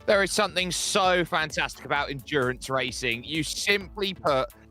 There is something so fantastic about endurance racing. You simply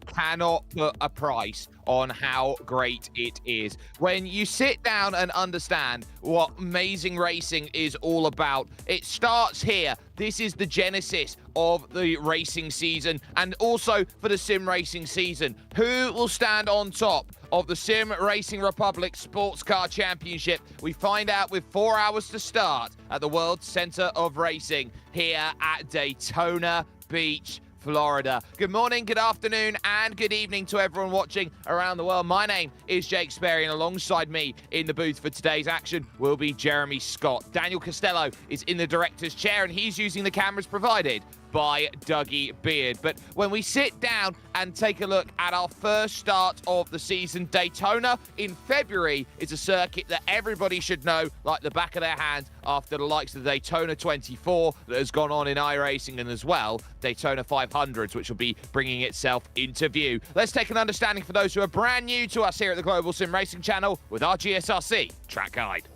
cannot put a price on how great it is. When you sit down and understand what amazing racing is all about, it starts here. This is the genesis of the racing season, and also for the sim racing season. Who will stand on top of the SimRacing Republic Sports Car Championship? We find out with 4 hours to start at the World Center of Racing here at Daytona Beach, Florida. Good morning, good afternoon, and good evening to everyone watching around the world. My name is Jake Sperry, and alongside me in the booth for today's action will be Jeremy Scott. Daniel Costello is in the director's chair, and he's using the cameras provided by Dougie Beard. But when we sit down and take a look at our first start of the season, Daytona in February is a circuit that everybody should know like the back of their hand after the likes of the Daytona 24 that has gone on in iRacing, and as well Daytona 500s, which will be bringing itself into view. Let's take an understanding for those who are brand new to us here at the Global Sim Racing channel with our GSRC track guide.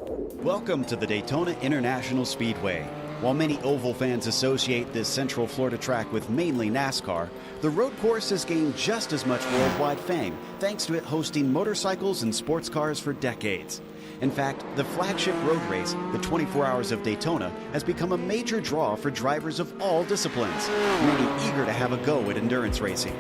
Welcome to the Daytona International Speedway. While many oval fans associate this Central Florida track with mainly NASCAR, the road course has gained just as much worldwide fame thanks to it hosting motorcycles and sports cars for decades. In fact, the flagship road race, the 24 Hours of Daytona, has become a major draw for drivers of all disciplines, many eager to have a go at endurance racing.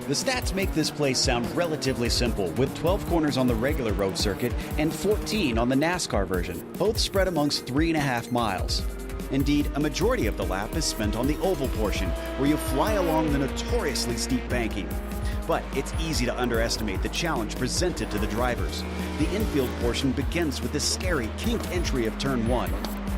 The stats make this place sound relatively simple, with 12 corners on the regular road circuit and 14 on the NASCAR version, both spread amongst 3.5 miles. Indeed, a majority of the lap is spent on the oval portion, where you fly along the notoriously steep banking. But it's easy to underestimate the challenge presented to the drivers. The infield portion begins with the scary kinked entry of Turn 1.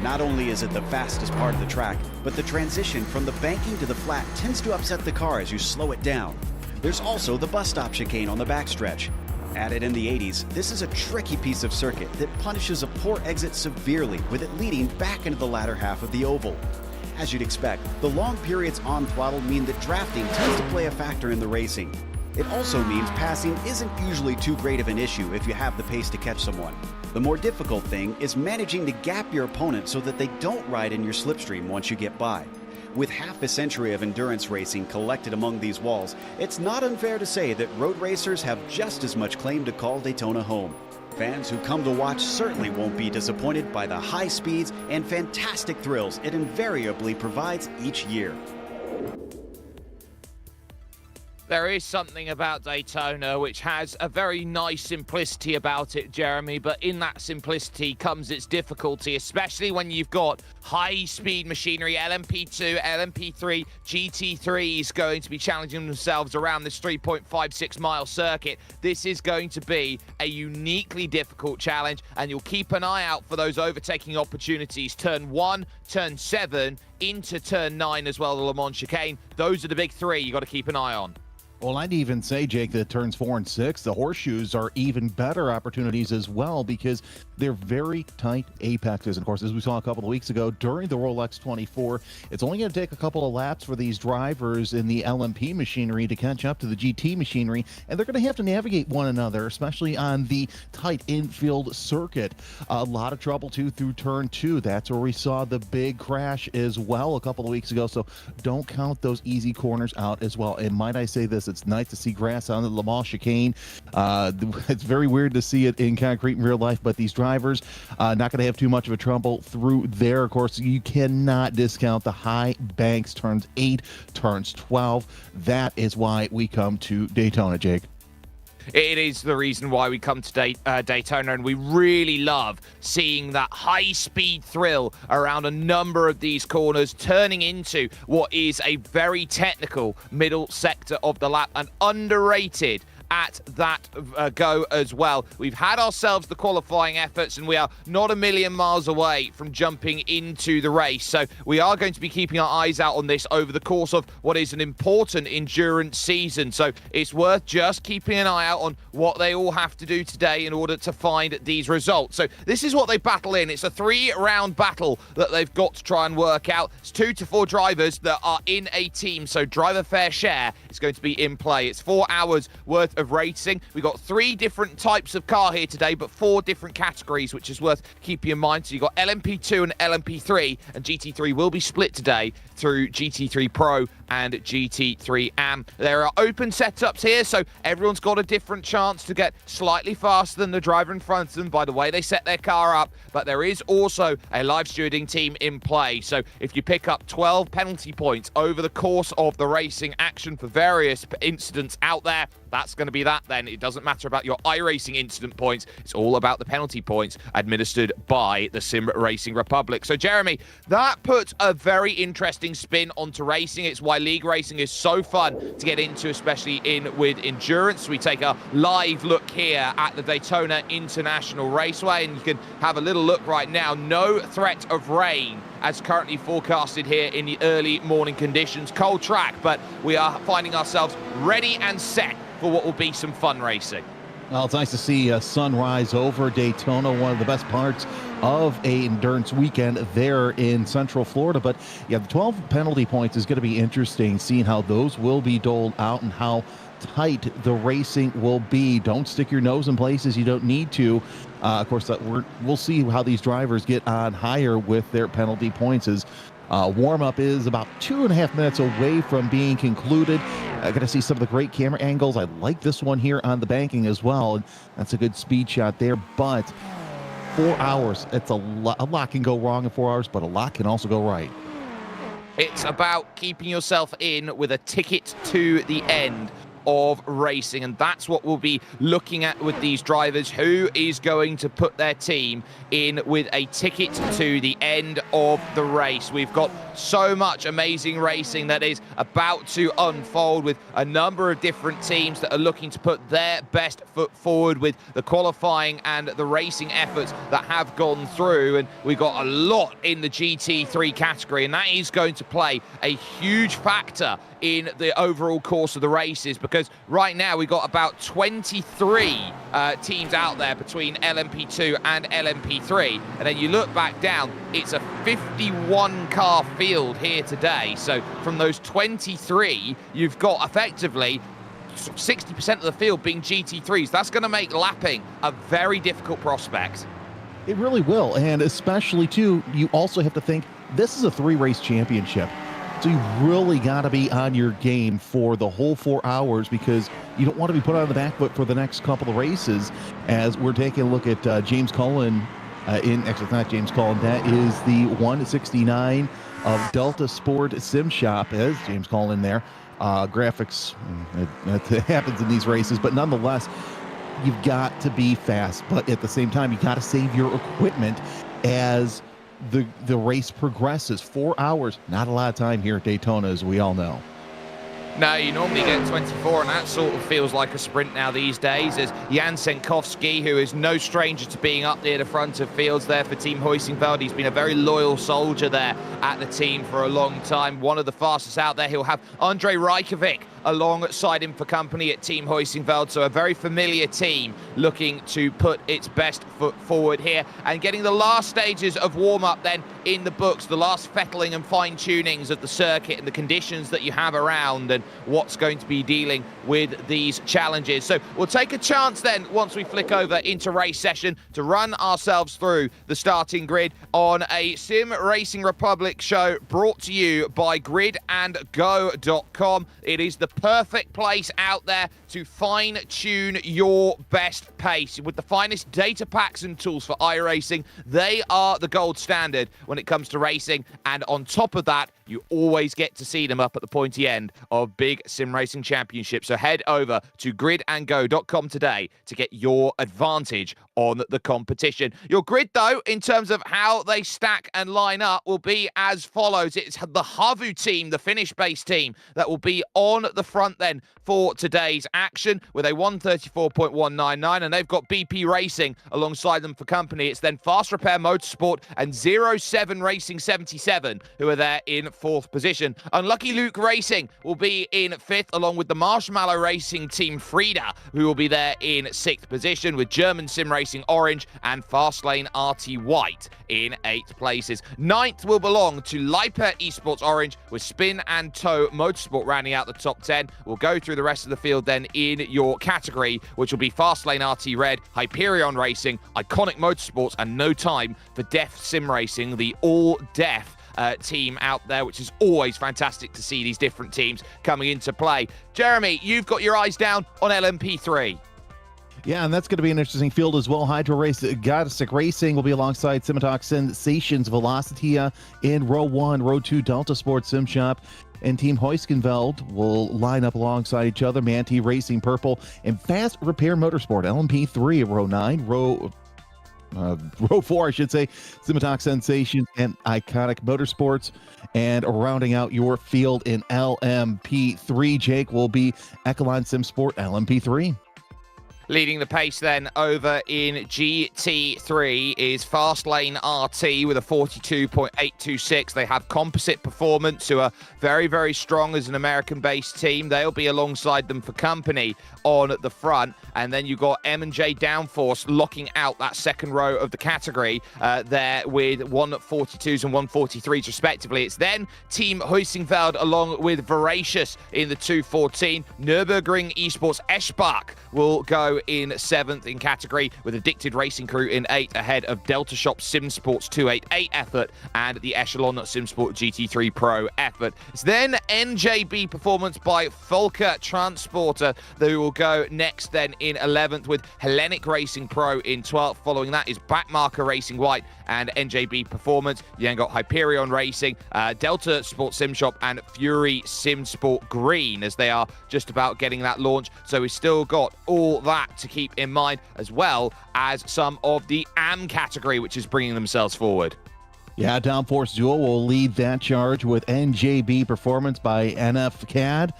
Not only is it the fastest part of the track, but the transition from the banking to the flat tends to upset the car as you slow it down. There's also the bus stop chicane on the backstretch. Added in the 80s, this is a tricky piece of circuit that punishes a poor exit severely, with it leading back into the latter half of the oval. As you'd expect, the long periods on throttle mean that drafting tends to play a factor in the racing. It also means passing isn't usually too great of an issue if you have the pace to catch someone. The more difficult thing is managing to gap your opponent so that they don't ride in your slipstream once you get by. With half a century of endurance racing collected among these walls, it's not unfair to say that road racers have just as much claim to call Daytona home. Fans who come to watch certainly won't be disappointed by the high speeds and fantastic thrills it invariably provides each year. There is something about Daytona which has a very nice simplicity about it, Jeremy, but in that simplicity comes its difficulty, especially when you've got high-speed machinery, LMP2, LMP3, GT3s going to be challenging themselves around this 3.56-mile circuit. This is going to be a uniquely difficult challenge, and you'll keep an eye out for those overtaking opportunities. Turn 1, Turn 7, into Turn 9 as well, the Le Mans chicane. Those are the big three you got to keep an eye on. Well, I'd even say, Jake, that turns 4 and 6, the horseshoes are even better opportunities as well because they're very tight apexes. And of course, as we saw a couple of weeks ago during the Rolex 24, it's only going to take a couple of laps for these drivers in the LMP machinery to catch up to the GT machinery, and they're going to have to navigate one another, especially on the tight infield circuit. A lot of trouble, too, through turn 2. That's where we saw the big crash as well a couple of weeks ago, so don't count those easy corners out as well. And might I say this, it's nice to see grass on the Le Mans chicane. It's very weird to see it in concrete in real life, but these drivers not going to have too much of a trouble through there. Of course, you cannot discount the high banks, turns 8, turns 12. That is why we come to Daytona, Jake. It is the reason why we come to Daytona, and we really love seeing that high-speed thrill around a number of these corners, turning into what is a very technical middle sector of the lap, and underrated at that go as well. We've had ourselves the qualifying efforts, and we are not a million miles away from jumping into the race. So we are going to be keeping our eyes out on this over the course of what is an important endurance season. So it's worth just keeping an eye out on what they all have to do today in order to find these results. So this is what they battle in. It's a 3-round battle that they've got to try and work out. It's 2 to 4 drivers that are in a team, so driver fair share is going to be in play. It's 4 hours worth of racing. We've got 3 different types of car here today, but 4 different categories, which is worth keeping in mind. So you've got LMP2 and LMP3, and GT3 will be split today through GT3 Pro and GT3 Am. There are open setups here, so everyone's got a different chance to get slightly faster than the driver in front of them by the way they set their car up, but there is also a live stewarding team in play. So if you pick up 12 penalty points over the course of the racing action for various incidents out there, that's going to be that then. It doesn't matter about your iRacing incident points. It's all about the penalty points administered by the SimRacing Republic. So, Jeremy, that puts a very interesting spin onto racing. It's why league racing is so fun to get into, especially with endurance. We take a live look here at the Daytona International Raceway, and you can have a little look right now. No threat of rain as currently forecasted here in the early morning conditions. Cold track, but we are finding ourselves ready and set for what will be some fun racing. Well, it's nice to see sunrise over Daytona, one of the best parts of a endurance weekend there in Central Florida. But yeah, the 12 penalty points is going to be interesting, seeing how those will be doled out and how tight the racing will be. Don't stick your nose in places you don't need to. Of course, we'll see how these drivers get on higher with their penalty points as warm-up is about 2.5 minutes away from being concluded. I got to see some of the great camera angles. I like this one here on the banking as well. And that's a good speed shot there, but 4 hours, it's a lot can go wrong in 4 hours, but a lot can also go right. It's about keeping yourself in with a ticket to the end of racing, and that's what we'll be looking at with these drivers. Who is going to put their team in with a ticket to the end of the race? We've got so much amazing racing that is about to unfold with a number of different teams that are looking to put their best foot forward with the qualifying and the racing efforts that have gone through, and we've got a lot in the GT3 category, and that is going to play a huge factor in the overall course of the races, because right now we've got about 23 teams out there between LMP2 and LMP3, and then you look back down, it's a 51 car field here today. So from those 23, you've got effectively 60% of the field being GT3s. That's going to make lapping a very difficult prospect. It really will, and especially too, you also have to think this is a 3-race championship. So you really got to be on your game for the whole 4 hours because you don't want to be put on the back foot for the next couple of races. As we're taking a look at James Cullen actually, it's not James Cullen. That is the 169 of Delta Sport Sim Shop. There's James Cullen there. Graphics, that happens in these races, but nonetheless, you've got to be fast, but at the same time, you got to save your equipment as the race progresses. 4 hours, not a lot of time here at Daytona, as we all know. No, you normally get 24, and that sort of feels like a sprint now these days, as Jan Senkowski, who is no stranger to being up near the front of fields there for Team Huizenveld. He's been a very loyal soldier there at the team for a long time. One of the fastest out there. He'll have Andrej Rajkovic alongside him for company at Team Huizenveld, so a very familiar team looking to put its best foot forward here and getting the last stages of warm-up then in the books, the last fettling and fine-tunings of the circuit and the conditions that you have around and what's going to be dealing with these challenges. So we'll take a chance then once we flick over into race session to run ourselves through the starting grid on a SimRacing Republic show brought to you by gridandgo.com. It is the perfect place out there to fine-tune your best pace. With the finest data packs and tools for iRacing, they are the gold standard when it comes to racing. And on top of that, you always get to see them up at the pointy end of big sim racing championships. So head over to gridandgo.com today to get your advantage on the competition. Your grid, though, in terms of how they stack and line up, will be as follows. It's the Havu team, the Finnish-based team, that will be on the front then for today's action with a 134.199, and they've got BP Racing alongside them for company. It's then Fast Repair Motorsport and 07 Racing 77 who are there in fourth position. Unlucky Luke Racing will be in fifth, along with the Marshmallow Racing team Frida, who will be there in sixth position, with German Sim Racing Orange and Fastlane RT White in eighth places. Ninth will belong to Liper Esports Orange, with Spin and Toe Motorsport rounding out the top 10. We'll go through the rest of the field then in your category, which will be Fastlane RT Red, Hyperion Racing, Iconic Motorsports, and No Time for Deaf Sim Racing, the all-deaf team out there, which is always fantastic to see these different teams coming into play. Jeremy, you've got your eyes down on LMP3. Yeah, and that's going to be an interesting field as well. Hydro Race, Goddessic Racing will be alongside Simitalk Sensations, Velocitia in row 1, row 2, Delta Sports Sim Shop, and Team Huizenveld will line up alongside each other. Manti Racing Purple and Fast Repair Motorsport, LMP3 row 9, row 4, I should say, Simitalk Sensations and Iconic Motorsports. And rounding out your field in LMP3, Jake, will be Echelon Sim Sport LMP3. Leading the pace then over in GT3 is Fastlane RT with a 42.826. They have Composite Performance, who are very, very strong as an American-based team. They'll be alongside them for company on the front. And then you've got M&J Downforce locking out that second row of the category there with 142s and 143s respectively. It's then Team Huizenveld along with Voracious in the 214. Nürburgring Esports Eschbach will go in 7th in category, with Addicted Racing Crew in 8th, ahead of Delta Shop Sim Sports 288 effort and the Echelon Sim Sport GT3 Pro effort. It's then NJB Performance by Volker Transporter, who will go next then in 11th, with Hellenic Racing Pro in 12th. Following that is Backmarker Racing White and NJB Performance. You then got Hyperion Racing, Delta Sports Sim Shop, and Fury Sim Sport Green, as they are just about getting that launch. So we've still got all that to keep in mind, as well as some of the AM category, which is bringing themselves forward. Yeah, Downforce Duo will lead that charge with NJB Performance by NF CAD.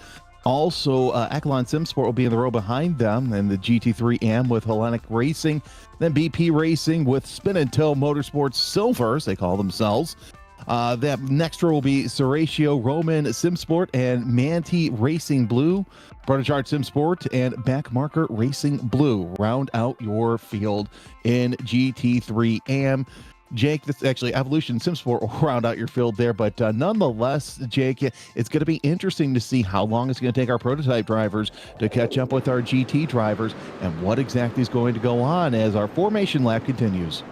Also, Echelon Simsport will be in the row behind them, and the GT3 AM with Hellenic Racing. Then BP Racing with Spin and Toe Motorsports Silvers, they call themselves. That next row will be Ceratio Roman Simsport and Manti Racing Blue, Protochart Simsport, and Backmarker Racing Blue round out your field in GT3 AM. Jake, this actually Evolution Simsport will round out your field there, but nonetheless, Jake, it's going to be interesting to see how long it's going to take our prototype drivers to catch up with our GT drivers and what exactly is going to go on as our formation lap continues.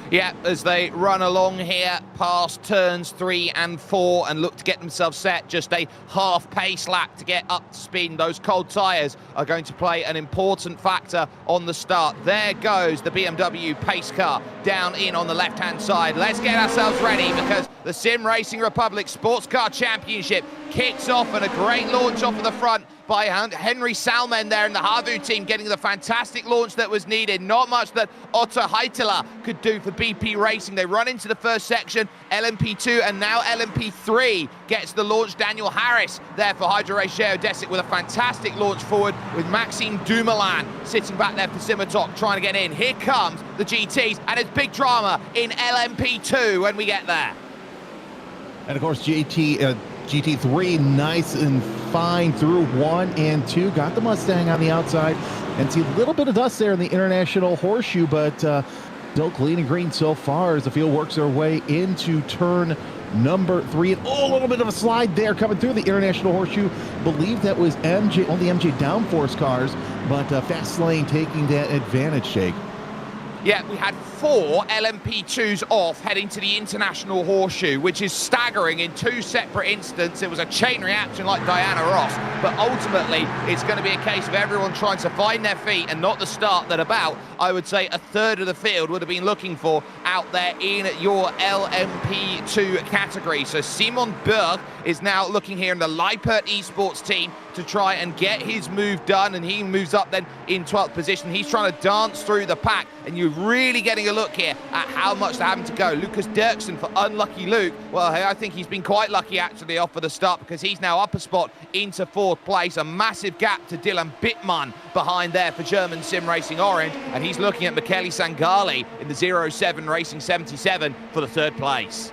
Yeah, as they run along here past turns 3 and 4 and look to get themselves set, just a half pace lap to get up to speed. Those cold tyres are going to play an important factor on the start. There goes the BMW pace car down in on the left-hand side. Let's get ourselves ready because the SimRacing Republic Sports Car Championship kicks off, and a great launch off of the front by Henry Salmen there in the Havu team, getting the fantastic launch that was needed. Not much that Otto Heitela could do for BP Racing. They run into the first section, LMP2, and now LMP3 gets the launch. Daniel Harris there for Hydro Race Geodesic with a fantastic launch forward, with Maxime Dumoulin sitting back there for Simotok trying to get in. Here comes the GTs, and it's big drama in LMP2 when we get there. And of course, GT3 nice and fine through 1 and 2. Got the Mustang on the outside, and see a little bit of dust there in the International Horseshoe, but still clean and green so far as the field works their way into turn number 3. And a little bit of a slide there coming through the International Horseshoe. Believe that was MJ, only MJ downforce cars, but Fast Lane taking that advantage, Jake. Yeah, we had 4 LMP2s off heading to the International Horseshoe, which is staggering in 2 separate incidents. It was a chain reaction like Diana Ross, but ultimately it's going to be a case of everyone trying to find their feet and not the start that about, I would say, a third of the field would have been looking for out there in your LMP2 category. So Simon Berg is now looking here in the Lippert Esports team to try and get his move done, and he moves up then in 12th position. He's trying to dance through the pack, and you're really getting a look here at how much they're having to go. Lucas Dirksen for unlucky Luke. Well, I think he's been quite lucky actually off of the start, because he's now up a spot into 4th place. A massive gap to Dylan Bittmann behind there for German Sim Racing Orange, and he's looking at Michele Sangali in the 07 Racing 77 for the 3rd place.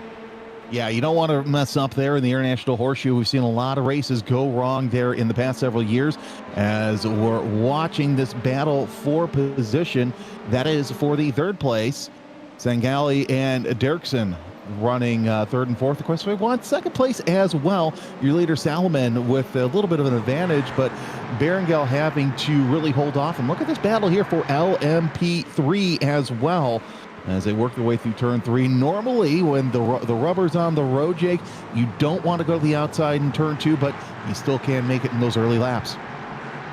Yeah, you don't want to mess up there in the International Horseshoe. We've seen a lot of races go wrong there in the past several years as we're watching this battle for position. That is for the 3rd place. Sangali and Dirksen running 3rd and 4th. Of course, we want 2nd place as well. Your leader, Salomon, with a little bit of an advantage, but Berenguer having to really hold off. And look at this battle here for LMP3 as well, as they work their way through turn 3. Normally, when the rubber's on the road, Jake, you don't want to go to the outside in turn 2, but you still can make it in those early laps.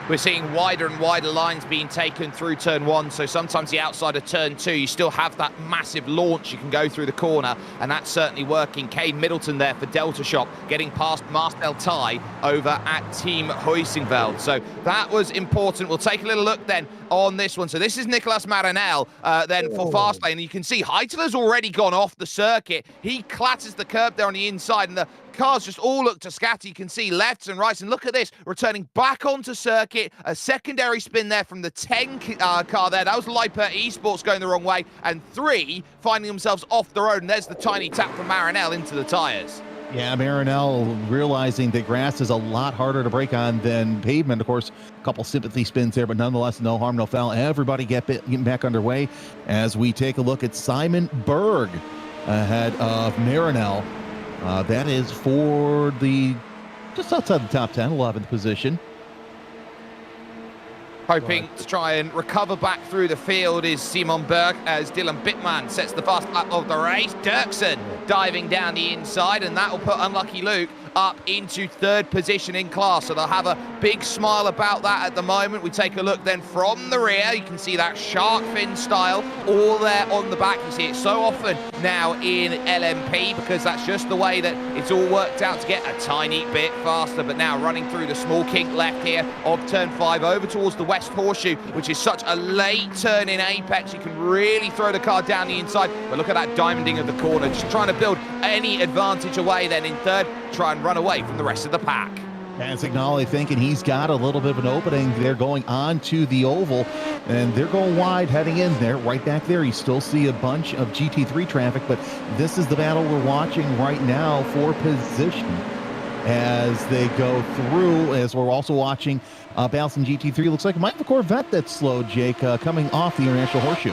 We're seeing wider and wider lines being taken through turn 1, so sometimes the outside of turn 2, you still have that massive launch. You can go through the corner, and that's certainly working. Cade Middleton there for Delta Shop, getting past Marcel Tai over at Team Huisingveld. So that was important. We'll take a little look then on this one. So this is Nicolas Marinel then for Fastlane, and you can see Heitela's already gone off the circuit. He clatters the curb there on the inside, and the cars just all look to scatter. You can see lefts and rights, and look at this, returning back onto circuit. A secondary spin there from the 10 car there. That was Lippert Esports going the wrong way, and 3 finding themselves off the road, and there's the tiny tap from Marinel into the tyres. Yeah, Marinel realizing that grass is a lot harder to break on than pavement. Of course, a couple sympathy spins there, but nonetheless, no harm, no foul. Everybody getting back underway as we take a look at Simon Berg ahead of Marinel. That is for the just outside the top 10, 11th position. Hoping to try and recover back through the field is Simon Berg, as Dylan Bittmann sets the fast lap of the race. Dirksen diving down the inside, and that will put unlucky Luke up into 3rd position in class. So they'll have a big smile about that at the moment. We take a look then from the rear. You can see that shark fin style all there on the back. You see it so often now in LMP, because that's just the way that it's all worked out to get a tiny bit faster. But now running through the small kink left here of turn 5 over towards the West Horseshoe, which is such a late turn in apex. You can really throw the car down the inside. But look at that diamonding of the corner, just trying to build any advantage away then in 3rd, try and run away from the rest of the pack. And Signali thinking he's got a little bit of an opening. They're going on to the oval, and they're going wide heading in there. Right back there, you still see a bunch of GT3 traffic, but this is the battle we're watching right now for position as they go through, as we're also watching battles in GT3. Looks like it might have a Corvette that's slow, Jake, coming off the International Horseshoe.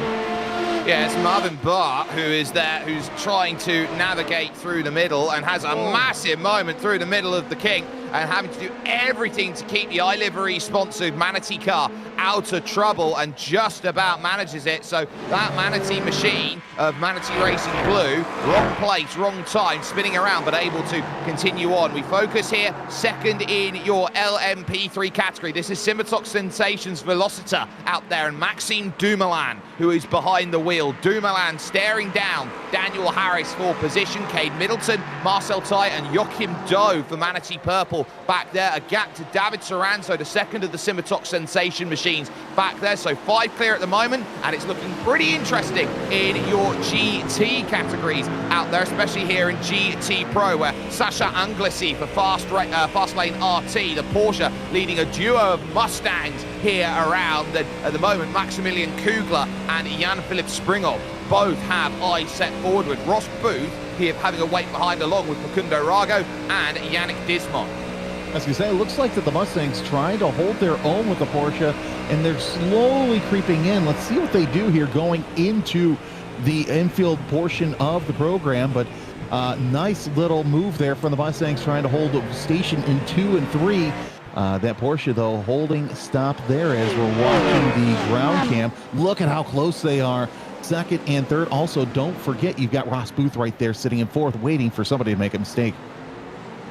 Yeah, it's Marvin Barr who is there, who's trying to navigate through the middle and has a massive moment through the middle of the kink. and having to do everything to keep the iLivery-sponsored Manatee car out of trouble, and just about manages it. So that Manatee machine of Manatee Racing Blue, wrong place, wrong time, spinning around, but able to continue on. We focus here, second in your LMP3 category. This is Simatox Sensations Velocita out there, and Maxime Dumoulin, who is behind the wheel. Dumoulin staring down Daniel Harris for position, Cade Middleton, Marcel Ty, and Joachim Doe for Manatee Purple back there. A gap to David Soranzo, the second of the Simatox Sensation machines back there. So 5 clear at the moment, and it's looking pretty interesting in your GT categories out there, especially here in GT Pro, where Sasha Anglesi for Fast Lane RT, the Porsche leading a duo of Mustangs here around. And at the moment, Maximilian Kugler and Jan-Philipp Springhoff both have eyes set forward, with Ross Booth here having a wait behind, along with Facundo Rago and Yannick Dismont. As you say, it looks like that the Mustangs trying to hold their own with the Porsche, and they're slowly creeping in. Let's see what they do here going into the infield portion of the program. But nice little move there from the Mustangs, trying to hold a station in 2 and 3. That Porsche, though, holding stop there as we're watching the ground cam. Look at how close they are. Second and third. Also, don't forget, you've got Ross Booth right there sitting in fourth, waiting for somebody to make a mistake.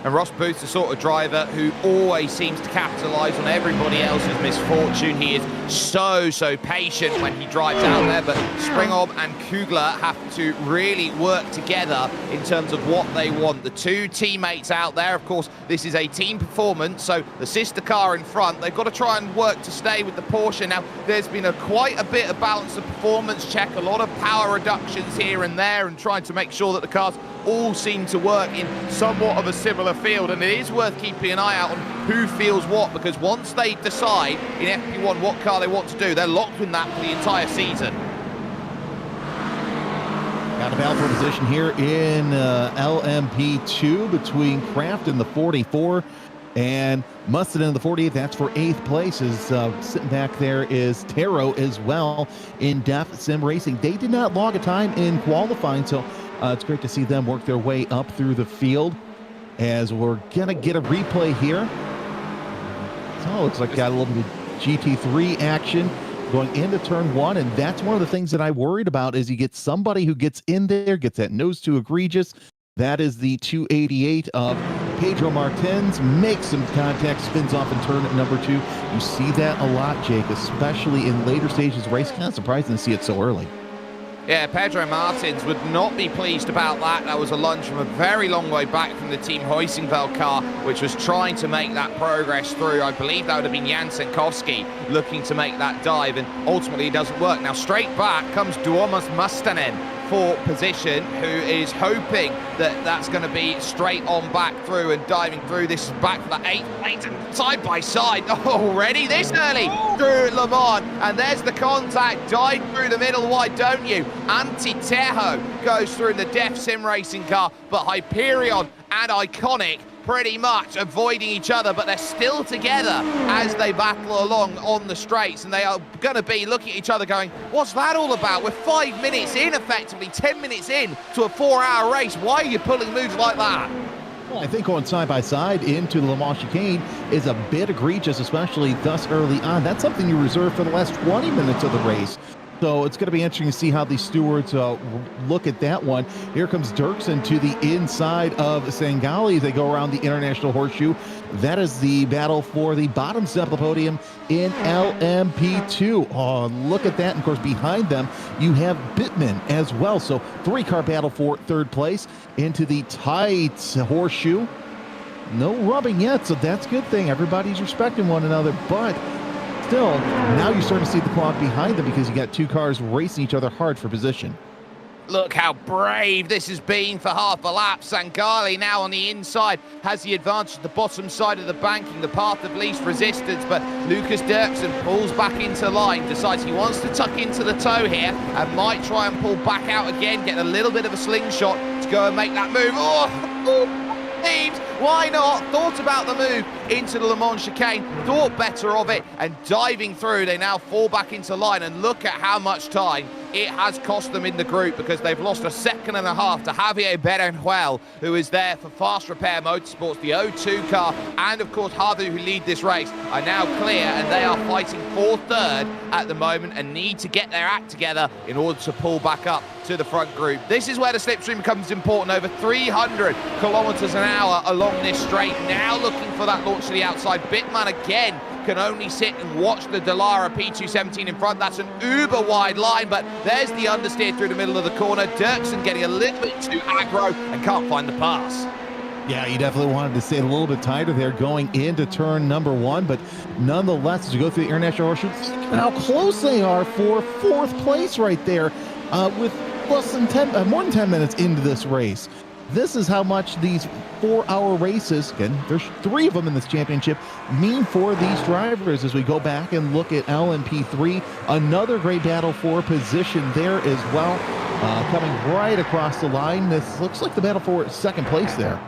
And Ross Booth's the sort of driver who always seems to capitalise on everybody else's misfortune. He is so patient when he drives out there, but Springhoff and Kugler have to really work together in terms of what they want. The two teammates out there, of course, this is a team performance, so the sister car in front, they've got to try and work to stay with the Porsche. Now, there's been quite a bit of balance of performance check, a lot of power reductions here and there, and trying to make sure that the cars all seem to work in somewhat of a similar field, and it is worth keeping an eye out on who feels what, because once they decide in FP1 what car they want to do, they're locked in that for the entire season. Got a battle for position here in LMP2 between Kraft in the 44 and Mustang in the 48th. That's for 8th place. Is sitting back there is Taro as well in Def Sim Racing. They did not log a time in qualifying, so it's great to see them work their way up through the field, as we're gonna get a replay here. So it looks like got a little bit of GT3 action going into turn 1, and that's one of the things that I worried about, is you get somebody who gets in there, gets that nose too egregious. That is the 288 of Pedro Martins, makes some contact, spins off in turn number 2. You see that a lot, Jake, especially in later stages of the race. Kind of surprising to see it so early. Yeah, Pedro Martins would not be pleased about that. That was a lunge from a very long way back from the Team Heusingfeld car, which was trying to make that progress through. I believe that would have been Jan Senkowski looking to make that dive, and ultimately it doesn't work. Now, straight back comes Duomas Mustanen for position, who is hoping that that's going to be straight on back through and diving through. This is back for the 8th place, and side by side already this early through Le Mans, and there's the contact, dive through the middle, why don't you? Anti-Tejo goes through the Def Sim Racing car, but Hyperion and Iconic pretty much avoiding each other, but they're still together as they battle along on the straights, and they are going to be looking at each other going, what's that all about? We're 5 minutes in, effectively 10 minutes in to a 4-hour race. Why are you pulling moves like that? Well, I think going side by side into the Le Mans chicane is a bit egregious, especially thus early on. That's something you reserve for the last 20 minutes of the race. So it's going to be interesting to see how the stewards look at that one. Here comes Dirksen to the inside of Sangali. They go around the International Horseshoe. That is the battle for the bottom step of the podium in LMP2. Oh, look at that. And of course, behind them, you have Bittman as well. So 3-car battle for 3rd place into the tight horseshoe. No rubbing yet, so that's a good thing. Everybody's respecting one another, but still, now you're starting to see the clock behind them, because you got 2 cars racing each other hard for position. Look how brave this has been for half a lap. Sangali now on the inside has the advantage at the bottom side of the banking, the path of least resistance, but Lucas Dirksen pulls back into line, decides he wants to tuck into the toe here and might try and pull back out again, get a little bit of a slingshot to go and make that move. Why not? Thought about the move into the Le Mans chicane, thought better of it, and diving through, they now fall back into line, and look at how much time it has cost them in the group because they've lost a second and a half to Javier Berenjuel, who is there for Fast Repair Motorsports, the O2 car, and of course Hardu, who lead this race, are now clear, and they are fighting for third at the moment and need to get their act together in order to pull back up to the front group. This is where the slipstream becomes important. Over 300 kilometers an hour along this straight. Now looking for that launch to the outside. Bittman again can only sit and watch the Dallara P217 in front. That's an uber wide line, but there's the understeer through the middle of the corner. Dirksen getting a little bit too aggro and can't find the pass. Yeah, you definitely wanted to stay a little bit tighter there going into turn number 1, but nonetheless, as you go through the International Horseshoes, how close they are for 4th place right there with less than more than 10 minutes into this race. This is how much these 4-hour races, again, there's 3 of them in this championship, mean for these drivers. As we go back and look at LMP3, another great battle for position there as well, coming right across the line. This looks like the battle for 2nd place there.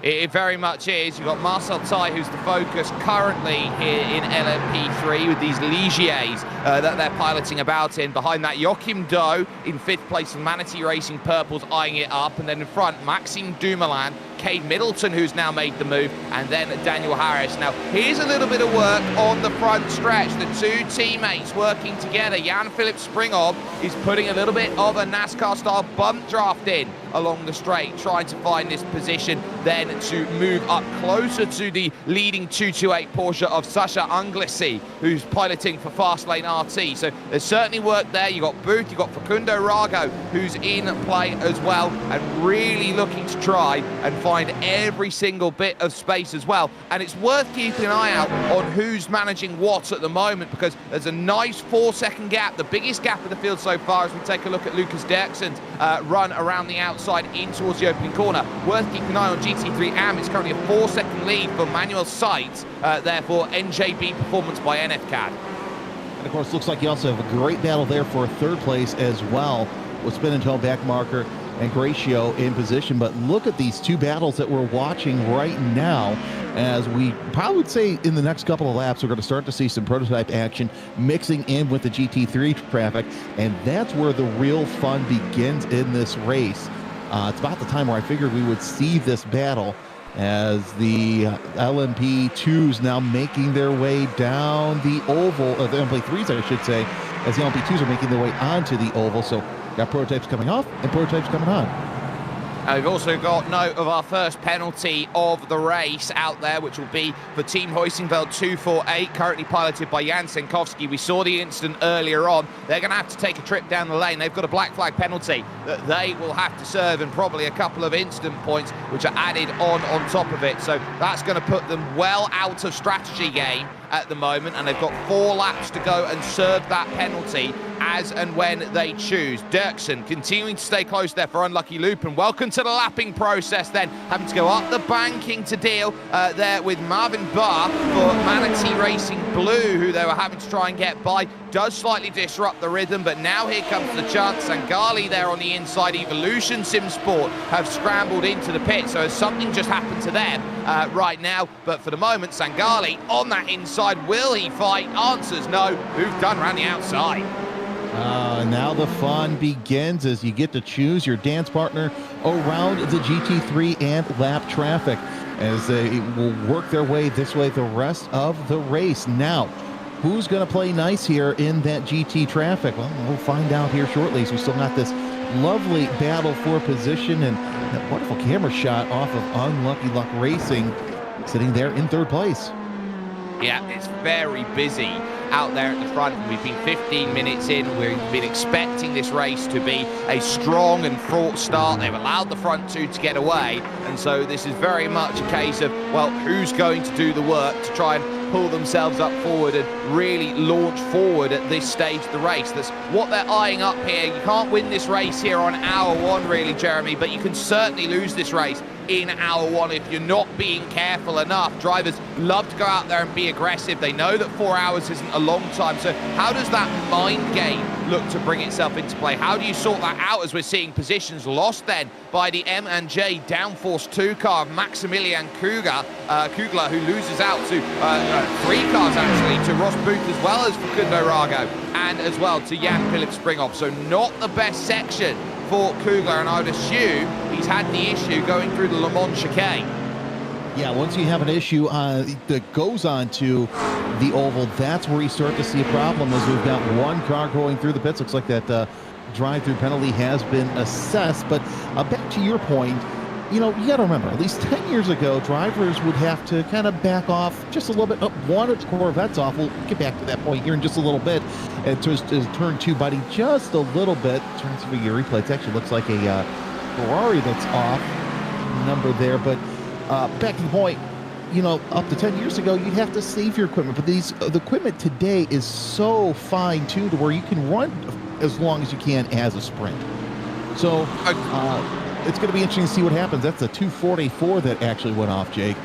It very much is. You've got Marcel Tai, who's the focus currently here in LMP3 with these Ligiers that they're piloting about in. Behind that, Joachim Doe in 5th place, Manatee Racing Purples eyeing it up. And then in front, Maxime Dumoulin, Cade Middleton, who's now made the move, and then Daniel Harris. Now, here's a little bit of work on the front stretch. The 2 teammates working together. Jan-Philipp Springhoff is putting a little bit of a NASCAR-style bump draft in along the straight, trying to find this position then to move up closer to the leading 228 Porsche of Sasha Anglisi, who's piloting for Fastlane RT. So there's certainly work there. You've got Booth, you've got Facundo Rago, who's in play as well, and really looking to try and find every single bit of space as well. And it's worth keeping an eye out on who's managing what at the moment, because there's a nice 4-second gap, the biggest gap of the field so far, as we take a look at Lucas Dirksen's run around the outside in towards the opening corner. Worth keeping an eye on GT3 AM. It's currently a 4-second lead for Manuel Seitz, therefore NJB Performance by NFCAD. And of course, looks like you also have a great battle there for 3rd place as well, with Spinantel, Backmarker, and Gracio in position. But look at these 2 battles that we're watching right now, as we probably would say in the next couple of laps, we're going to start to see some prototype action mixing in with the GT3 traffic, and that's where the real fun begins in this race. It's about the time where I figured we would see this battle, as the LMP2s now making their way down the oval, the LMP3s I should say, as the LMP2s are making their way onto the oval. So got prototypes coming off and prototypes coming on. We've also got note of our first penalty of the race out there, which will be for Team Hoisingveld 248, currently piloted by Jan Senkowski. We saw the incident earlier on. They're going to have to take a trip down the lane. They've got a black flag penalty that they will have to serve, and probably a couple of incident points which are added on top of it. So that's going to put them well out of strategy game at the moment, and they've got 4 laps to go and serve that penalty as and when they choose. Dirksen continuing to stay close there for Unlucky Lupin. Welcome to the lapping process then, having to go up the banking to deal there with Marvin Barr for Manatee Racing Blue, who they were having to try and get by. Does slightly disrupt the rhythm, but now here comes the chance. Sangali there on the inside. Evolution Sim Sport have scrambled into the pit, so has something just happened to them right now? But for the moment, Sangali on that inside. Will he fight? Answers no. Who've done around the outside? Now the fun begins as you get to choose your dance partner around the GT3 and lap traffic, as they will work their way this way the rest of the race. Now, who's going to play nice here in that GT traffic? Well, we'll find out here shortly. So we still got this lovely battle for position, and that wonderful camera shot off of Unlucky Luck Racing sitting there in 3rd place. Yeah, it's very busy out there at the front. We've been 15 minutes in. We've been expecting this race to be a strong and fraught start. They've allowed the front 2 to get away, and so this is very much a case of, well, who's going to do the work to try and pull themselves up forward and really launch forward at this stage of the race. That's what they're eyeing up here. You can't win this race here on hour 1 really, Jeremy, but you can certainly lose this race in hour one if you're not being careful enough. Drivers love to go out there and be aggressive. They know that 4 hours isn't a long time. So how does that mind game look to bring itself into play? How do you sort that out as we're seeing positions lost then by the M&J downforce 2 car of Maximilian Kugler, who loses out to 3 cars actually, to Ross Booth as well as Facundo Rago and as well to Jan Philipp Springhoff. So not the best section for Kugler, and I would assume he's had the issue going through the Le Mans chicane. Yeah, once you have an issue that goes on to the oval, that's where you start to see a problem, as we've got one car going through the pits. Looks like that drive-through penalty has been assessed. But back to your point, you know, you got to remember, at least 10 years ago, drivers would have to kind of back off just a little bit. One of the Corvettes off. We'll get back to that point here in just a little bit. And just turn 2 biting just a little bit. Turn 3 replay. It actually looks like a Ferrari that's off number there. But back to the point, you know, up to 10 years ago, you'd have to save your equipment. But the equipment today is so fine-tuned to where you can run as long as you can as a sprint. So it's going to be interesting to see what happens. That's a 244 that actually went off, Jake.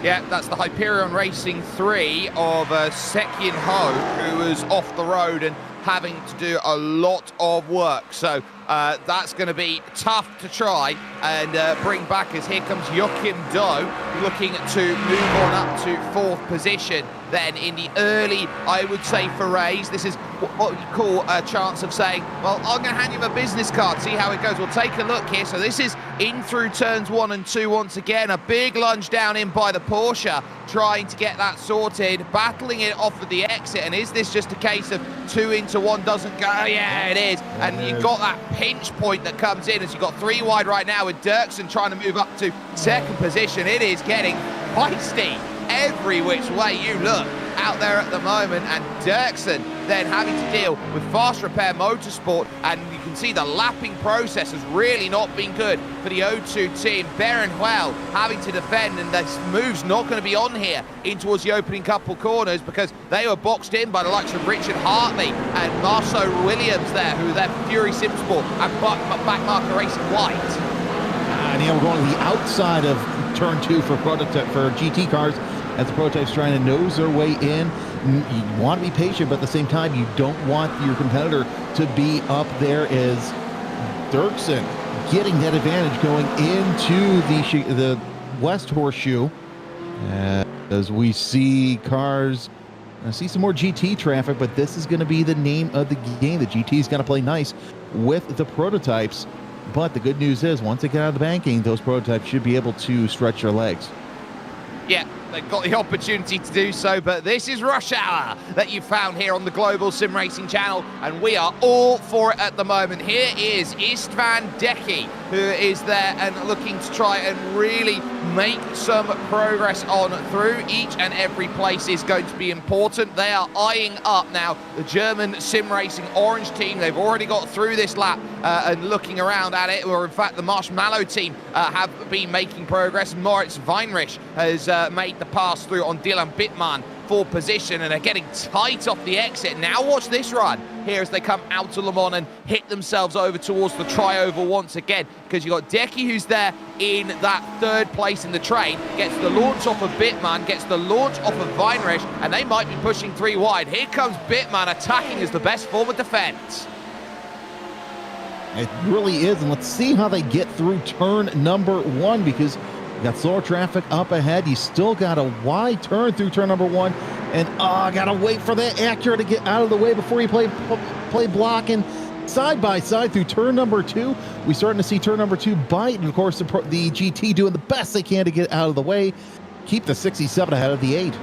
Yeah, that's the Hyperion Racing 3 of Sekian Ho, who was off the road and having to do a lot of work. So that's going to be tough to try and bring back, as here comes Joachim Doe looking to move on up to 4th position. Then in the early, I would say, forays, this is what you call a chance of saying, well, I'm going to hand you my business card, see how it goes. We'll take a look here. So this is in through turns 1 and 2 once again. A big lunge down in by the Porsche, trying to get that sorted, battling it off of the exit. And is this just a case of 2 into 1 doesn't go? Yeah, it is. And you've got that pinch point that comes in as you've got 3 wide right now with Dirksen trying to move up to 2nd position. It is getting feisty every which way you look out there at the moment, and Dirksen then having to deal with Fast Repair Motorsport, and you can see the lapping process has really not been good for the O2 team. Berenhuel having to defend, and this move's not going to be on here in towards the opening couple corners because they were boxed in by the likes of Richard Hartley and Marceau Williams there, who they're Fury Simsport and Backmarker Racing White. And we're going to the outside of turn 2 for GT cars, as the prototype's trying to nose their way in. You want to be patient, but at the same time, you don't want your competitor to be up there, as Dirksen getting that advantage going into the West Horseshoe. As we see cars, I see some more GT traffic, but this is going to be the name of the game. The GT's got to play nice with the prototypes. But the good news is, once they get out of the banking, those prototypes should be able to stretch their legs. Yeah, they've got the opportunity to do so, but this is Rush Hour that you found here on the Global Sim Racing channel, and we are all for it at the moment. Here is Istvan Deki, who is there and looking to try and really make some progress on through. Each and every place is going to be important. They are eyeing up now the German Sim Racing Orange team. They've already got through this lap and looking around at it, or in fact the Marshmallow team have been making progress. Moritz Weinrich has made the pass through on Dylan Bittmann for position, and are getting tight off the exit. Now watch this run here as they come out to Le Mans and hit themselves over towards the tri-oval once again, because you've got Deki, who's there in that 3rd place in the train, gets the launch off of Bittmann, gets the launch off of Weinrich, and they might be pushing 3 wide. Here comes Bittmann attacking as the best form of defense. It really is, and let's see how they get through turn number 1, because you got slower traffic up ahead. You still got a wide turn through turn number 1, and gotta wait for that Acura to get out of the way before you play blocking side by side through turn number 2. We're starting to see turn number 2 bite, and of course the GT doing the best they can to get out of the way, keep the 67 ahead of the 8.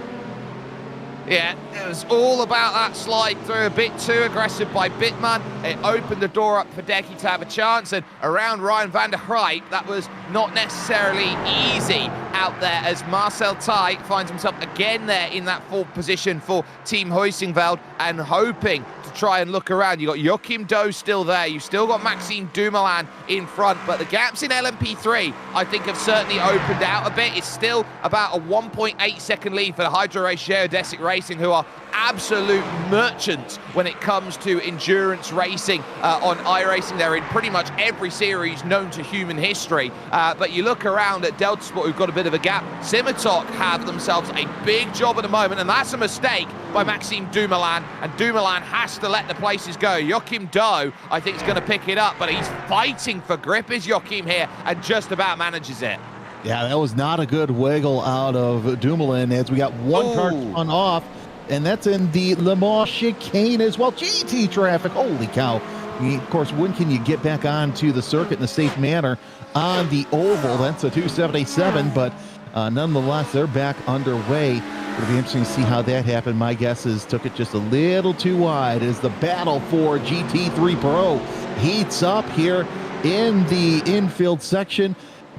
Yeah, it was all about that slide through, a bit too aggressive by Bittmann. It opened the door up for Deki to have a chance, and around Ryan van der Grijp, that was not necessarily easy out there, as Marcel Tai finds himself again there in that 4th position for Team Huysingveld, and hoping to try and look around. You got Joachim Doe still there, you've still got Maxime Dumoulin in front, but the gaps in LMP3 I think have certainly opened out a bit. It's still about a 1.8 second lead for the Hydro Race Geodesic Racing, who are absolute merchants when it comes to endurance racing on iRacing. They're in pretty much every series known to human history. But you look around at Delta Sport, who've got a bit of a gap. Simitok have themselves a big job at the moment, and that's a mistake by Maxime Dumoulin, and Dumoulin has to let the places go. Joachim Doe, I think, is going to pick it up, but he's fighting for grip, is Joachim here, and just about manages it. Yeah, that was not a good wiggle out of Dumoulin as we got one car spun off, and that's in the Le Mans chicane as well. GT traffic, holy cow. Of course, when can you get back onto the circuit in a safe manner on the oval? That's a 277, but nonetheless, they're back underway. It'll be interesting to see how that happened. My guess is took it just a little too wide as the battle for GT3 Pro heats up here in the infield section.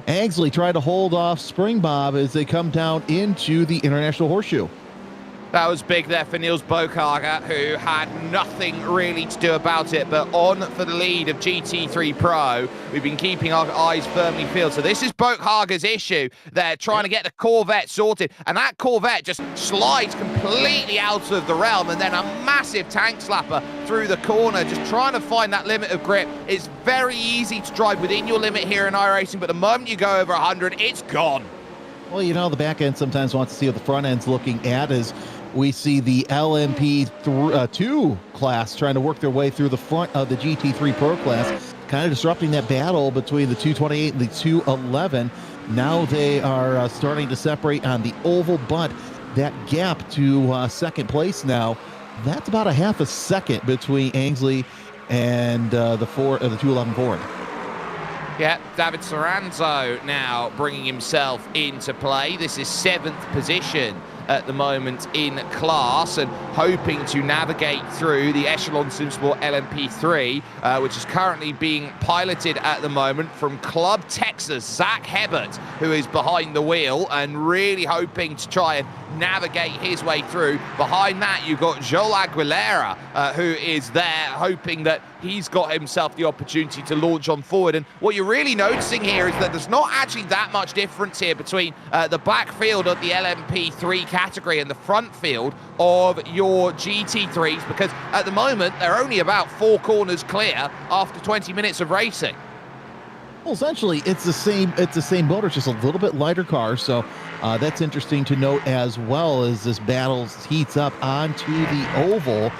Angsley tried to hold off Springbob as they come down into the International Horseshoe. That was big there for Niels Bokager, who had nothing really to do about it, but on for the lead of GT3 Pro. We've been keeping our eyes firmly peeled. So this is Bokager's issue. They're trying to get the Corvette sorted, and that Corvette just slides completely out of the realm, and then a massive tank slapper through the corner, just trying to find that limit of grip. It's very easy to drive within your limit here in iRacing, but the moment you go over 100, it's gone. Well, you know, the back end sometimes wants to see what the front end's looking at as we see the LMP2 class trying to work their way through the front of the GT3 Pro class, kind of disrupting that battle between the 228 and the 211. Now they are starting to separate on the oval, but that gap to second place now, that's about a half a second between Angsley and the 211 Ford. Yeah, David Soranzo now bringing himself into play. This is 7th position at the moment in class and hoping to navigate through the Echelon SimSport LMP3, which is currently being piloted at the moment from Club Texas. Zach Hebert, who is behind the wheel and really hoping to try and navigate his way through. Behind that, you've got Joel Aguilera, who is there hoping that he's got himself the opportunity to launch on forward. And what you're really noticing here is that there's not actually that much difference here between the back field of the LMP3 category and the front field of your GT3s, because at the moment they're only about 4 corners clear after 20 minutes of racing. Well, essentially, it's the same motor, just a little bit lighter car. So that's interesting to note as well as this battle heats up onto the oval.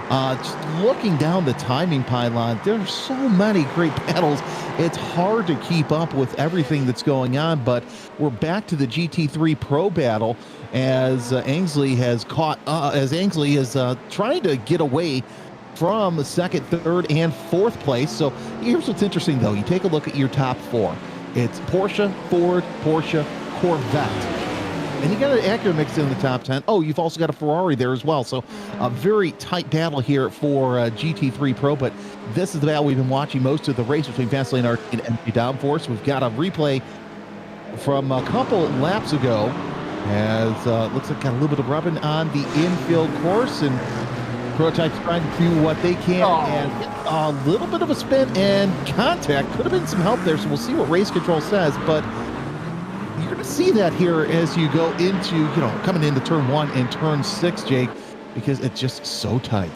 Just looking down the timing pylon, there are so many great battles. It's hard to keep up with everything that's going on, but we're back to the GT3 Pro battle as Angsley has Angsley is trying to get away from the second, third, and fourth place. So here's what's interesting, though. You take a look at your top 4. It's Porsche, Ford, Porsche, Corvette. And you got an Acura mixed in the top 10. Oh, you've also got a Ferrari there as well. So a very tight battle here for GT3 Pro. But this is the battle we've been watching most of the race between Fastlane Arcade and MP Downforce. We've got a replay from a couple laps ago as looks like got a little bit of rubbing on the infield course, and Prototype's trying to do what they can, and a little bit of a spin and contact. Could have been some help there, so we'll see what race control says, but you're going to see that here as you go into, coming into turn 1 and turn 6, Jake, because it's just so tight.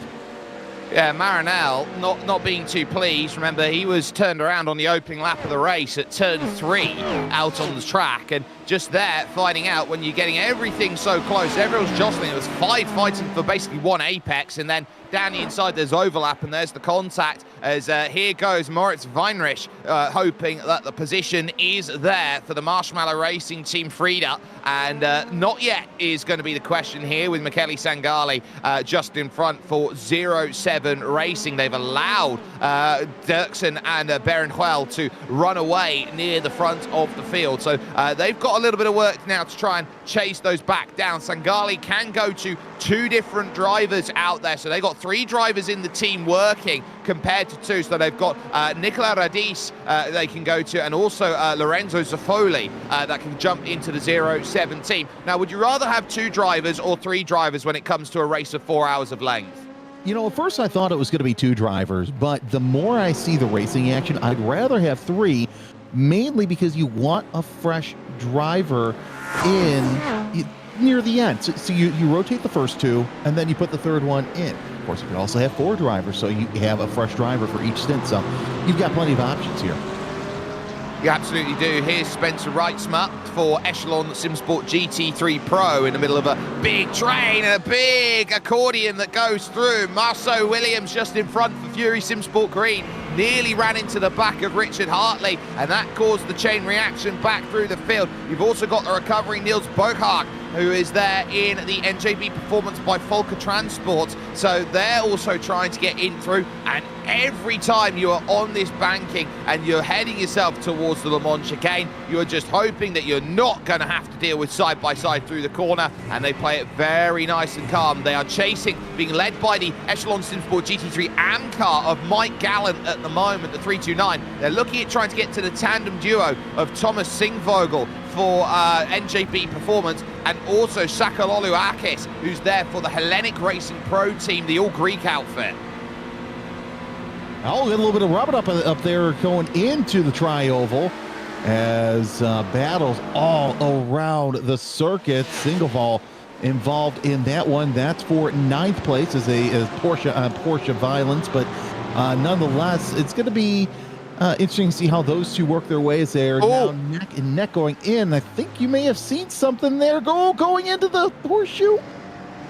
Yeah, Marinel not being too pleased. Remember, he was turned around on the opening lap of the race at turn 3 out on the track, and just there finding out when you're getting everything so close, everyone's jostling. It was 5 fighting for basically 1 apex, and then down the inside there's overlap, and there's the contact as here goes Moritz Weinrich, hoping that the position is there for the Marshmallow Racing Team Frida, and not yet is going to be the question here with Michele Sangali just in front for 07 Racing. They've allowed Dirksen and Berenjuel to run away near the front of the field, so they've got a little bit of work now to try and chase those back down. Sangali can go to 2 different drivers out there, so they've got 3 drivers in the team working compared to 2, so they've got Nicola Radis they can go to, and also Lorenzo Zaffoli that can jump into the 07 team. Now, would you rather have 2 drivers or 3 drivers when it comes to a race of 4 hours of length? At first I thought it was going to be 2 drivers, but the more I see the racing action, I'd rather have 3, mainly because you want a fresh driver in. near the end. So you rotate the first two, and then you put the third one in. Of course, you can also have 4 drivers, so you have a fresh driver for each stint. So you've got plenty of options here. You absolutely do. Here's Spencer Wrightsma for Echelon SimSport GT3 Pro in the middle of a big train and a big accordion that goes through. Marceau Williams just in front for Fury SimSport Green. Nearly ran into the back of Richard Hartley, and that caused the chain reaction back through the field. You've also got the recovering Niels Boghag, who is there in the NJB Performance by Volker Transport. So they're also trying to get in through, and every time you are on this banking and you're heading yourself towards the Le Mans chicane, you're just hoping that you're not going to have to deal with side-by-side through the corner, and they play it very nice and calm. They are chasing, being led by the Echelon SimSport GT3 AM car of Mike Gallant at the moment, the 329. They're looking at trying to get to the tandem duo of Thomas Singvogel for NJB Performance, and also Sakalolu Akis, who's there for the Hellenic Racing Pro Team, the all-Greek outfit. Oh, a little bit of rubber up there going into the tri-oval as battles all around the circuit. Singleval involved in that one. That's for 9th place as Porsche violence, but nonetheless, it's going to be interesting to see how those two work their ways there. Now neck and neck going in. I think you may have seen something there going into the horseshoe.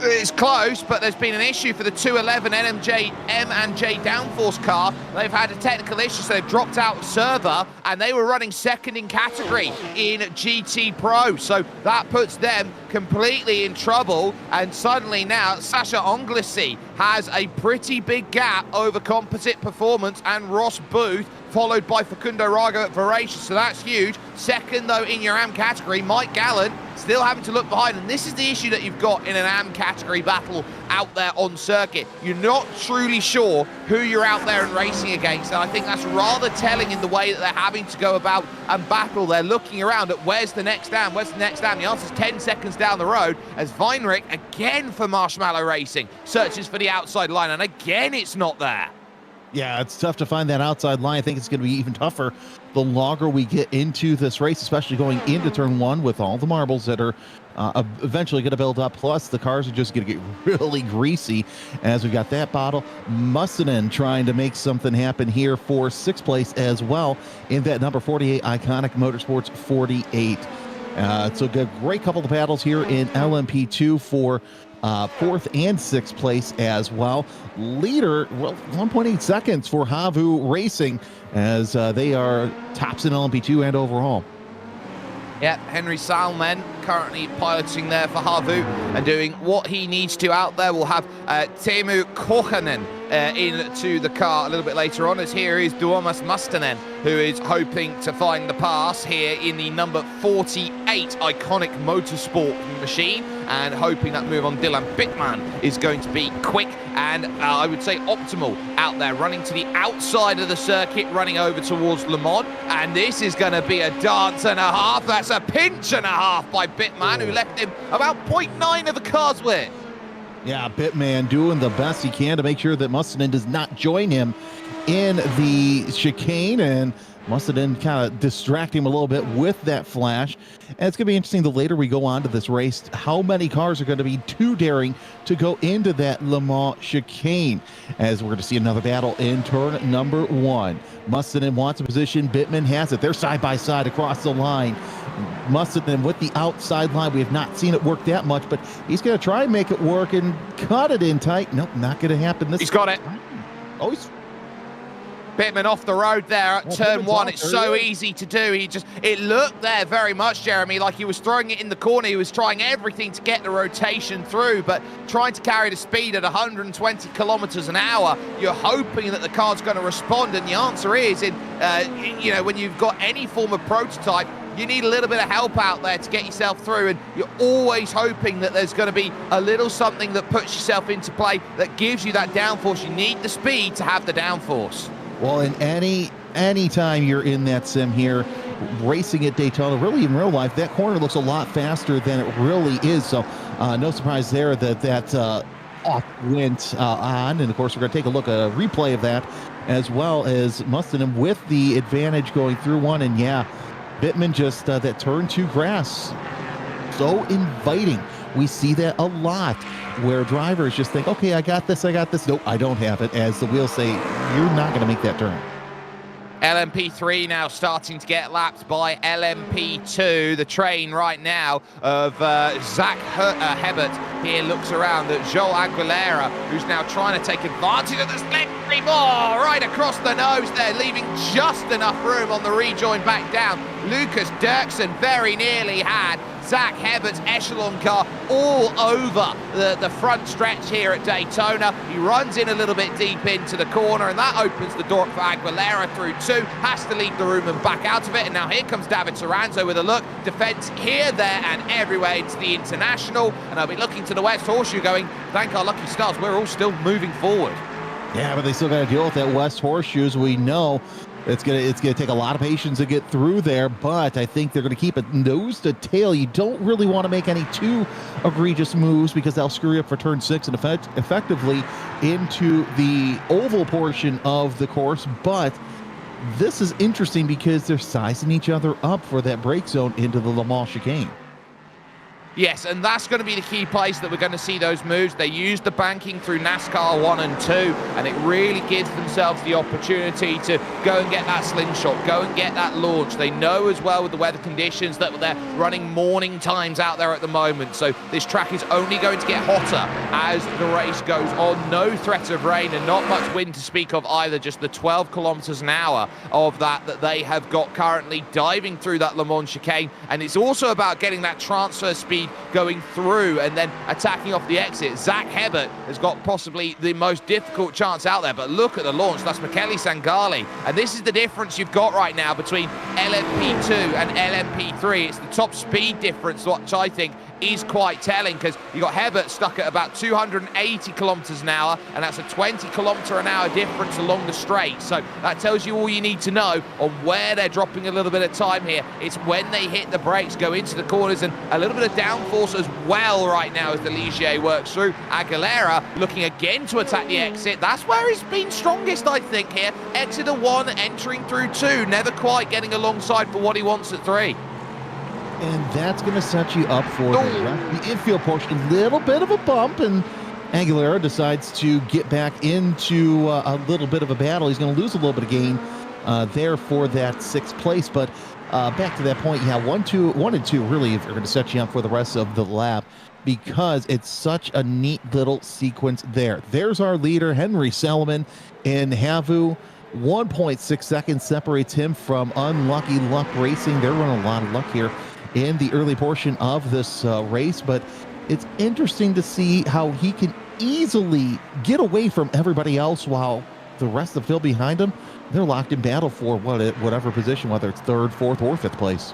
It's close, but there's been an issue for the 211 M&J downforce car. They've had a technical issue, so they've dropped out of server, and they were running second in category in GT Pro. So that puts them completely in trouble, and suddenly now Sasha Anglisi has a pretty big gap over Composite Performance and Ross Booth, followed by Facundo Rago at Voracious, so that's huge. Second, though, in your AM category, Mike Gallant still having to look behind, and this is the issue that you've got in an AM category battle out there on circuit. You're not truly sure who you're out there and racing against, and I think that's rather telling in the way that they're having to go about and battle. They're looking around at where's the next dam, where's the next dam? The answer's 10 seconds down the road as Weinrich, again for Marshmallow Racing, searches for the outside line, and again it's not there. Yeah, it's tough to find that outside line. I think it's going to be even tougher the longer we get into this race, especially going into turn 1 with all the marbles that are eventually going to build up. Plus, the cars are just going to get really greasy as we got that battle. Mustonen trying to make something happen here for 6th place as well in that number 48 Iconic Motorsports 48. So a great couple of battles here in LMP2 for 4th and 6th place as well. Leader, well, 1.8 seconds for Havu Racing as they are tops in LMP2 and overall. Yep, Henry Salmen currently piloting there for Havu and doing what he needs to out there. We'll have Teemu Kohanen into the car a little bit later on, as here is Tuomas Mustonen, who is hoping to find the pass here in the number 48 Iconic Motorsport machine, and hoping that move on Dylan Bittman is going to be quick and I would say optimal out there, running to the outside of the circuit, running over towards Le Mans, and this is going to be a dance and a half. That's a pinch and a half by Bittman, who left him about 0.9 of a car's width. Yeah, Bittman doing the best he can to make sure that Mustonen does not join him in the chicane, and Mustonen kind of distract him a little bit with that flash. And it's going to be interesting the later we go on to this race, how many cars are going to be too daring to go into that Le Mans chicane, as we're going to see another battle in turn number 1. Mustonen wants a position, Bittman has it. They're side by side across the line. Mustonen with the outside line. We have not seen it work that much, but he's going to try and make it work and cut it in tight. Nope, not going to happen this time. He's got it. Oh, he's Bittman off the road there at turn 1. It's so easy to do. It looked there very much, Jeremy, like he was throwing it in the corner. He was trying everything to get the rotation through, but trying to carry the speed at 120 kilometers an hour, you're hoping that the car's going to respond. And the answer is, when you've got any form of prototype, you need a little bit of help out there to get yourself through, and you're always hoping that there's going to be a little something that puts yourself into play, that gives you that downforce. You need the speed to have the downforce. Well, in any time you're in that sim here, racing at Daytona, really in real life, that corner looks a lot faster than it really is. So no surprise there that off went on. And of course, we're going to take a look at a replay of that, as well as Mustonen with the advantage going through one. And yeah, Bittman just that turn 2 grass, so inviting we see that a lot where drivers just think, okay, I got this. Nope, I don't have it. As the wheels say, you're not going to make that turn. LMP3 now starting to get lapped by LMP2. The train right now of Zach Hebert here looks around at Joel Aguilera, who's now trying to take advantage of the slippery ball right across the nose there, leaving just enough room on the rejoin back down. Lucas Dirksen very nearly had Zach Hebert's echelon car all over the front stretch here at Daytona. He runs in a little bit deep into the corner, and that opens the door for Aguilera through two. Has to leave the room and back out of it. And now here comes David Soranzo with a look. Defense here, there, and everywhere into the International. And I'll be looking to the West Horseshoe going, thank our lucky stars, we're all still moving forward. Yeah, but they still got to deal with that West Horseshoes. We know it's gonna take a lot of patience to get through there, but I think they're gonna keep it nose to tail. You don't really want to make any too egregious moves because they'll screw you up for turn 6 and effectively into the oval portion of the course. But this is interesting because they're sizing each other up for that break zone into the Le Mans chicane. Yes, and that's going to be the key place that we're going to see those moves. They use the banking through NASCAR 1 and 2, and it really gives themselves the opportunity to go and get that slingshot, go and get that launch. They know as well with the weather conditions that they're running morning times out there at the moment, so this track is only going to get hotter as the race goes on. No threat of rain and not much wind to speak of either, just the 12 kilometers an hour of that they have got currently diving through that Le Mans chicane. And it's also about getting that transfer speed going through and then attacking off the exit. Zach Hebert has got possibly the most difficult chance out there, but look at the launch. That's Michele Sangali, and this is the difference you've got right now between LMP2 and LMP3. It's the top speed difference, which I think is quite telling, because you got Hebert stuck at about 280 kilometers an hour, and that's a 20 kilometer an hour difference along the straight. So that tells you all you need to know on where they're dropping a little bit of time here. It's when they hit the brakes, go into the corners, and a little bit of downforce as well right now as the Ligier works through. Aguilera looking again to attack the exit. That's where he's been strongest, I think, here. Exit 1, entering through 2, never quite getting alongside for what he wants at 3. And that's going to set you up for the infield portion. A little bit of a bump, and Aguilera decides to get back into a little bit of a battle. He's going to lose a little bit of gain there for that 6th place. But back to that point, yeah, 1 and 2 really are going to set you up for the rest of the lap, because it's such a neat little sequence there. There's our leader, Henry Selman in Havu. 1.6 seconds separates him from Unlucky Luck Racing. They're running a lot of luck here in the early portion of this race, but it's interesting to see how he can easily get away from everybody else while the rest of the field behind him, they're locked in battle for whatever position, whether it's 3rd, 4th, or 5th place.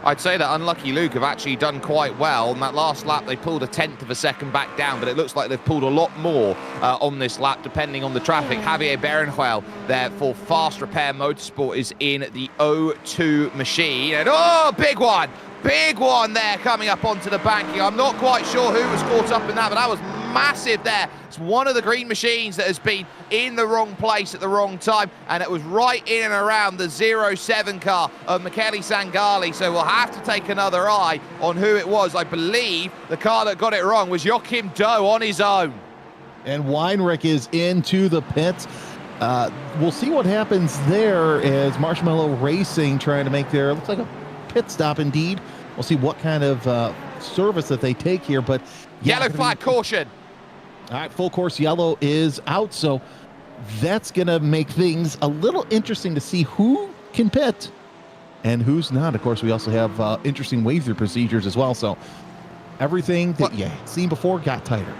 I'd say that Unlucky Luke have actually done quite well. On that last lap, they pulled a 1/10 of a second back down, but it looks like they've pulled a lot more on this lap, depending on the traffic. Javier Berenjuel there for Fast Repair Motorsport is in the O2 machine. And oh, big one! Big one there coming up onto the banking. I'm not quite sure who was caught up in that, but that was massive there. It's one of the green machines that has been in the wrong place at the wrong time, and it was right in and around the 07 car of Michele Sangali. So we'll have to take another eye on who it was. I believe the car that got it wrong was Joachim Doe on his own. And Weinrich is into the pits. We'll see what happens there as Marshmallow Racing trying to make their, looks like a pit stop indeed. We'll see what kind of service that they take here, but yeah, yellow flag caution. All right, full course yellow is out, so that's going to make things a little interesting to see who can pit and who's not. Of course, we also have interesting wave-through procedures as well, so everything that you seen before got tighter.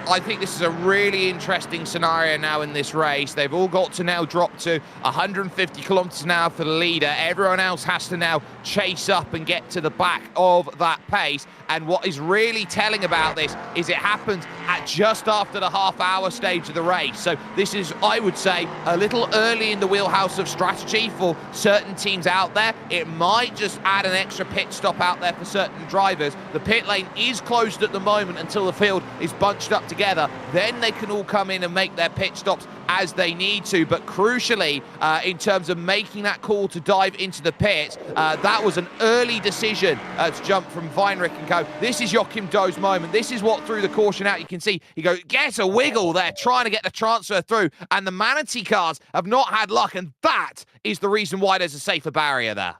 I think this is a really interesting scenario now in this race. They've all got to now drop to 150 kilometers an hour for the leader. Everyone else has to now chase up and get to the back of that pace. And what is really telling about this is it happens at just after the half-hour stage of the race. So this is, I would say, a little early in the wheelhouse of strategy for certain teams out there. It might just add an extra pit stop out there for certain drivers. The pit lane is closed at the moment until the field is bunched up together. together, then they can all come in and make their pit stops as they need to. But crucially, in terms of making that call to dive into the pits, that was an early decision to jump from Weinrich and go, this is Joachim Doe's moment. This is what threw the caution out. You can see he goes, gets a wiggle there, trying to get the transfer through. And the Manatee cars have not had luck. And that is the reason why there's a safer barrier there.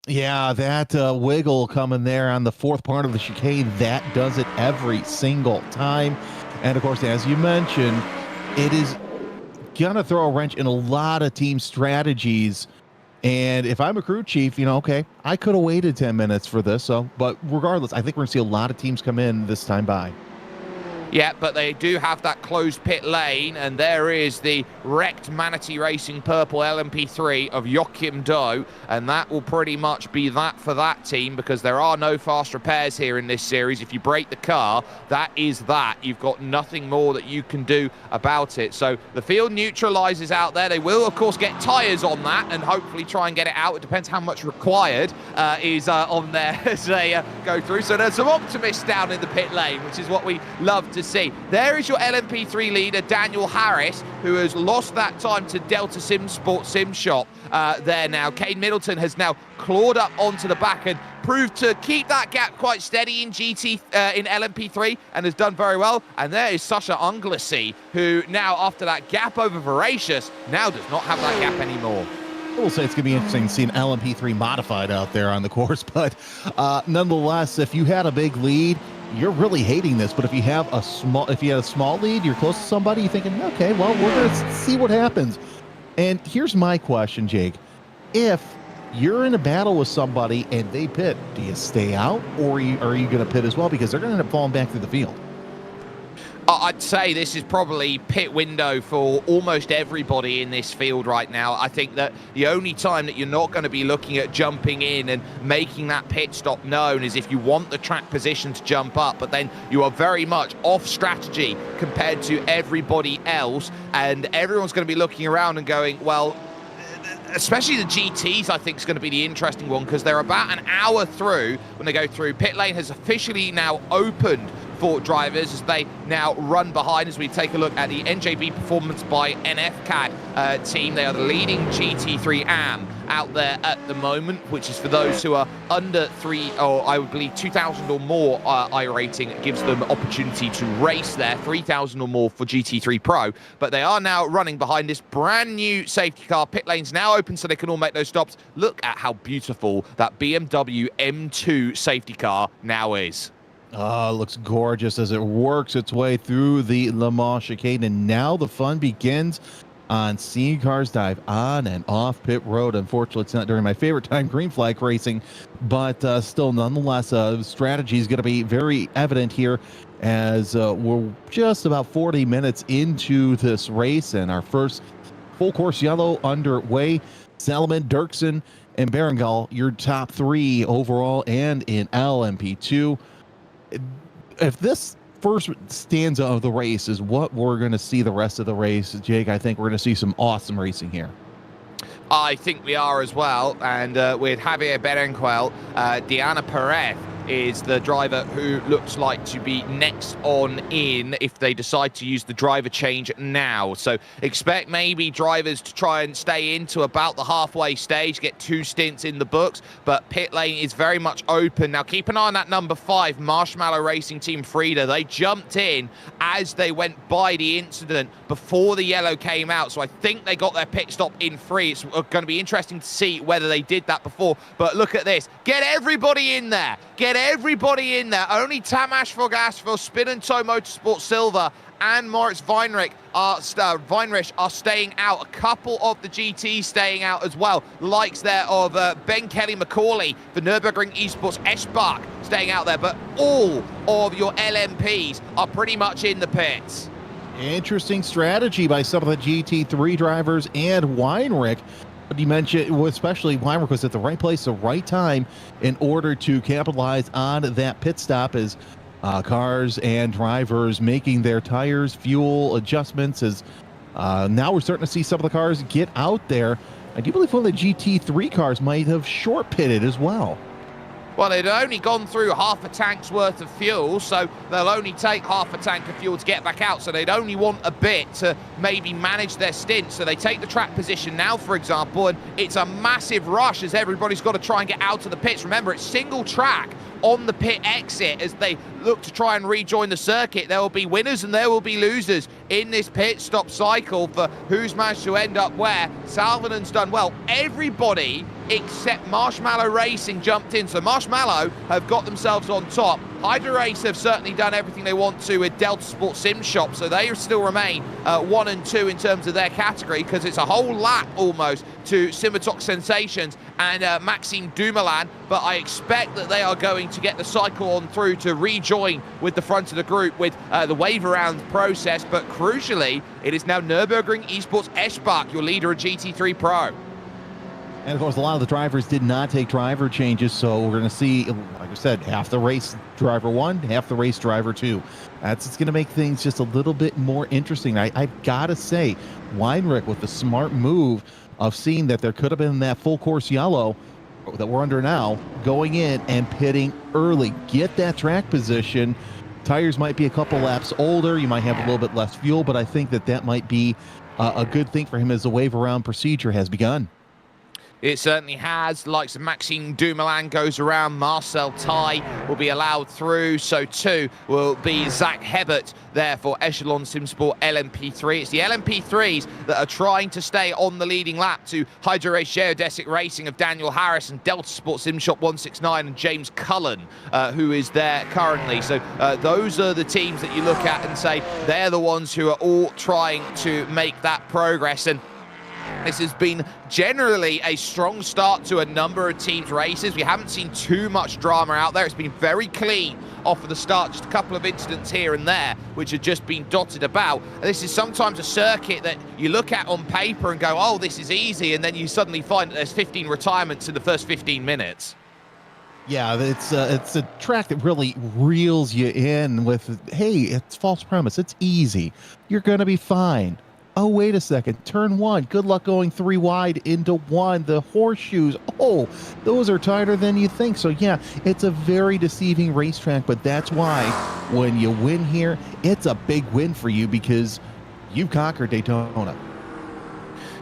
Yeah, that wiggle coming there on the fourth part of the chicane, that does it every single time. And of course, as you mentioned, it is gonna throw a wrench in a lot of team strategies. And if I'm a crew chief, okay, I could have waited 10 minutes for this. But regardless, I think we're gonna see a lot of teams come in this time by. Yeah, but they do have that closed pit lane, and there is the wrecked Manatee Racing purple LMP3 of Joachim Doe, and that will pretty much be that for that team, because there are no fast repairs here in this series. If you break the car, that is that. You've got nothing more that you can do about it. So the field neutralizes out there. They will, of course, get tyres on that and hopefully try and get it out. It depends how much required is on there as they go through. So there's some optimists down in the pit lane, which is what we love to see. There is your LMP3 leader, Daniel Harris, who has lost that time to Delta Sim Sports Sim Shop there now. Kane Middleton has now clawed up onto the back and proved to keep that gap quite steady in in LMP3 and has done very well. And there is Sasha Unglesey, who now, after that gap over Voracious, now does not have that gap anymore. I will say it's going to be interesting to see an LMP3 modified out there on the course, but nonetheless, if you had a big lead, you're really hating this. But if you have a small lead, you're close to somebody, you're thinking, okay, well, we're going to see what happens. And here's my question, Jake. If you're in a battle with somebody and they pit, do you stay out, or are you going to pit as well? Because they're going to end up falling back through the field. I'd say this is probably pit window for almost everybody in this field right now. I think that the only time that you're not going to be looking at jumping in and making that pit stop known is if you want the track position to jump up, but then you are very much off strategy compared to everybody else, and everyone's going to be looking around and going, well, especially the GTs, I think, is going to be the interesting one, because they're about an hour through when they go through. Pit lane has officially now opened for drivers as they now run behind. As we take a look at the NJB Performance by NFCAD team, they are the leading GT3 AM out there at the moment, which is for those who are under 2,000 or more iRating. It gives them opportunity to race there, 3,000 or more for GT3 Pro. But they are now running behind this brand new safety car. Pit lane's now open so they can all make those stops. Look at how beautiful that BMW M2 safety car now is. Looks gorgeous as it works its way through the Le Mans chicane, and now the fun begins on seeing cars dive on and off pit road. Unfortunately, it's not during my favorite time, green flag racing, but still, nonetheless, strategy is going to be very evident here as we're just about 40 minutes into this race, and our first full course yellow underway. Salomon, Dirksen, and Berengal, your top three overall and in LMP2. If this first stanza of the race is what we're going to see the rest of the race, Jake, I think we're going to see some awesome racing here. I think we are as well. And with Javier Berenguel, Diana Perez is the driver who looks like to be next on in if they decide to use the driver change now. So expect maybe drivers to try and stay into about the halfway stage, get 2 stints in the books, but pit lane is very much open. Now keep an eye on that number 5, Marshmallow Racing Team Frida. They jumped in as they went by the incident before the yellow came out, so I think they got their pit stop in free. It's going to be interesting to see whether they did that before, but look at this. Get everybody in there. Get everybody in there. Only Tamas Fogas for Spin and Toe Motorsport Silver and Moritz Weinrich are staying out. A couple of the GTs staying out as well. Likes there of Ben Kelly McCauley for Nürburgring Esports Eschbach staying out there. But all of your LMPs are pretty much in the pits. Interesting strategy by some of the GT3 drivers and Weinrich. You mentioned, especially Weinrich was at the right place, the right time in order to capitalize on that pit stop as cars and drivers making their tires, fuel adjustments. As now we're starting to see some of the cars get out there. I do believe one of the GT3 cars might have short pitted as well. Well, they'd only gone through half a tank's worth of fuel, so they'll only take half a tank of fuel to get back out, so they'd only want a bit to maybe manage their stint. So they take the track position now, for example, and it's a massive rush as everybody's got to try and get out of the pits. Remember, it's single track on the pit exit as they look to try and rejoin the circuit. There will be winners and there will be losers in this pit stop cycle for who's managed to end up where. Salvinen's done well. Everybody except Marshmallow Racing jumped in, so Marshmallow have got themselves on top. Hydra Race have certainly done everything they want to with Delta Sports Sim Shop, so they still remain 1 and 2 in terms of their category, because it's a whole lap almost to Simatox Sensations and Maxime Dumoulin, but I expect that they are going to get the cycle on through to rejoin with the front of the group with the wave around process. But crucially, it is now Nürburgring Esports Eschbach, your leader of GT3 Pro. And of course, a lot of the drivers did not take driver changes, so we're going to see, like I said, half the race driver 1, half the race driver 2. It's going to make things just a little bit more interesting. I've got to say, Weinrich with the smart move of seeing that there could have been that full course yellow that we're under now, going in and pitting early. Get that track position. Tires might be a couple laps older. You might have a little bit less fuel, but I think that that might be a good thing for him as the wave around procedure has begun. It certainly has. The likes of Maxime Dumoulin goes around. Marcel Tai will be allowed through. So too will be Zach Hebert there for Echelon Simsport LMP3. It's the LMP3s that are trying to stay on the leading lap to Hydro Race Geodesic Racing of Daniel Harris and Delta Sport Simshop 169 and James Cullen, who is there currently. So those are the teams that you look at and say they're the ones who are all trying to make that progress. And this has been generally a strong start to a number of teams' races. We haven't seen too much drama out there. It's been very clean off of the start, just a couple of incidents here and there, which have just been dotted about. And this is sometimes a circuit that you look at on paper and go, oh, this is easy, and then you suddenly find that there's 15 retirements in the first 15 minutes. Yeah, it's a track that really reels you in with, hey, it's false premise. It's easy. You're going to be fine. Oh, wait a second. Turn 1. Good luck going 3 wide into 1. The horseshoes. Oh, those are tighter than you think. So, yeah, it's a very deceiving racetrack, but that's why when you win here, it's a big win for you because you conquered Daytona.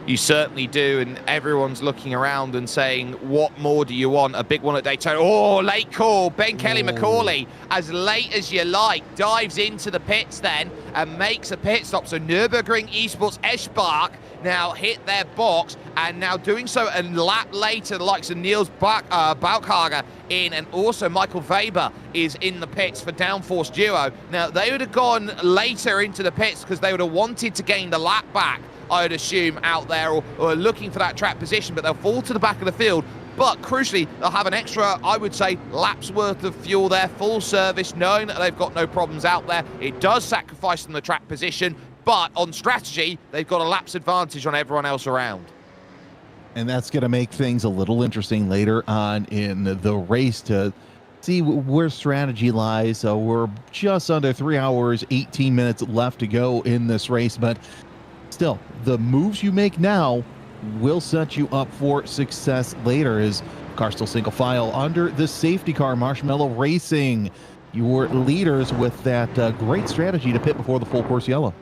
You certainly do, and everyone's looking around and saying, what more do you want? A big one at Daytona. Oh, late call. Ben Kelly McCauley, as late as you like, dives into the pits then and makes a pit stop. So Nürburgring Esports Eschbach now hit their box, and now doing so a lap later, the likes of Niels Balkhager in, and also Michael Weber is in the pits for Downforce Duo. Now, they would have gone later into the pits because they would have wanted to gain the lap back, I would assume, out there, or looking for that track position, but they'll fall to the back of the field. But crucially, they'll have an extra, I would say, lap's worth of fuel there, full service, knowing that they've got no problems out there. It does sacrifice them the track position, but on strategy, they've got a lap's advantage on everyone else around. And that's going to make things a little interesting later on in the race to see where strategy lies. So we're just under 3 hours, 18 minutes left to go in this race, but still, the moves you make now will set you up for success later. As car still single file under the safety car, Marshmallow Racing, your leaders with that great strategy to pit before the full course yellow.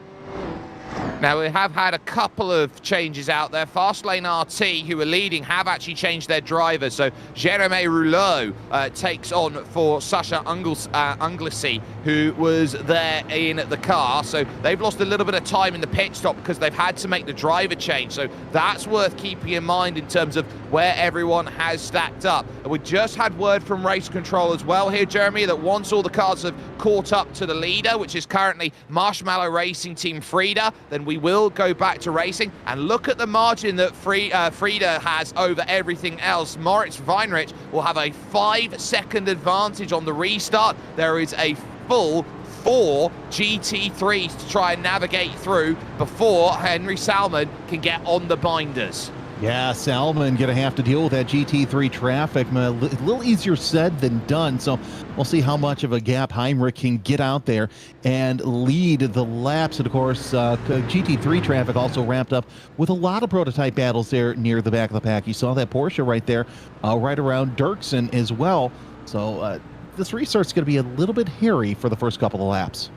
Now, we have had a couple of changes out there. Fastlane RT, who are leading, have actually changed their driver. So Jérémy Rouleau takes on for Sasha Anglesi, who was there in the car. So they've lost a little bit of time in the pit stop because they've had to make the driver change. So that's worth keeping in mind in terms of where everyone has stacked up. And we just had word from race control as well here, Jeremy, that once all the cars have caught up to the leader, which is currently Marshmallow Racing Team Frida, then we will go back to racing. And look at the margin that Frida has over everything else. Moritz Weinrich will have a 5-second advantage on the restart. There is a full 4 GT3s to try and navigate through before Henry Salmon can get on the binders. Yeah, Salmon going to have to deal with that GT3 traffic. A little easier said than done, so we'll see how much of a gap Heinrich can get out there and lead the laps. And, of course, GT3 traffic also ramped up with a lot of prototype battles there near the back of the pack. You saw that Porsche right there, right around Dirksen as well. So this restart's going to be a little bit hairy for the first couple of laps.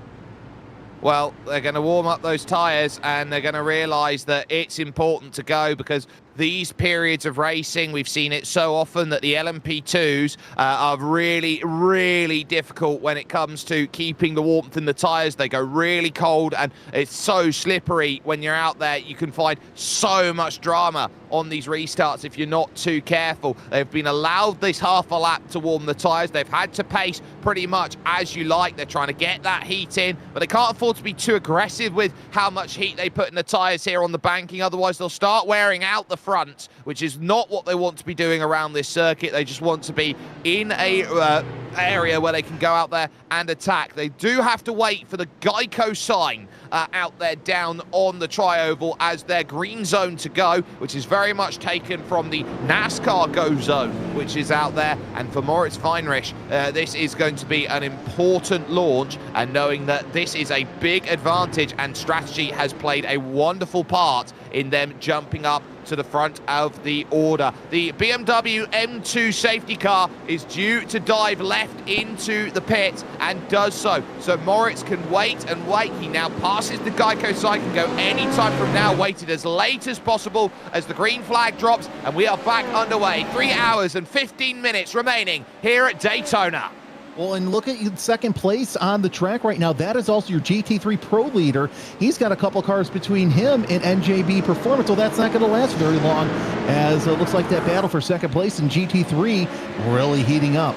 Well, they're going to warm up those tyres and they're going to realise that it's important to go, because these periods of racing, we've seen it so often that the LMP2s are really, really difficult when it comes to keeping the warmth in the tyres. They go really cold and it's so slippery when you're out there. You can find so much drama on these restarts if you're not too careful. They've been allowed this half a lap to warm the tyres. They've had to pace pretty much as you like. They're trying to get that heat in, but they can't afford to be too aggressive with how much heat they put in the tyres here on the banking. Otherwise, they'll start wearing out the front, which is not what they want to be doing around this circuit. They just want to be in a area where they can go out there and attack. They do have to wait for the Geico sign out there down on the tri-oval as their green zone to go, which is very much taken from the NASCAR go zone, which is out there. And for Moritz Weinrich, this is going to be an important launch, and knowing that this is a big advantage, and strategy has played a wonderful part in them jumping up to the front of the order. The BMW M2 safety car is due to dive left into the pit and does so. So Moritz can wait and wait. He now passes the Geico sign, can go any time from now, waited as late as possible as the green flag drops, and we are back underway. 3 hours and 15 minutes remaining here at Daytona. Well, and look at you, second place on the track right now. That is also your GT3 Pro leader. He's got a couple cars between him and NJB Performance. Well, that's not going to last very long, as it looks like that battle for second place in GT3 really heating up.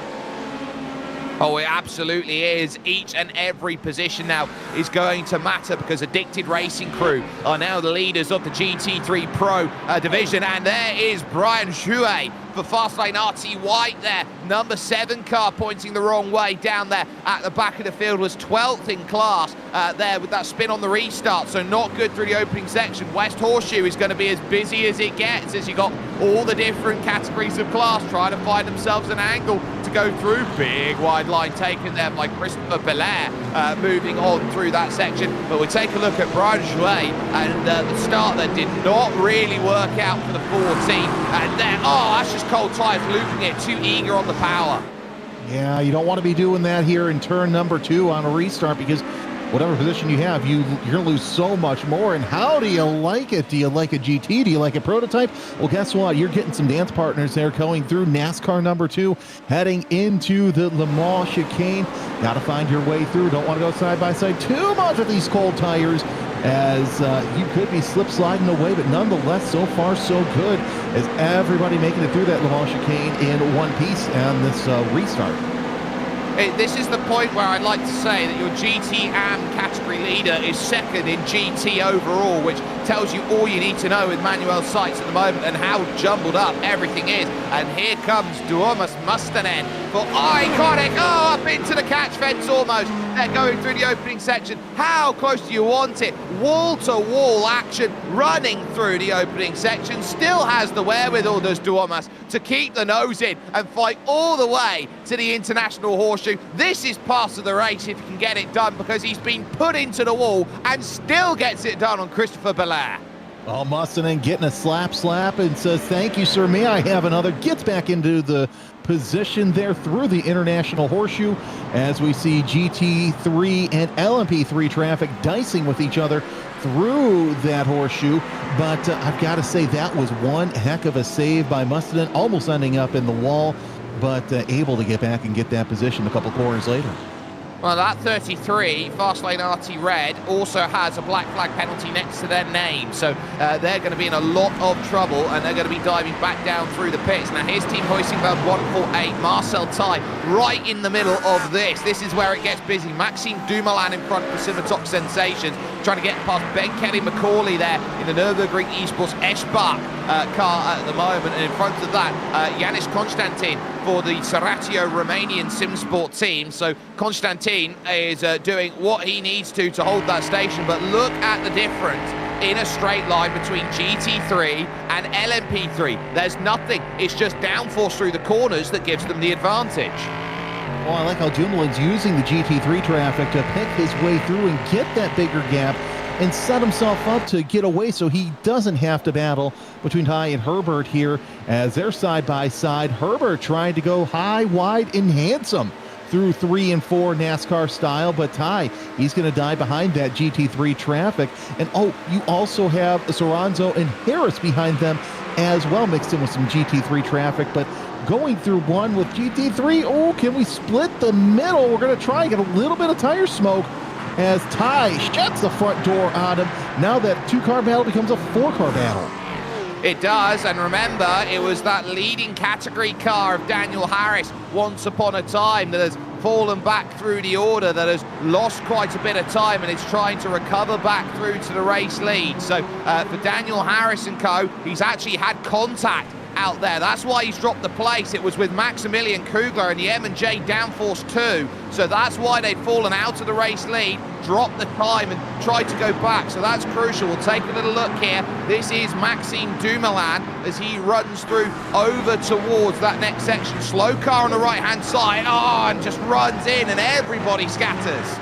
Oh, it absolutely is. Each and every position now is going to matter, because Addicted Racing Crew are now the leaders of the GT3 Pro division. And there is Brian Jouet for Fastlane RT White there. Number 7 car pointing the wrong way down there at the back of the field, was 12th in class there with that spin on the restart. So not good through the opening section. West Horseshoe is going to be as busy as it gets, as you got all the different categories of class trying to find themselves an angle to go through. Big wide line taken there by Christopher Belair moving on through that section. But we take a look at Brian Jouet, and the start that did not really work out for the 14. And then, oh, that's just cold tyres looping it, too eager on the power. Yeah, you don't want to be doing that here in turn number 2 on a restart, because whatever position you have, you're going to lose so much more. And how do you like it? Do you like a GT? Do you like a prototype? Well, guess what? You're getting some dance partners there going through NASCAR number 2, heading into the Le Mans chicane. Got to find your way through. Don't want to go side by side too much with these cold tires, as you could be slip sliding away, but nonetheless, so far so good, as everybody making it through that Le Mans chicane in one piece on this restart. This is the point where I'd like to say that your GT AM category leader is second in GT overall, which tells you all you need to know with Manuel Seitz at the moment and how jumbled up everything is. And here comes Tuomas Mustonen for iconic, oh, up into the catch fence almost. They're going through the opening section. How close do you want it? Wall-to-wall action running through the opening section. Still has the wherewithal, does Tuomas, to keep the nose in and fight all the way to the International Horseshoe. This is part of the race if he can get it done, because he's been put into the wall and still gets it done on Christopher Belair. Oh, Mustonen getting a slap and says, thank you, sir, may I have another? Gets back into the position there through the International Horseshoe, as we see GT3 and LMP3 traffic dicing with each other through that horseshoe. But I've got to say, that was one heck of a save by Mustonen, almost ending up in the wall, but able to get back and get that position a couple corners later. Well, that 33, Fastlane RT Red, also has a black flag penalty next to their name. So they're going to be in a lot of trouble, and they're going to be diving back down through the pits. Now, here's Team Hoisingveld 148, Marcel Tai, right in the middle of this. This is where it gets busy. Maxime Dumoulin in front for Civitok Sensations, trying to get past Ben Kelly McCauley there in the Nürburgring Esports Eschbach car at the moment. And in front of that, Yanis Constantin for the Saratio Romanian SimSport team. So Constantin is doing what he needs to hold that station, but look at the difference in a straight line between GT3 and LMP3. There's nothing. It's just downforce through the corners that gives them the advantage. Well, I like how Dumoulin's using the GT3 traffic to pick his way through and get that bigger gap and set himself up to get away so he doesn't have to battle between Ty and Herbert here as they're side by side. Herbert trying to go high, wide, and handsome through 3 and 4 NASCAR style, but Ty, he's going to die behind that GT3 traffic. And oh, you also have Soranzo and Harris behind them as well, mixed in with some GT3 traffic. But going through one with GT3, oh, can we split the middle? We're going to try and get a little bit of tire smoke as Ty shuts the front door on him. Now that 2-car battle becomes a 4-car battle. It does, and remember, it was that leading category car of Daniel Harris once upon a time that has fallen back through the order, that has lost quite a bit of time and is trying to recover back through to the race lead. So for Daniel Harris and co, he's actually had contact out there. That's why he's dropped the place. It was with Maximilian Kugler and the M&J Downforce 2. So that's why they'd fallen out of the race lead, dropped the time and tried to go back. So that's crucial. We'll take a little look here. This is Maxime Dumoulin as he runs through over towards that next section. Slow car on the right-hand side. Oh, and just runs in and everybody scatters.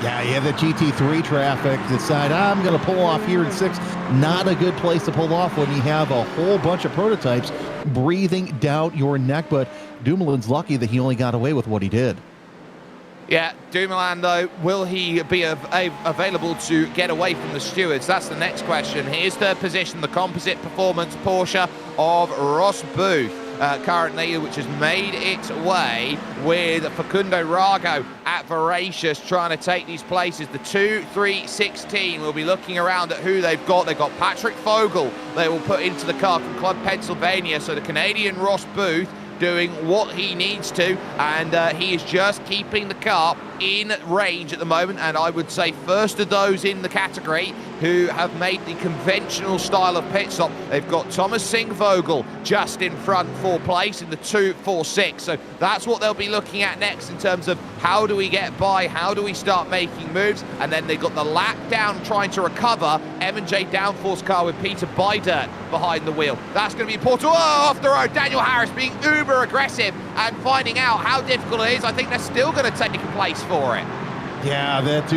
Yeah, you have the GT3 traffic decide, I'm going to pull off here in 6. Not a good place to pull off when you have a whole bunch of prototypes breathing down your neck, but Dumoulin's lucky that he only got away with what he did. Yeah, Dumoulin, though, will he be available to get away from the stewards? That's the next question. Here's third position, the composite performance Porsche of Ross Booth. Currently, which has made its way with Facundo Rago at Voracious trying to take these places. The 2-3-16 will be looking around at who they've got. They've got Patrick Fogel they will put into the car from Club Pennsylvania. So the Canadian Ross Booth doing what he needs to, and he is just keeping the car in range at the moment, and I would say first of those in the category who have made the conventional style of pit stop. They've got Thomas Singh Vogel just in front for place in the 2-4-6, so that's what they'll be looking at next in terms of how do we get by, how do we start making moves, and then they've got the lap down trying to recover M&J Downforce car with Peter Bydert behind the wheel. That's going to be important. Oh, off the road, Daniel Harris being uber aggressive and finding out how difficult it is. I think they're still going to take place for it. Yeah, that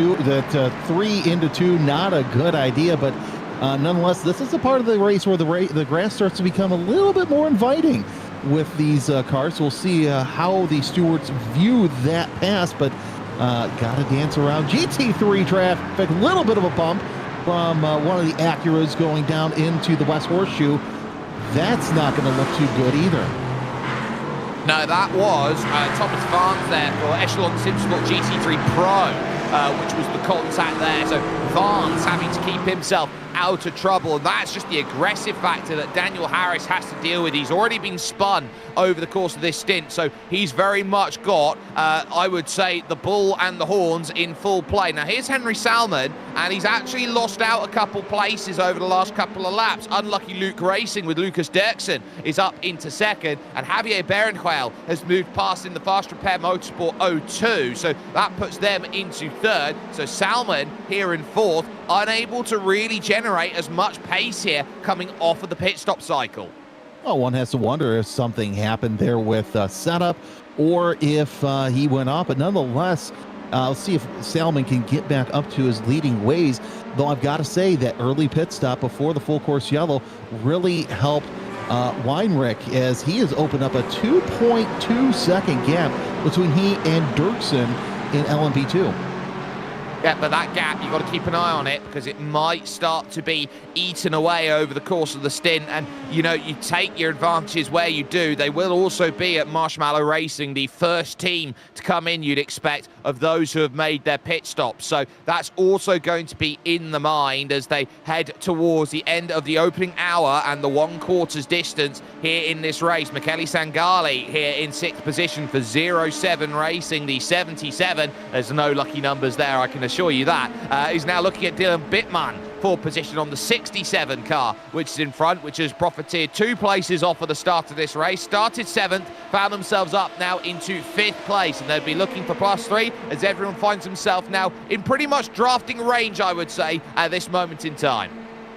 3 into 2, not a good idea, but nonetheless, this is a part of the race where the grass starts to become a little bit more inviting with these cars. So we'll see how the stewards view that pass, but got to dance around GT3 traffic. A little bit of a bump from one of the Acuras going down into the West Horseshoe. That's not going to look too good either. No, that was Thomas Vance there for Echelon Simsport GT3 Pro, which was the contact there. So Vance having to keep himself out of trouble, and that's just the aggressive factor that Daniel Harris has to deal with. He's already been spun over the course of this stint, so he's very much got, I would say, the bull and the horns in full play. Now here's Henry Salmon, and he's actually lost out a couple places over the last couple of laps. Unlucky Luke Racing with Lucas Dirksen is up into second, and Javier Berenjuel has moved past in the Fast Repair Motorsport 02, so that puts them into third. So Salmon here in fourth, unable to really generate as much pace here coming off of the pit stop cycle. Well, one has to wonder if something happened there with setup or if he went off, but nonetheless, I'll see if Salmon can get back up to his leading ways, though I've got to say that early pit stop before the full course yellow really helped Weinrich, as he has opened up a 2.2 second gap between he and Dirksen in LMP2. Yeah, but that gap, you've got to keep an eye on it because it might start to be eaten away over the course of the stint. And, you know, you take your advantages where you do. They will also be at Marshmallow Racing, the first team to come in, you'd expect, of those who have made their pit stops. So that's also going to be in the mind as they head towards the end of the opening hour and the 1/4 distance here in this race. Michele Sangali here in 6th position for 07 Racing, the 77. There's no lucky numbers there, I can assure you that. He's now looking at Dylan Bittman for position on the 67 car, which is in front, which has profited 2 places off at the start of this race. Started 7th, found themselves up now into 5th place, and they'll be looking for +3 as everyone finds himself now in pretty much drafting range, I would say, at this moment in time.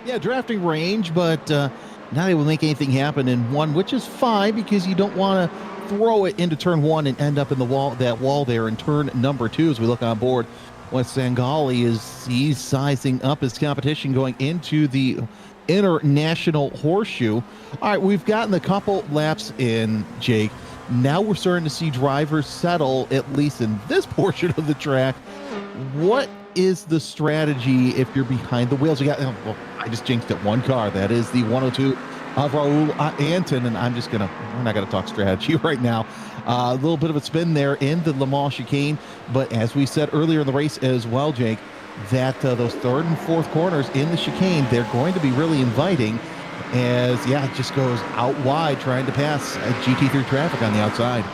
Yeah, drafting range, but not able to make anything happen in one, which is fine because you don't want to throw it into turn 1 and end up in the wall, that wall there in turn number 2 as we look on board what Sangali he's sizing up his competition going into the International Horseshoe. All right, we've gotten a couple laps in, Jake. Now we're starting to see drivers settle, at least in this portion of the track. What is the strategy if you're behind the wheels? You got, well, I just jinxed it, one car. That is the 102 of Raul Anton, and we're not gonna talk strategy right now. A little bit of a spin there in the Le Mans chicane, but as we said earlier in the race as well, Jake, that those third and fourth corners in the chicane, they're going to be really inviting as, it just goes out wide trying to pass GT3 traffic on the outside.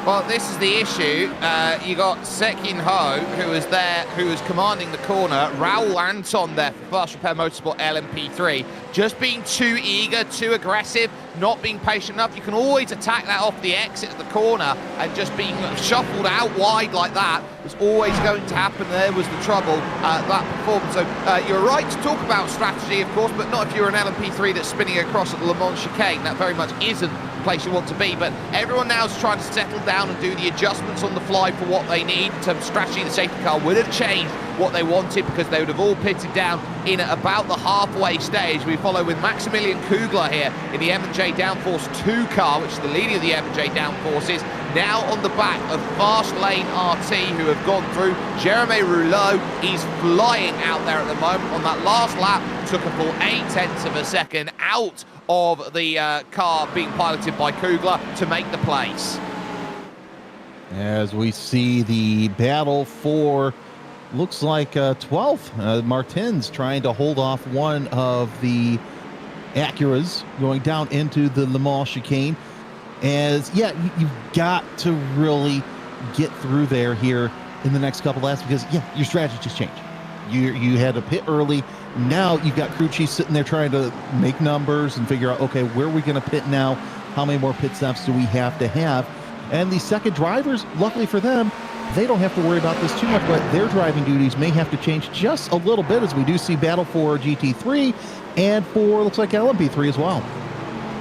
Well, this is the issue. You got Sekin Ho, who was there, who was commanding the corner. Raul Anton there for Fast Repair Motorsport LMP3. Just being too eager, too aggressive, not being patient enough. You can always attack that off the exit of the corner, and just being shuffled out wide like that was always going to happen. There was the trouble, that performance. So you're right to talk about strategy, of course, but not if you're an LMP3 that's spinning across at the Le Mans chicane. That very much isn't the place you want to be. But everyone now is trying to settle down and do the adjustments on the fly for what they need. In terms of strategy, the safety car would have changed what they wanted, because they would have all pitted down in about the halfway stage. We follow with Maximilian Kugler here in the M&J Downforce 2 car, which is the leader of the M&J Downforces, now on the back of Fast Lane RT, who have gone through. Jeremy Rouleau, he's flying out there at the moment. On that last lap, took a full 0.8 of a second out of the car being piloted by Kugler to make the place. As we see the battle for, looks like 12th, Martins trying to hold off one of the Acuras going down into the Le Mans chicane. As, you've got to really get through there here in the next couple laps, because, your strategy just changed. You had to pit early. Now you've got crew chiefs sitting there trying to make numbers and figure out, okay, where are we going to pit now? How many more pit stops do we have to have? And the second drivers, luckily for them, they don't have to worry about this too much, but their driving duties may have to change just a little bit, as we do see battle for GT3 and for, looks like, LMP3 as well.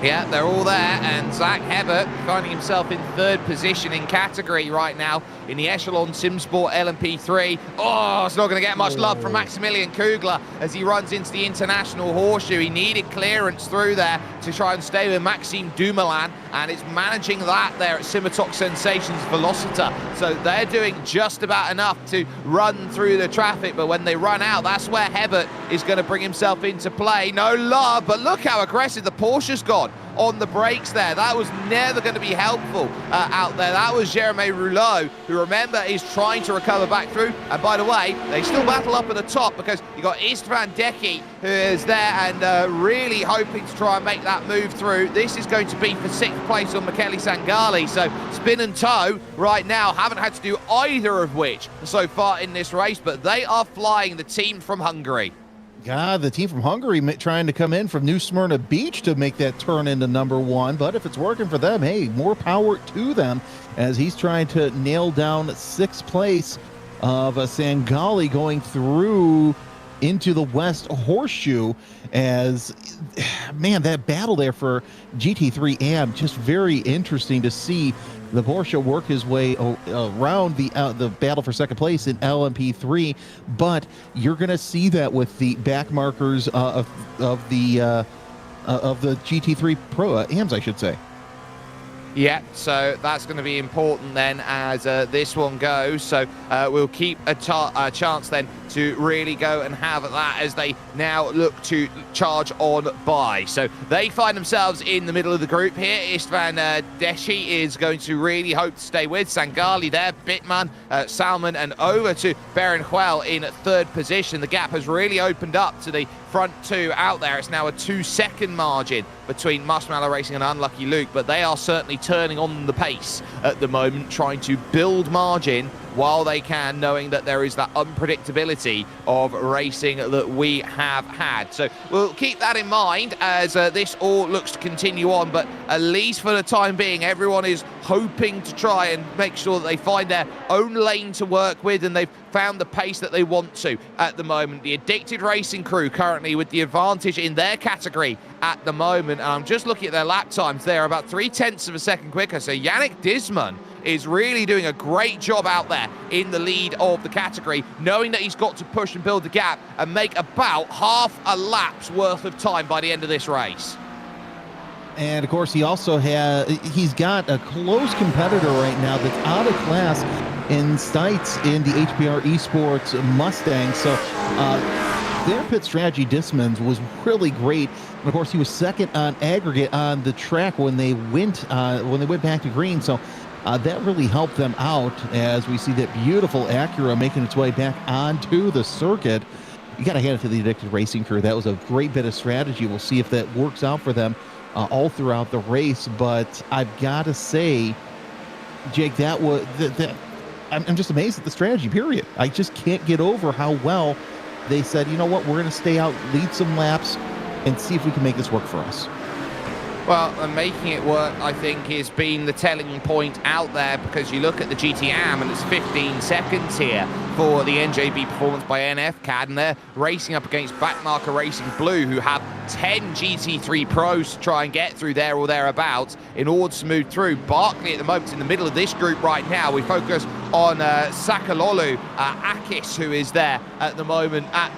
Yeah, they're all there, and Zach Hebert finding himself in third position in category right now in the Echelon SimSport LMP3. Oh, it's not going to get much love from Maximilian Kugler as he runs into the International Horseshoe. He needed clearance through there to try and stay with Maxime Dumoulin, and it's managing that there at Simitok Sensations Velocita. So they're doing just about enough to run through the traffic, but when they run out, that's where Hebert is going to bring himself into play. No love, but look how aggressive the Porsche's gone on the brakes there. That was never going to be helpful out there. That was Jeremy Rouleau, who, remember, is trying to recover back through. And by the way, they still battle up at the top, because you got Istvan Deki, who is there and really hoping to try and make that move through. This is going to be for 6th place on Michele Sangali. So spin and tow right now, haven't had to do either of which so far in this race, but they are flying, the team from Hungary. God, the team from Hungary trying to come in from New Smyrna Beach to make that turn into number one. But if it's working for them, hey, more power to them, as he's trying to nail down 6th place of Sangali going through into the West Horseshoe. As, man, that battle there for GT3 AM, just very interesting to see the Porsche work his way around the battle for 2nd place in LMP3, but you're going to see that with the back markers of the GT3 Pro AMs, I should say. Yeah, so that's going to be important then as this one goes. So we'll keep a chance then to really go and have that as they now look to charge on by. So they find themselves in the middle of the group here. Istvan Deshi is going to really hope to stay with Sangali there. Bittman, Salman, and over to Berenjuel in 3rd position. The gap has really opened up to the front two out there. It's now a 2-second margin between Marshmallow Racing and Unlucky Luke, but they are certainly turning on the pace at the moment, trying to build margin while they can, knowing that there is that unpredictability of racing that we have had. So we'll keep that in mind as this all looks to continue on, but at least for the time being, everyone is hoping to try and make sure that they find their own lane to work with, and they've found the pace that they want to at the moment. The Addicted Racing crew currently with the advantage in their category at the moment, and I'm just looking at their lap times. They're about 0.3 of a second quicker. So Yannick Disman is really doing a great job out there in the lead of the category, knowing that he's got to push and build the gap and make about half a lap's worth of time by the end of this race. And of course, he's got a close competitor right now that's out of class in Stites in the HPR Esports Mustang. So their pit strategy, Dismans, was really great. And of course, he was second on aggregate on the track when they went back to green. So that really helped them out as we see that beautiful Acura making its way back onto the circuit. You got to hand it to the Addicted Racing crew. That was a great bit of strategy. We'll see if that works out for them all throughout the race. But I've got to say, Jake, that was I'm just amazed at the strategy, period. I just can't get over how well they said, you know what, we're going to stay out, lead some laps, and see if we can make this work for us. Well, and making it work, I think, has been the telling point out there, because you look at the GTM and it's 15 seconds here for the NJB performance by NFCAD, and they're racing up against Backmarker Racing Blue, who have 10 GT3 Pros to try and get through there or thereabouts in order to move through. Barkley at the moment in the middle of this group right now. We focus on Sakalolu Akis, who is there at the moment at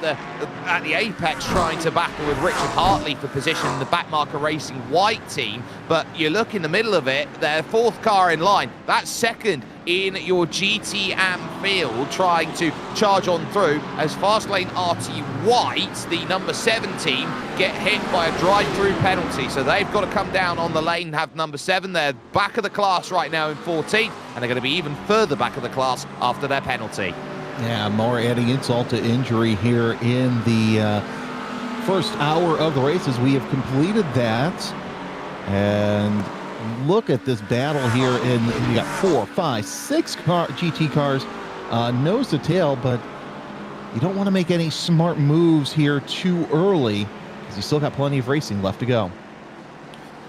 the apex, trying to battle with Richard Hartley for position in the Backmarker Racing White team. But you look in the middle of it, their fourth car in line, that's second in your GTM field, trying to charge on through as Fastlane RT White, the number 7 team, get hit by a drive-through penalty. So they've got to come down on the lane and have number 7. They're back of the class right now in 14th, and they're going to be even further back of the class after their penalty. Yeah, more adding insult to injury here in the first hour of the race as we have completed that. And look at this battle here. We got 4, 5, 6 GT cars nose to tail, but you don't want to make any smart moves here too early because you still got plenty of racing left to go.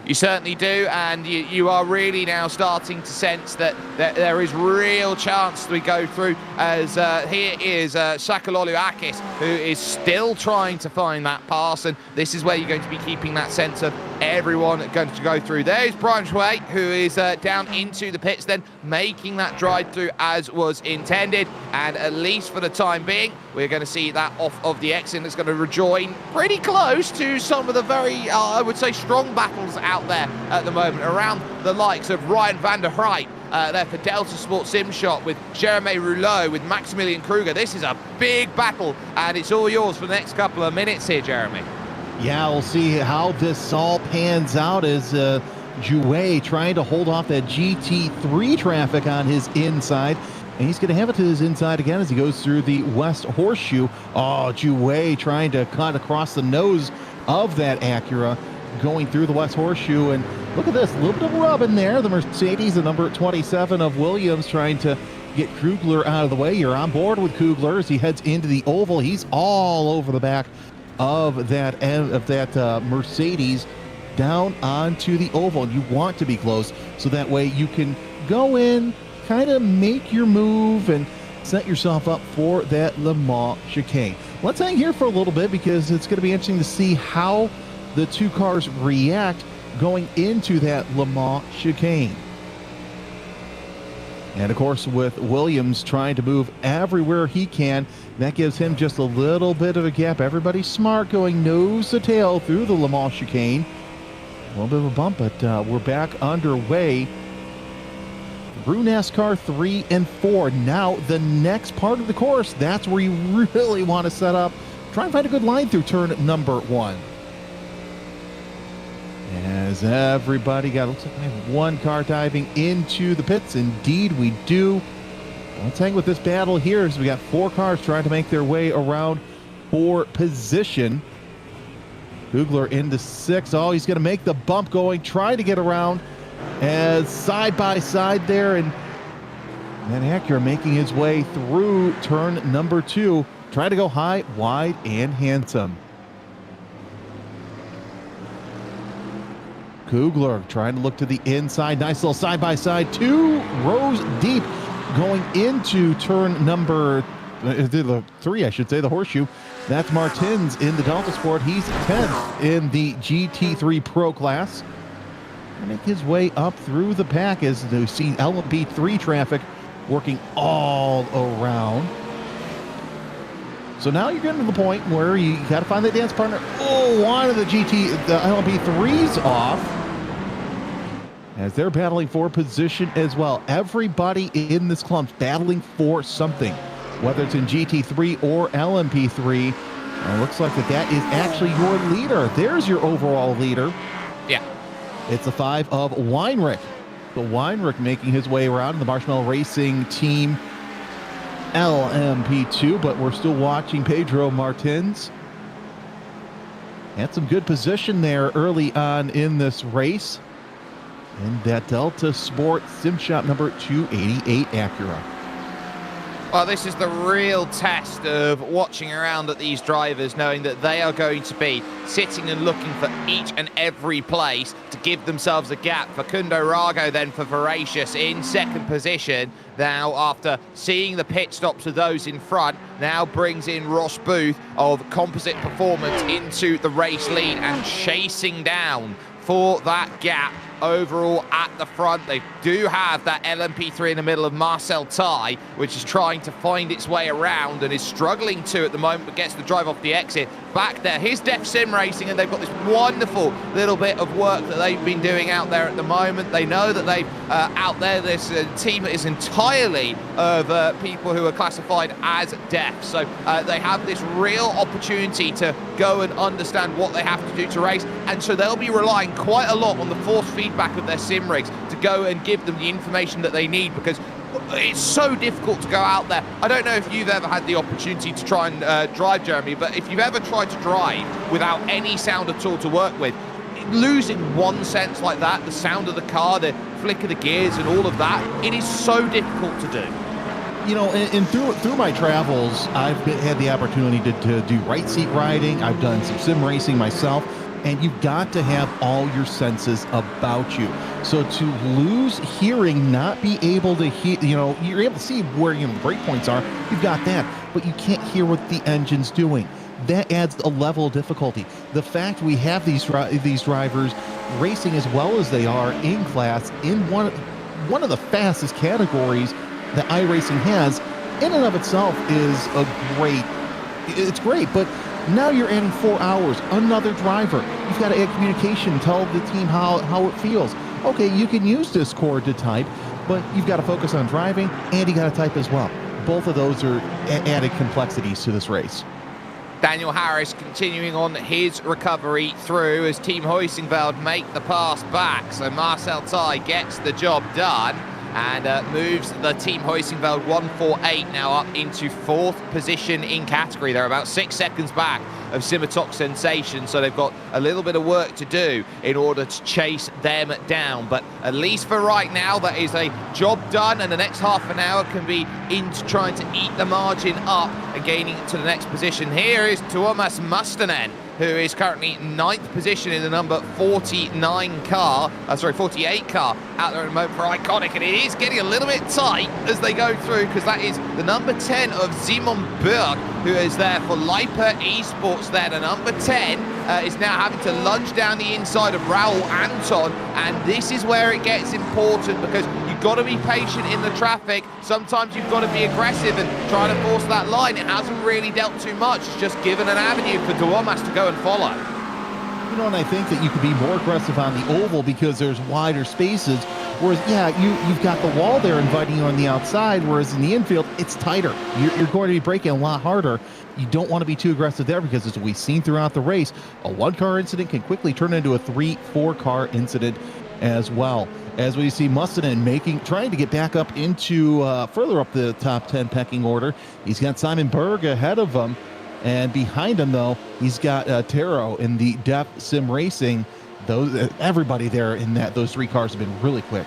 You certainly do, and you are really now starting to sense that there is real chance we go through, as here is Sakalolu Akis, who is still trying to find that pass, and this is where you're going to be keeping that sense of everyone going to go through. There's Brian Schway, who is down into the pits, then making that drive through as was intended, and at least for the time being, we're going to see that off of the exit. It's going to rejoin pretty close to some of the very, I would say, strong battles out there at the moment, around the likes of Ryan van der Rijt there for Delta Sport Sim Shot, with Jeremy Rouleau, with Maximilian Kruger. This is a big battle, and it's all yours for the next couple of minutes here, Jeremy. Yeah, we'll see how this all pans out as Jouet trying to hold off that GT3 traffic on his inside. And he's going to have it to his inside again as he goes through the West Horseshoe. Oh, Jouet trying to cut across the nose of that Acura, going through the West Horseshoe. And look at this, a little bit of rub in there. The Mercedes, the number 27 of Williams, trying to get Kugler out of the way. You're on board with Kugler as he heads into the oval. He's all over the back of that Mercedes down onto the oval. And you want to be close so that way you can go in, kind of make your move and set yourself up for that Le Mans chicane. Let's hang here for a little bit because it's going to be interesting to see how the two cars react going into that Le Mans chicane. And of course, with Williams trying to move everywhere he can, that gives him just a little bit of a gap. Everybody's smart, going nose to tail through the Le Mans chicane. A little bit of a bump, but we're back underway through NASCAR 3 and 4. Now, the next part of the course, that's where you really want to set up. Try and find a good line through turn number 1. As everybody looks like we have one car diving into the pits. Indeed, we do. Let's hang with this battle here as we got 4 cars trying to make their way around for position. Kugler into 6. Oh, he's going to make the bump going, trying to get around as side by side there. And Acura making his way through turn number 2, trying to go high, wide, and handsome. Kugler trying to look to the inside. Nice little side-by-side, 2 rows deep going into turn number 3, I should say, the horseshoe. That's Martins in the Delta Sport. He's 10th in the GT3 Pro class. make his way up through the pack as we see LMP3 traffic working all around. So now you're getting to the point where you got to find that dance partner. Oh, one of the LMP3's off as they're battling for position as well. Everybody in this clump's battling for something, whether it's in GT3 or LMP3. It looks like that is actually your leader. There's your overall leader. Yeah. It's the 5 of Weinrich. So Weinrich making his way around the Marshmallow Racing team LMP2, but we're still watching Pedro Martins. Had some good position there early on in this race. And that Delta Sport Sim Shop number 288 Acura. Well, this is the real test of watching around at these drivers, knowing that they are going to be sitting and looking for each and every place to give themselves a gap. Facundo Rago then for Voracious in second position. Now, after seeing the pit stops of those in front, now brings in Ross Booth of Composite Performance into the race lead and chasing down for that gap overall at the front. They do have that LMP3 in the middle of Marcel Tai, which is trying to find its way around and is struggling to at the moment, but gets the drive off the exit. Back there, here's Def Sim Racing, and they've got this wonderful little bit of work that they've been doing out there at the moment. They know that they've out there, this team that is entirely of people who are classified as deaf. So they have this real opportunity to go and understand what they have to do to race. And so they'll be relying quite a lot on the force feedback of their sim rigs to go and give them the information that they need, because it's so difficult to go out there. I don't know if you've ever had the opportunity to try and drive, Jeremy, but if you've ever tried to drive without any sound at all to work with, losing one sense like that, the sound of the car, the flick of the gears and all of that, it is so difficult to do. You know, and through my travels, I've had the opportunity to do right seat riding. I've done some sim racing myself. And you've got to have all your senses about you. So to lose hearing, not be able to hear, you know, you're able to see where the brake points are, you've got that, but you can't hear what the engine's doing. That adds a level of difficulty. The fact we have these drivers racing as well as they are in class in one of the fastest categories that iRacing has, in and of itself is it's great, but now you're adding 4 hours, another driver. You've got to add communication, tell the team how it feels. Okay, you can use Discord to type, but you've got to focus on driving, and you got to type as well. Both of those are added complexities to this race. Daniel Harris continuing on his recovery through as Team Huizenveld make the pass back. So Marcel Tai gets the job done and moves the Team Huizenveld 148 now up into 4th position in category. They're about 6 seconds back of Simitok Sensation, so they've got a little bit of work to do in order to chase them down. But at least for right now, that is a job done, and the next half an hour can be into trying to eat the margin up and gaining to the next position. Here is Tuomas Mustonen, who is currently 9th position in the number 48 car out there at the moment for Iconic, and it is getting a little bit tight as they go through, because that is the number 10 of Simon Berg, who is there for Leiper Esports there. The number 10 is now having to lunge down the inside of Raul Anton, and this is where it gets important, because you've got to be patient in the traffic. Sometimes you've got to be aggressive and try to force that line. It hasn't really dealt too much. It's just given an avenue for Duomas to go and follow. You know, and I think that you could be more aggressive on the oval because there's wider spaces, whereas, yeah, you've got the wall there inviting you on the outside, whereas in the infield, it's tighter. You're going to be braking a lot harder. You don't want to be too aggressive there, because as we've seen throughout the race, a 1-car incident can quickly turn into a 3-4-car incident as well. As we see Mustonen trying to get back up into further up the top 10 pecking order. He's got Simon Berg ahead of him, and behind him, though, he's got Taro in the Def Sim Racing. Everybody there in those 3 cars have been really quick.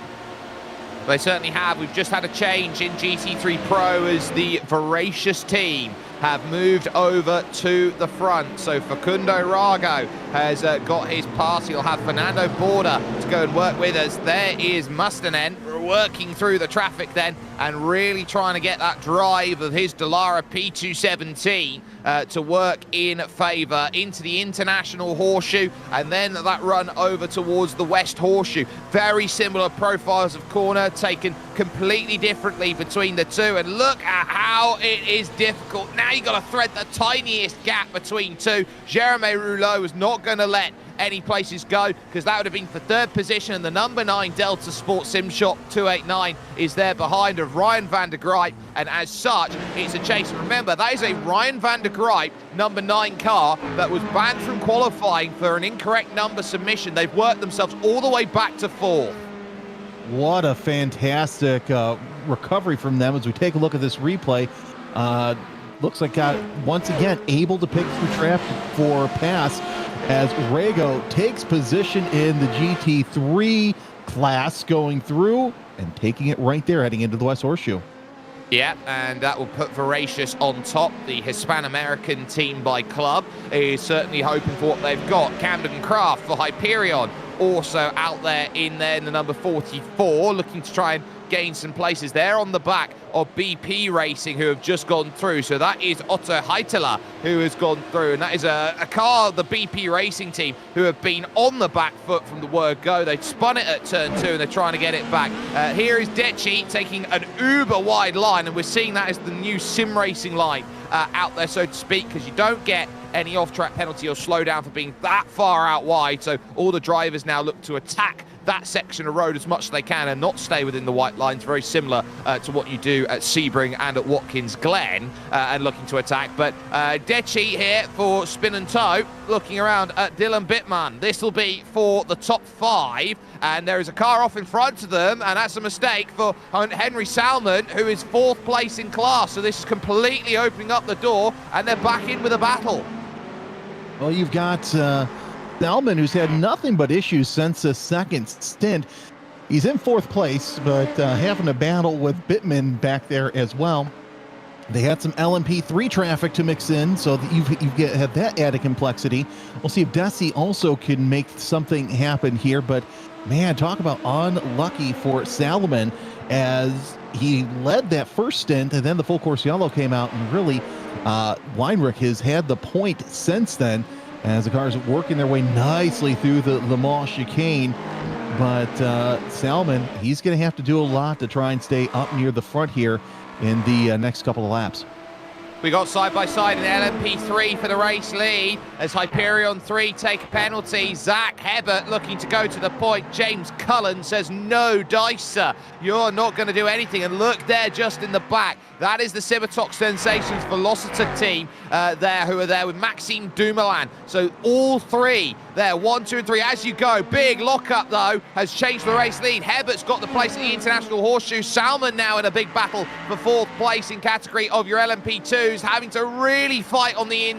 They certainly have. We've just had a change in GT3 Pro as the Voracious team have moved over to the front. So Facundo Rago has got his pass. He'll have Fernando Borda to go and work with us. There is Mustonen working through the traffic then and really trying to get that drive of his Dallara P217 to work in favour into the International Horseshoe, and then that run over towards the West Horseshoe. Very similar profiles of corner, taken completely differently between the two, and look at how it is difficult. Now you've got to thread the tiniest gap between two. Jeremy Rouleau was not going to let any places go, because that would have been for third position, and the number 9 Delta Sport Sim Shop 289 is there behind of Ryan van der Grijp, and as such it's a chase. And remember, that is a Ryan van der Grijp number 9 car that was banned from qualifying for an incorrect number submission. They've worked themselves all the way back to 4th. What a fantastic recovery from them as we take a look at this replay. Looks like got once again able to pick through traffic for a pass as Rego takes position in the GT3 class, going through and taking it right there, heading into the West Horseshoe. Yeah, and that will put Voracious on top. The Hispan-American team by club is certainly hoping for what they've got. Camden Craft for Hyperion also out there in the number 44, looking to try and gain some places there on the back of BP Racing, who have just gone through. So that is Otto Heitela who has gone through, and that is a car, the BP Racing team, who have been on the back foot from the word go. They've spun it at turn 2 and they're trying to get it back. Here is Dechi taking an uber wide line, and we're seeing that as the new sim racing line out there, so to speak, because you don't get any off-track penalty or slowdown for being that far out wide. So all the drivers now look to attack that section of road as much as they can and not stay within the white lines, very similar to what you do at Sebring and at Watkins Glen, and looking to attack. But Dechi here for Spin and Toe, looking around at Dylan Bittman. This will be for the top 5, and there is a car off in front of them, and that's a mistake for Henry Salmon, who is 4th place in class. So this is completely opening up the door, and they're back in with a battle. Well, you've got Salmon, who's had nothing but issues since a second stint. He's in 4th place, but having a battle with Bittman back there as well. They had some LMP3 traffic to mix in, so that you have that added complexity. We'll see if Desi also can make something happen here, but man, talk about unlucky for Salomon, as he led that first stint, and then the full course yellow came out, and really Weinrich has had the point since then, as the cars are working their way nicely through the Le Mans chicane. But Salmon, he's going to have to do a lot to try and stay up near the front here in the next couple of laps. We got side-by-side in LMP3 for the race lead as Hyperion 3 take a penalty. Zach Hebert looking to go to the point. James Cullen says, no, Dicer, you're not going to do anything. And look there just in the back. That is the Civitok Sensations Velocita team there, who are there with Maxime Dumoulin. So all 3 there, 1, 2, and 3 as you go. Big lockup, though, has changed the race lead. Hebert's got the place in the International Horseshoe. Salmon now in a big battle for 4th place in category of your LMP2s, having to really fight on the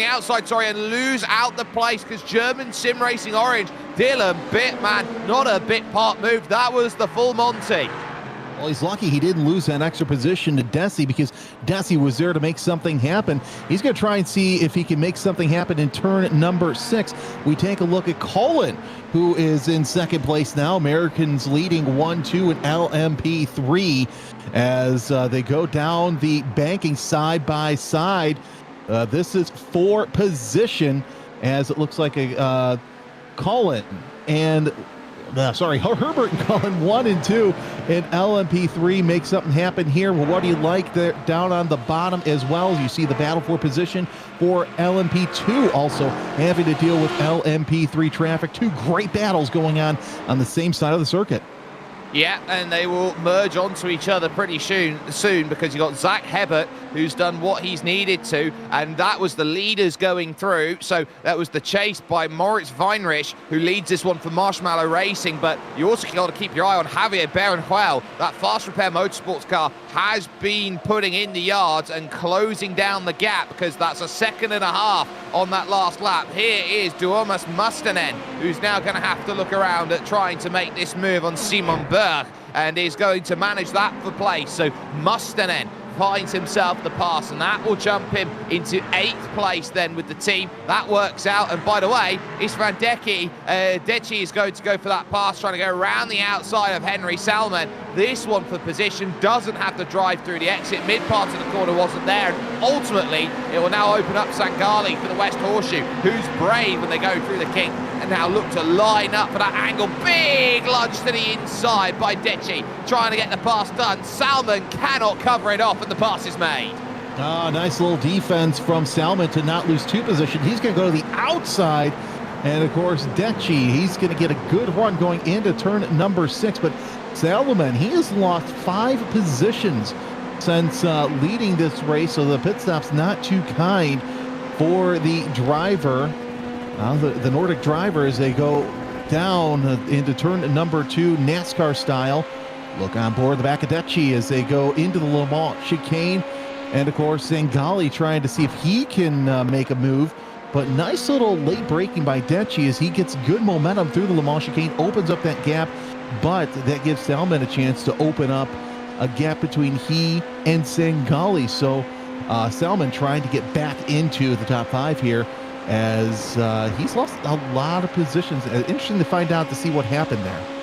outside, and lose out the place because German Sim Racing Orange, Dylan Bittman, not a bit part move. That was the full Monty. Well, he's lucky he didn't lose that extra position to Desi, because Desi was there to make something happen. He's going to try and see if he can make something happen in turn number 6. We take a look at Colin, who is in 2nd place now. Americans leading 1-2 in LMP3 as they go down the banking side by side. This is for position, as it looks like a Colin and Herbert and Cullen 1 and 2 in LMP3 make something happen here. Well, what do you like there down on the bottom as well? As you see the battle for position for LMP2 also having to deal with LMP3 traffic. 2 great battles going on the same side of the circuit. Yeah, and they will merge onto each other pretty soon because you got Zach Hebert, who's done what he's needed to, and that was the leaders going through. So that was the chase by Moritz Weinrich, who leads this one for Marshmallow Racing. But you also got to keep your eye on Javier Berenjuel. That Fast Repair Motorsports car has been putting in the yards and closing down the gap, because that's a 2.5 seconds on that last lap. Here is Duomas Mustanen, who's now going to have to look around at trying to make this move on Simon Berg, and is going to manage that for place. So Mustanen finds himself the pass, and that will jump him into 8th place then with the team. That works out, and by the way, Istvan Deci is going to go for that pass, trying to go around the outside of Henry Salmon. This one for position, doesn't have to drive through the exit. Mid part of the corner wasn't there, and ultimately it will now open up Sangali for the West Horseshoe, who's brave when they go through the kink, and now look to line up for that angle. Big lunge to the inside by Deci, trying to get the pass done. Salmon cannot cover it off, and the pass is made. Nice little defense from Salmon to not lose 2 positions. He's going to go to the outside. And of course, Deci, he's going to get a good run going into turn number 6. But Salmon, he has lost 5 positions since leading this race. So the pit stop's not too kind for the driver. The Nordic driver, as they go down into turn number 2, NASCAR style. Look on board the back of Deci as they go into the Le Mans chicane. And of course, Sangali trying to see if he can make a move. But nice little late braking by Deci as he gets good momentum through the Le Mans chicane, opens up that gap. But that gives Salmon a chance to open up a gap between he and Sangali. So Salmon trying to get back into the top 5 here, as he's lost a lot of positions. Interesting to find out to see what happened there.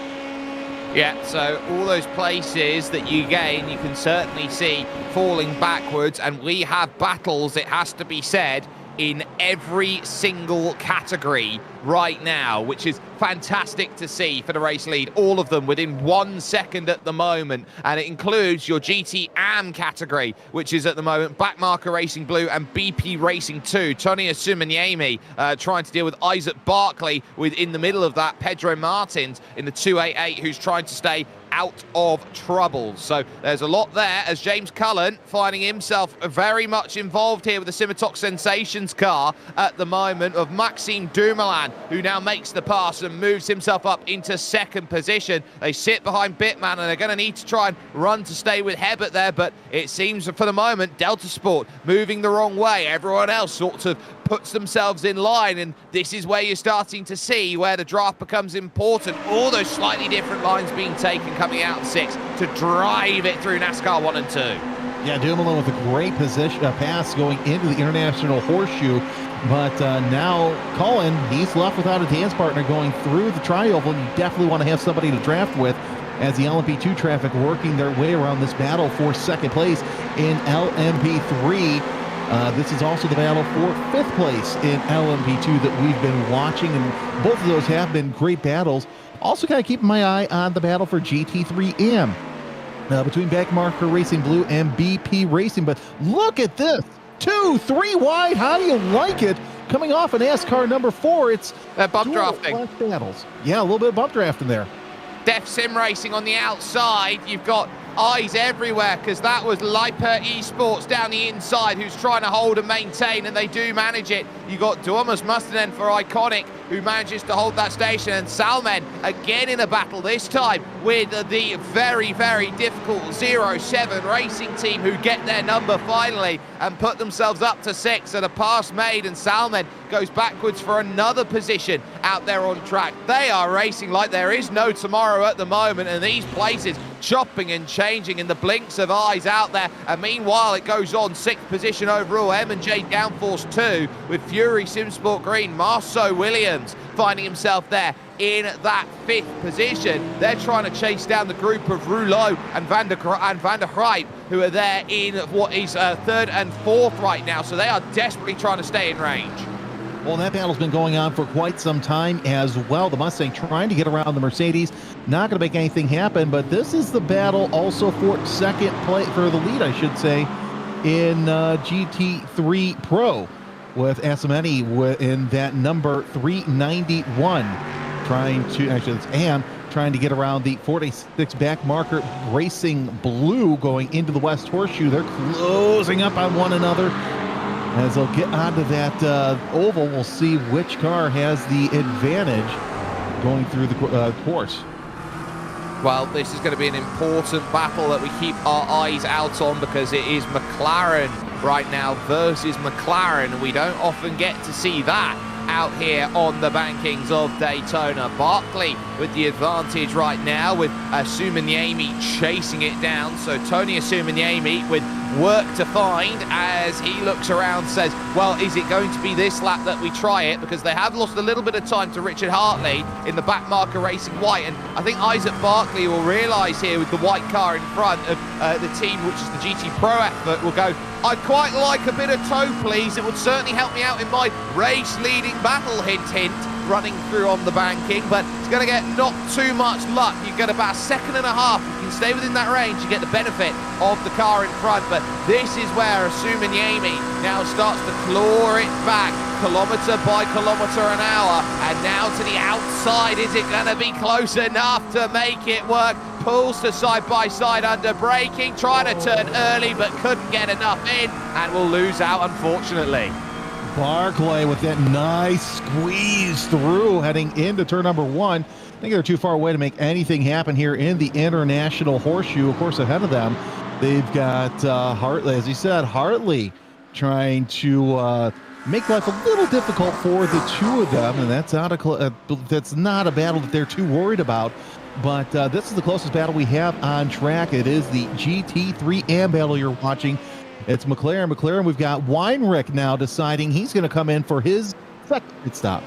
Yeah, so all those places that you gain, you can certainly see falling backwards, and we have battles, it has to be said, in every single category right now, which is fantastic to see for the race lead. All of them within 1 second at the moment, and it includes your GT AM category, which is at the moment Backmarker Racing Blue and BP Racing 2. Tony Asumaniemi trying to deal with Isaac Barkley within the middle of that. Pedro Martins in the 288, who's trying to stay out of trouble. So there's a lot there, as James Cullen finding himself very much involved here with the Simatox Sensations car at the moment, of Maxime Dumoulin, who now makes the pass and moves himself up into 2nd position. They sit behind Bitman, and they're going to need to try and run to stay with Hebert there, but it seems for the moment Delta Sport moving the wrong way. Everyone else sort of puts themselves in line, and this is where you're starting to see where the draft becomes important. All those slightly different lines being taken coming out in 6 to drive it through NASCAR 1 and 2. Yeah, Dumoulin with a great position pass going into the International Horseshoe. But now Cullen, he's left without a dance partner going through the tri-oval, and you definitely want to have somebody to draft with, as the LMP2 traffic working their way around this battle for 2nd place in LMP3. This is also the battle for 5th place in LMP2 that we've been watching, and both of those have been great battles. Also kind of keeping my eye on the battle for GT3M between Backmarker Racing Blue and BP Racing. But look at this. 2, 3 wide. How do you like it? Coming off an NASCAR number 4, it's bump drafting. Battles. Yeah, a little bit of bump drafting there. Def Sim Racing on the outside. You've got eyes everywhere, because that was Liper Esports down the inside, who's trying to hold and maintain, and they do manage it. You got Duomas Mustanen for Iconic, who manages to hold that station, and Salmen again in a battle, this time with the very, very difficult 07 Racing team, who get their number finally and put themselves up to 6, and a pass made, and Salmen goes backwards for another position out there on track. They are racing like there is no tomorrow at the moment, and these places chopping and changing in the blinks of eyes out there. And meanwhile, it goes on 6th position overall, M&J Downforce 2 with Fury Simsport Green. Marceau Williams finding himself there in that 5th position. They're trying to chase down the group of Rouleau and Van der Grijp, who are there in what is 3rd and 4th right now. So they are desperately trying to stay in range. Well, that battle's been going on for quite some time as well. The Mustang trying to get around the Mercedes, not going to make anything happen, but this is the battle also for 2nd place, for the lead, I should say, in GT3 Pro, with Asameni in that number 391, trying to get around the 46 Backmarker Racing Blue going into the West Horseshoe. They're closing up on one another. As they'll get onto that oval, we'll see which car has the advantage going through the course. Well, this is going to be an important battle that we keep our eyes out on, because it is McLaren right now versus McLaren, and we don't often get to see that out here on the bankings of Daytona. Barkley with the advantage right now, with Asumaniemi chasing it down. So Tony Asumaniemi with work to find as he looks around, says, well, is it going to be this lap that we try it? Because they have lost a little bit of time to Richard Hartley in the back marker racing white. And I think Isaac Barkley will realise here with the white car in front of the team, which is the GT Pro effort, will go, I'd quite like a bit of tow, please. It would certainly help me out in my race-leading battle, hint, hint, running through on the banking, but it's going to get not too much luck. You get about a second and a half. You can stay within that range, you get the benefit of the car in front, but this is where Asumanyemi now starts to claw it back, kilometre by kilometre an hour, and now to the outside. Is it going to be close enough to make it work? Pulls to side-by-side under braking, trying to turn early, but couldn't get enough in, and will lose out, unfortunately. Barclay with that nice squeeze through heading into turn number 1. I think they're too far away to make anything happen here in the International Horseshoe. Of course, ahead of them, they've got Hartley, as he said, Hartley trying to make life a little difficult for the two of them, and that's not a battle that they're too worried about. But this is the closest battle we have on track. It is the GT3 AM battle you're watching. It's McLaren. We've got Weinrich now deciding he's going to come in for his second pit stop.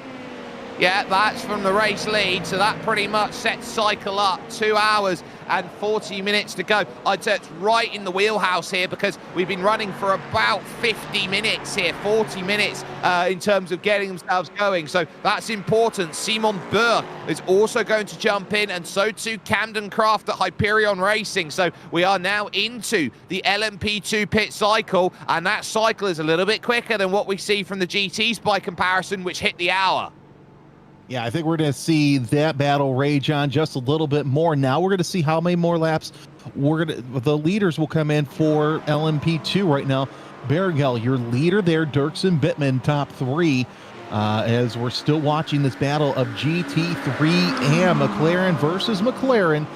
Yeah, that's from the race lead, so that pretty much sets cycle up. 2 hours and 40 minutes to go. I'd say it's right in the wheelhouse here because we've been running for about 50 minutes here, 40 minutes in terms of getting themselves going. So that's important. Simon Burr is also going to jump in, and so too Camden Craft at Hyperion Racing. So we are now into the LMP2 pit cycle, and that cycle is a little bit quicker than what we see from the GTs by comparison, which hit the hour. Yeah, I think we're going to see that battle rage on just a little bit more. Now we're going to see how many more laps the leaders will come in for LMP2 right now. Barrigel, your leader there, Dirksen Bittman, top 3. As we're still watching this battle of GT3 AM, McLaren versus McLaren,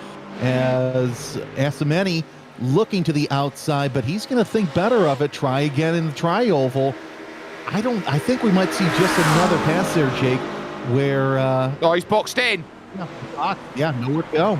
as Asumeni looking to the outside, but he's going to think better of it. Try again in the tri-oval. I think we might see just another pass there, Jake, where oh, he's boxed in. Yeah, nowhere to go.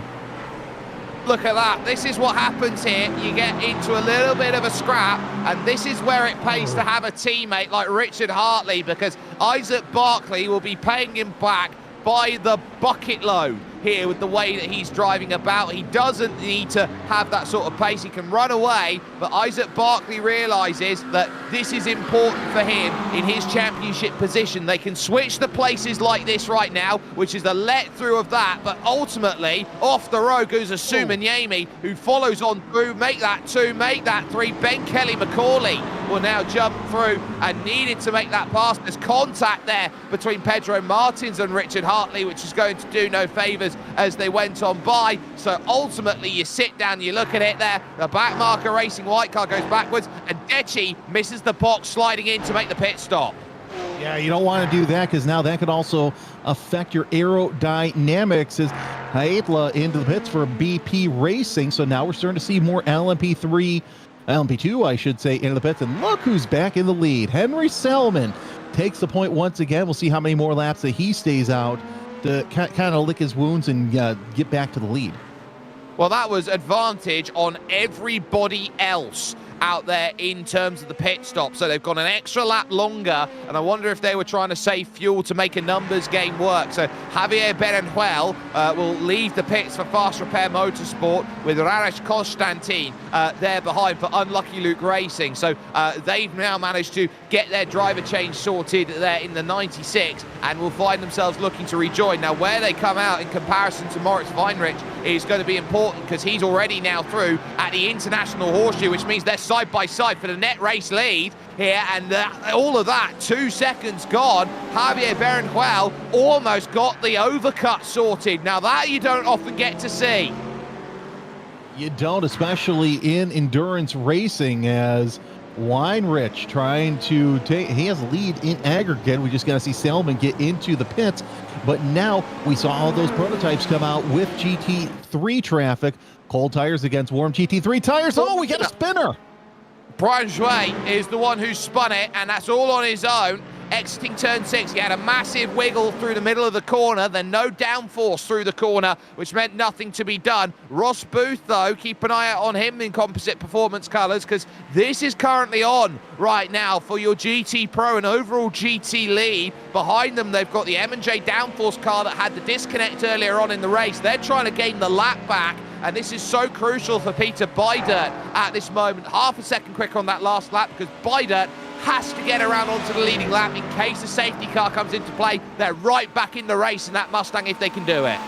Look at that. This is what happens here. You get into a little bit of a scrap, and this is where it pays to have a teammate like Richard Hartley, because Isaac Barkley will be paying him back by the bucket load here with the way that he's driving about. He doesn't need to have that sort of pace. He can run away, but Isaac Barkley realizes that this is important for him in his championship position. They can switch the places like this right now, which is the let through of that, but ultimately off the road goes Asumanyemi, who follows on through, make that 2, make that 3. Ben Kelly McCauley will now jump through and needed to make that pass. There's contact there between Pedro Martins and Richard Hartley, which is going to do no favors as they went on by. So ultimately you sit down, you look at it there, the back marker racing white car goes backwards, and Dechi misses the box sliding in to make the pit stop. Yeah, you don't want to do that, because now that could also affect your aerodynamics, as Haetla into the pits for BP Racing. So now we're starting to see more LMP2, I should say, into the pits, and look who's back in the lead. Henry Selman takes the point once again. We'll see how many more laps that he stays out to kind of lick his wounds and get back to the lead. Well, that was advantage on everybody else out there in terms of the pit stop. So they've gone an extra lap longer, and I wonder if they were trying to save fuel to make a numbers game work. So Javier Berenjuel will leave the pits for Fast Repair Motorsport, with Raresh Konstantin there behind for Unlucky Luke Racing. So they've now managed to get their driver change sorted there in the 96, and will find themselves looking to rejoin. Now, where they come out in comparison to Moritz Weinrich is going to be important, because he's already now through at the International Horseshoe, which means they're side by side for the net race lead here, and all of that 2 seconds gone. Javier Berenjuel almost got the overcut sorted. Now that you don't often get to see. You don't, especially in endurance racing, as Weinrich trying to take, he has a lead in aggregate. We just got to see Selman get into the pits. But now we saw all those prototypes come out with GT3 traffic. Cold tires against warm GT3 tires. Oh, we get a spinner. Brian Jouet is the one who spun it, and that's all on his own. exiting turn 6. He had a massive wiggle through the middle of the corner, then no downforce through the corner, which meant nothing to be done. Ross Booth, though, keep an eye out on him in composite performance colours, because this is currently on right now for your GT Pro and overall GT lead. Behind them, they've got the M&J downforce car that had the disconnect earlier on in the race. They're trying to gain the lap back, and this is so crucial for Peter Bidert at this moment. Half a second quicker on that last lap, because Bidert has to get around onto the leading lap in case a safety car comes into play. They're right back in the race in that Mustang if they can do it.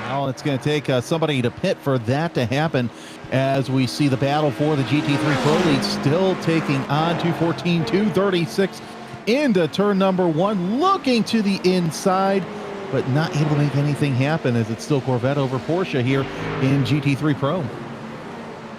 Well, it's going to take somebody to pit for that to happen, as we see the battle for the GT3 Pro Lead still taking on 214, 236 into turn number 1, looking to the inside, but not able to make anything happen, as it's still Corvette over Porsche here in GT3 Pro.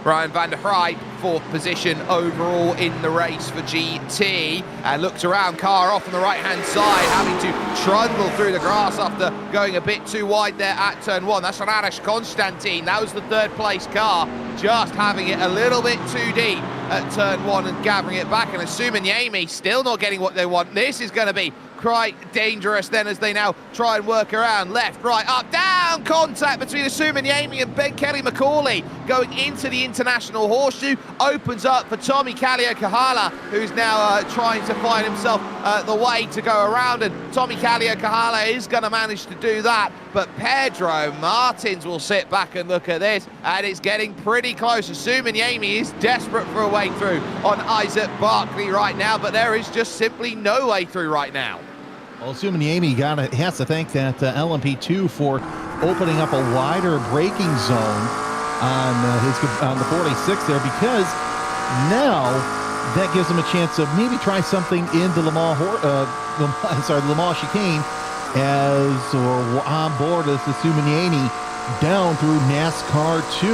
Ryan van der Vrij, 4th position overall in the race for GT, and looks around, car off on the right-hand side, having to trundle through the grass after going a bit too wide there at turn 1. That's Radesh Konstantin. That was the 3rd place car, just having it a little bit too deep at turn 1 and gathering it back, and Assumanyemi still not getting what they want. This is going to be quite dangerous then, as they now try and work around. Left, right, up, down, contact between Assumanyemi and Ben Kelly McCauley going into the International Horseshoe. Opens up for Tommy Kallio-Kahala, who's now trying to find himself the way to go around, and Tommy Kallio-Kahala is going to manage to do that, but Pedro Martins will sit back and look at this, and it's getting pretty close. Assumanyemi is desperate for a way through on Isaac Barkley right now, but there is just simply no way through right now. Well, Assumanyemi has to thank that LMP2 for opening up a wider braking zone on the 46 there, because now that gives him a chance to maybe try something in the Le Mans chicane, as on board as Assumanyemi down through NASCAR 2.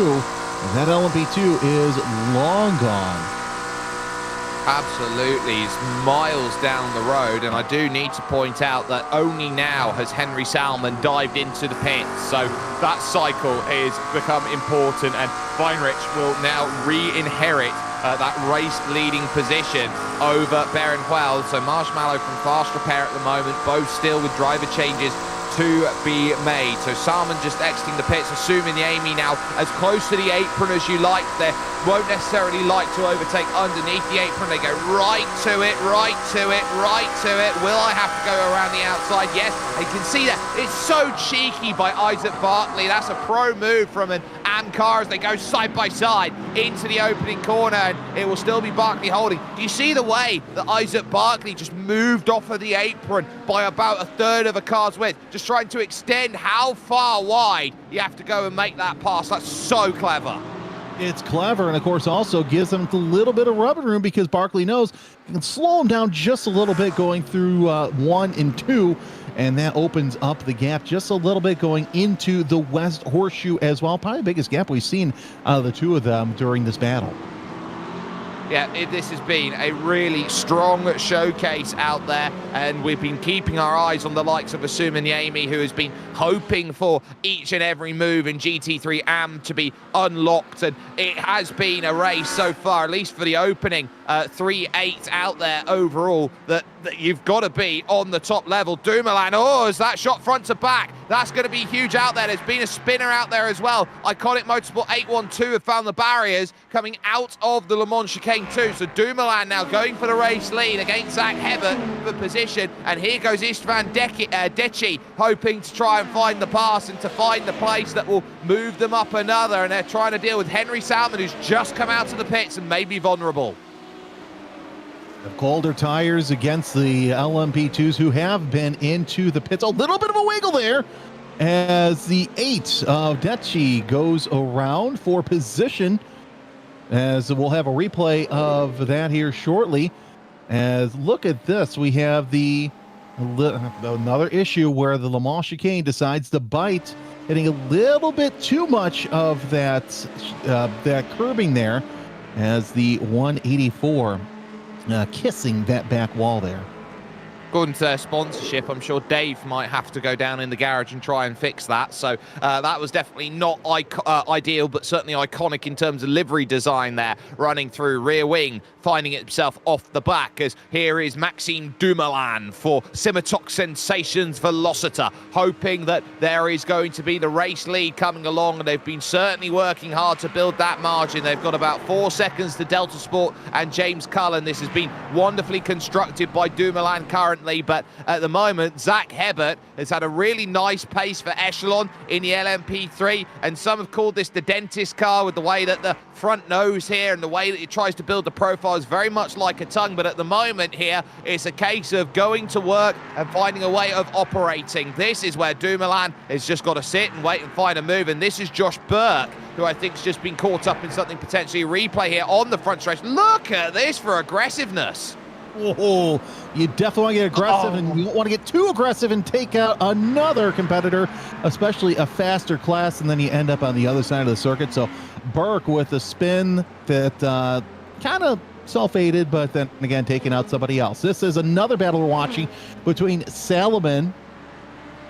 That LMP2 is long gone. Absolutely, he's miles down the road, and I do need to point out that only now has Henry Salmon dived into the pits, so that cycle is become important, and Weinrich will now re-inherit that race-leading position over Berenguel. So Marshmallow from Fast Repair at the moment, both still with driver changes to be made. So Salmon just exiting the pits, Assumanyemi now as close to the apron as you like. They won't necessarily like to overtake underneath the apron. They go right to it, right to it, right to it. Will I have to go around the outside? Yes, you can see that. It's so cheeky by Isaac Barkley. That's a pro move from an Amcar as they go side by side into the opening corner, and it will still be Barkley holding. Do you see the way that Isaac Barkley just moved off of the apron by about a third of a car's width, just trying to extend how far wide you have to go and make that pass? That's so clever. It's clever, and of course also gives them a little bit of rubbing room, because Barkley knows you can slow him down just a little bit going through 1 and 2, and that opens up the gap just a little bit going into the West Horseshoe as well. Probably the biggest gap we've seen out of the two of them during this battle. Yeah, this has been a really strong showcase out there, and we've been keeping our eyes on the likes of Assumanyemi, who has been hoping for each and every move in GT3 AM to be unlocked, and it has been a race so far, at least for the opening 3-8 out there overall, that you've got to be on the top level. Dumoulin, oh, is that shot front to back? That's going to be huge out there. There's been a spinner out there as well. Iconic Motorsport 812 have found the barriers coming out of the Le Mans chicane too. So Dumoulin now going for the race lead against Zach Hebert for position. And here goes Istvan Deci hoping to try and find the pass and to find the place that will move them up another. And they're trying to deal with Henry Salmon, who's just come out of the pits and may be vulnerable. Colder tires against the LMP2s, who have been into the pits. A little bit of a wiggle there as the 8 of Deci goes around for position, as we'll have a replay of that here shortly. As look at this, we have another issue where the Le Mans chicane decides to bite, hitting a little bit too much of that curbing there, as the 184 kissing that back wall there. According to their sponsorship, I'm sure Dave might have to go down in the garage and try and fix that. So that was definitely not ideal, but certainly iconic in terms of livery design there, running through rear wing, finding itself off the back, as here is Maxime Dumoulin for Simatox Sensations Velocita, hoping that there is going to be the race lead coming along, and they've been certainly working hard to build that margin. They've got about 4 seconds to Delta Sport and James Cullen. This has been wonderfully constructed by Dumoulin currently, but at the moment, Zach Hebert has had a really nice pace for Echelon in the LMP3, and some have called this the dentist car, with the way that the front nose here and the way that it tries to build the profile is very much like a tongue. But at the moment here, it's a case of going to work and finding a way of operating. This is where Dumoulin has just got to sit and wait and find a move, and this is Josh Burke, who I think's just been caught up in something potentially a replay here on the front stretch. Look at this for aggressiveness. Oh, you definitely want to get aggressive, and you don't want to get too aggressive and take out another competitor, especially a faster class, and then you end up on the other side of the circuit. So Burke with a spin that kind of self-aided, but then again taking out somebody else. This is another battle we're watching between Salomon,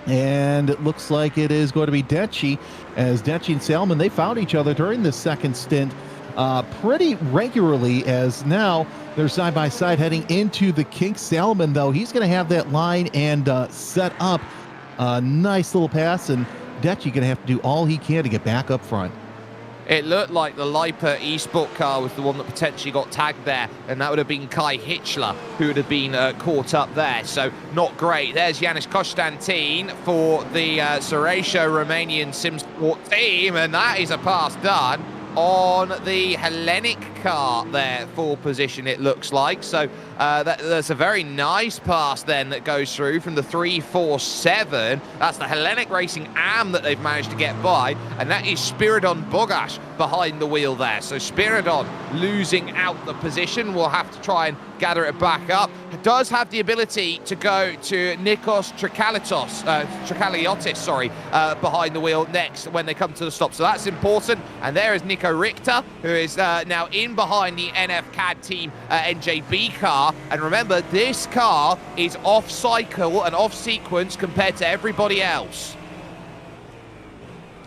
and it looks like it is going to be Deci, as Deci and Salomon, they found each other during the second stint pretty regularly, as now they're side by side heading into the kink. Salomon, though, he's going to have that line and set up a nice little pass, and Deci going to have to do all he can to get back up front. It looked like the Lipa eSport car was the one that potentially got tagged there, and that would have been Kai Hitchler who would have been caught up there. So not great. There's Janis Konstantin for the Soracia Romanian SimSport team, and that is a pass done on the Hellenic car there for position, it looks like. So that's a very nice pass then that goes through from the 347. That's the Hellenic Racing AM that they've managed to get by, and that is Spiridon Bogash behind the wheel there. So Spiridon losing out the position. We'll have to try and gather it back up. It does have the ability to go to Nikos Trikaliotis, behind the wheel next when they come to the stop. So that's important. And there is Nico Richter, who is now in behind the NF CAD team NJB car. And remember, this car is off cycle and off sequence compared to everybody else.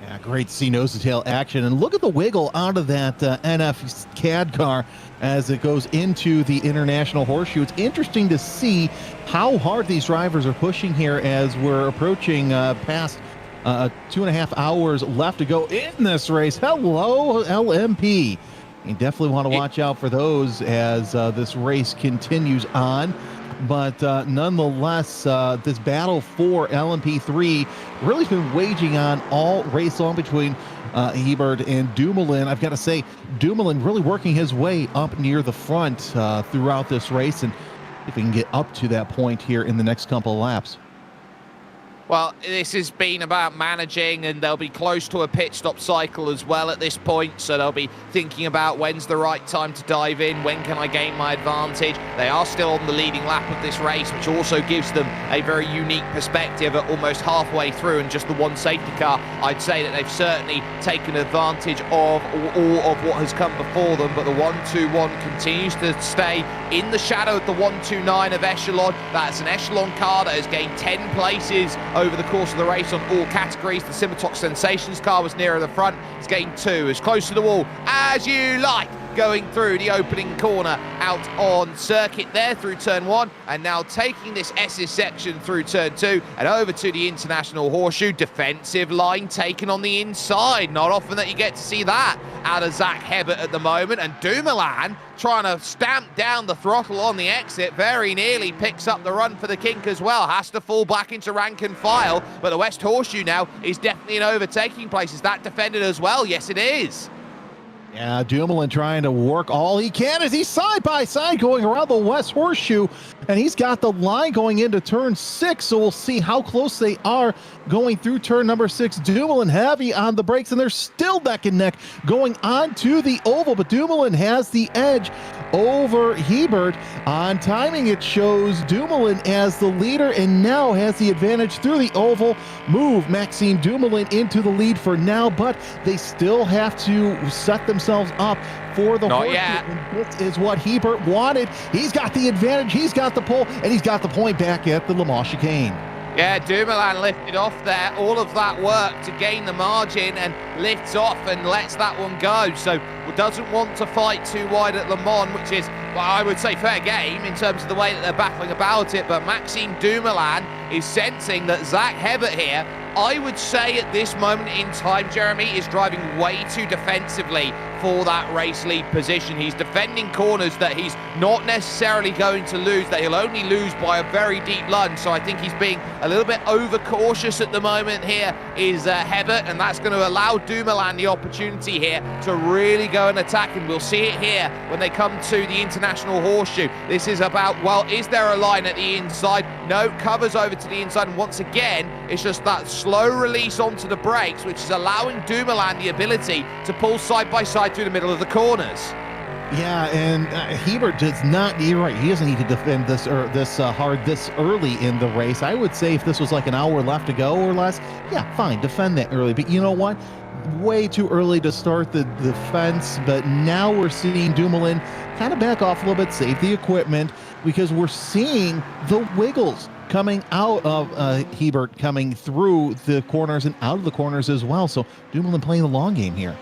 Yeah, great to see nose-to-tail action. And look at the wiggle out of that NF CAD car as it goes into the International Horseshoe. It's interesting to see how hard these drivers are pushing here as we're approaching past 2.5 hours left to go in this race. Hello, LMP. You definitely want to watch out for those as this race continues on. But nonetheless, this battle for LMP3 really has been waging on all race long between Hebert and Dumoulin. I've got to say, Dumoulin really working his way up near the front throughout this race, and if we can get up to that point here in the next couple of laps. Well, this has been about managing, and they'll be close to a pit stop cycle as well at this point, so they'll be thinking about when's the right time to dive in, when can I gain my advantage. They are still on the leading lap of this race, which also gives them a very unique perspective at almost halfway through, and just the one safety car. I'd say that they've certainly taken advantage of all of what has come before them, but the 121 continues to stay in the shadow of the 129 of Echelon. That's an Echelon car that has gained 10 places over the course of the race on all categories. The Simatox Sensations car was nearer the front. It's gained 2, as close to the wall as you like, going through the opening corner out on circuit there through turn 1, and now taking this S's section through turn 2 and over to the International Horseshoe. Defensive line taken on the inside. Not often that you get to see that out of Zach Hebert at the moment, and Dumoulin trying to stamp down the throttle on the exit. Very nearly picks up the run for the kink as well. Has to fall back into rank and file, but the West Horseshoe now is definitely in overtaking place. Is that defended as well? Yes, it is. Yeah, Dumoulin trying to work all he can as he's side by side going around the West Horseshoe, and he's got the line going into turn 6, so we'll see how close they are going through turn number 6. Dumoulin heavy on the brakes, and they're still neck and neck going on to the oval, but Dumoulin has the edge over Hebert. On timing, it shows Dumoulin as the leader and now has the advantage through the oval. Move Maxime Dumoulin into the lead for now, but they still have to set themselves up for the Not horseshoe. yet. And this is what Hebert wanted. He's got the advantage, he's got the pole, and he's got the point back at the Le Mans chicane. Yeah, Dumoulin lifted off there. All of that work to gain the margin and lifts off and lets that one go. So doesn't want to fight too wide at Le Mans, which is, well, I would say fair game in terms of the way that they're battling about it. But Maxime Dumoulin is sensing that Zach Hebert here, I would say at this moment in time, Jeremy, is driving way too defensively for that race lead position. He's defending corners that he's not necessarily going to lose, that he'll only lose by a very deep lunge. So I think he's being a little bit overcautious at the moment here, is Hebert, and that's going to allow Dumoulin the opportunity here to really go and attack him. We'll see it here when they come to the International Horseshoe. This is about, well, is there a line at the inside? No, covers over to the inside, and once again, it's just that slow release onto the brakes, which is allowing Dumoulin the ability to pull side by side through the middle of the corners. Yeah, and Hebert does not, you're right, he doesn't need to defend this hard this early in the race. I would say if this was like an hour left to go or less, yeah, fine, defend that early. But you know what? Way too early to start the defense, but now we're seeing Dumoulin kind of back off a little bit, save the equipment, because we're seeing the wiggles coming out of Hebert, coming through the corners and out of the corners as well. So Dumoulin playing the long game here.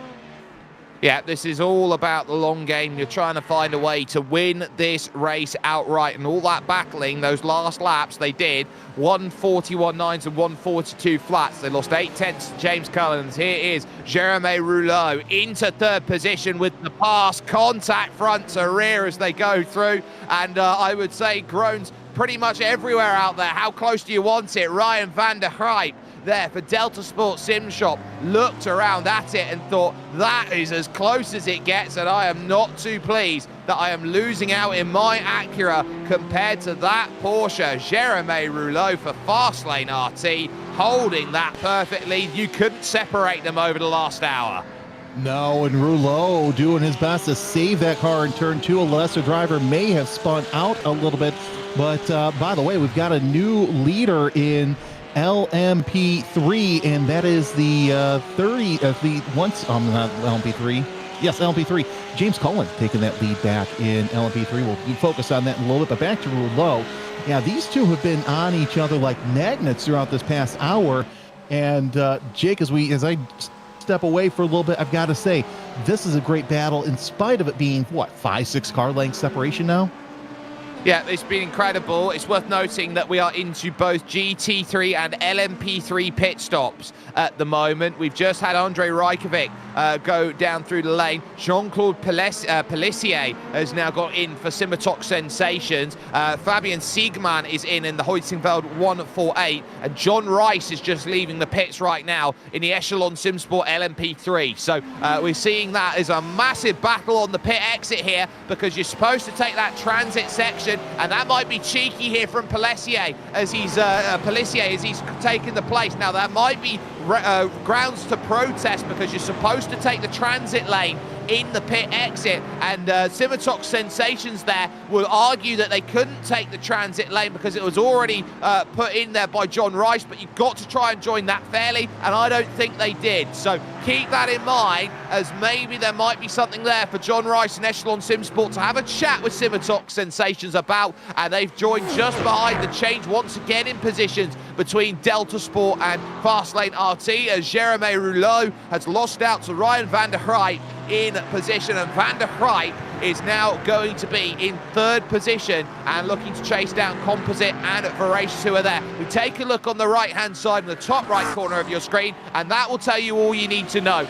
Yeah, this is all about the long game. You're trying to find a way to win this race outright, and all that battling, those last laps they did, 141.9s and 142 flats. They lost 8/10 to James Cullens. Here is Jeremy Rouleau into third position with the pass, contact front to rear as they go through, and I would say groans pretty much everywhere out there. How close do you want it? Ryan van der Grijp there for Delta Sport Sim Shop looked around at it and thought, that is as close as it gets, and I am not too pleased that I am losing out in my Acura compared to that Porsche. Jeremy Rouleau for Fastlane RT holding that perfectly. You couldn't separate them over the last hour. No, and Rouleau doing his best to save that car in turn two. A lesser driver may have spun out a little bit, but by the way, we've got a new leader in LMP3, and that is the not LMP3. Yes, LMP3. James Cullen taking that lead back in LMP3. We'll focus on that in a little bit, but back to Rouleau. Yeah, these two have been on each other like magnets throughout this past hour. And Jake, as I step away for a little bit, I've got to say, this is a great battle in spite of it being, what, 5-6 car length separation now? Yeah, it's been incredible. It's worth noting that we are into both GT3 and LMP3 pit stops at the moment. We've just had Andre Rajkovic go down through the lane. Jean-Claude Pellissier has now got in for Simmertock Sensations. Fabian Siegmann is in the Hoytingveld 148. And John Rice is just leaving the pits right now in the Echelon Simsport LMP3. So we're seeing that as a massive battle on the pit exit here, because you're supposed to take that transit section, and that might be cheeky here from Pellissier as he's taken the place. Now that might be grounds to protest, because you're supposed to take the transit lane in the pit exit, and Simmertock Sensations there will argue that they couldn't take the transit lane because it was already put in there by John Rice, but you've got to try and join that fairly, and I don't think they did. So keep that in mind, as maybe there might be something there for John Rice and Echelon Simsport to have a chat with Simmertock Sensations about, and they've joined just behind the change once again in positions between Delta Sport and Fastlane RT, as Jeremy Rouleau has lost out to Ryan van der Grijp in position, and van der Grijp is now going to be in third position and looking to chase down Composite and Voracious, who are there. We take a look on the right-hand side in the top right corner of your screen, and that will tell you all you need to know.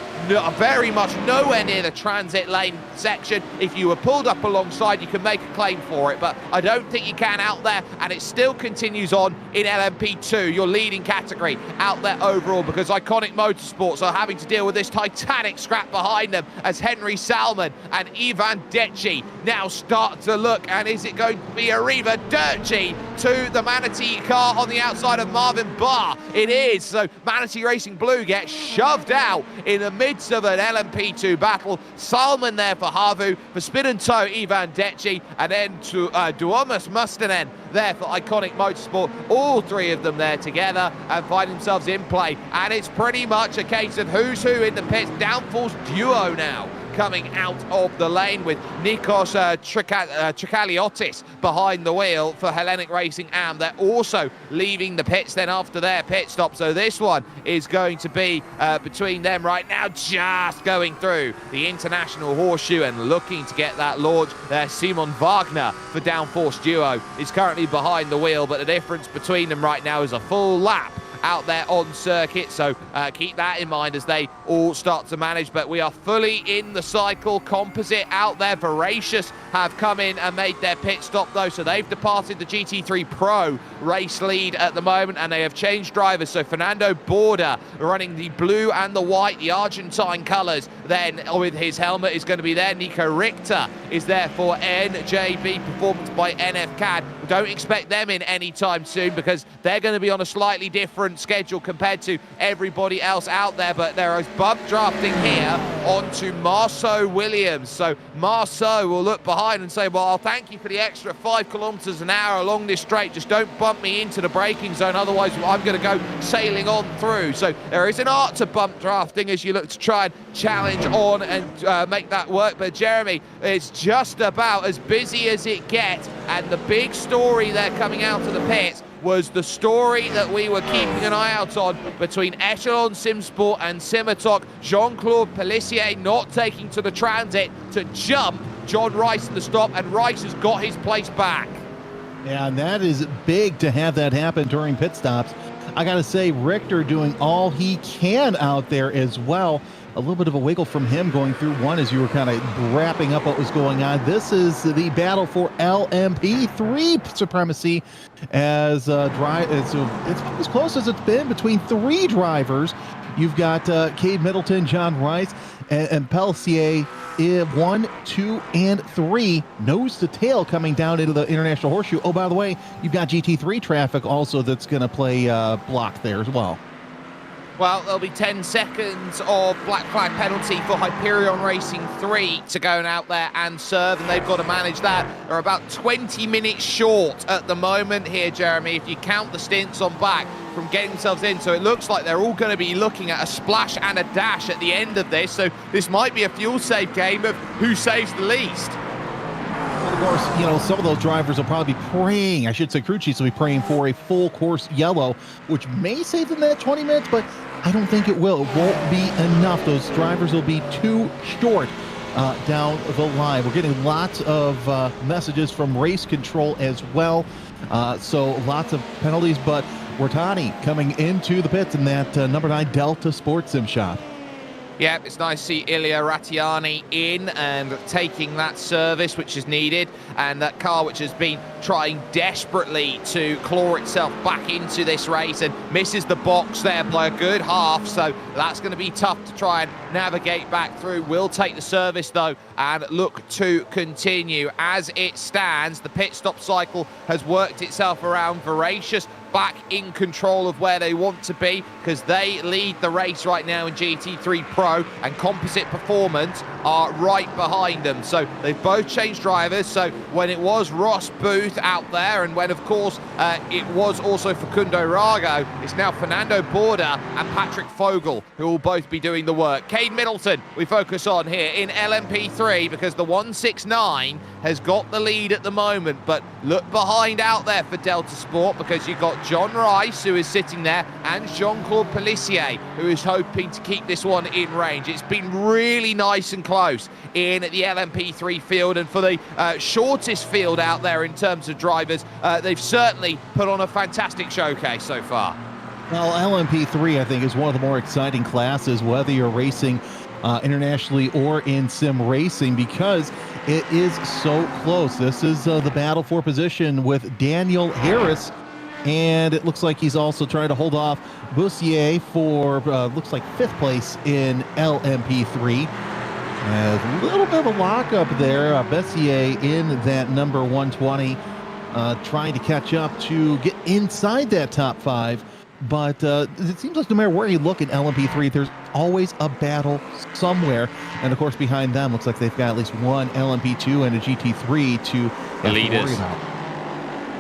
Very much nowhere near the transit lane section. If you were pulled up alongside, you can make a claim for it, but I don't think you can out there, and it still continues on in LMP2, your leading category out there overall, because Iconic Motorsports are having to deal with this titanic scrap behind them as Henry Salmon and Ivan Getchi now start to look, and is it going to be Arrivederci to the Manatee car on the outside of Marvin Barr? It is. So Manatee Racing Blue gets shoved out in the midst of an LMP2 battle. Salman there for Havu, for Spin and Toe Ivan Deci, and then to Duomas Mustanen there for Iconic Motorsport. All three of them there together and find themselves in play, and it's pretty much a case of who's who in the pits. Downforce duo now coming out of the lane with Nikos Trikaliotis behind the wheel for Hellenic Racing Am. They're also leaving the pits then after their pit stop, so this one is going to be between them right now, just going through the International Horseshoe and looking to get that launch there. Simon Wagner for Downforce duo is currently behind the wheel, but the difference between them right now is a full lap out there on circuit, so keep that in mind as they all start to manage. But we are fully in the cycle. Composite out there, Voracious have come in and made their pit stop though, so they've departed the GT3 Pro race lead at the moment, and they have changed drivers. So Fernando Borda running the blue and the white, the Argentine colours, then with his helmet is going to be there. Nico Richter is there for NJB Performance by NFCAD. We don't expect them in anytime soon because they're going to be on a slightly different schedule compared to everybody else out there. But there is bump drafting here onto Marceau Williams. So Marceau will look behind and say, well, I'll thank you for the extra 5 kilometers an hour along this straight. Just don't bump me into the braking zone, otherwise I'm going to go sailing on through. So there is an art to bump drafting as you look to try and challenge on and make that work. But Jeremy, it's just about as busy as it gets, and the big story there coming out of the pits was the story that we were keeping an eye out on between Echelon Simsport and Simitok. Jean-Claude Pellissier not taking to the transit to jump John Rice at the stop, and Rice has got his place back. Yeah, and that is big to have that happen during pit stops. I got to say, Richter doing all he can out there as well. A little bit of a wiggle from him going through one as you were kind of wrapping up what was going on. This is the battle for LMP3 supremacy as it's as close as it's been between 3 drivers. You've got Cade Middleton, John Rice, and Pellissier 1, 2, and 3, nose to tail coming down into the International Horseshoe. Oh, by the way, you've got GT3 traffic also that's going to play block there as well. Well, there'll be 10 seconds of black flag penalty for Hyperion Racing 3 to go out there and serve, and they've got to manage that. They're about 20 minutes short at the moment here, Jeremy, if you count the stints on back from getting themselves in. So it looks like they're all going to be looking at a splash and a dash at the end of this. So this might be a fuel save game of who saves the least. Of course, you know, some of those drivers will probably be praying, I should say crew chiefs will be praying for a full course yellow, which may save them that 20 minutes, but I don't think it will. It won't be enough. Those drivers will be too short down the line. We're getting lots of messages from race control as well. So lots of penalties, but Wertani coming into the pits in that number 9 Delta Sports Sim shop. Yeah, it's nice to see Ilya Ratiani in and taking that service which is needed, and that car which has been trying desperately to claw itself back into this race and misses the box there by a good half, so that's going to be tough to try and navigate back through. Will take the service though and look to continue. As it stands, the pit stop cycle has worked itself around. Voracious back in control of where they want to be because they lead the race right now in GT3 Pro, and Composite Performance are right behind them. So they've both changed drivers. So when it was Ross Booth out there, and when of course it was also Facundo Rago, it's now Fernando Borda and Patrick Fogel who will both be doing the work. Cade Middleton we focus on here in LMP3 because the 169 has got the lead at the moment, but look behind out there for Delta Sport because you've got John Rice who is sitting there and Jean-Claude Pellissier who is hoping to keep this one in range. It's been really nice and close in the LMP3 field, and for the shortest field out there in terms of drivers, they've certainly put on a fantastic showcase so far. Well, LMP3 I think is one of the more exciting classes, whether you're racing internationally or in sim racing, because it is so close. This is the battle for position with Daniel Harris, and it looks like he's also trying to hold off Bussier for looks like 5th place in LMP3. A little bit of a lockup there. Bessier in that number 120, trying to catch up to get inside that top 5. But it seems like no matter where you look in LMP3, there's always a battle somewhere. And of course, behind them, looks like they've got at least one LMP2 and a GT3 to leaders.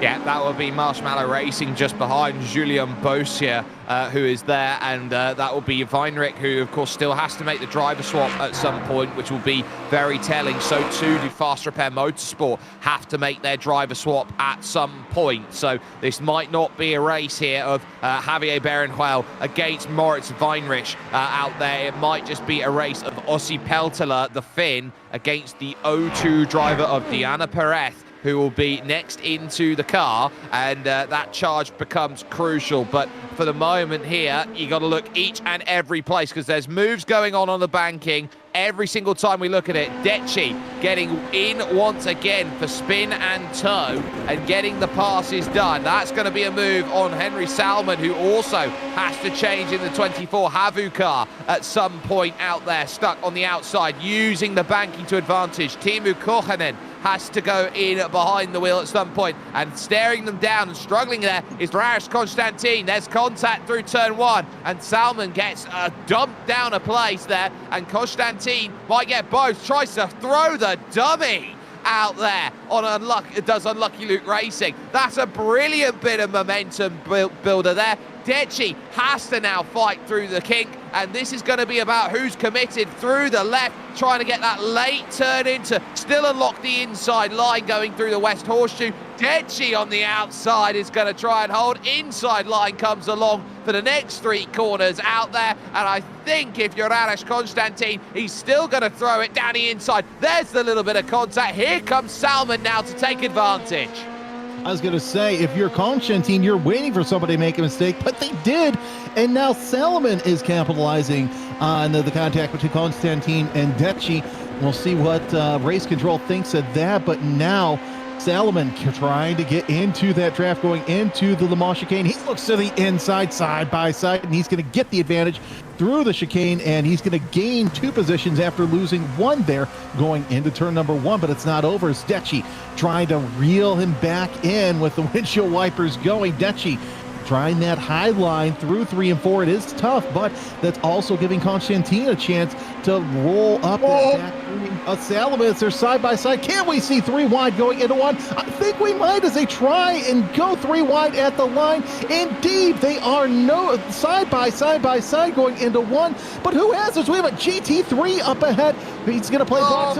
Yeah, that will be Marshmallow Racing just behind Julien Bossier, who is there, and that will be Weinrich, who of course still has to make the driver swap at some point, which will be very telling. So too do Fast Repair Motorsport have to make their driver swap at some point. So this might not be a race here of Javier Berenjuel against Moritz Weinrich out there. It might just be a race of Ossi Peltola, the Finn, against the O2 driver of Diana Perez, who will be next into the car, and that charge becomes crucial. But for the moment here, you got to look each and every place, because there's moves going on the banking every single time we look at it. Decci getting in once again for spin and toe and getting the passes done. That's going to be a move on Henry Salmon, who also has to change in the 24 Havu car at some point out there, stuck on the outside, using the banking to advantage. Timu Kohanen has to go in behind the wheel at some point, and staring them down and struggling there is Raris Constantine. There's contact through turn 1, and Salmon gets dumped down a place there, and Constantine might get both, tries to throw the dummy out there on Unlucky Luke Racing. That's a brilliant bit of momentum builder there. Decci has to now fight through the kink, and this is going to be about who's committed through the left, trying to get that late turn in to still unlock the inside line going through the West Horseshoe. Decci on the outside is going to try and hold. Inside line comes along for the next 3 corners out there, and I think if you're Arash Constantine, he's still going to throw it down the inside. There's the little bit of contact. Here comes Salmon now to take advantage. I was going to say, if you're Constantine, you're waiting for somebody to make a mistake, but they did. And now Salmon is capitalizing on the contact between Constantine and Decci. We'll see what race control thinks of that, but now Salmon trying to get into that draft, going into the Le Mans chicane. He looks to the inside, side by side, and he's going to get the advantage through the chicane, and he's going to gain 2 positions after losing 1 there going into turn number 1, but it's not over. It's Decci trying to reel him back in with the windshield wipers going. Decci trying that high line through 3 and 4. It is tough, but that's also giving Constantine a chance to roll up that back. Salamans, they're side by side. Can we see 3 wide going into 1? I think we might, as they try and go 3 wide at the line. Indeed, they are side by side going into 1. But who has this? We have a GT3 up ahead. He's going to play box.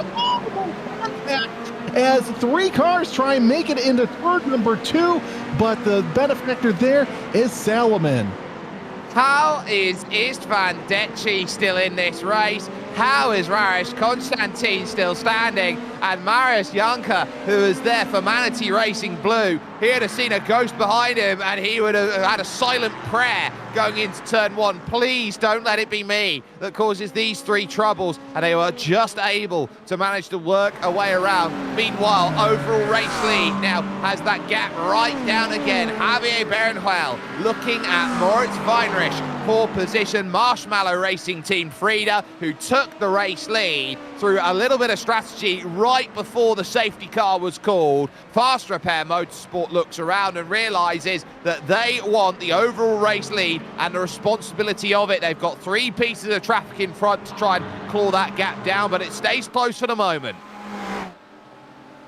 As 3 cars try and make it into turn number 2, but the benefactor there is Salomon. How is Istvan Decci still in this race? How is Raris Constantine still standing? And Marius Janka, who is there for Manatee Racing Blue, he would have seen a ghost behind him, and he would have had a silent prayer going into turn 1. Please don't let it be me that causes these 3 troubles. And they were just able to manage to work a way around. Meanwhile, overall race lead now has that gap right down again. Javier Berenjuel looking at Moritz Weinrich for position. Marshmallow Racing Team Frieda, who took the race lead through a little bit of strategy right before the safety car was called. Fast Repair Motorsport looks around and realizes that they want the overall race lead and the responsibility of it. They've got 3 pieces of traffic in front to try and claw that gap down, but it stays close for the moment.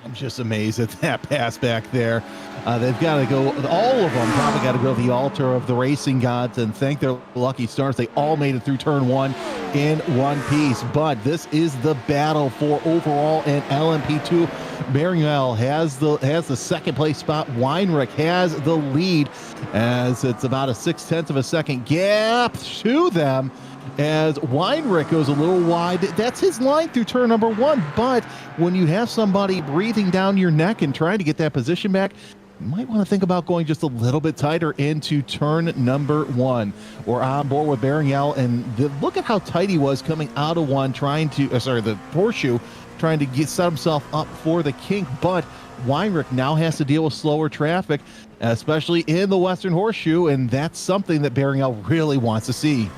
I'm just amazed at that pass back there. They've got to go, all of them probably got to go to the altar of the racing gods and thank their lucky stars. They all made it through turn 1 in 1 piece. But this is the battle for overall and LMP2. Berenjuel has the second place spot. Weinrich has the lead, as it's about a 0.6 of a second gap to them. As Weinrich goes a little wide, that's his line through turn number 1. But when you have somebody breathing down your neck and trying to get that position back, you might want to think about going just a little bit tighter into turn number 1. We're on board with Berenjuel, and look at how tight he was coming out of 1, trying to, the horseshoe, trying to set himself up for the kink. But Weinrich now has to deal with slower traffic, especially in the Western Horseshoe, and that's something that Berenjuel really wants to see.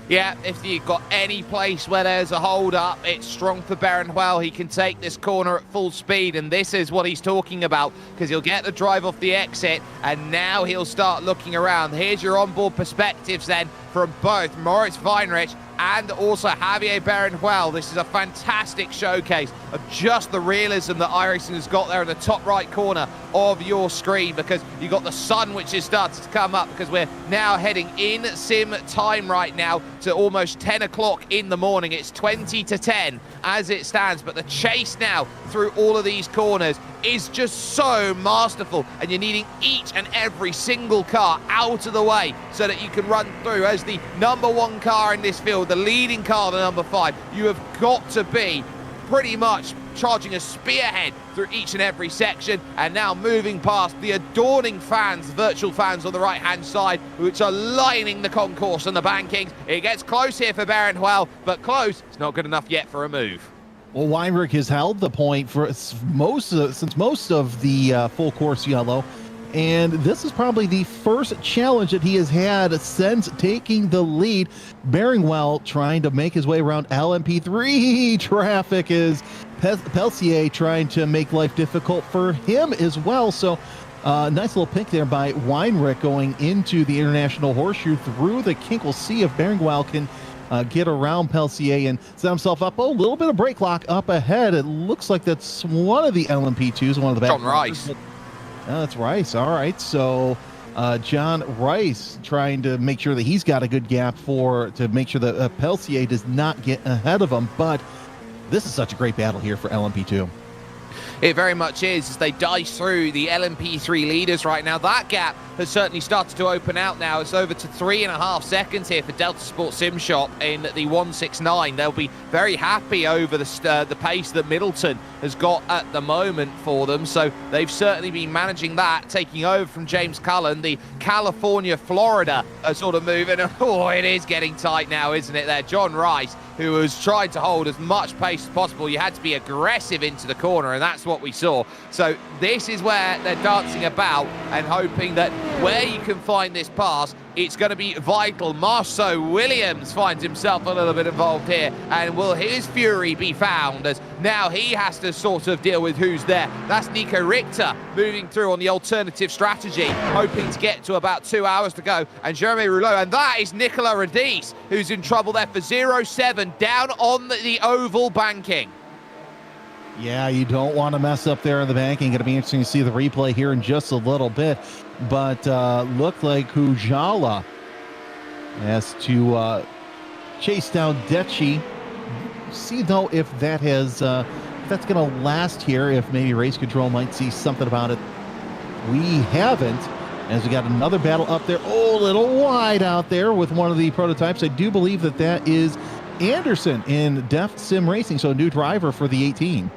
Yeah, if you've got any place where there's a hold-up, it's strong for Berenwell. He can take this corner at full speed, and this is what he's talking about, because he'll get the drive off the exit, and now he'll start looking around. Here's your onboard perspectives then from both Moritz Weinrich and also Javier Berenwell. This is a fantastic showcase of just the realism that iRacing has got there in the top right corner of your screen, because you've got the sun which is starting to come up, because we're now heading in sim time right now to almost 10 o'clock in the morning. It's 20 to 10 as it stands, but the chase now through all of these corners is just so masterful, and you're needing each and every single car out of the way so that you can run through. As the #1 car in this field, the leading car, the #5, you have got to be pretty much charging a spearhead through each and every section, and now moving past the adorning fans, virtual fans on the right-hand side, which are lining the concourse and the bankings. It gets close here for Berenwell, but close, it's not good enough yet for a move. Well, Weinrich has held the point for since most of the full course yellow, and this is probably the first challenge that he has had since taking the lead. Berenwell trying to make his way around LMP3 traffic, is Pelsier trying to make life difficult for him as well. So nice little pick there by Weinrich going into the International Horseshoe through the kink. We'll see if Berenwell can get around Pelsier and set himself up. Oh, a little bit of brake lock up ahead. It looks like that's one of the LMP2s, one of the back. John Rice. That's Rice. All right. So John Rice trying to make sure that he's got a good gap to make sure that Pelsier does not get ahead of him. But this is such a great battle here for LMP2. It very much is, as they dice through the LMP3 leaders right now. That gap has certainly started to open out now. It's over to 3.5 seconds here for Delta Sports Sim Shop in the 169. They'll be very happy over the pace that Middleton has got at the moment for them. So they've certainly been managing that, taking over from James Cullen, the California-Florida sort of move. And oh, it is getting tight now, isn't it there? John Rice, who was trying to hold as much pace as possible. You had to be aggressive into the corner, and that's what we saw. So this is where they're dancing about and hoping that where you can find this pass, it's going to be vital. Marceau Williams finds himself a little bit involved here, and will his fury be found, as now he has to sort of deal with who's there. That's Nico Richter moving through on the alternative strategy, hoping to get to about 2 hours to go, and Jeremy Rouleau, and that is Nicola Radice, who's in trouble there for 0-7 down on the oval banking. Yeah, you don't want to mess up there in the banking. Going to be interesting to see the replay here in just a little bit. But looked like Kujala has to chase down Decci. See, though, if that has if that's going to last here, if maybe race control might see something about it. We haven't, as we got another battle up there. Oh, a little wide out there with one of the prototypes. I do believe that that is Anderson in Deft Sim Racing, so a new driver for the 18.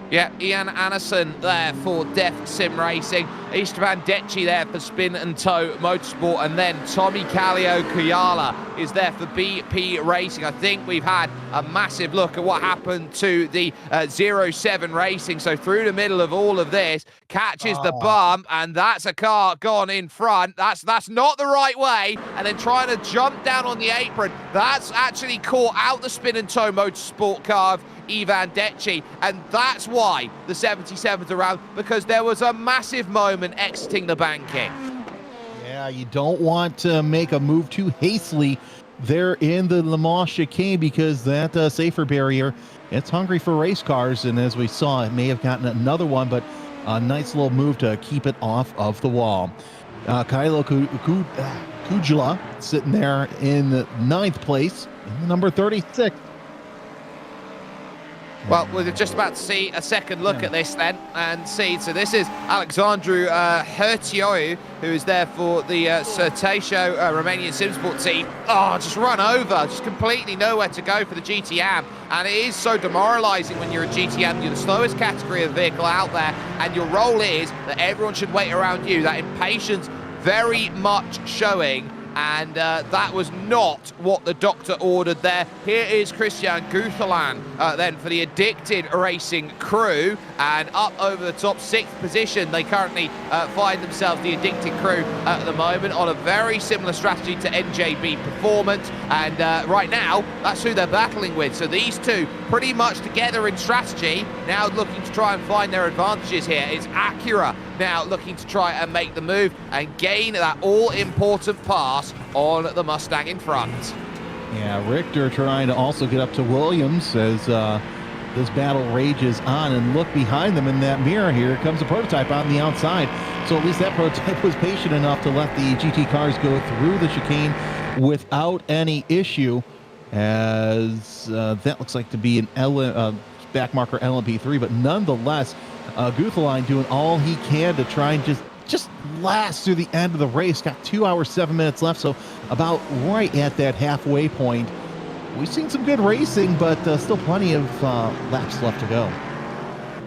Yeah, Ian Anderson there for Deft Sim Racing. Istvan Decci there for Spin and Tow Motorsport. And then Tommy Kallio Kuyala is there for BP Racing. I think we've had a massive look at what happened to the 07 Racing. So through the middle of all of this, catches the bump, and that's a car gone in front. That's not the right way. And then trying to jump down on the apron. That's actually caught out the Spin and Tow Motorsport car of Ivan Decci, and that's why the 77's around, because there was a massive moment exiting the banking. Yeah, you don't want to make a move too hastily there in the Le Mans chicane, because that safer barrier, it's hungry for race cars, and as we saw, it may have gotten another one, but a nice little move to keep it off of the wall. Kylo Kujala sitting there in the 9th place, in number 36. Well, we're just about to see a second look at this then and see. So this is Alexandru Hurtioiu, who is there for the Certatio Romanian Simsport team. Oh, just run over, just completely nowhere to go for the GTM. And it is so demoralizing when you're a GTM. You're the slowest category of vehicle out there, and your role is that everyone should wait around you. That impatience very much showing and that was not what the doctor ordered there. Here is Christian Guteland then for the Addicted Racing crew, and up over the top, 6th position. They currently find themselves, the Addicted crew, at the moment on a very similar strategy to NJB Performance, and right now that's who they're battling with. So these two pretty much together in strategy, now looking to try and find their advantages here. It's Acura now looking to try and make the move and gain that all-important pass on the Mustang in front. Yeah, Richter trying to also get up to Williams as this battle rages on, and look behind them in that mirror. Here comes a prototype on the outside. So at least that prototype was patient enough to let the GT cars go through the chicane without any issue, as that looks like to be an back marker LMP3, but nonetheless, Guteland doing all he can to try and just last through the end of the race. Got 2 hours, 7 minutes left, so about right at that halfway point. We've seen some good racing, but still plenty of laps left to go.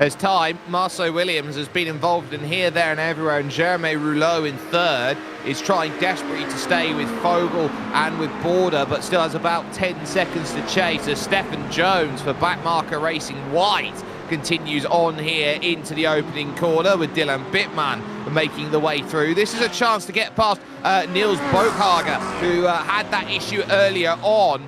As time, Marceau Williams has been involved in here, there, and everywhere, and Jeremy Rouleau in 3rd is trying desperately to stay with Fogel and with Border, but still has about 10 seconds to chase, as Stephen Jones for Backmarker Racing White continues on here into the opening corner, with Dylan Bittman making the way through. This is a chance to get past Niels Boekhager, who had that issue earlier on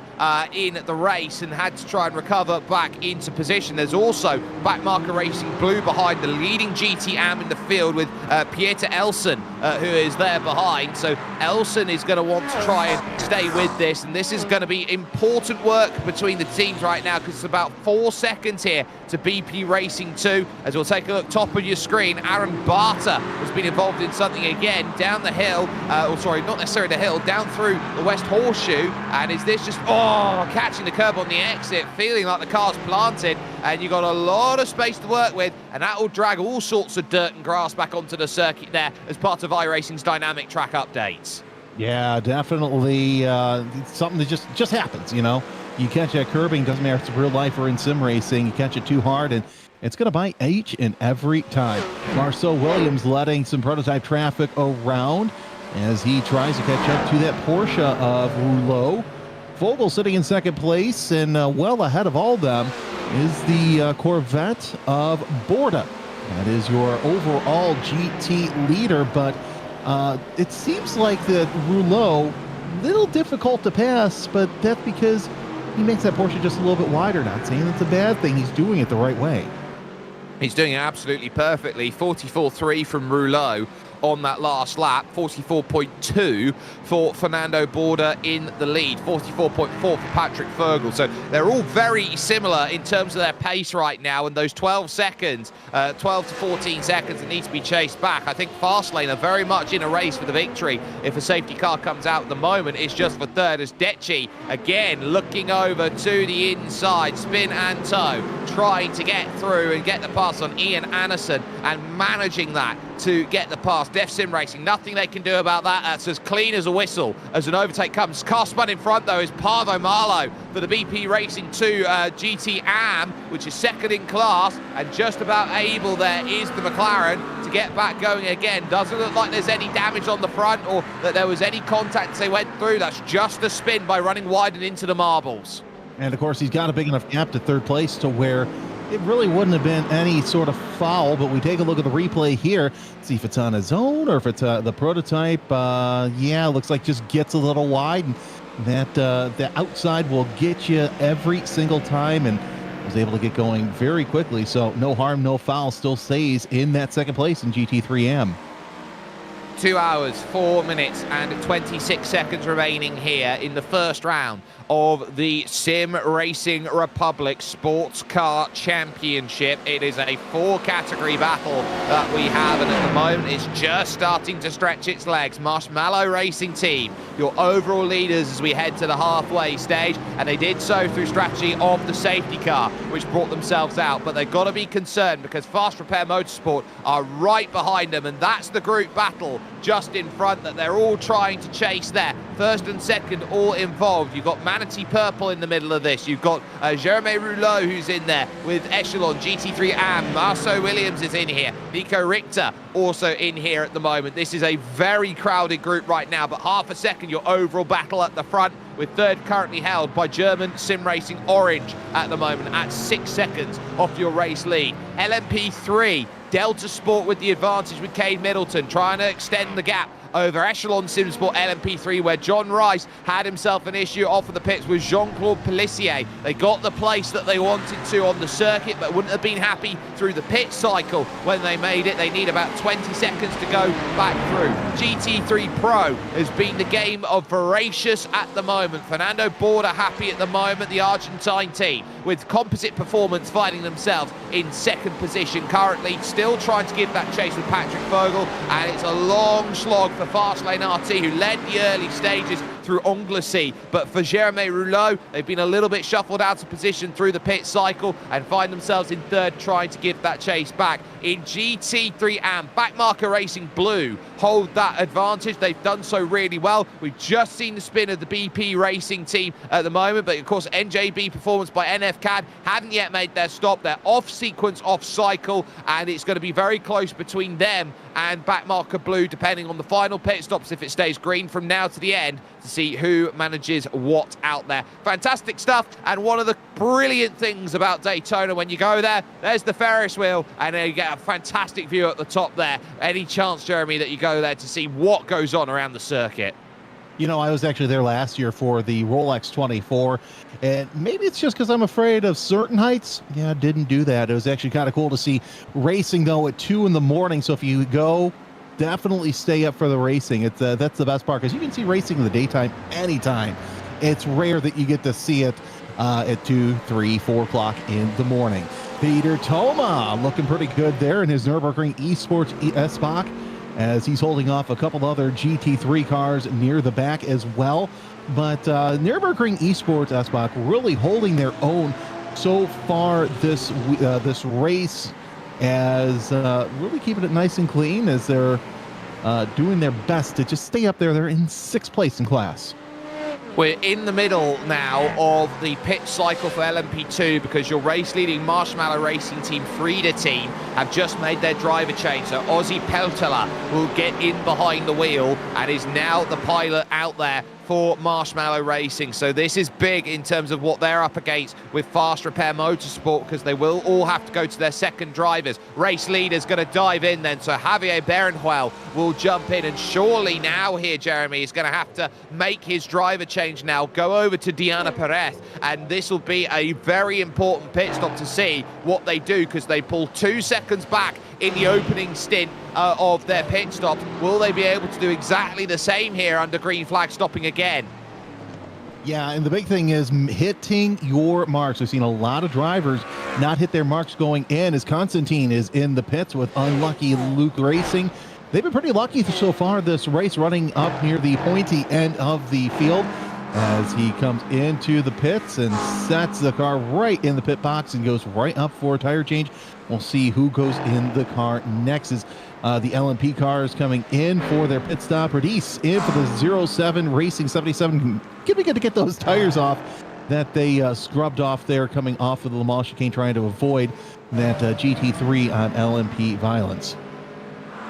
in the race and had to try and recover back into position. There's also Backmarker Racing Blue behind, the leading GT Am in the field, with Pieter Elson, who is there behind. So Elson is going to want to try and stay with this, and this is going to be important work between the teams right now, because it's about 4 seconds here to BP Racing 2. As we'll take a look top of your screen, Aaron Barter has been involved in something again down the hill, or sorry, not necessarily the hill, down through the West Horseshoe, and is this just, catching the curb on the exit, feeling like the car's planted, and you've got a lot of space to work with, and that will drag all sorts of dirt and grass back onto the circuit there as part of iRacing's dynamic track updates. Yeah, definitely something that just happens, you know. You catch that curbing, doesn't matter if it's real life or in sim racing, you catch it too hard, and it's going to bite each and every time. Marceau Williams letting some prototype traffic around as he tries to catch up to that Porsche of Rouleau. Vogel sitting in 2nd place, and well ahead of all of them is the Corvette of Borda. That is your overall GT leader, but it seems like that Rouleau, little difficult to pass, but that's because he makes that Porsche just a little bit wider. Not saying that's a bad thing. He's doing it the right way. He's doing it absolutely perfectly. 44.3 from Rouleau on that last lap, 44.2 for Fernando Borda in the lead, 44.4 for Patrick Fergal. So they're all very similar in terms of their pace right now, and those 12 seconds, 12 to 14 seconds that need to be chased back. I think Fastlane are very much in a race for the victory. If a safety car comes out at the moment, it's just for 3rd, as Decci again looking over to the inside, spin and toe, trying to get through and get the pass on Ian Anderson, and managing that to get the pass. Def Sim Racing, nothing they can do about that. That's as clean as a whistle as an overtake comes. Car spun in front, though, is Parvo Marlow for the BP Racing 2 GT Am, which is 2nd in class, and just about able there is the McLaren to get back going again. Doesn't look like there's any damage on the front or that there was any contact as they went through. That's just a spin by running wide and into the marbles. And of course, he's got a big enough gap to 3rd place to where it really wouldn't have been any sort of foul, but we take a look at the replay here, see if it's on his own or if it's the prototype. Yeah, looks like just gets a little wide, and that the outside will get you every single time, and was able to get going very quickly. So no harm, no foul, still stays in that 2nd place in GT3M. 2 hours, 4 minutes and 26 seconds remaining here in the 1st round of the SimRacing Republic Sports Car Championship. It is a 4-category battle that we have, and at the moment it's just starting to stretch its legs. Marshmallow Racing Team, your overall leaders as we head to the halfway stage, and they did so through strategy of the safety car, which brought themselves out, but they've got to be concerned because Fast Repair Motorsport are right behind them, and that's the group battle just in front that they're all trying to chase there. First and second all involved. You've got Manatee Purple in the middle of this. You've got Jeremy Rouleau who's in there with Echelon, GT3 Am. Marceau Williams is in here. Nico Richter also in here at the moment. This is a very crowded group right now, but half a second your overall battle at the front, with third currently held by German SimRacing Orange at the moment at 6 seconds off your race lead. LMP3, Delta Sport with the advantage with Cade Middleton, trying to extend the gap over Echelon Simsport LMP3, where John Rice had himself an issue off of the pits with Jean-Claude Pellissier. They got the place that they wanted to on the circuit, but wouldn't have been happy through the pit cycle when they made it. They need about 20 seconds to go back through. GT3 Pro has been the game of voracious at the moment. Fernando Borda happy at the moment, the Argentine team, with Composite Performance finding themselves in second position currently, still trying to give that chase with Patrick Vogel, and it's a long slog for Fastlane RT, who led the early stages through Anglesey. But for Jeremy Rouleau, they've been a little bit shuffled out of position through the pit cycle and find themselves in third, trying to give that chase back. In GT3 Am, Backmarker Racing Blue hold that advantage. They've done so really well. We've just seen the spin of the BP Racing team at the moment, but of course NJB Performance by NFCAD haven't yet made their stop. They're off sequence, off cycle, and it's going to be very close between them and Backmarker Blue, depending on the final pit stops, if it stays green from now to the end, to see who manages what out there. Fantastic stuff, and one of the brilliant things about Daytona, when you go there, there's the Ferris wheel, and you get a fantastic view at the top there. Any chance, Jeremy, that you go there to see what goes on around the circuit? You know, I was actually there last year for the Rolex 24, and maybe it's just because I'm afraid of certain heights. Yeah, I didn't do that. It was actually kind of cool to see racing, though, at 2 in the morning. So if you go, definitely stay up for the racing. It's that's the best part, because you can see racing in the daytime anytime. It's rare that you get to see it at 2, 3, 4 o'clock in the morning. Peter Thoma looking pretty good there in his Nürburgring Esports S-Bach, as he's holding off a couple other GT3 cars near the back as well. But Nürburgring Esports S-Bach really holding their own so far this race, as really keeping it nice and clean, as they're doing their best to just stay up there. They're in 6th place in class. We're in the middle now of the pit cycle for LMP2, because your race-leading Marshmallow Racing Team Frida team have just made their driver change. So Ozzy Peltola will get in behind the wheel and is now the pilot out there for Marshmallow Racing. So this is big in terms of what they're up against with Fast Repair Motorsport, because they will all have to go to their second drivers. Race leader's going to dive in then, so Javier Berenjuel will jump in, and surely now here, Jeremy, is going to have to make his driver change now, go over to Diana Perez, and this will be a very important pit stop to see what they do, because they pull 2 seconds back in the opening stint of their pit stop. Will they be able to do exactly the same here under green flag stopping again? Yeah, and the big thing is hitting your marks. We've seen a lot of drivers not hit their marks going in, as Constantine is in the pits with unlucky Luke Racing. They've been pretty lucky so far this race, running up near the pointy end of the field, as he comes into the pits and sets the car right in the pit box and goes right up for a tire change. We'll see who goes in the car next, as the LMP cars coming in for their pit stop. Radice in for the 07 Racing 77. Could be good to get those tires off that they scrubbed off there coming off of the Le Mans chicane, trying to avoid that GT3 on LMP violence.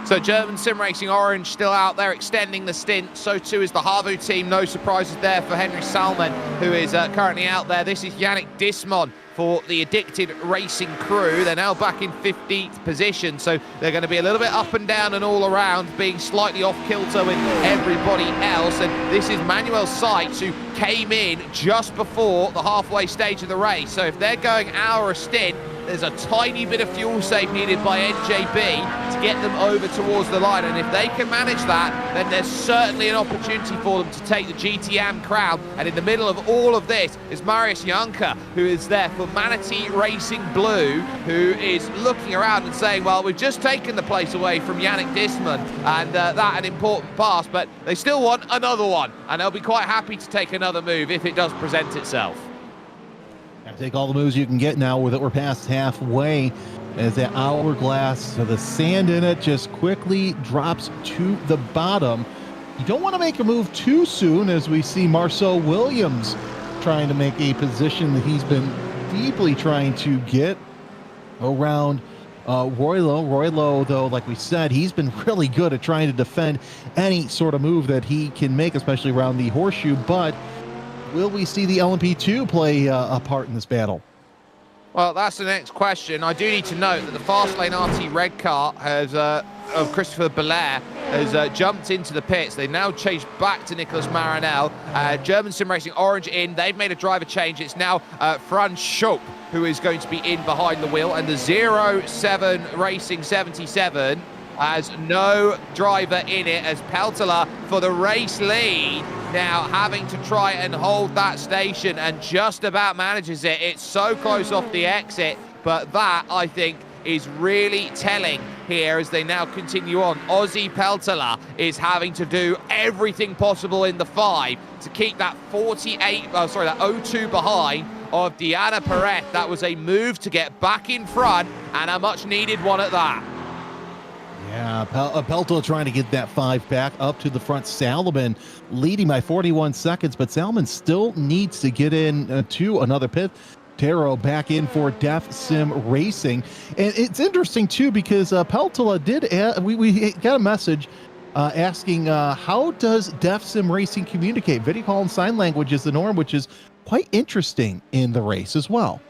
So German SimRacing Orange still out there extending the stint. So too is the Havu team. No surprises there for Henry Salman, who is currently out there. This is Yannick Dismon for the Addicted Racing crew. They're now back in 15th position, so they're going to be a little bit up and down and all around, being slightly off kilter with everybody else. And this is Manuel Seitz, who came in just before the halfway stage of the race. So if they're going hour a stint, there's a tiny bit of fuel save needed by NJB to get them over towards the line, and if they can manage that, then there's certainly an opportunity for them to take the GTM crown. And in the middle of all of this is Marius Janka, who is there for Manatee Racing Blue, who is looking around and saying, well, we've just taken the place away from Yannick Disman, and that an important pass, but they still want another one, and they'll be quite happy to take another move if it does present itself. Take all the moves you can get now that we're past halfway as that hourglass, so the sand in it just quickly drops to the bottom. You don't want to make a move too soon, as we see Marcel Williams trying to make a position that he's been deeply trying to get around Roylo. Roylo, though, like we said, he's been really good at trying to defend any sort of move that he can make, especially around the horseshoe. But will we see the LMP2 play a part in this battle? Well, that's the next question. I do need to note that the Fastlane RT red car has, of Christopher Belair has jumped into the pits. They now changed back to Nicholas Marinel. German SimRacing Orange in. They've made a driver change. It's now Franz Schopp who is going to be in behind the wheel. And the 07 Racing 77 has no driver in it, as Peltola for the race lead. Now having to try and hold that station, and just about manages it. It's so close off the exit, but that, I think, is really telling here as they now continue on. Ozzy Peltola is having to do everything possible in the 5 to keep that 02 behind of Diana Perez. That was a move to get back in front, and a much needed one at that. Yeah, Peltola trying to get that 5 back up to the front. Salomon leading by 41 seconds, but Salomon still needs to get in to another pit. Taro back in for Def Sim Racing. And it's interesting, too, because Peltola did, we got a message asking how does Def Sim Racing communicate? Video call and sign language is the norm, which is quite interesting in the race as well.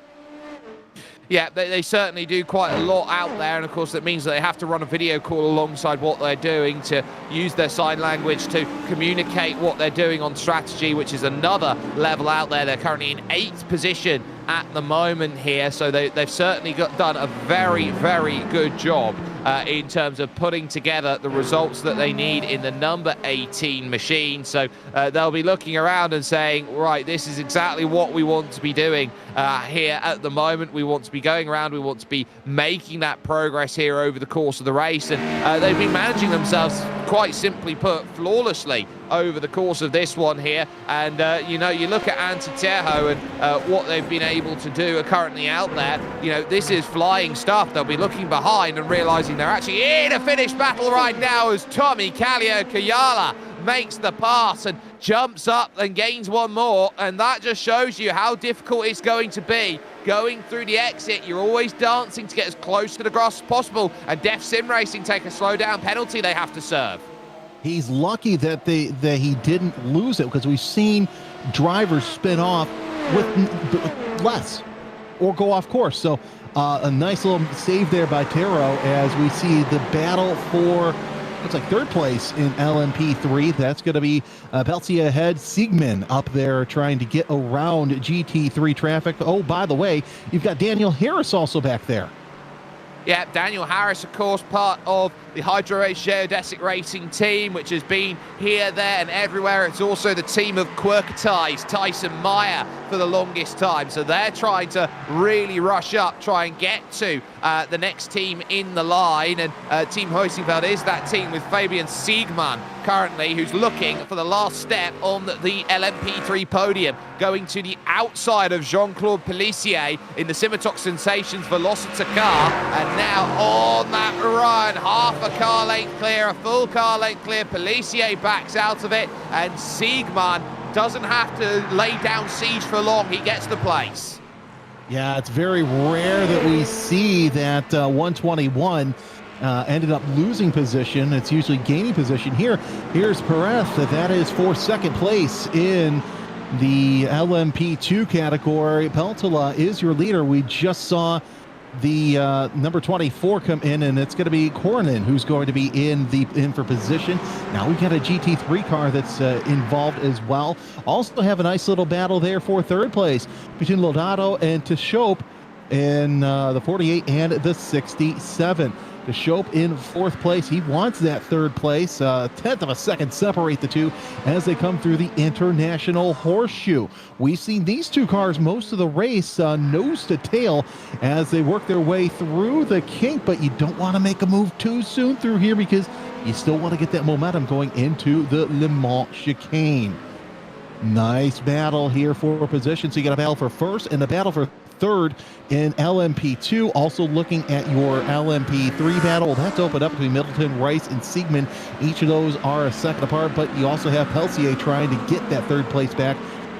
Yeah, they certainly do quite a lot out there, and of course that means that they have to run a video call alongside what they're doing to use their sign language to communicate what they're doing on strategy, which is another level out there. They're currently in 8th position at the moment here, so they've certainly done a very, very good job in terms of putting together the results that they need in the number 18 machine. So they'll be looking around and saying, right, this is exactly what we want to be doing here at the moment. We want to be going around, we want to be making that progress here over the course of the race, and they've been managing themselves, quite simply put, flawlessly over the course of this one here. And you know, you look at Antiterho and what they've been able to do are currently out there. You know, this is flying stuff. They'll be looking behind and realizing they're actually in a finish battle right now, as Tommy Kallio Kayala makes the pass and jumps up and gains one more. And that just shows you how difficult it's going to be going through the exit. You're always dancing to get as close to the grass as possible, and Def Sim Racing take a slow down penalty they have to serve. He's lucky that he didn't lose it, because we've seen drivers spin off with less or go off course. So a nice little save there by Taro, as we see the battle for, looks like 3rd place in LMP3. That's going to be Peltier ahead, Siegman up there trying to get around GT3 traffic. Oh, by the way, you've got Daniel Harris also back there. Yeah, Daniel Harris, of course, part of the Hydro Race Geodesic Racing team, which has been here, there, and everywhere. It's also the team of Quirketize, Tyson Meyer, for the longest time. So they're trying to really rush up, try and get to the next team in the line. And Team Hoisingfeld is that team with Fabian Siegmann currently, who's looking for the last step on the LMP3 podium, going to the outside of Jean-Claude Pellissier in the Simatox Sensations Velocita car. And now on that run, half a car length clear, a full car length clear. Pellissier backs out of it, and Siegmann doesn't have to lay down siege for long. He gets the place. Yeah, it's very rare that we see that 121 ended up losing position. It's usually gaining position here. Here's Perez. That is for 2nd place in the LMP2 category. Peltola is your leader. We just saw the number 24 come in, and it's going to be Koronen who's going to be in for position. Now we've got a GT3 car that's involved as well. Also have a nice little battle there for 3rd place between Lodato and Teshop in the 48 and the 67. Teshop in 4th place. He wants that 3rd place. 1/10 of a second separate the two as they come through the International Horseshoe. We've seen these two cars most of the race, nose to tail, as they work their way through the kink, but you don't want to make a move too soon through here, because you still want to get that momentum going into the Le Mans chicane. Nice battle here for position. So you got a battle for first and a battle for third in LMP2. Also looking at your LMP3 battle. Well, that's opened up between Middleton, Rice, and Siegman. Each of those are a second apart, but you also have Peltier trying to get that third place back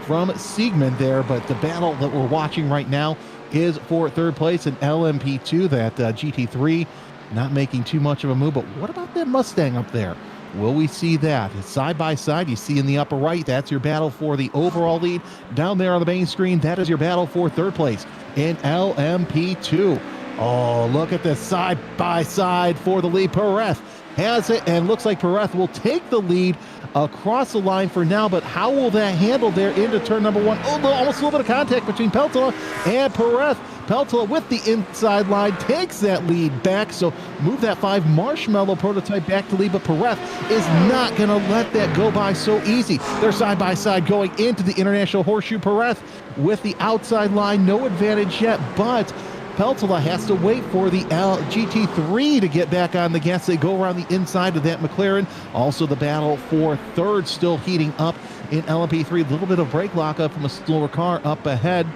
from Siegman there. But the battle that we're watching right now is for third place in LMP2. That GT3 not making too much of a move. But what about that Mustang up there? Will we see that? Side by side, you see in the upper right, that's your battle for the overall lead. Down there on the main screen, that is your battle for third place in LMP2. Oh, look at this side by side for the lead. Perez has it, and looks like Perez will take the lead across the line for now, but how will that handle there into turn number one? Oh, almost a little bit of contact between Peltola and Perez. Peltola with the inside line takes that lead back, so move that 5 Marshmallow prototype back to lead, but Perez is not going to let that go by so easy. They're side by side going into the International Horseshoe. Perez with the outside line, no advantage yet, but Peltola has to wait for the GT3 to get back on the gas. They go around the inside of that McLaren. Also the battle for third still heating up in LMP3. A little bit of brake lockup from a slower car up ahead.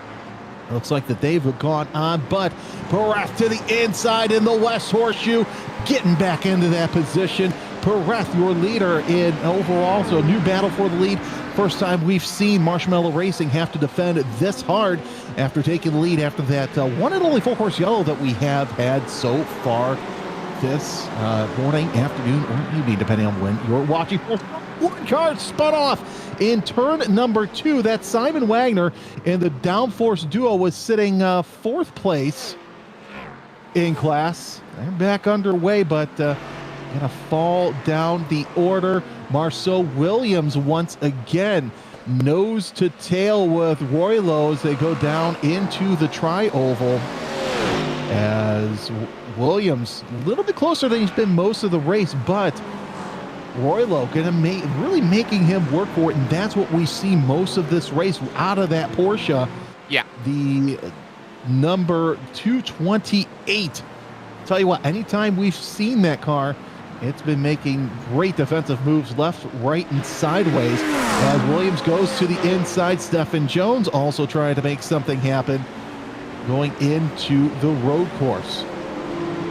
Looks like that they've gone on, but Perez to the inside in the West Horseshoe, getting back into that position. Perez, your leader in overall, so a new battle for the lead. First time we've seen Marshmallow Racing have to defend this hard after taking the lead after that one and only 4-horse yellow that we have had so far this morning, afternoon, or evening, depending on when you're watching. One car spun off in turn number 2. That's Simon Wagner, and the downforce duo was sitting 4th place in class. They're back underway, but gonna fall down the order. Marceau Williams once again nose to tail with Roylo as they go down into the tri-oval, as Williams a little bit closer than he's been most of the race, but Roylo really making him work for it, and that's what we see most of this race out of that Porsche. Yeah. The number 228. Tell you what, anytime we've seen that car, it's been making great defensive moves left, right, and sideways. As Williams goes to the inside, Stephen Jones also trying to make something happen going into the road course.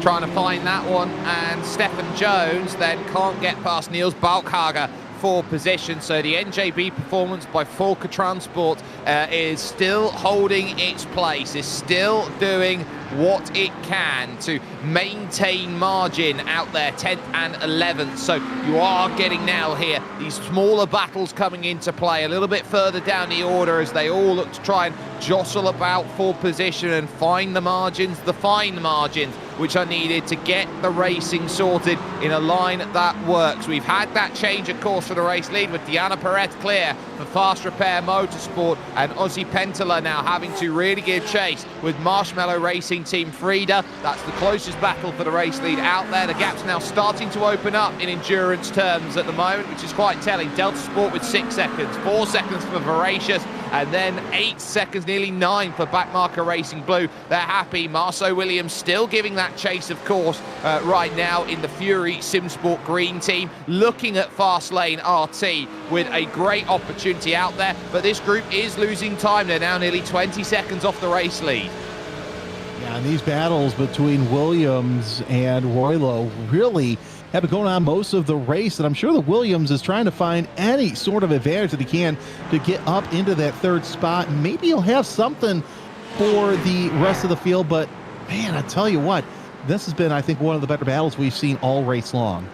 Trying to find that one, and Stephen Jones then can't get past Niels Balkhager for position. So the NJB performance by Falker Transport is still holding its place, is still doing what it can to maintain margin out there, 10th and 11th. So you are getting now here these smaller battles coming into play a little bit further down the order as they all look to try and jostle about for position and find the margins, the fine margins which are needed to get the racing sorted in a line that works. We've had that change of course for the race lead with Diana Perez clear for Fast Repair Motorsport, and Ozzy Pentola now having to really give chase with Marshmallow Racing Team Frida. That's the closest battle for the race lead out there. The gap's now starting to open up in endurance terms at the moment, which is quite telling. Delta Sport with 6 seconds, 4 seconds for Voracious, and then 8 seconds, nearly 9 for Backmarker Racing Blue. They're happy. Marceau Williams still giving that chase, of course, right now in the Fury SimSport Green team, looking at Fast Lane RT with a great opportunity out there, but this group is losing time. They're now nearly 20 seconds off the race lead. Yeah, and these battles between Williams and Roylo really have been going on most of the race, and I'm sure that Williams is trying to find any sort of advantage that he can to get up into that third spot. Maybe he'll have something for the rest of the field, but man, I tell you what, this has been, I think, one of the better battles we've seen all race long.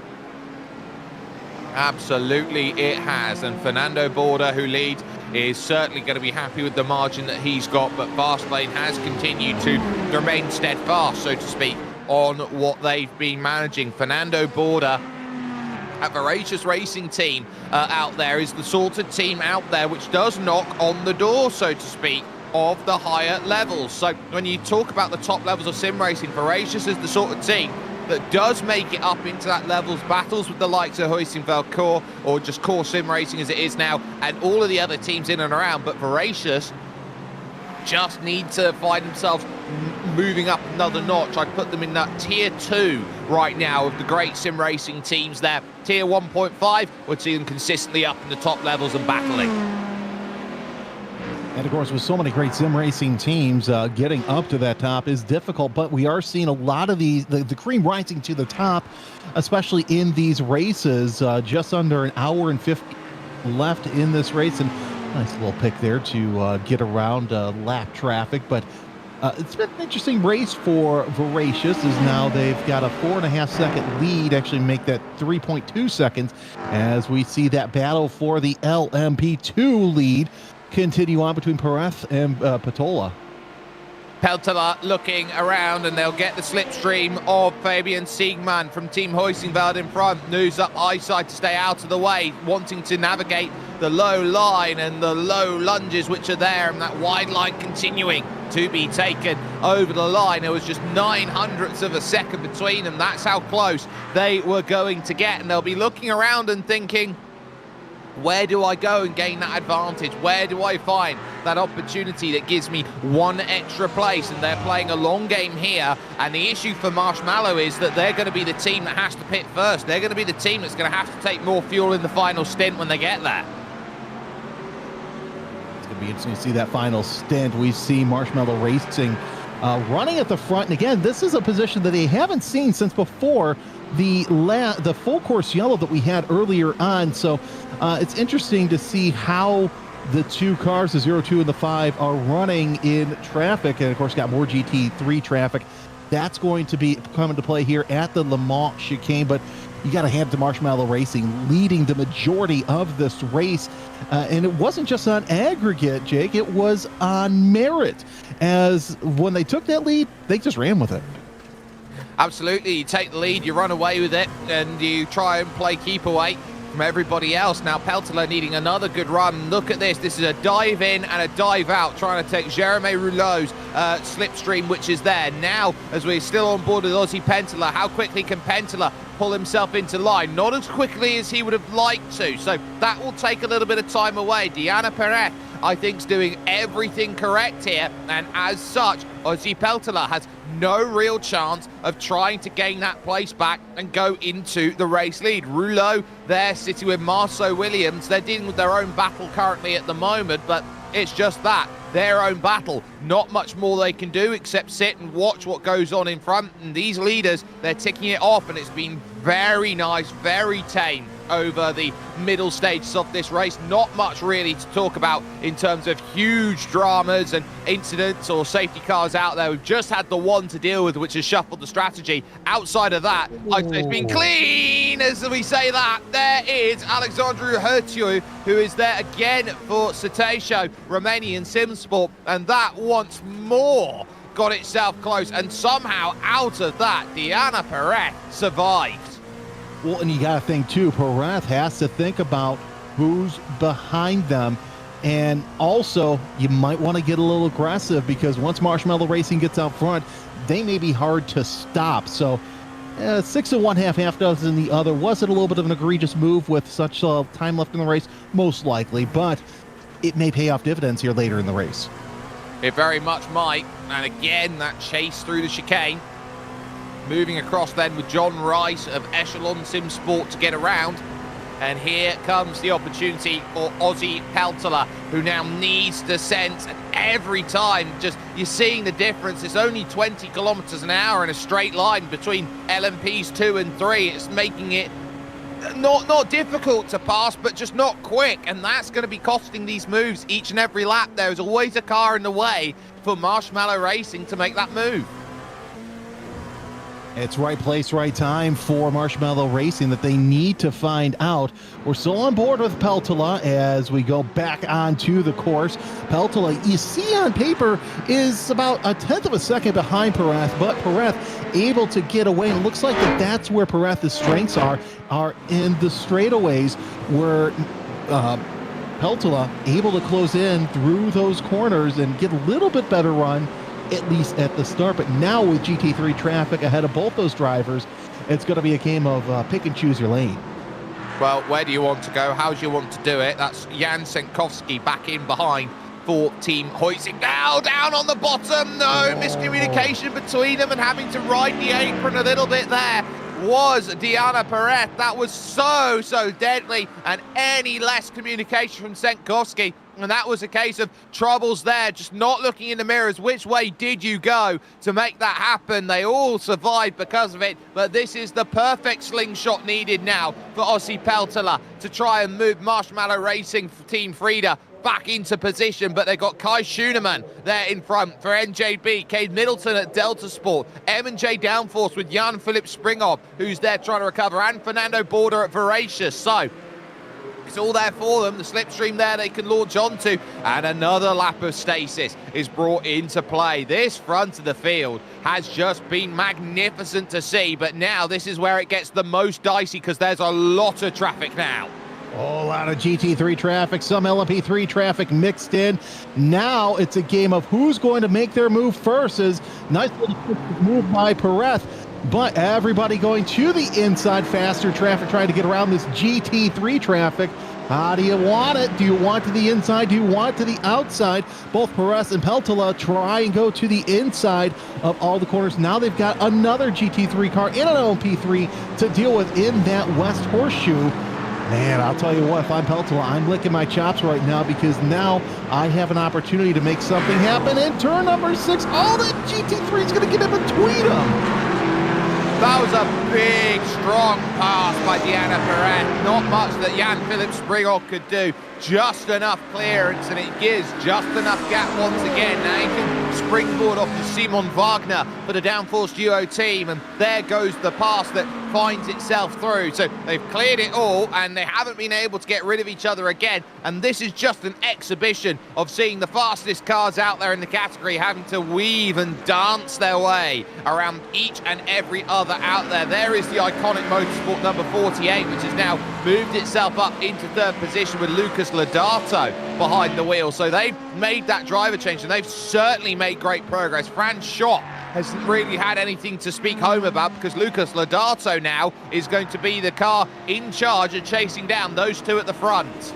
Absolutely it has, and Fernando Borda, who leads, is certainly going to be happy with the margin that he's got, but Fastlane has continued to remain steadfast, so to speak, on what they've been managing. Fernando Borda, a voracious racing team out there, is the sort of team out there which does knock on the door, so to speak, of the higher levels. So when you talk about the top levels of sim racing, Voracious is the sort of team that does make it up into that levels battles with the likes of Hoisting Valcour or just core sim racing as it is now, and all of the other teams in and around. But Voracious just need to find themselves moving up another notch. I'd put them in that tier 2 right now of the great sim racing teams there. Tier 1.5 would see them consistently up in the top levels and battling. And of course, with so many great sim racing teams, getting up to that top is difficult, but we are seeing a lot of the cream rising to the top, especially in these races. Just under an hour and 50 left in this race, and nice little pick there to get around lap traffic. But it's been an interesting race for Voracious, as now they've got a 4.5-second lead, actually make that 3.2 seconds, as we see that battle for the LMP2 lead continue on between Perez and Patola. Peltola looking around, and they'll get the slipstream of Fabian Siegmann from Team Hoisingveld in front. News up eyesight to stay out of the way, wanting to navigate the low line and the low lunges which are there, and that wide line continuing to be taken over the line. There was just 0.09 of a second between them. That's how close they were going to get, and they'll be looking around and thinking, where do I go and gain that advantage? Where do I find that opportunity that gives me one extra place? And they're playing a long game here. And the issue for Marshmallow is that they're going to be the team that has to pit first. They're going to be the team that's going to have to take more fuel in the final stint when they get there. It's going to be interesting to see that final stint. We see Marshmallow Racing running at the front. And again, this is a position that they haven't seen since before the full course yellow that we had earlier on. So it's interesting to see how the two cars, the 02 and the 5, are running in traffic, and of course got more GT3 traffic. That's going to be coming to play here at the Le Mans chicane, but you got to hand it to Marshmallow Racing, leading the majority of this race. And it wasn't just on aggregate, Jake, it was on merit, as when they took that lead, they just ran with it. Absolutely, you take the lead, you run away with it, and you try and play keep away from everybody else. Now Peltola needing another good run. Look at this. This is a dive in and a dive out, trying to take Jeremy Rouleau's slipstream, which is there. Now, as we're still on board with Ozzy Pentola, how quickly can Pentola pull himself into line? Not as quickly as he would have liked to, so that will take a little bit of time away. Diana Perez, I think, is doing everything correct here, and as such, Ozzy Peltola has no real chance of trying to gain that place back and go into the race lead. Rouleau there sitting with Marceau Williams. They're dealing with their own battle currently at the moment, but it's just that, their own battle. Not much more they can do except sit and watch what goes on in front. And these leaders, they're ticking it off, and it's been very nice, very tame over the middle stages of this race. Not much really to talk about in terms of huge dramas and incidents or safety cars out there. We've just had the one to deal with, which has shuffled the strategy. Outside of that, I'd say it's been clean, as we say that. There is Alexandru Hurtiu, who is there again for Cetaceo, Romanian Sim Sport, and that once more got itself close, and somehow out of that, Diana Perez survived. Well, and you got to think, too, Perez has to think about who's behind them. And also, you might want to get a little aggressive, because once Marshmallow Racing gets out front, they may be hard to stop. So 6 and 1/2, half dozen the other. Was it a little bit of an egregious move with such time left in the race? Most likely, but it may pay off dividends here later in the race. It very much might. And again, that chase through the chicane. Moving across then with John Rice of Echelon Sim Sport to get around. And here comes the opportunity for Ozzy Peltola, who now needs to sense, and every time just you're seeing the difference. It's only 20 kilometers an hour in a straight line between LMPs 2 and 3. It's making it not difficult to pass, but just not quick, and that's going to be costing these moves each and every lap. There's always a car in the way for Marshmallow Racing to make that move. It's right place, right time for Marshmallow Racing that they need to find out. We're still on board with Peltola as we go back onto the course. Peltola, you see on paper, is about a 1/10 of a second behind Perez, but Perez able to get away. And it looks like that's where Perez's strengths are in the straightaways, where Peltola able to close in through those corners and get a little bit better run, at least at the start. But now with GT3 traffic ahead of both those drivers, it's going to be a game of pick and choose your lane. Well, where do you want to go? How do you want to do it? That's Jan Senkowski back in behind for Team Hoising. Now down on the bottom. No miscommunication between them, and having to ride the apron a little bit there was Diana Perez. That was so deadly, and any less communication from Senkowski, And that was a case of troubles there, just not looking in the mirrors. Which way did you go to make that happen? They all survived because of it, but this is the perfect slingshot needed now for Ossi Peltola to try and move Marshmallow Racing Team Frida back into position, but they got Kai Schunemann there in front for NJB, Cade Middleton at Delta Sport, M&J Downforce with Jan-Philipp Springhoff, who's there trying to recover, and Fernando Border at Voracious. So it's all there for them, the slipstream there they can launch onto, and another lap of stasis is brought into play. This front of the field has just been magnificent to see, but now this is where it gets the most dicey because there's a lot of traffic now. A lot of GT3 traffic, some LMP3 traffic mixed in. Now it's a game of who's going to make their move first. Is nice little move by Perez, but everybody going to the inside, faster traffic, trying to get around this GT3 traffic. How do you want it? Do you want to the inside? Do you want to the outside? Both Perez and Peltola try and go to the inside of all the corners. Now they've got another GT3 car in an LMP3 to deal with in that West Horseshoe. Man, I'll tell you what, if I'm Peltola, I'm licking my chops right now because now I have an opportunity to make something happen in turn number 6. Oh, that GT3 is going to get in between them. That was a big, strong pass by Diana Perez. Not much that Jan-Philipp Springhoff could do. Just enough clearance, and it gives just enough gap once again. Now he can springboard off to Simon Wagner for the Downforce Duo team, and there goes the pass that finds itself through. So they've cleared it all, and they haven't been able to get rid of each other again. And this is just an exhibition of seeing the fastest cars out there in the category having to weave and dance their way around each and every other out there. There is the iconic motorsport number 48, which has now moved itself up into third position with Lucas Lodato behind the wheel. So they've made that driver change, and they've certainly made great progress. Franz Schott hasn't really had anything to speak home about because Lucas Lodato now is going to be the car in charge of chasing down those two at the front.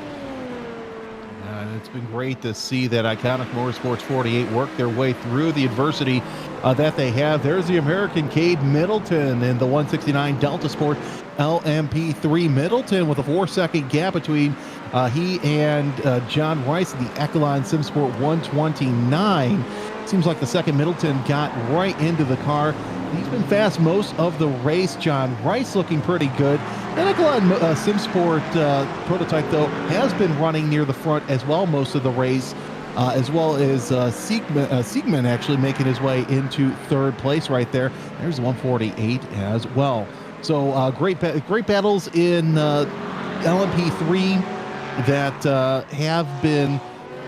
It's been great to see that iconic Motorsports 48 work their way through the adversity that they have. There's the American Cade Middleton in the 169 Delta Sport LMP3. Middleton with a 4-second gap between he and John Rice in the Echelon SimSport 129. Seems like the second Middleton got right into the car. He's been fast most of the race. John Rice looking pretty good. The Echelon SimSport prototype, though, has been running near the front as well most of the race, as well as Siegman actually making his way into third place right there. There's 148 as well. So great battles in LMP3 that have been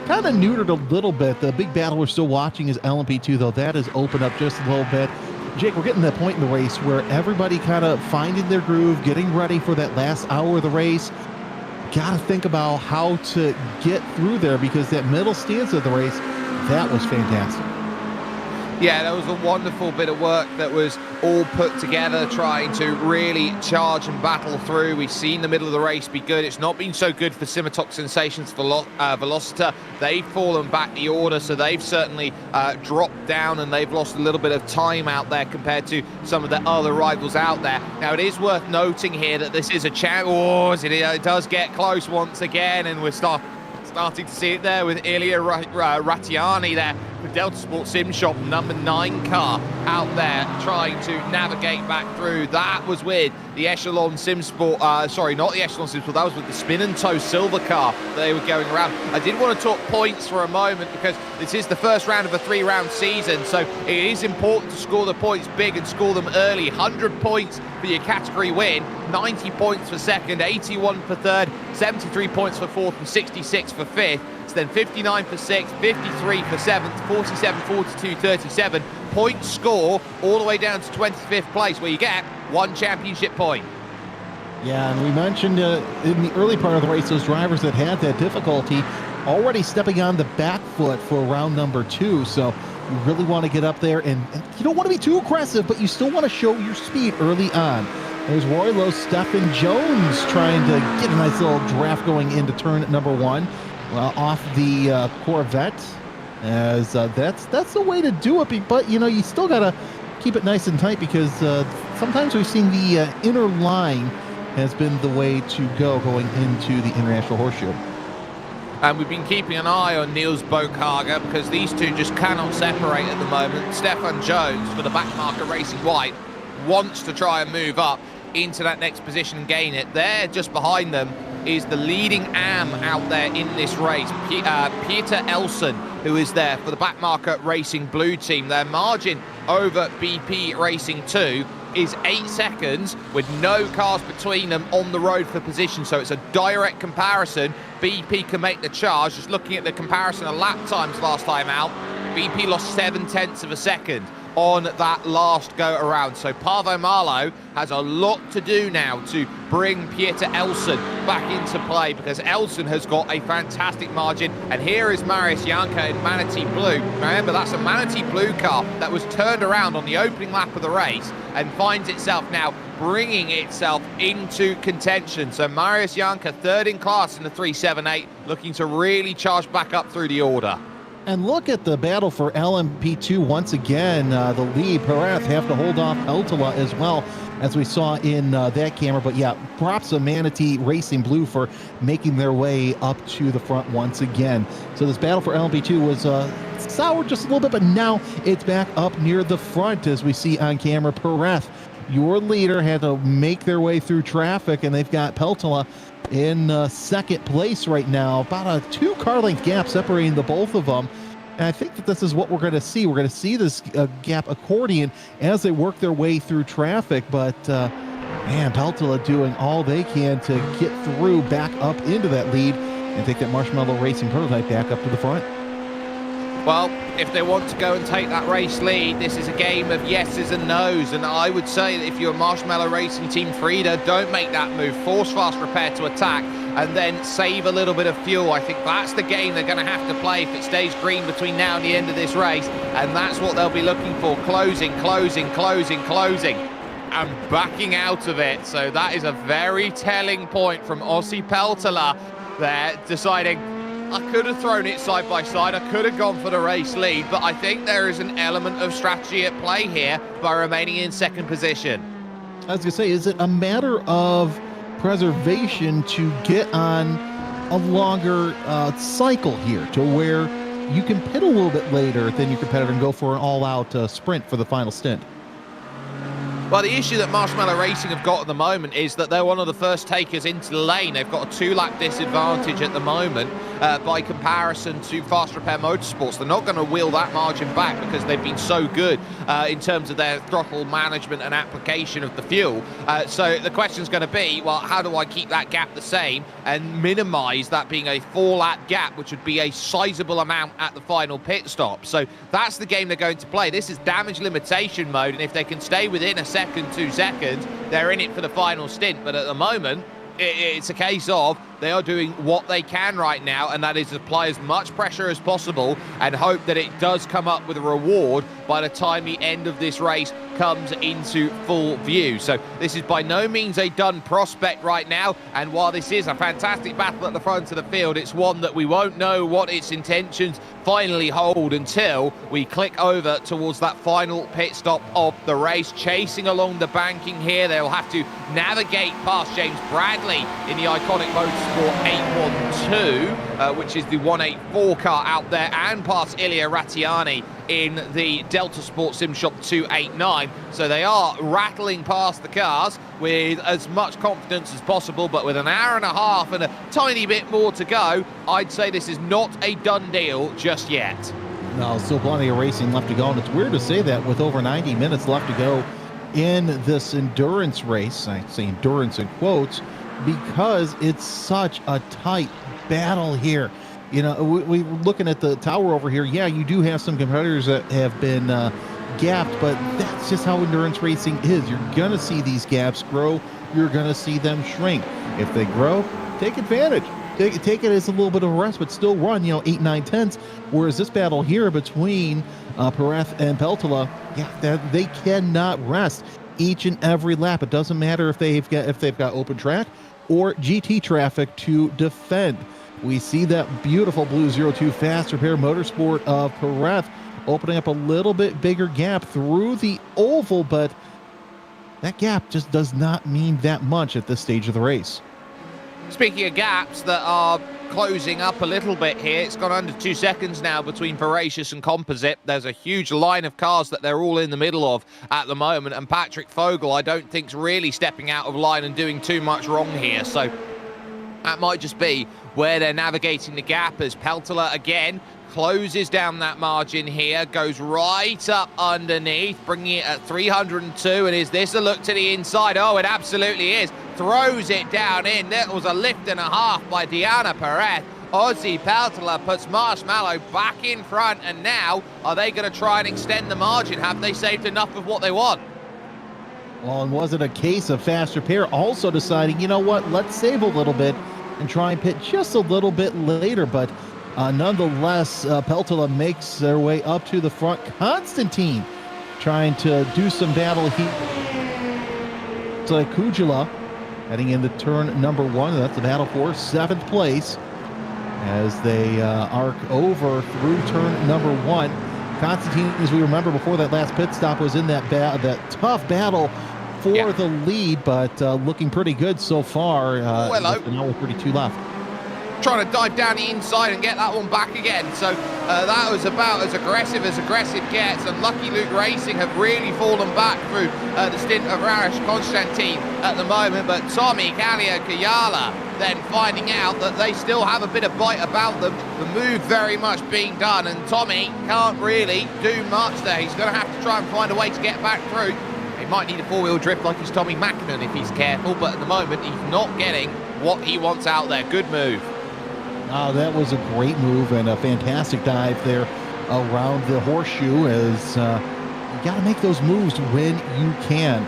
kind of neutered a little bit. The big battle we're still watching is LMP2, though. That has opened up just a little bit. Jake, we're getting to that point in the race where everybody kind of finding their groove, getting ready for that last hour of the race. Got to think about how to get through there because that middle stance of the race, that was fantastic. Yeah, that was a wonderful bit of work that was all put together, trying to really charge and battle through. We've seen the middle of the race be good. It's not been so good for Simatox Sensations Velocita. They've fallen back the order, so they've certainly dropped down, and they've lost a little bit of time out there compared to some of the other rivals out there. Now, it is worth noting here that this is a it does get close once again, and we're starting to see it there with Ilya Ratiani there. The Delta Sport Sim Shop number 9 car out there trying to navigate back through. That was with the Echelon Sim Sport, sorry, not the Echelon Sim Sport, that was with the Spin and Tow silver car that they were going around. I did want to talk points for a moment because this is the first round of a 3-round season, so it is important to score the points big and score them early. 100 points for your category win, 90 points for second, 81 for third, 73 points for fourth, and 66 for fifth. It's then 59 for sixth, 53 for seventh, 47, 42, 37. Points score all the way down to 25th place, where you get 1 championship point. Yeah, and we mentioned in the early part of the race, those drivers that had that difficulty already stepping on the back foot for round number 2. So you really want to get up there, and you don't want to be too aggressive, but you still want to show your speed early on. There's Roy Lowe, Stephen Jones trying to get a nice little draft going into turn number 1. Off the Corvette, as that's the way to do it. But you know, you still gotta keep it nice and tight because sometimes we've seen the inner line has been the way to go going into the International Horseshoe. And we've been keeping an eye on Niels Bokaga because these two just cannot separate at the moment. Stefan Jones for the backmarker Racing White wants to try and move up into that next position and gain it. There, just behind them, is the leading AM out there in this race, Peter Elson, who is there for the backmarker Racing Blue team. Their margin over BP Racing 2 is 8 seconds with no cars between them on the road for position, so it's a direct comparison. BP can make the charge. Just looking at the comparison of lap times last time out, BP lost 7/10 of a second on that last go around. So Paavo Malo has a lot to do now to bring Pieter Elson back into play, because Elson has got a fantastic margin. And here is Marius Janka in Manatee Blue. Remember, that's a Manatee Blue car that was turned around on the opening lap of the race and finds itself now bringing itself into contention. So Marius Janka, third in class in the 378, looking to really charge back up through the order. And look at the battle for LMP2 once again. The lead, Perez have to hold off Peltola as well, as we saw in that camera. But yeah, props to Manatee Racing Blue for making their way up to the front once again. So this battle for LMP2 was soured just a little bit, but now it's back up near the front as we see on camera. Perez, your leader, had to make their way through traffic, and they've got Peltola in second place right now, about a 2-car length gap separating the both of them. And I think that this is what we're going to see. We're going to see this gap accordion as they work their way through traffic. But man, Peltola doing all they can to get through back up into that lead and take that Marshmallow Racing prototype back up to the front. Well, if they want to go and take that race lead, this is a game of yeses and nos. And I would say that if you're Marshmallow Racing Team Frida, don't make that move. Force fast repair to attack and then save a little bit of fuel. I think that's the game they're going to have to play if it stays green between now and the end of this race. And that's what they'll be looking for. Closing, closing, closing, closing, and backing out of it. So that is a very telling point from Ossi Peltola there, deciding, I could have thrown it side by side, I could have gone for the race lead, but I think there is an element of strategy at play here by remaining in second position. I was going to say, is it a matter of preservation to get on a longer cycle here to where you can pit a little bit later than your competitor and go for an all-out sprint for the final stint? Well, the issue that Marshmallow Racing have got at the moment is that they're one of the first takers into the lane. They've got a 2-lap disadvantage at the moment by comparison to Fast Repair Motorsports. They're not going to wheel that margin back because they've been so good in terms of their throttle management and application of the fuel. So the question's going to be, well, how do I keep that gap the same and minimize that being a 4-lap gap, which would be a sizable amount at the final pit stop? So that's the game they're going to play. This is damage limitation mode, and if they can stay within a second, 2 seconds, they're in it for the final stint. But at the moment, it's a case of they are doing what they can right now, and that is apply as much pressure as possible and hope that it does come up with a reward by the time the end of this race comes into full view. So this is by no means a done prospect right now, and while this is a fantastic battle at the front of the field, it's one that we won't know what its intentions finally hold until we click over towards that final pit stop of the race. Chasing along the banking here, they'll have to navigate past James Bradley in the iconic Motorsport 812, which is the 184 car out there, and past Ilya Ratiani in the Delta Sport Sim Shop 289. So they are rattling past the cars with as much confidence as possible, but with an hour and a half and a tiny bit more to go, I'd say this is not a done deal just yet. No, still plenty of racing left to go, and it's weird to say that with over 90 minutes left to go in this endurance race. I say endurance in quotes because it's such a tight battle here. You know, we're looking at the tower over here. Yeah, you do have some competitors that have been gapped, but that's just how endurance racing is. You're going to see these gaps grow. You're going to see them shrink. If they grow, take advantage. Take it as a little bit of a rest, but still run, 8, 9 tenths. Whereas this battle here between Perez and Peltola, yeah, they cannot rest each and every lap. It doesn't matter if they've got open track or GT traffic to defend. We see that beautiful blue 02 Fast Repair Motorsport of Perez opening up a little bit bigger gap through the oval, but that gap just does not mean that much at this stage of the race. Speaking of gaps that are closing up a little bit here. It's gone under 2 seconds now between Voracious and Composite. There's a huge line of cars that they're all in the middle of at the moment, and Patrick Fogel, I don't think, is really stepping out of line and doing too much wrong here. So that might just be where they're navigating the gap, as Peltola again closes down that margin here, goes right up underneath, bringing it at 302. And is this a look to the inside? Oh, it absolutely is. Throws it down in. That was a lift and a half by Diana Perez. Ozzy Peltola puts Marshmallow back in front, and now are they going to try and extend the margin? Have they saved enough of what they want? Well, and was it a case of fast repair also deciding, you know what, let's save a little bit and try and pit just a little bit later? But nonetheless, Peltola makes their way up to the front. Constantine trying to do some battle here. It's like Kujula heading into turn number 1. That's the battle for 7th place as they arc over through turn number 1. Constantine, as we remember before that last pit stop, was in that tough battle for the lead, but looking pretty good so far. Hello. Now with 32 left. Trying to dive down the inside and get that one back again. So that was about as aggressive gets. And Lucky Luke Racing have really fallen back through the stint of Raresh Konstantin at the moment. But Tommy Kaliakayala then finding out that they still have a bit of bite about them. The move very much being done, and Tommy can't really do much there. He's going to have to try and find a way to get back through. He might need a four-wheel drift like his Tommy Mackinnon if he's careful, but at the moment he's not getting what he wants out there. Good move. Oh, that was a great move and a fantastic dive there around the horseshoe, as you got to make those moves when you can.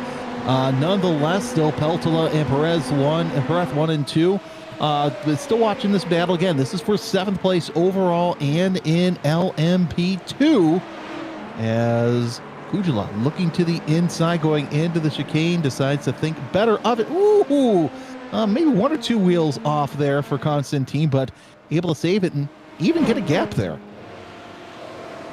Nonetheless, still Peltola and Perez 1 and 2. But still watching this battle again. This is for 7th place overall and in LMP2, as Kujula looking to the inside, going into the chicane, decides to think better of it. Ooh! Maybe 1 or 2 wheels off there for Constantine, but able to save it and even get a gap there.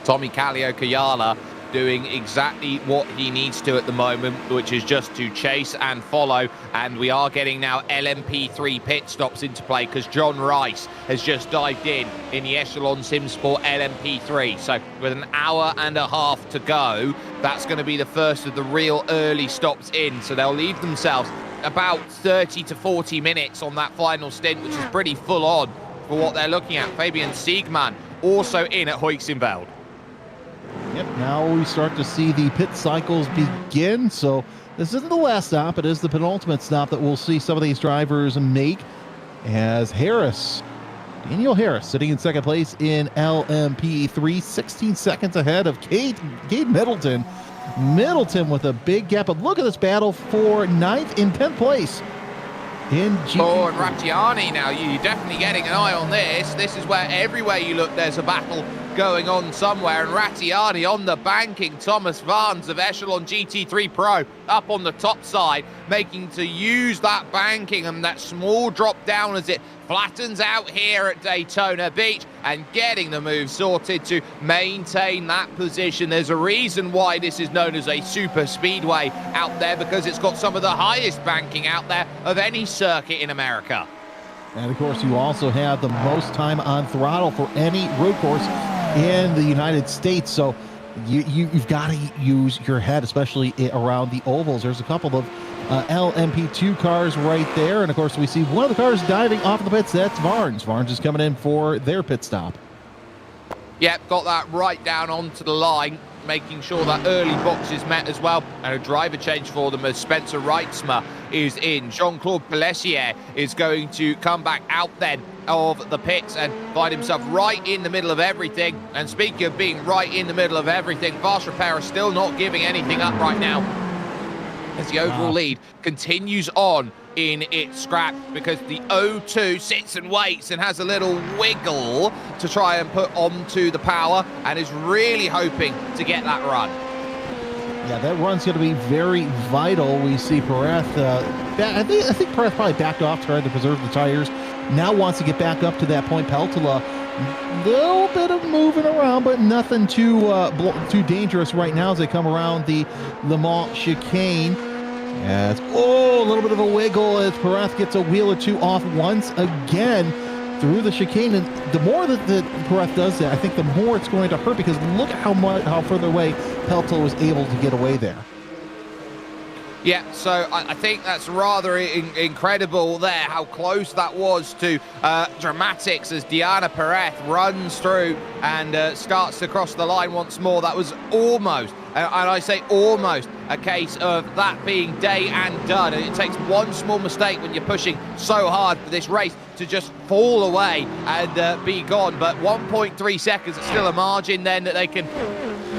Tommy Kaliakayala doing exactly what he needs to at the moment, which is just to chase and follow. And we are getting now LMP3 pit stops into play, because John Rice has just dived in the Echelon SimSport LMP3. So with an hour and a half to go, that's going to be the first of the real early stops in. So they'll leave themselves about 30 to 40 minutes on that final stint, which is pretty full on for what they're looking at. Fabian Siegmann also in at Hoytsinveld. Yep, now we start to see the pit cycles begin. So this isn't the last stop. It is the penultimate stop that we'll see some of these drivers make, as Daniel Harris sitting in 2nd place in LMP3, 16 seconds ahead of Cade Middleton. Middleton with a big gap. But look at this battle for 9th and 10th place in GP. Oh, and Rattiani now, you're definitely getting an eye on this. This is where everywhere you look, there's a battle going on somewhere. And Rattiani on the banking. Thomas Vance of Echelon GT3 Pro up on the top side, making to use that banking and that small drop down as it flattens out here at Daytona Beach, and getting the move sorted to maintain that position. There's a reason why this is known as a super speedway out there, because it's got some of the highest banking out there of any circuit in America. And of course, you also have the most time on throttle for any road course in the United States. So you've got to use your head, especially around the ovals. There's a couple of LMP2 cars right there. And of course, we see one of the cars diving off the pits. That's Varnes. Varnes is coming in for their pit stop. Yep, got that right down onto the line, making sure that early box is met as well. And a driver change for them as Spencer Reitzma is in. Jean-Claude Pelletier is going to come back out then of the pits and find himself right in the middle of everything. And speaking of being right in the middle of everything, Fast Repair is still not giving anything up right now, as the overall lead continues on in its scrap, because the O2 sits and waits and has a little wiggle to try and put onto the power, and is really hoping to get that run. Yeah, that run's going to be very vital. We see Perez, I think Perez probably backed off, trying to preserve the tires. Now wants to get back up to that point. Peltola, little bit of moving around, but nothing too dangerous right now as they come around the Le Mans chicane. As, a little bit of a wiggle as Perez gets a wheel or two off once again. through the chicane. And the more that Perez does that, I think the more it's going to hurt, because look at how further away Pelto was able to get away there. Yeah, so I think that's rather incredible there, how close that was to dramatics as Diana Perez runs through and starts to cross the line once more. That was almost, and I say almost, a case of that being day and done. And it takes one small mistake when you're pushing so hard for this race to just fall away and be gone. But 1.3 seconds, it's still a margin then that they can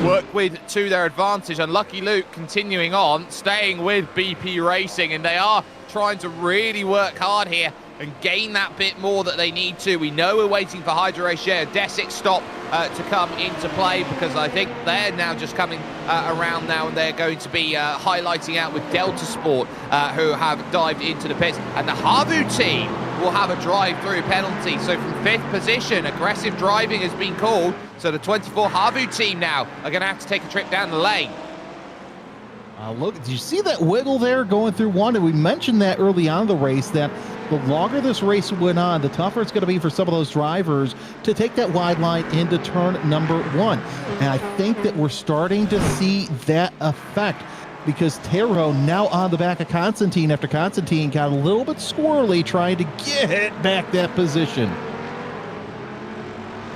work with to their advantage. And Lucky Luke continuing on, staying with BP Racing, and they are trying to really work hard here and gain that bit more that they need to. We know we're waiting for Hydro Share Desic stop to come into play, because I think they're now just coming around now, and they're going to be highlighting out with Delta Sport, who have dived into the pits. And the Havu team will have a drive-through penalty. So from 5th position, aggressive driving has been called. So the 24 Havu team now are going to have to take a trip down the lane. Look, did you see that wiggle there going through one? And we mentioned that early on in the race, that the longer this race went on, the tougher it's going to be for some of those drivers to take that wide line into turn number 1. And I think that we're starting to see that effect, because Tero now on the back of Constantine after Constantine got a little bit squirrely trying to get back that position.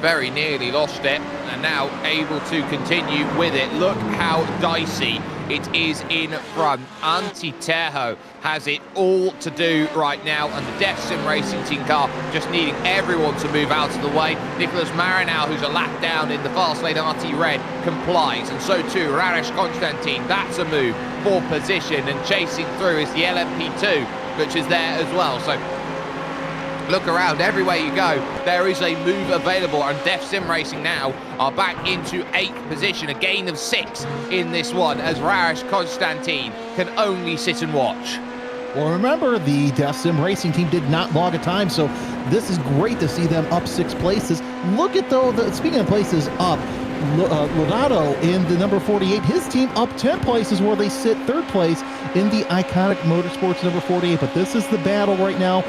Very nearly lost it, and now able to continue with it. Look how dicey it is in front. Auntie Tejo has it all to do right now, and the Def Sim Racing Team car just needing everyone to move out of the way. Nicholas Marinau, who's a lap down in the fast lane RT Red, complies, and so too Raresh Konstantin. That's a move for position, and chasing through is the LMP2, which is there as well. So look around, everywhere you go, there is a move available, and Def Sim Racing now are back into 8th position, a gain of 6 in this one, as Raresh Konstantin can only sit and watch. Well, remember, the Def Sim Racing Team did not log a time, so this is great to see them up 6 places. Look at, though, speaking of places up, Lodato in the number 48, his team up 10 places, where they sit 3rd place in the iconic Motorsports number 48. But this is the battle right now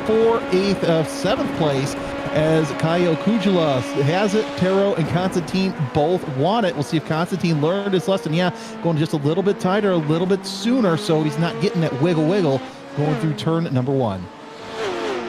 for 7th place, as Kaio Kujula has it. Tero and Constantine both want it. We'll see if Constantine learned his lesson. Yeah, going just a little bit tighter, a little bit sooner, so he's not getting that wiggle going through turn number 1.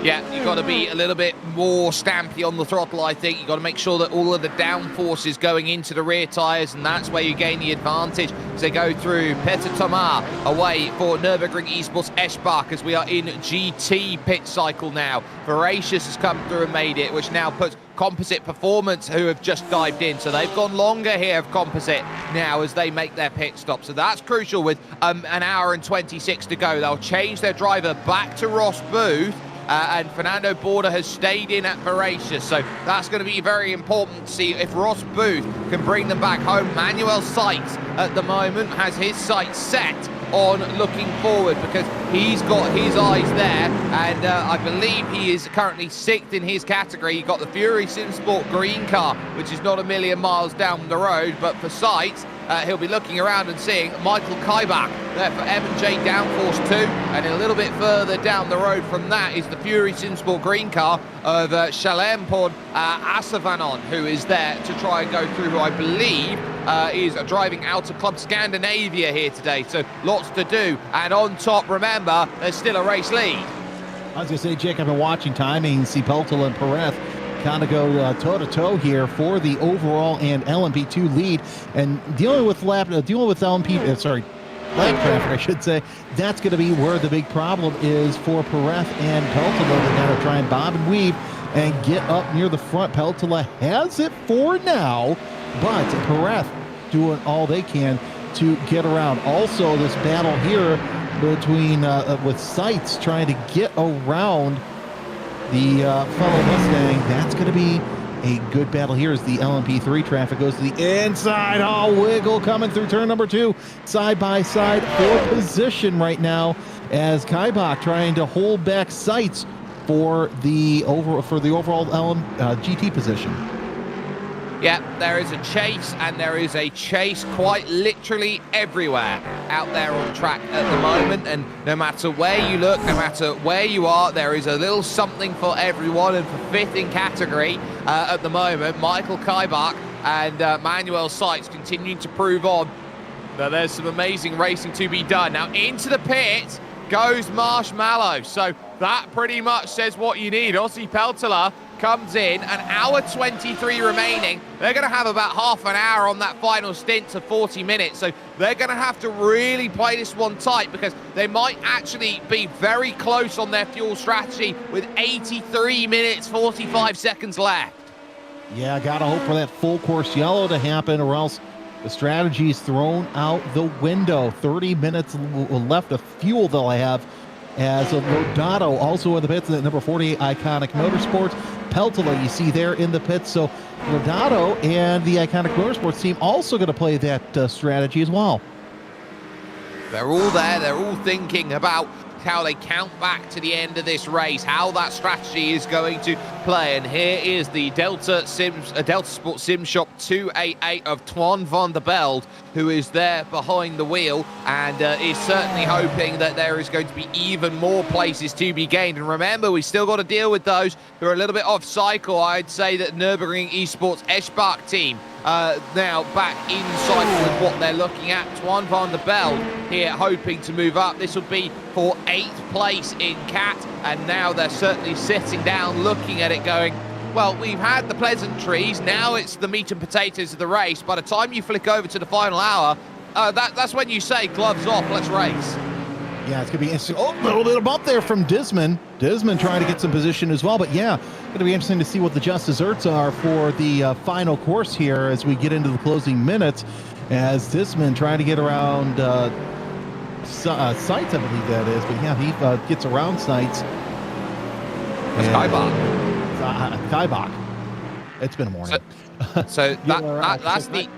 Yeah, you've got to be a little bit more stampy on the throttle, I think. You've got to make sure that all of the downforce is going into the rear tyres, and that's where you gain the advantage as they go through. Peter Tomar away for Nürburgring Esports Eschbach, as we are in GT pit cycle now. Voracious has come through and made it, which now puts Composite Performance, who have just dived in. So they've gone longer here of Composite now as they make their pit stop. So that's crucial with an hour and 26 to go. They'll change their driver back to Ross Booth. And Fernando Borda has stayed in at Voracious, so that's going to be very important to see if Ross Booth can bring them back home. Manuel Sykes at the moment has his sights set on looking forward, because he's got his eyes there, and I believe he is currently 6th in his category. He got the Fury SimSport green car, which is not a million miles down the road, but for Sykes, he'll be looking around and seeing Michael Kaibach there for M&J Downforce 2, and a little bit further down the road from that is the Fury SimSport green car of Shalempon Asavanon, who is there to try and go through, who I believe is driving out of Club Scandinavia here today. So lots to do, and on top, remember, there's still a race lead. I was going to say, Jake, I've been watching timing, see Peltel and Perez kind of go toe-to-toe here for the overall and LMP2 lead, and dealing with lap traffic, I should say. That's going to be where the big problem is for Perez and Peltola. They got to try and bob and weave and get up near the front. Peltola has it for now, but Perez doing all they can to get around. Also, this battle here between with Seitz trying to get around the fellow Mustang. That's going to be a good battle here as the LMP3 traffic goes to the inside. Oh, wiggle coming through turn number 2. Side by side for position right now, as Kaibach trying to hold back Seitz for the overall GT position. Yeah, there is a chase, and there is a chase quite literally everywhere out there on track at the moment. And no matter where you look, no matter where you are, there is a little something for everyone. And for fifth in category at the moment, Michael Kaibach and Manuel Sykes continuing to prove on that there's some amazing racing to be done. Now into the pit goes Marshmallow. So that pretty much says what you need. Ossi Peltola comes in, an hour 23 remaining. They're going to have about half an hour on that final stint to 40 minutes. So they're going to have to really play this one tight, because they might actually be very close on their fuel strategy with 83 minutes, 45 seconds left. Yeah, got to hope for that full course yellow to happen, or else the strategy is thrown out the window. 30 minutes left of fuel they'll have, as Lodato also in the pits at number 48, Iconic Motorsports. Peltola you see there in the pits. So Lodato and the Iconic Motorsports team also going to play that strategy as well. They're all there. They're all thinking about how they count back to the end of this race, how that strategy is going to play. And here is the Delta Sport Sim Shop 288 of Twan van der Beld, who is there behind the wheel, and is certainly hoping that there is going to be even more places to be gained. And remember, we still got to deal with those who are a little bit off cycle. I'd say that Nürburgring Esports Eschbach team now back in cycle with what they're looking at. Twan van der Beld here hoping to move up. This would be for 8th place in CAT, and now they're certainly sitting down looking at it going, well, we've had the pleasantries, now it's the meat and potatoes of the race. By the time you flick over to the final hour, that's when you say, gloves off, let's race. Yeah, it's going to be interesting. Oh, a little bit of bump there from Disman. Disman trying to get some position as well. But yeah, going to be interesting to see what the just desserts are for the final course here as we get into the closing minutes. As Disman trying to get around Sights, I believe that is. But yeah, he gets around Sights. That's Kaibach. Kaibach. It's been a morning. So that's the...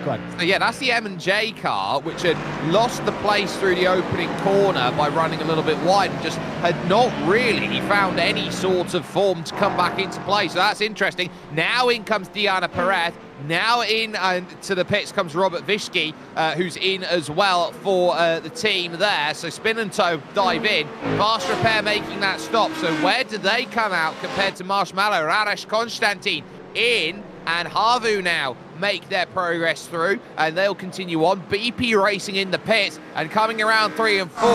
So yeah, that's the M&J car, which had lost the place through the opening corner by running a little bit wide and just had not really found any sort of form to come back into play. So that's interesting. Now in comes Diana Perez. Now in to the pits comes Robert Vishki, who's in as well for the team there. So Spin and Toe dive in. Fast Repair making that stop. So where do they come out compared to Marshmallow? Radesh Konstantin in, and Havu now make their progress through, and they'll continue on. BP Racing in the pits, and coming around 3 and 4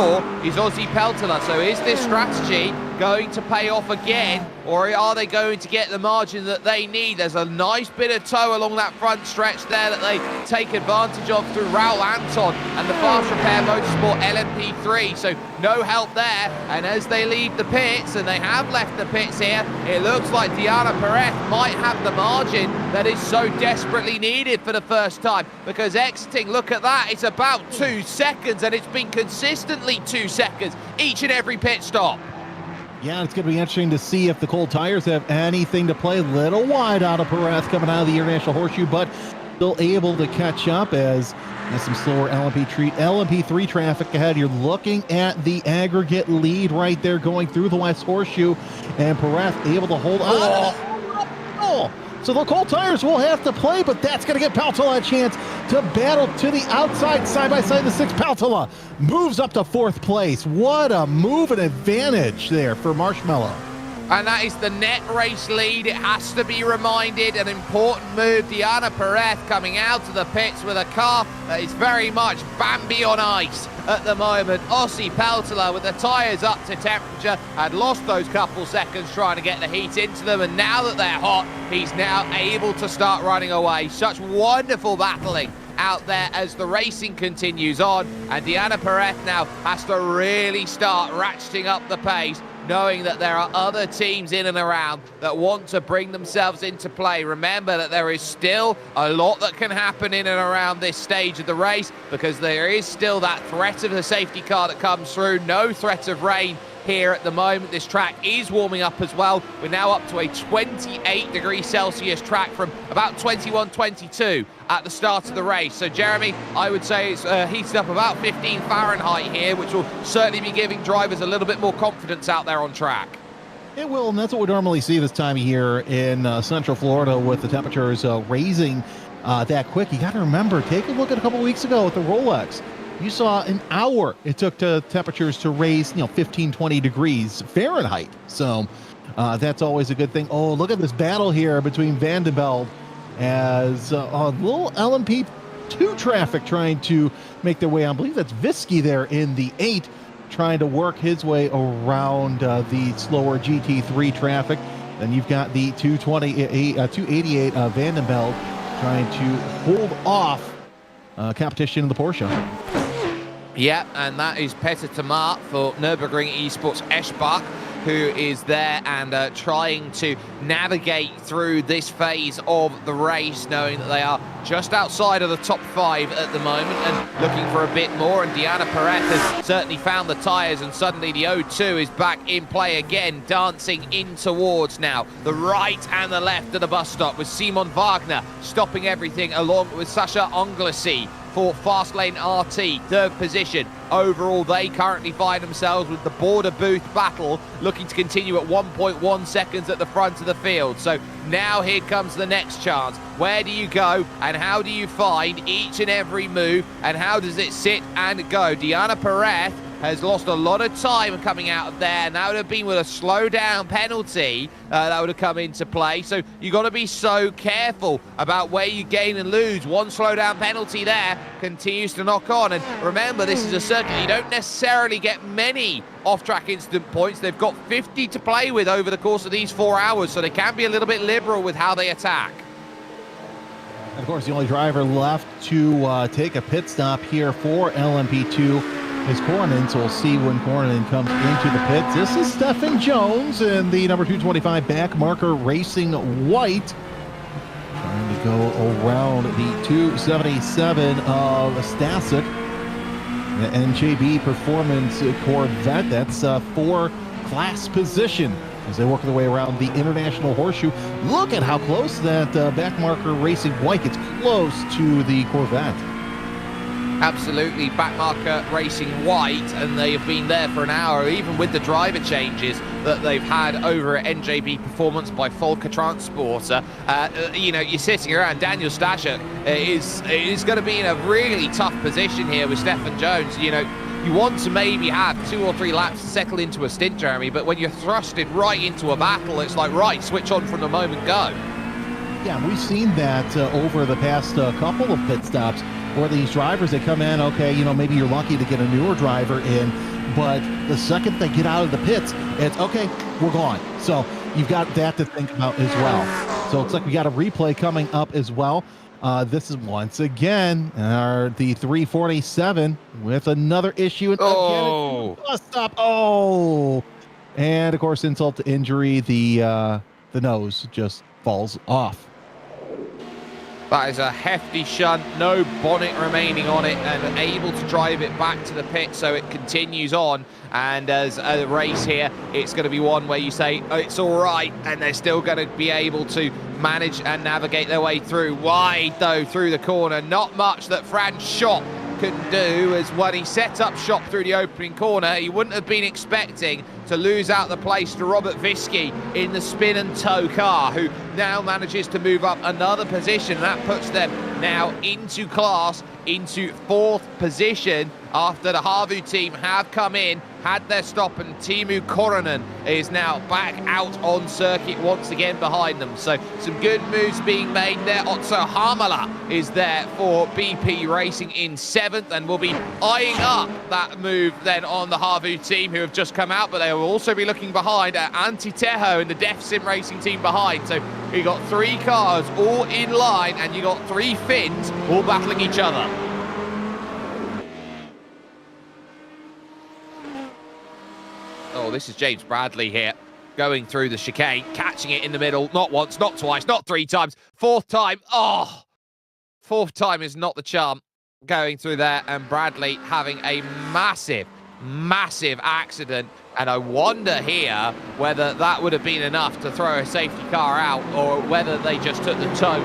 is Ossi Peltola. So is this strategy going to pay off again, or are they going to get the margin that they need? There's a nice bit of tow along that front stretch there that they take advantage of through Raul Anton and the Fast Repair Motorsport LMP3. So no help there, and as they leave the pits, and they have left the pits here, it looks like Diana Perez might have the margin that is so desperately needed for the first time, because exiting, look at that, it's about 2 seconds, and it's been consistently 2 seconds each and every pit stop. Yeah, it's going to be interesting to see if the cold tires have anything to play. Little wide out of Perez coming out of the International Horseshoe, but still able to catch up as some slower LMP3 traffic ahead. You're looking at the aggregate lead right there going through the West Horseshoe, and Perez able to hold on. Oh. So the cold tires will have to play, but that's going to give Peltola a chance to battle to the outside, side by side. The 6th Peltola moves up to 4th place. What a move and advantage there for Marshmallow. And that is the net race lead. It has to be reminded, an important move. Diana Perez coming out of the pits with a car that is very much Bambi on ice at the moment. Ossi Peltola with the tyres up to temperature had lost those couple seconds trying to get the heat into them, and now that they're hot, he's now able to start running away. Such wonderful battling out there as the racing continues on, and Diana Perez now has to really start ratcheting up the pace, knowing that there are other teams in and around that want to bring themselves into play. Remember that there is still a lot that can happen in and around this stage of the race, because there is still that threat of the safety car that comes through. No threat of rain here at the moment. This track is warming up as well. We're now up to a 28 degrees Celsius track from about 21, 22 at the start of the race. So Jeremy, I would say it's heated up about 15 Fahrenheit here, which will certainly be giving drivers a little bit more confidence out there on track. It will, and that's what we normally see this time of year in Central Florida with the temperatures raising that quick. You got to remember, take a look at a couple weeks ago with the Rolex. You saw an hour it took to temperatures to raise, 15, 20 degrees Fahrenheit. So that's always a good thing. Oh, look at this battle here between Vandenbeld as a little LMP2 traffic trying to make their way on. I believe that's Visky there in the 8, trying to work his way around the slower GT3 traffic. Then you've got the 288 Vandenbeld trying to hold off competition in the Porsche. Yeah, and that is Peter Tamar for Nürburgring Esports Eschbach, who is there and trying to navigate through this phase of the race, knowing that they are just outside of the top 5 at the moment and looking for a bit more. And Diana Perez has certainly found the tyres, and suddenly the O2 is back in play again, dancing in towards now the right and the left of the bus stop, with Simon Wagner stopping everything along with Sasha Anglesi for Fastlane RT, 3rd position. Overall, they currently find themselves with the border booth battle looking to continue at 1.1 seconds at the front of the field. So now here comes the next chance. Where do you go and how do you find each and every move, and how does it sit and go? Diana Perez has lost a lot of time coming out of there, and that would have been with a slow down penalty that would have come into play. So you've got to be so careful about where you gain and lose. One slow down penalty there continues to knock on. And remember, this is a circuit you don't necessarily get many off-track incident points. They've got 50 to play with over the course of these 4 hours, so they can be a little bit liberal with how they attack. And of course, the only driver left to take a pit stop here for LMP2 is Cornyn, so we'll see when Cornyn comes into the pits. This is Stefan Jones in the number 225 back marker, racing white, trying to go around the 277 of Stasic, the NJB Performance Corvette. That's 4 class position as they work their way around the International Horseshoe. Look at how close that back marker racing white gets close to the Corvette. Absolutely, backmarker racing white, and they have been there for an hour, even with the driver changes that they've had over at NJB Performance by Volker Transporter. You're sitting around. Daniel Stasic is going to be in a really tough position here with Stefan Jones. You want to maybe have 2 or 3 laps to settle into a stint, Jeremy, but when you're thrusted right into a battle, it's like, right, switch on from the moment go. Yeah, we've seen that over the past couple of pit stops, where these drivers, they come in, okay, maybe you're lucky to get a newer driver in, but the second they get out of the pits, it's, okay, we're gone. So you've got that to think about as well. So it's like we got a replay coming up as well. This is once again the 347 with another issue. Oh! Again, stop. Oh! And, of course, insult to injury, the nose just falls off. That is a hefty shunt, no bonnet remaining on it, and able to drive it back to the pit, so it continues on. And as a race here, it's going to be one where you say, oh, it's all right, and they're still going to be able to manage and navigate their way through. Wide, though, through the corner. Not much that Franz Schott could do, as when he set up shop through the opening corner, he wouldn't have been expecting to lose out the place to Robert Visky in the spin and tow car, who now manages to move up another position. That puts them now into class, into 4th position, after the Harvu team have come in, had their stop, and Timu Koronen is now back out on circuit once again behind them. So some good moves being made there. Otso Hamala is there for BP Racing in 7th, and will be eyeing up that move then on the Harvu team, who have just come out, but they will also be looking behind at Antti Teho and the Def Sim Racing team behind. So you got 3 cars all in line, and you got 3 Finns all battling each other. Oh, this is James Bradley here, going through the chicane, catching it in the middle, not once, not twice, not 3 times, 4th time. Oh, 4th time is not the charm, going through there, and Bradley having a massive accident. And I wonder here whether that would have been enough to throw a safety car out, or whether they just took the tow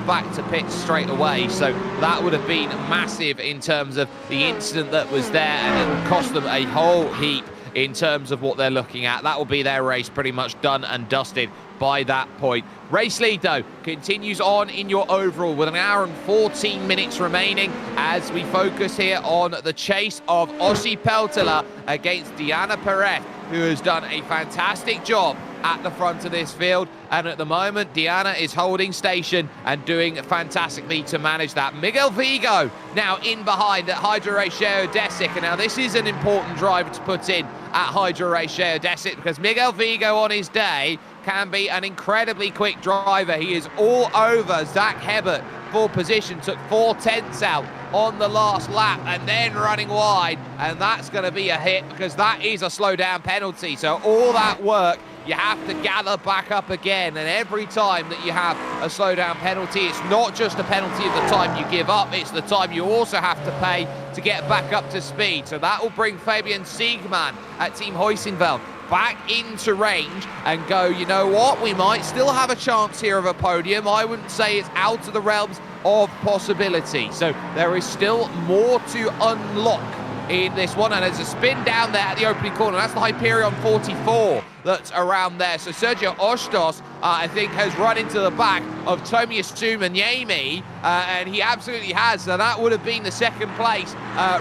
back to pits straight away. So that would have been massive in terms of the incident that was there, and it would cost them a whole heap in terms of what they're looking at. That will be their race pretty much done and dusted by that point. Race lead, though, continues on in your overall with 1 hour and 14 minutes remaining as we focus here on the chase of Ossi Peltola against Diana Perez, who has done a fantastic job at the front of this field. And at the moment, Diana is holding station and doing fantastically to manage that. Miguel Vigo now in behind at Hydro Race Geodesic. And now this is an important driver to put in at Hydro Race Geodesic, because Miguel Vigo on his day can be an incredibly quick driver. He is all over Zach Hebert for position, took 4/10 out on the last lap and then running wide, and that's going to be a hit because that is a slow down penalty. So all that work you have to gather back up again, and every time that you have a slow down penalty, it's not just a penalty of the time you give up, it's the time you also have to pay to get back up to speed. So that will bring Fabian Siegmann at Team Heusenfeld back into range and go, you know what, we might still have a chance here of a podium. I wouldn't say it's out of the realms of possibility. So there is still more to unlock in this one, and there's a spin down there at the opening corner. That's the Hyperion 44 that's around there. So Sergio Ostos, I think, has run into the back of Tomiyasu Manyemi, and he absolutely has. So that would have been the second place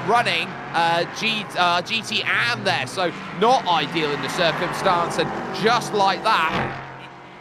running GT Am there. So not ideal in the circumstance, and just like that,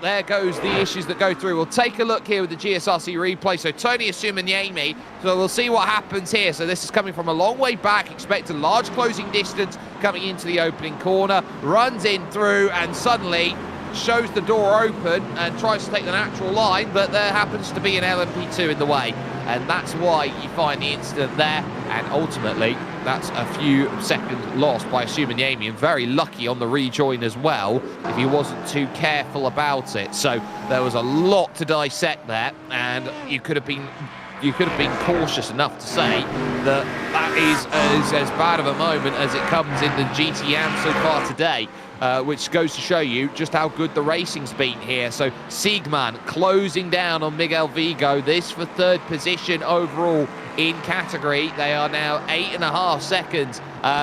there goes the issues that go through. We'll take a look here with the GSRC replay. So Tony Asumanyemi, so we'll see what happens here. So this is coming from a long way back. Expect a large closing distance coming into the opening corner. Runs in through and suddenly shows the door open and tries to take the natural line, but there happens to be an LMP2 in the way. And that's why you find the incident there. And ultimately, that's a few seconds lost by Asumanyemi, and very lucky on the rejoin as well, if he wasn't too careful about it. So there was a lot to dissect there, and you could have been cautious enough to say that that is as bad of a moment as it comes in the GTM so far today, which goes to show you just how good the racing's been here. So Siegmann closing down on Miguel Vigo, this for third position overall in category. They are now 8.5 seconds.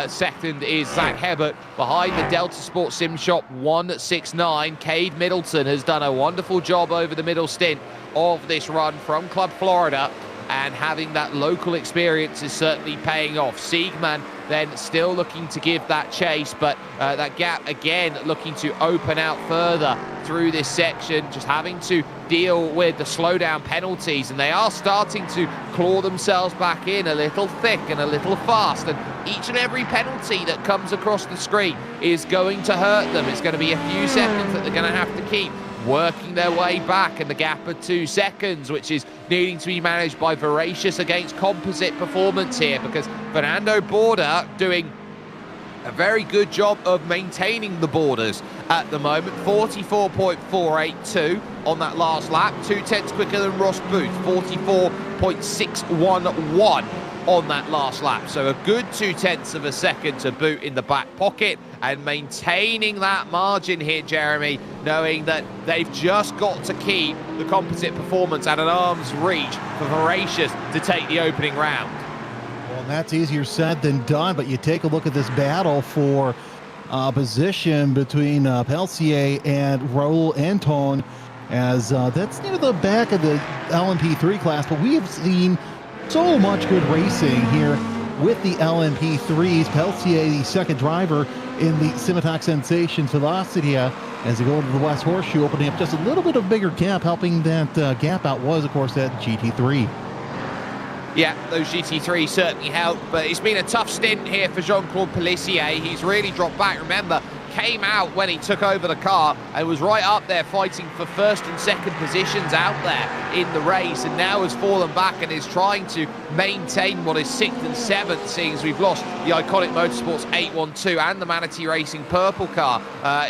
Second is Zach Hebert behind the Delta Sport Sim Shop 169. Cade Middleton has done a wonderful job over the middle stint of this run from Club Florida, and having that local experience is certainly paying off. Siegmann then still looking to give that chase, but that gap again looking to open out further through this section, just having to deal with the slowdown penalties, and they are starting to claw themselves back in a little thick and a little fast, and each and every penalty that comes across the screen is going to hurt them. It's going to be a few seconds that they're going to have to keep working their way back, and the gap of 2 seconds, which is needing to be managed by Voracious against Composite Performance here, because Fernando Borda doing a very good job of maintaining the borders at the moment. 44.482 on that last lap, 0.2 quicker than Ross Booth, 44.611 on that last lap. So a good 0.2 of a second to boot in the back pocket, and maintaining that margin here, Jeremy, knowing that they've just got to keep the Composite Performance at an arm's reach for Voracious to take the opening round. Well, that's easier said than done, but you take a look at this battle for position between Peltier and Raul Anton, as that's near the back of the LMP3 class, but we have seen so much good racing here with the LMP3s. Peltier, the second driver in the Simatoc Sensations Velocitia, as they go into the West Horseshoe, opening up just a little bit of bigger gap. Helping that gap out was, of course, that GT3. Yeah, those GT3 certainly help, but it's been a tough stint here for Jean-Claude Pellissier. He's really dropped back. Remember, came out when he took over the car and was right up there fighting for first and second positions out there in the race, and now has fallen back and is trying to maintain what is 6th and 7th, seeing as we've lost the iconic Motorsports 812 and the Manatee Racing purple car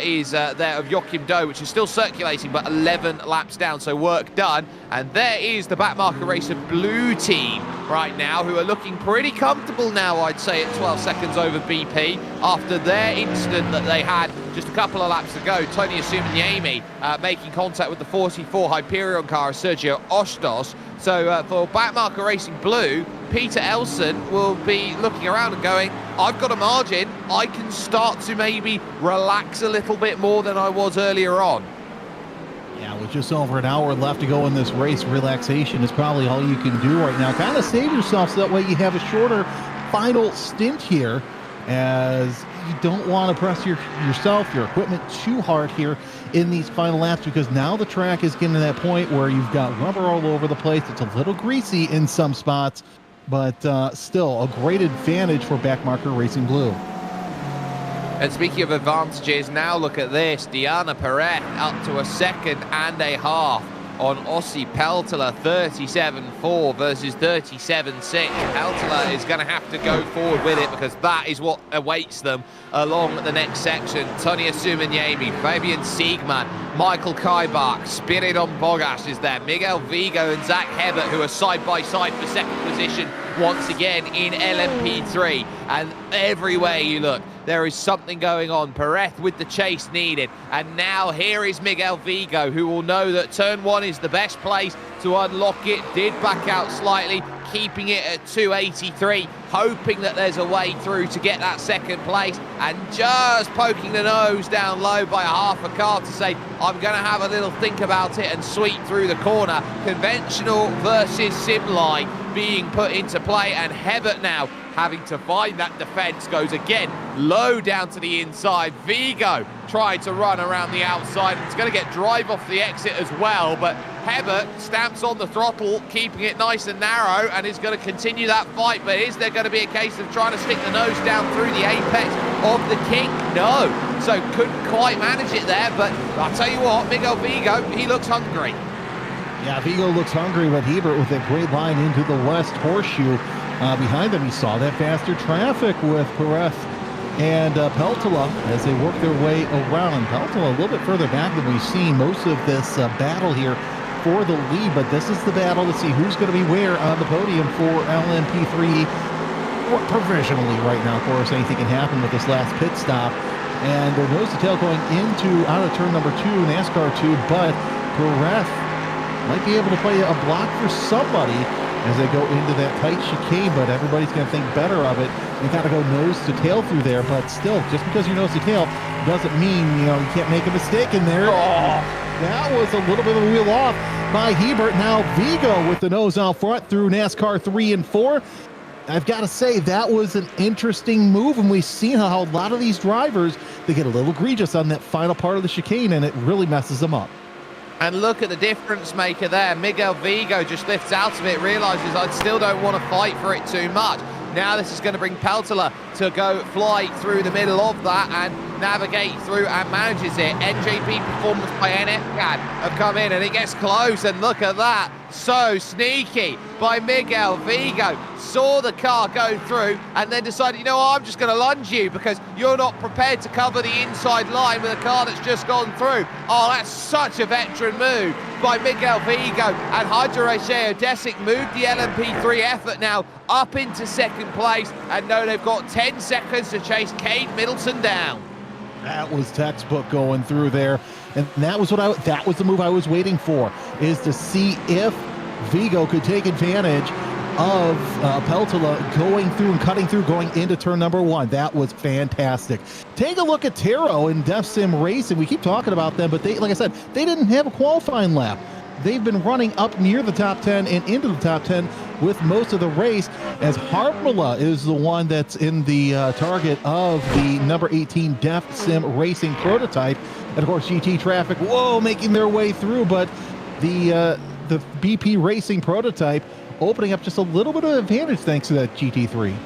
is there of Joachim Doe, which is still circulating, but 11 laps down, so work done. And there is the backmarker racer blue team right now, who are looking pretty comfortable now, I'd say, at 12 seconds over BP after their incident that they had just a couple of laps ago. Tony Asumanjami making contact with the 44 Hyperion car, Sergio Ostos. So for Backmarker Racing Blue, Peter Elson will be looking around and going, I've got a margin, I can start to maybe relax a little bit more than I was earlier on. Yeah, with just over an hour left to go in this race, relaxation is probably all you can do right now. Kind of save yourself so that way you have a shorter final stint here, as you don't want to press yourself, your equipment too hard here in these final laps, because now the track is getting to that point where you've got rubber all over the place. It's a little greasy in some spots, but still a great advantage for Backmarker Racing Blue. And speaking of advantages, now look at this. Diana Perez up to a second and a half on Ossi Peltola, 37.4 versus 37.6. Peltola is going to have to go forward with it, because that is what awaits them along the next section. Tony Asumanjami, Fabian Siegmann, Michael Kaibach, Spiridon Bogas is there, Miguel Vigo and Zach Hebert, who are side by side for second position once again in LMP3. And everywhere you look, there is something going on. Perez with the chase needed. And now here is Miguel Vigo, who will know that turn one is the best place to unlock it. Did back out slightly, keeping it at 283, hoping that there's a way through to get that second place, and just poking the nose down low by a half a car to say, I'm going to have a little think about it and sweep through the corner. Conventional versus sim line being put into play, and Hebert now having to find that defense, goes again low down to the inside. Vigo trying to run around the outside. It's going to get drive off the exit as well, but Hebert stamps on the throttle, keeping it nice and narrow, and is going to continue that fight. But is there going to be a case of trying to stick the nose down through the apex of the kink? No. So couldn't quite manage it there, but I'll tell you what, Miguel Vigo, he looks hungry. Yeah, Vigo looks hungry, but Hebert with a great line into the West Horseshoe. Behind them, he saw that faster traffic with Perez and Peltola as they work their way around. Peltola a little bit further back than we've seen most of this battle here for the lead, but this is the battle to see who's going to be where on the podium for LMP3 provisionally right now. Of course, anything can happen with this last pit stop. And they're nose to tail going out of turn number 2, NASCAR 2, but Perez might be able to play a block for somebody as they go into that tight chicane, but everybody's going to think better of it. You got to go nose to tail through there, but still, just because you're nose to tail doesn't mean, you can't make a mistake in there. Oh, that was a little bit of a wheel off by Hebert. Now Vigo with the nose out front through NASCAR 3 and 4. I've got to say, that was an interesting move, and we've seen how a lot of these drivers, they get a little egregious on that final part of the chicane, and it really messes them up. And look at the difference maker there. Miguel Vigo just lifts out of it, realizes I still don't want to fight for it too much. Now this is going to bring Peltola to go fly through the middle of that and navigate through, and manages it. NJP Performance by NFCAD have come in, and it gets close, and look at that. So sneaky by Miguel Vigo. Saw the car go through and then decided, I'm just going to lunge you because you're not prepared to cover the inside line with a car that's just gone through. Oh, that's such a veteran move by Miguel Vigo. And Hydro Desic moved the LMP3 effort now up into second place, and no, they've got 10 seconds to chase Cade Middleton down. That was textbook going through there, and that was that was the move I was waiting for, is to see if Vigo could take advantage of Peltola going through and cutting through, going into turn number 1. That was fantastic. Take a look at Tero and Def Sim Racing. We keep talking about them, but they, like I said, they didn't have a qualifying lap. They've been running up near the top 10 and into the top 10 with most of the race, as Hartmala is the one that's in the target of the number 18 Def Sim Racing prototype. And of course, GT Traffic, making their way through, but the BP Racing prototype opening up just a little bit of advantage thanks to that GT3.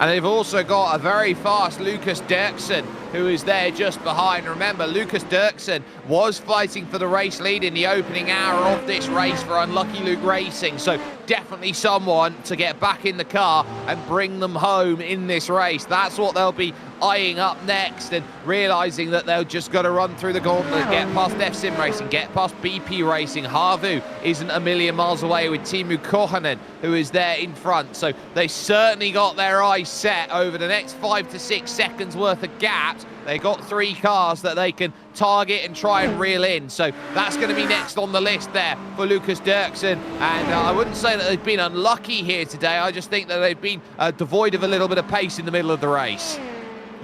And they've also got a very fast Lucas Dirksen, who is there just behind. Remember, Lucas Dirksen was fighting for the race lead in the opening hour of this race for Unlucky Luke Racing. So definitely someone to get back in the car and bring them home in this race. That's what they'll be eyeing up next, and realizing that they'll just got to run through the gauntlet, get past Sim Racing, get past BP Racing. Harvu isn't a million miles away with Timu Kohanen, who is there in front. So they certainly got their eyes set over the next 5 to 6 seconds worth of gaps. They got 3 cars that they can target and try and reel in. So that's going to be next on the list there for Lucas Dirksen. And I wouldn't say that they've been unlucky here today. I just think that they've been devoid of a little bit of pace in the middle of the race.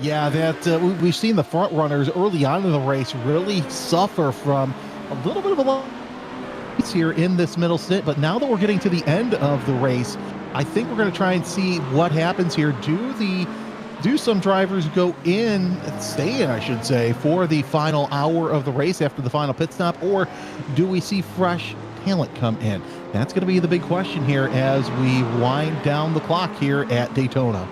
Yeah, we've seen the front runners early on in the race really suffer from a little bit of a loss here in this middle stint. But now that we're getting to the end of the race, I think we're going to try and see what happens here. Do some drivers go in, stay in, I should say, for the final hour of the race after the final pit stop, or do we see fresh talent come in? That's going to be the big question here as we wind down the clock here at Daytona.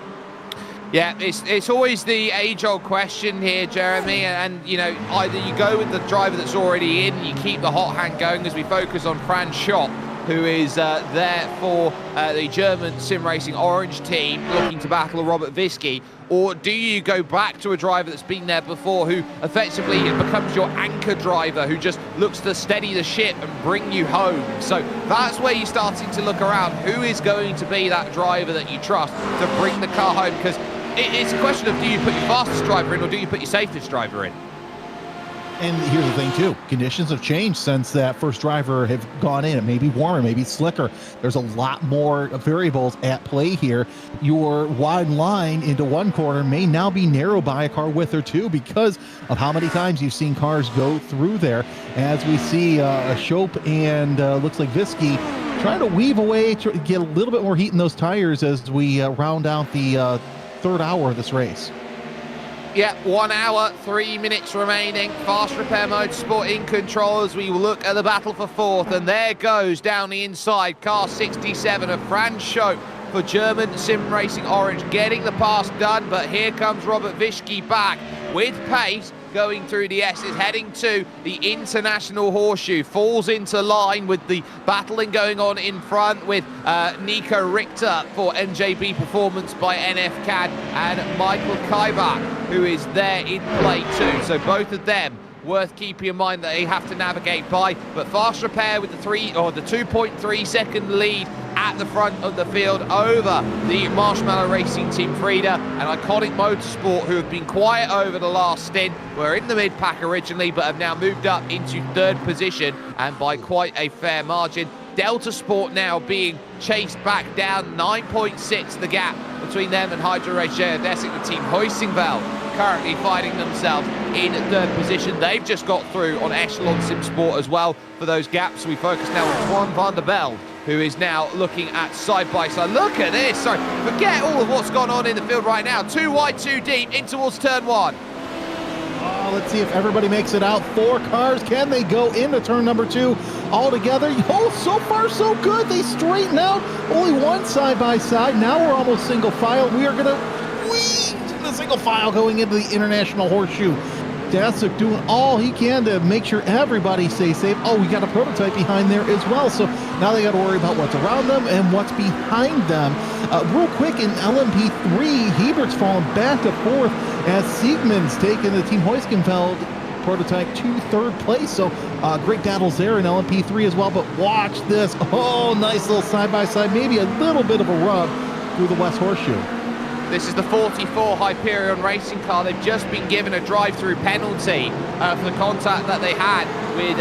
Yeah, it's always the age-old question here, Jeremy, and you know, either you go with the driver that's already in, you keep the hot hand going as we focus on Franz Schopp, who is there for the German SimRacing Orange team, looking to battle Robert Viski, or do you go back to a driver that's been there before, who effectively becomes your anchor driver, who just looks to steady the ship and bring you home? So that's where you're starting to look around. Who is going to be that driver that you trust to bring the car home? Because it's a question of, do you put your fastest driver in or do you put your safest driver in? And here's the thing too, conditions have changed since that first driver have gone in. It may be warmer, maybe slicker. There's a lot more variables at play here. Your wide line into one corner may now be narrow by a car width or two because of how many times you've seen cars go through there. As we see Schopp and looks like Viski trying to weave away, get a little bit more heat in those tires as we round out the third hour of this race. Yeah, 1 hour, 3 minutes remaining. Fast Repair Motorsport in control as we look at the battle for fourth. And there goes down the inside, car 67 of Franz Schopp for German SimRacing Orange, getting the pass done. But here comes Robert Viski back with pace, going through the S's, heading to the International Horseshoe. Falls into line with the battling going on in front with Nico Richter for NJB Performance by NF-CAD and Michael Kaibach, who is there in play too. So both of them worth keeping in mind that they have to navigate by. But Fast Repair with the 2.3 second lead at the front of the field over the Marshmallow Racing Team Frida and Iconic Motorsport, who have been quiet over the last stint, were in the mid-pack originally but have now moved up into third position and by quite a fair margin. Delta Sport now being chased back down, 9.6 the gap between them and Hydro Ligier. The team Hoisingveld currently finding themselves in third position. They've just got through on Echelon Sim Sport as well for those gaps. We focus now on Juan van der Belde, who is now looking at side-by-side. Look at this. Sorry, forget all of what's gone on in the field right now. 2 wide, 2 deep, in towards turn 1. Oh, let's see if everybody makes it out. 4 cars. Can they go into turn number 2 all together? Oh, so far so good. They straighten out. Only one side-by-side. Now we're almost single file. We are going to weave the single file going into the International Horseshoe. Dasuk doing all he can to make sure everybody stays safe. Oh, we got a prototype behind there as well. So now they got to worry about what's around them and what's behind them. Real quick in LMP3, Hebert's fallen back to fourth as Siegmund's taken the Team Hoiskenfeld prototype to third place. So great battles there in LMP3 as well. But watch this. Oh, nice little side-by-side. Maybe a little bit of a rub through the West Horseshoe. This is the 44 Hyperion racing car. They've just been given a drive-through penalty for the contact that they had with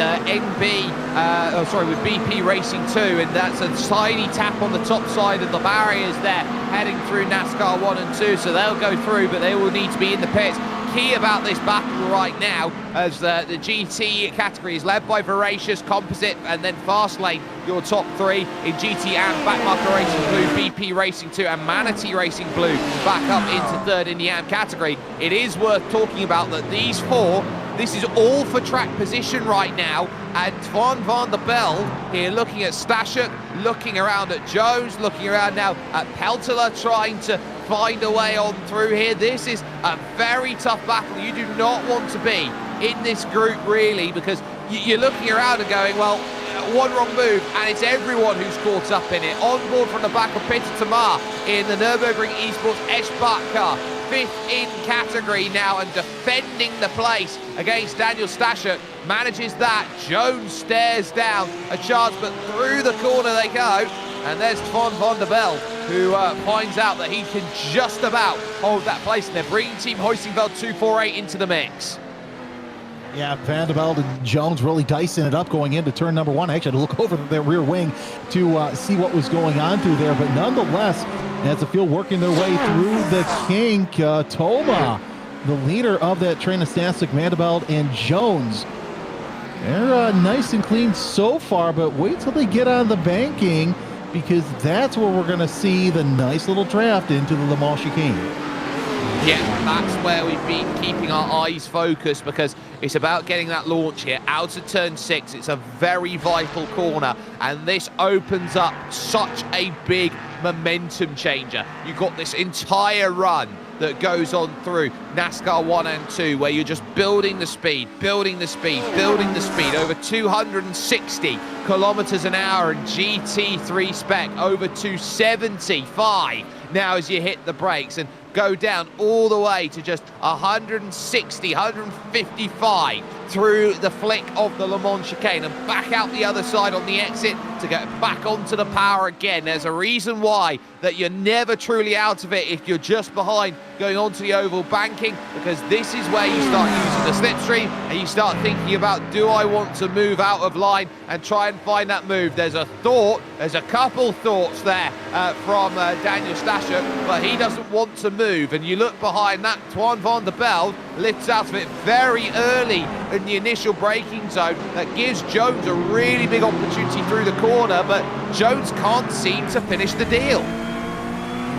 with BP Racing 2, and that's a tiny tap on the top side of the barriers there, heading through NASCAR 1 and 2, so they'll go through, but they will need to be in the pits. Key about this battle right now, as the GT category is led by Voracious, Composite, and then Fastlane, your top 3 in GT and Backmarker Racing Blue, BP Racing 2, and Manatee Racing Blue back up into third in the AM category. It is worth talking about that these 4, this is all for track position right now, and Juan van der Belde here looking at Stashuk, looking around at Jones, looking around now at Peltola, trying to find a way on through here. This is a very tough battle. You do not want to be in this group really, because you're looking around and going, well, one wrong move, and it's everyone who's caught up in it. On board from the back of Peter Tamar in the Nürburgring Esports Eschbach car. 5th in category now and defending the place against Daniel Stashuk. Manages that. Jones stares down a chance, but through the corner they go. And there's Twan van der Belt, who finds out that he can just about hold that place. And they're bringing Team Hoisingveld 248 into the mix. Yeah, Van der Belt and Jones really dicing it up going into turn number 1. I actually had to look over their rear wing to see what was going on through there. But nonetheless, as the field working their way through the kink, Toma, the leader of that train of Stasic, Van der Belt and Jones. They're nice and clean so far, but wait till they get on the banking, because that's where we're going to see the nice little draft into the Le Mans chicane. Yeah, that's where we've been keeping our eyes focused, because it's about getting that launch here out of turn 6. It's a very vital corner, and this opens up such a big momentum changer. You've got this entire run that goes on through NASCAR 1 and 2, where you're just building the speed, building the speed, building the speed, over 260 kilometers an hour in GT3 spec, over 275 now as you hit the brakes, and go down all the way to just 160, 155 through the flick of the Le Mans chicane and back out the other side on the exit to get back onto the power again. There's a reason why that you're never truly out of it if you're just behind going onto the oval banking, because this is where you start using the slipstream and you start thinking about, do I want to move out of line and try and find that move? There's a thought, there's a couple thoughts there from Daniel Stashuk, but he doesn't want to move. And you look behind that, Twan van der Belt lifts out of it very early in the initial braking zone. That gives Jones a really big opportunity through the corner, but Jones can't seem to finish the deal.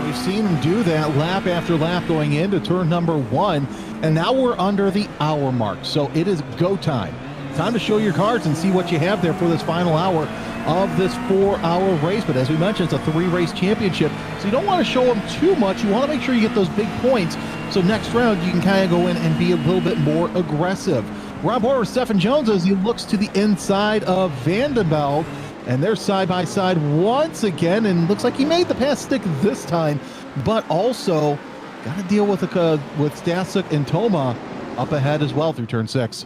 We've seen him do that lap after lap going into turn number 1, and now we're under the hour mark, so it is go time. Time to show your cards and see what you have there for this final hour of this 4-hour race. But as we mentioned, it's a 3-race championship, so you don't want to show them too much. You want to make sure you get those big points, so next round you can kind of go in and be a little bit more aggressive. We're on board with Stefan Jones as he looks to the inside of Van der Belt, and they're side by side once again, and looks like he made the pass stick this time, but also got to deal with Stasic and Toma up ahead as well through turn 6.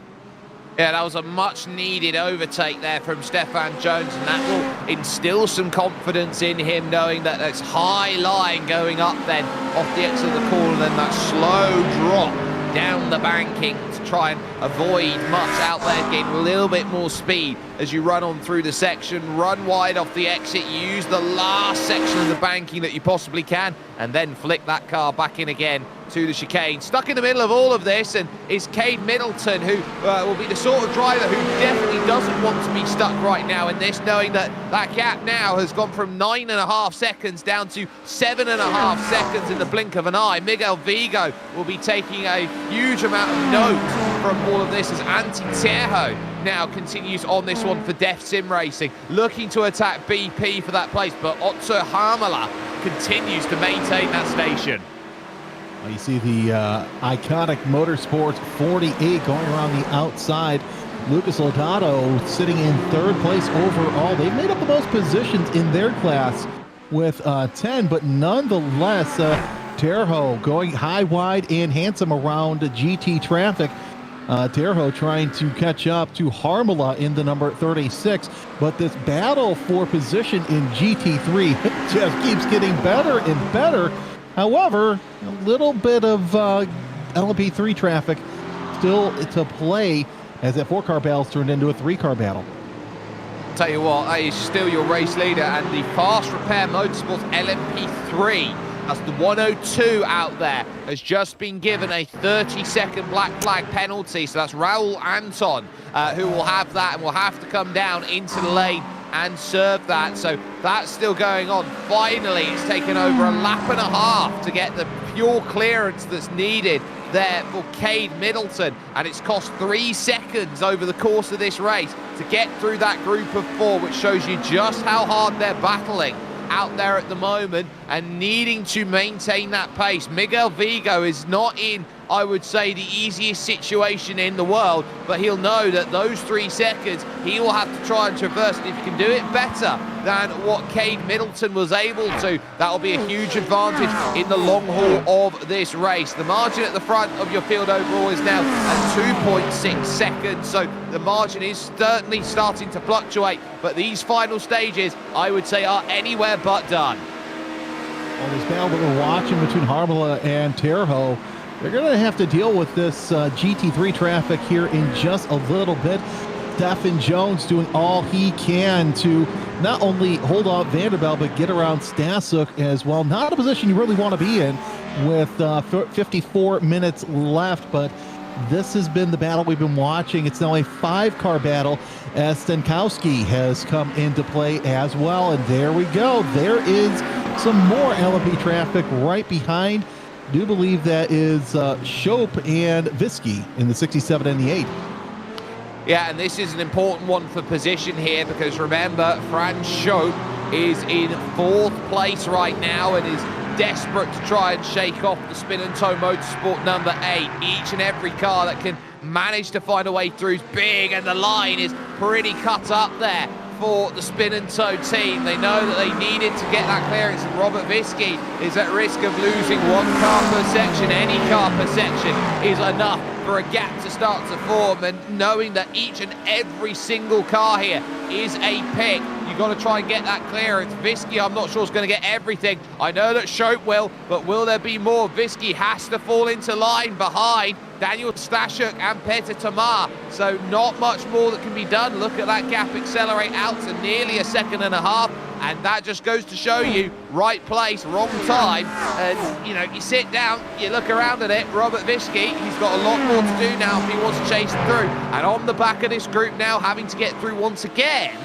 Yeah, that was a much-needed overtake there from Stefan Jones, and that will instill some confidence in him, knowing that there's high line going up then off the exit of the corner, then that slow drop down the banking to try and avoid much out there, gain a little bit more speed as you run on through the section, run wide off the exit, use the last section of the banking that you possibly can, and then flick that car back in again to the chicane. Stuck in the middle of all of this and is Cade Middleton, who will be the sort of driver who definitely doesn't want to be stuck right now in this, knowing that that gap now has gone from 9.5 seconds down to 7.5 seconds in the blink of an eye. Miguel Vigo will be taking a huge amount of note from all of this as Antti Terho now continues on this one for Def Sim Racing, looking to attack BP for that place, but Otto Harmala continues to maintain that station. Well, you see the iconic Motorsports 48 going around the outside. Lucas Lodato sitting in 3rd place overall. They've made up the most positions in their class with 10, but nonetheless, Terho going high, wide, and handsome around GT traffic. Terho trying to catch up to Harmala in the number 36, but this battle for position in GT3 just keeps getting better and better. However, a little bit of LMP3 traffic still to play as that 4-car battle's turned into a 3-car battle. Tell you what, that is still your race leader, and the Fast Repair Motorsports LMP3, that's the 102 out there, has just been given a 30-second black flag penalty. So that's Raul Anton who will have that and will have to come down into the lane and serve that. So that's still going on. Finally, it's taken over a lap and a half to get the pure clearance that's needed there for Cade Middleton, and it's cost 3 seconds over the course of this race to get through that group of 4, which shows you just how hard they're battling out there at the moment and needing to maintain that pace. Miguel Vigo is not in, I would say, the easiest situation in the world, but he'll know that those 3 seconds he will have to try and traverse, and if he can do it better than what Cade Middleton was able to, that will be a huge advantage in the long haul of this race. The margin at the front of your field overall is now at 2.6 seconds, so the margin is certainly starting to fluctuate, but these final stages, I would say, are anywhere but done. Well, this battle that we're watching between Harmala and Terho, they're going to have to deal with this GT3 traffic here in just a little bit. Stephen Jones doing all he can to not only hold off Vanderbilt, but get around Stasuk as well. Not a position you really want to be in with 54 minutes left, but this has been the battle we've been watching. It's now a 5-car battle as Stankowski has come into play as well. And there we go. There is some more LMP traffic right behind. Do believe that is Shope and Visky in the 67 and the 8. Yeah, and this is an important one for position here, because remember, Franz Schopp is in 4th place right now and is desperate to try and shake off the Spin and Toe Motorsport number 8. Each and every car that can manage to find a way through is big, and the line is pretty cut up there for the Spin and Toe team. They know that they needed to get that clearance, and Robert Visky is at risk of losing 1 car per section. Any car per section is enough for a gap to start to form, and knowing that each and every single car here is a pick, you've got to try and get that clearance. Visky, I'm not sure is going to get everything. I know that Shope will, but will there be more? Visky has to fall into line behind Daniel Stashuk and Peter Tamar, so not much more that can be done. Look at that gap accelerate out to nearly 1.5 seconds, and that just goes to show you, right place, wrong time. And you know, you sit down, you look around at it, Robert Visky, he's got a lot more to do now if he wants to chase through, and on the back of this group now having to get through once again,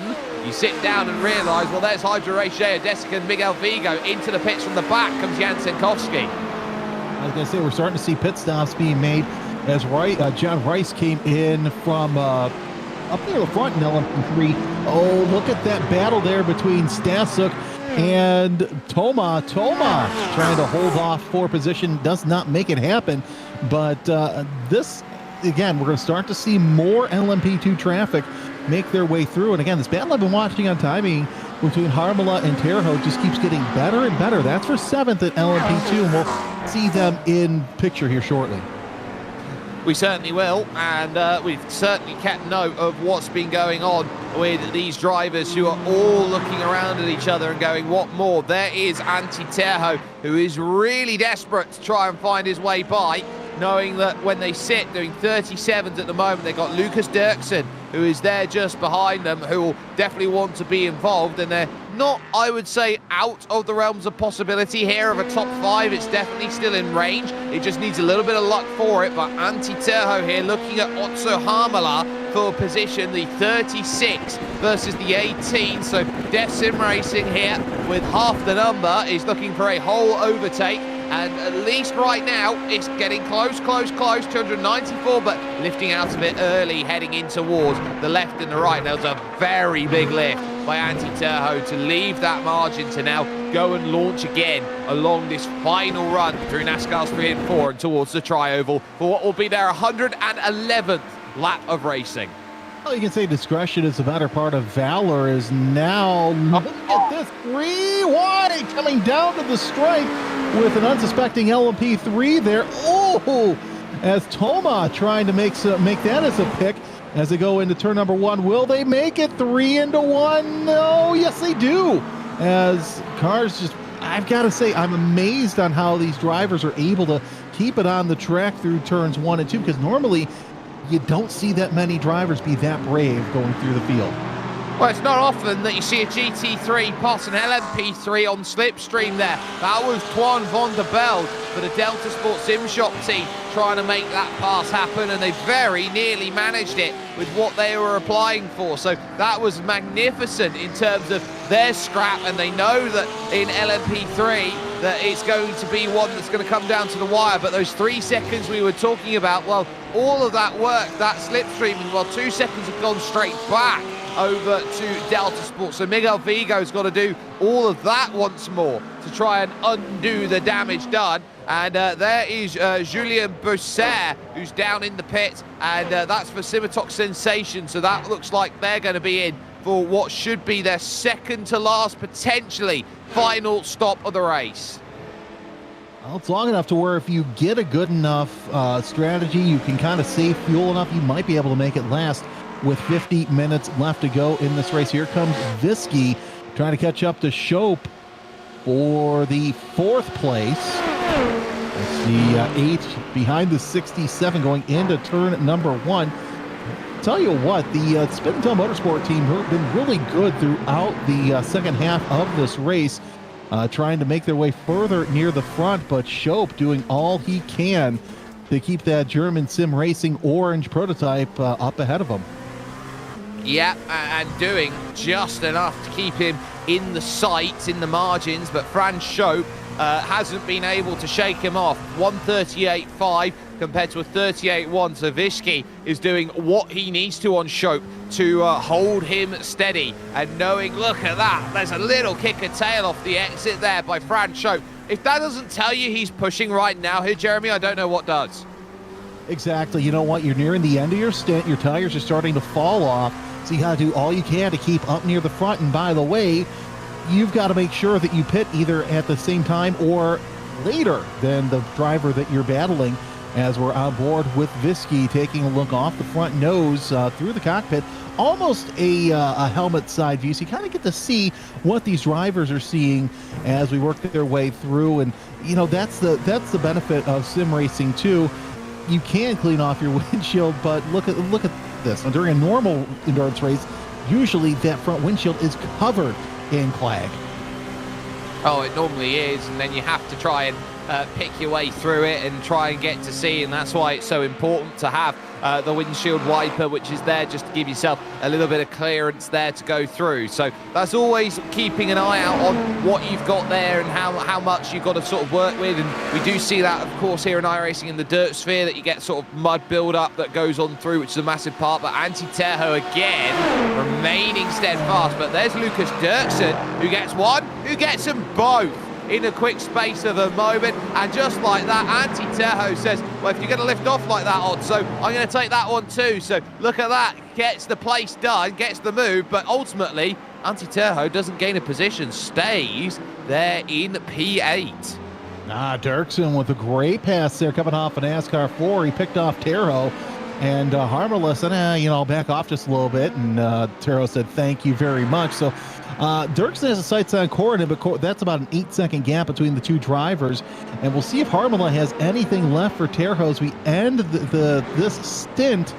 you sit down and realise, well, there's Hydro Rachea, Desica and Miguel Vigo. Into the pits from the back comes Jan Senkowski. I was going to say, we're starting to see pit stops being made as John Rice came in from up near the front in LMP3. Oh, look at that battle there between Stasuk and Toma. Toma trying to hold off for position, does not make it happen. But this, again, we're going to start to see more LMP2 traffic make their way through. And again, this battle I've been watching on timing between Harmala and Terho just keeps getting better and better. That's for 7th at LMP2, and we'll see them in picture here shortly. We certainly will, and we've certainly kept note of what's been going on with these drivers who are all looking around at each other and going, what more? There is Antti Terho, who is really desperate to try and find his way by, knowing that when they sit doing 37s at the moment, they've got Lucas Dirksen, who is there just behind them, who will definitely want to be involved, and they're not, I would say, out of the realms of possibility here of a top 5. It's definitely still in range. It just needs a little bit of luck for it, but Antti Terho here looking at Otso Harmala for position, the 36 versus the 18, so Def Sim Racing here with half the number is looking for a whole overtake. And at least right now, it's getting close, 294, but lifting out a bit early, heading in towards the left and the right. Now, it's a very big lift by Antti Terho to leave that margin to now go and launch again along this final run through NASCAR's 3 and 4 and towards the Tri-Oval for what will be their 111th lap of racing. Well, you can say discretion is the better part of valor. Is now, look at this, 3 wide coming down to the strike with an unsuspecting LMP3 there. Oh, as Toma trying to make that as a pick as they go into turn number 1. Will they make it 3 into 1? No, yes they do. As cars just, I've got to say, I'm amazed on how these drivers are able to keep it on the track through turns 1 and 2, because normally you don't see that many drivers be that brave going through the field. Well, it's not often that you see a GT3 pass an LMP3 on slipstream there. That was Twan van der Belde for the Delta Sport Sim Shop team trying to make that pass happen, and they very nearly managed it with what they were applying for. So that was magnificent in terms of their scrap, and they know that in LMP3 that it's going to be one that's going to come down to the wire. But those 3 seconds we were talking about, well, all of that work, that slipstreaming, well, 2 seconds have gone straight back over to Delta Sport. So Miguel Vigo's got to do all of that once more to try and undo the damage done. And there is Julien Bousser, who's down in the pit, and that's for Simatoc Sensation. So that looks like they're going to be in for what should be their second to last, potentially final stop of the race. Well, it's long enough to where if you get a good enough strategy, you can kind of save fuel enough, you might be able to make it last with 50 minutes left to go in this race. Here comes Viski trying to catch up to Schoep for the 4th place. It's the 8 behind the 67 going into turn number 1. Tell you what, the Spin and Tell Motorsport team have been really good throughout the second half of this race, trying to make their way further near the front, but Schoep doing all he can to keep that German SimRacing orange prototype up ahead of him. Yeah, and doing just enough to keep him in the sights, in the margins, but Franz Schoep hasn't been able to shake him off. 1:38.5 compared to a 38.1. So Viski is doing what he needs to on Schoep to hold him steady. And knowing, look at that, there's a little kick of tail off the exit there by Franz Schoep. If that doesn't tell you he's pushing right now here, Jeremy, I don't know what does. Exactly. You know what? You're nearing the end of your stint. Your tires are starting to fall off. So you got to do all you can to keep up near the front. And by the way, you've got to make sure that you pit either at the same time or later than the driver that you're battling, as we're on board with Viski taking a look off the front nose through the cockpit. Almost a helmet side view, so you kind of get to see what these drivers are seeing as we work their way through. And you know, that's the benefit of sim racing too. You can clean off your windshield, but look at this. Now, during a normal endurance race, usually that front windshield is covered in clag. Oh, it normally is, and then you have to try and pick your way through it and try and get to see, and that's why it's so important to have the windshield wiper, which is there just to give yourself a little bit of clearance there to go through. So that's always keeping an eye out on what you've got there and how much you've got to sort of work with. And we do see that, of course, here in iRacing in the dirt sphere, that you get sort of mud build-up that goes on through, which is a massive part. But Anti-Terho again remaining steadfast. But there's Lucas Dirksen, who gets one, who gets them both in a quick space of a moment. And just like that, Anti-Terho says, well, if you're going to lift off like that, Odso, I'm going to take that one too. So look at that, gets the place done, gets the move, but ultimately Anti-Terho doesn't gain a position, stays there in P8. Dirksen with a great pass there coming off an NASCAR 4. He picked off Terho, and Harmala said, I'll back off just a little bit. And Terho said, thank you very much. So Dirksen has the sights on Corrin, but that's about an 8-second gap between the two drivers. And we'll see if Harmala has anything left for Terho as we end this stint.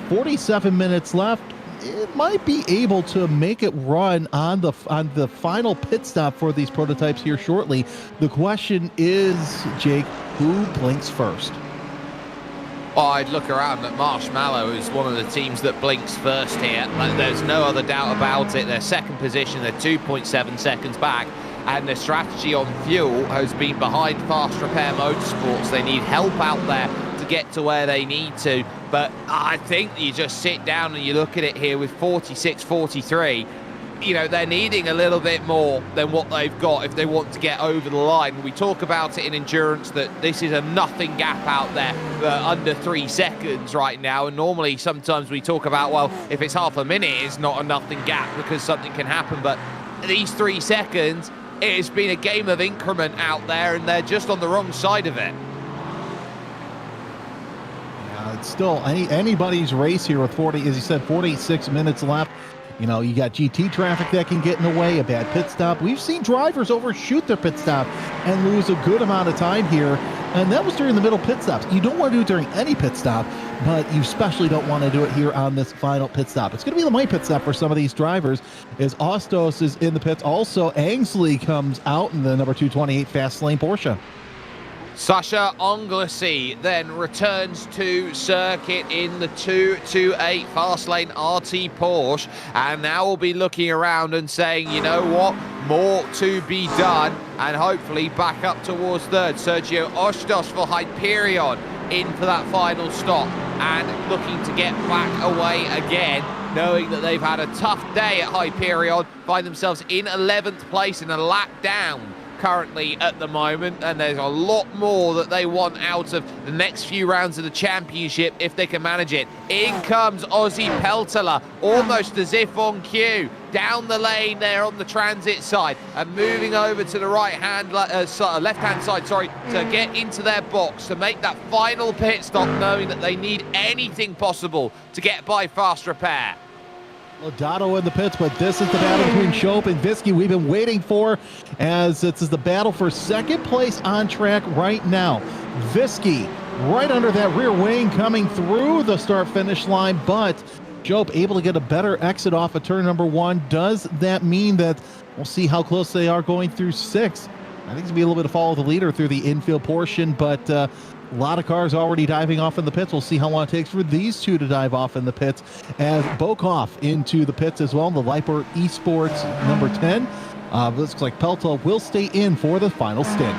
47 minutes left. It might be able to make it run on the final pit stop for these prototypes here shortly. The question is, Jake, who blinks first? Oh, I'd look around at Marshmallow is one of the teams that blinks first here. There's no other doubt about it. Their second position, they're 2.7 seconds back. And the strategy on fuel has been behind Fast Repair Motorsports. They need help out there to get to where they need to. But I think you just sit down and you look at it here with 46-43. You know, they're needing a little bit more than what they've got if they want to get over the line. We talk about it in endurance that this is a nothing gap out there, under 3 seconds right now. And normally sometimes we talk about, well, if it's half a minute, it's not a nothing gap because something can happen. But these 3 seconds, it has been a game of increment out there, and they're just on the wrong side of it. Yeah, it's still anybody's race here with 40, as you said, 46 minutes left. You know, you got GT traffic that can get in the way, a bad pit stop. We've seen drivers overshoot their pit stop and lose a good amount of time here. And that was during the middle pit stops. You don't want to do it during any pit stop, but you especially don't want to do it here on this final pit stop. It's going to be the middle pit stop for some of these drivers, as Ostos is in the pits. Also, Angsley comes out in the number 228 fast lane Porsche. Sasha Anglesey then returns to circuit in the 228 fast lane RT Porsche, and now we'll be looking around and saying, you know what, more to be done, and hopefully back up towards third. Sergio Ostos for Hyperion in for that final stop, and looking to get back away again knowing that they've had a tough day at Hyperion, find themselves in 11th place and a lap down currently at the moment, and there's a lot more that they want out of the next few rounds of the championship if they can manage it. In comes Ozzy Peltola, almost as if on cue, down the lane there on the transit side, and moving over to the left-hand side, to get into their box, to make that final pit stop, knowing that they need anything possible to get by fast repair. Lodato in the pits, but this is the battle between Shope and Visky we've been waiting for, as this is the battle for second place on track right now. Visky right under that rear wing coming through the start-finish line, but Shope able to get a better exit off of turn number 1. Does that mean that we'll see how close they are going through 6? I think it's going to be a little bit of follow the leader through the infield portion, but a lot of cars already diving off in the pits. We'll see how long it takes for these two to dive off in the pits, as Bokov into the pits as well. The Liper Esports number 10. Looks like Peltola will stay in for the final stint.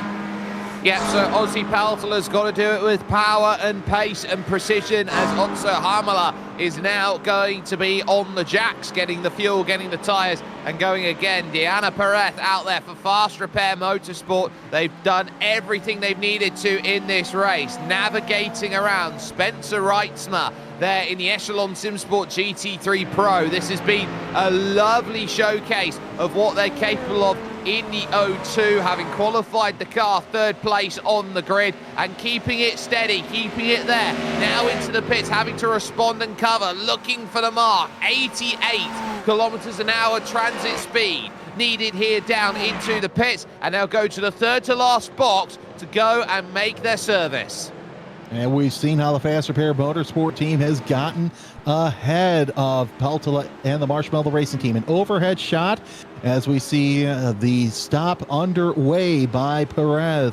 Yeah, so Ozzy Peltola's got to do it with power and pace and precision, as Otso Hamala is now going to be on the jacks, getting the fuel, getting the tyres, and going again. Diana Perez out there for Fast Repair Motorsport. They've done everything they've needed to in this race, navigating around Spencer Reitzmer there in the Echelon SimSport GT3 Pro. This has been a lovely showcase of what they're capable of in the O2, having qualified the car 3rd place on the grid and keeping it steady, keeping it there. Now into the pits, having to respond and cover, looking for the mark. 88 kilometers an hour transit speed needed here down into the pits, and they'll go to the 3rd to last box to go and make their service. And we've seen how the Fast Repair Motorsport team has gotten ahead of Peltola and the Marshmallow Racing team. An overhead shot as we see the stop underway by Perez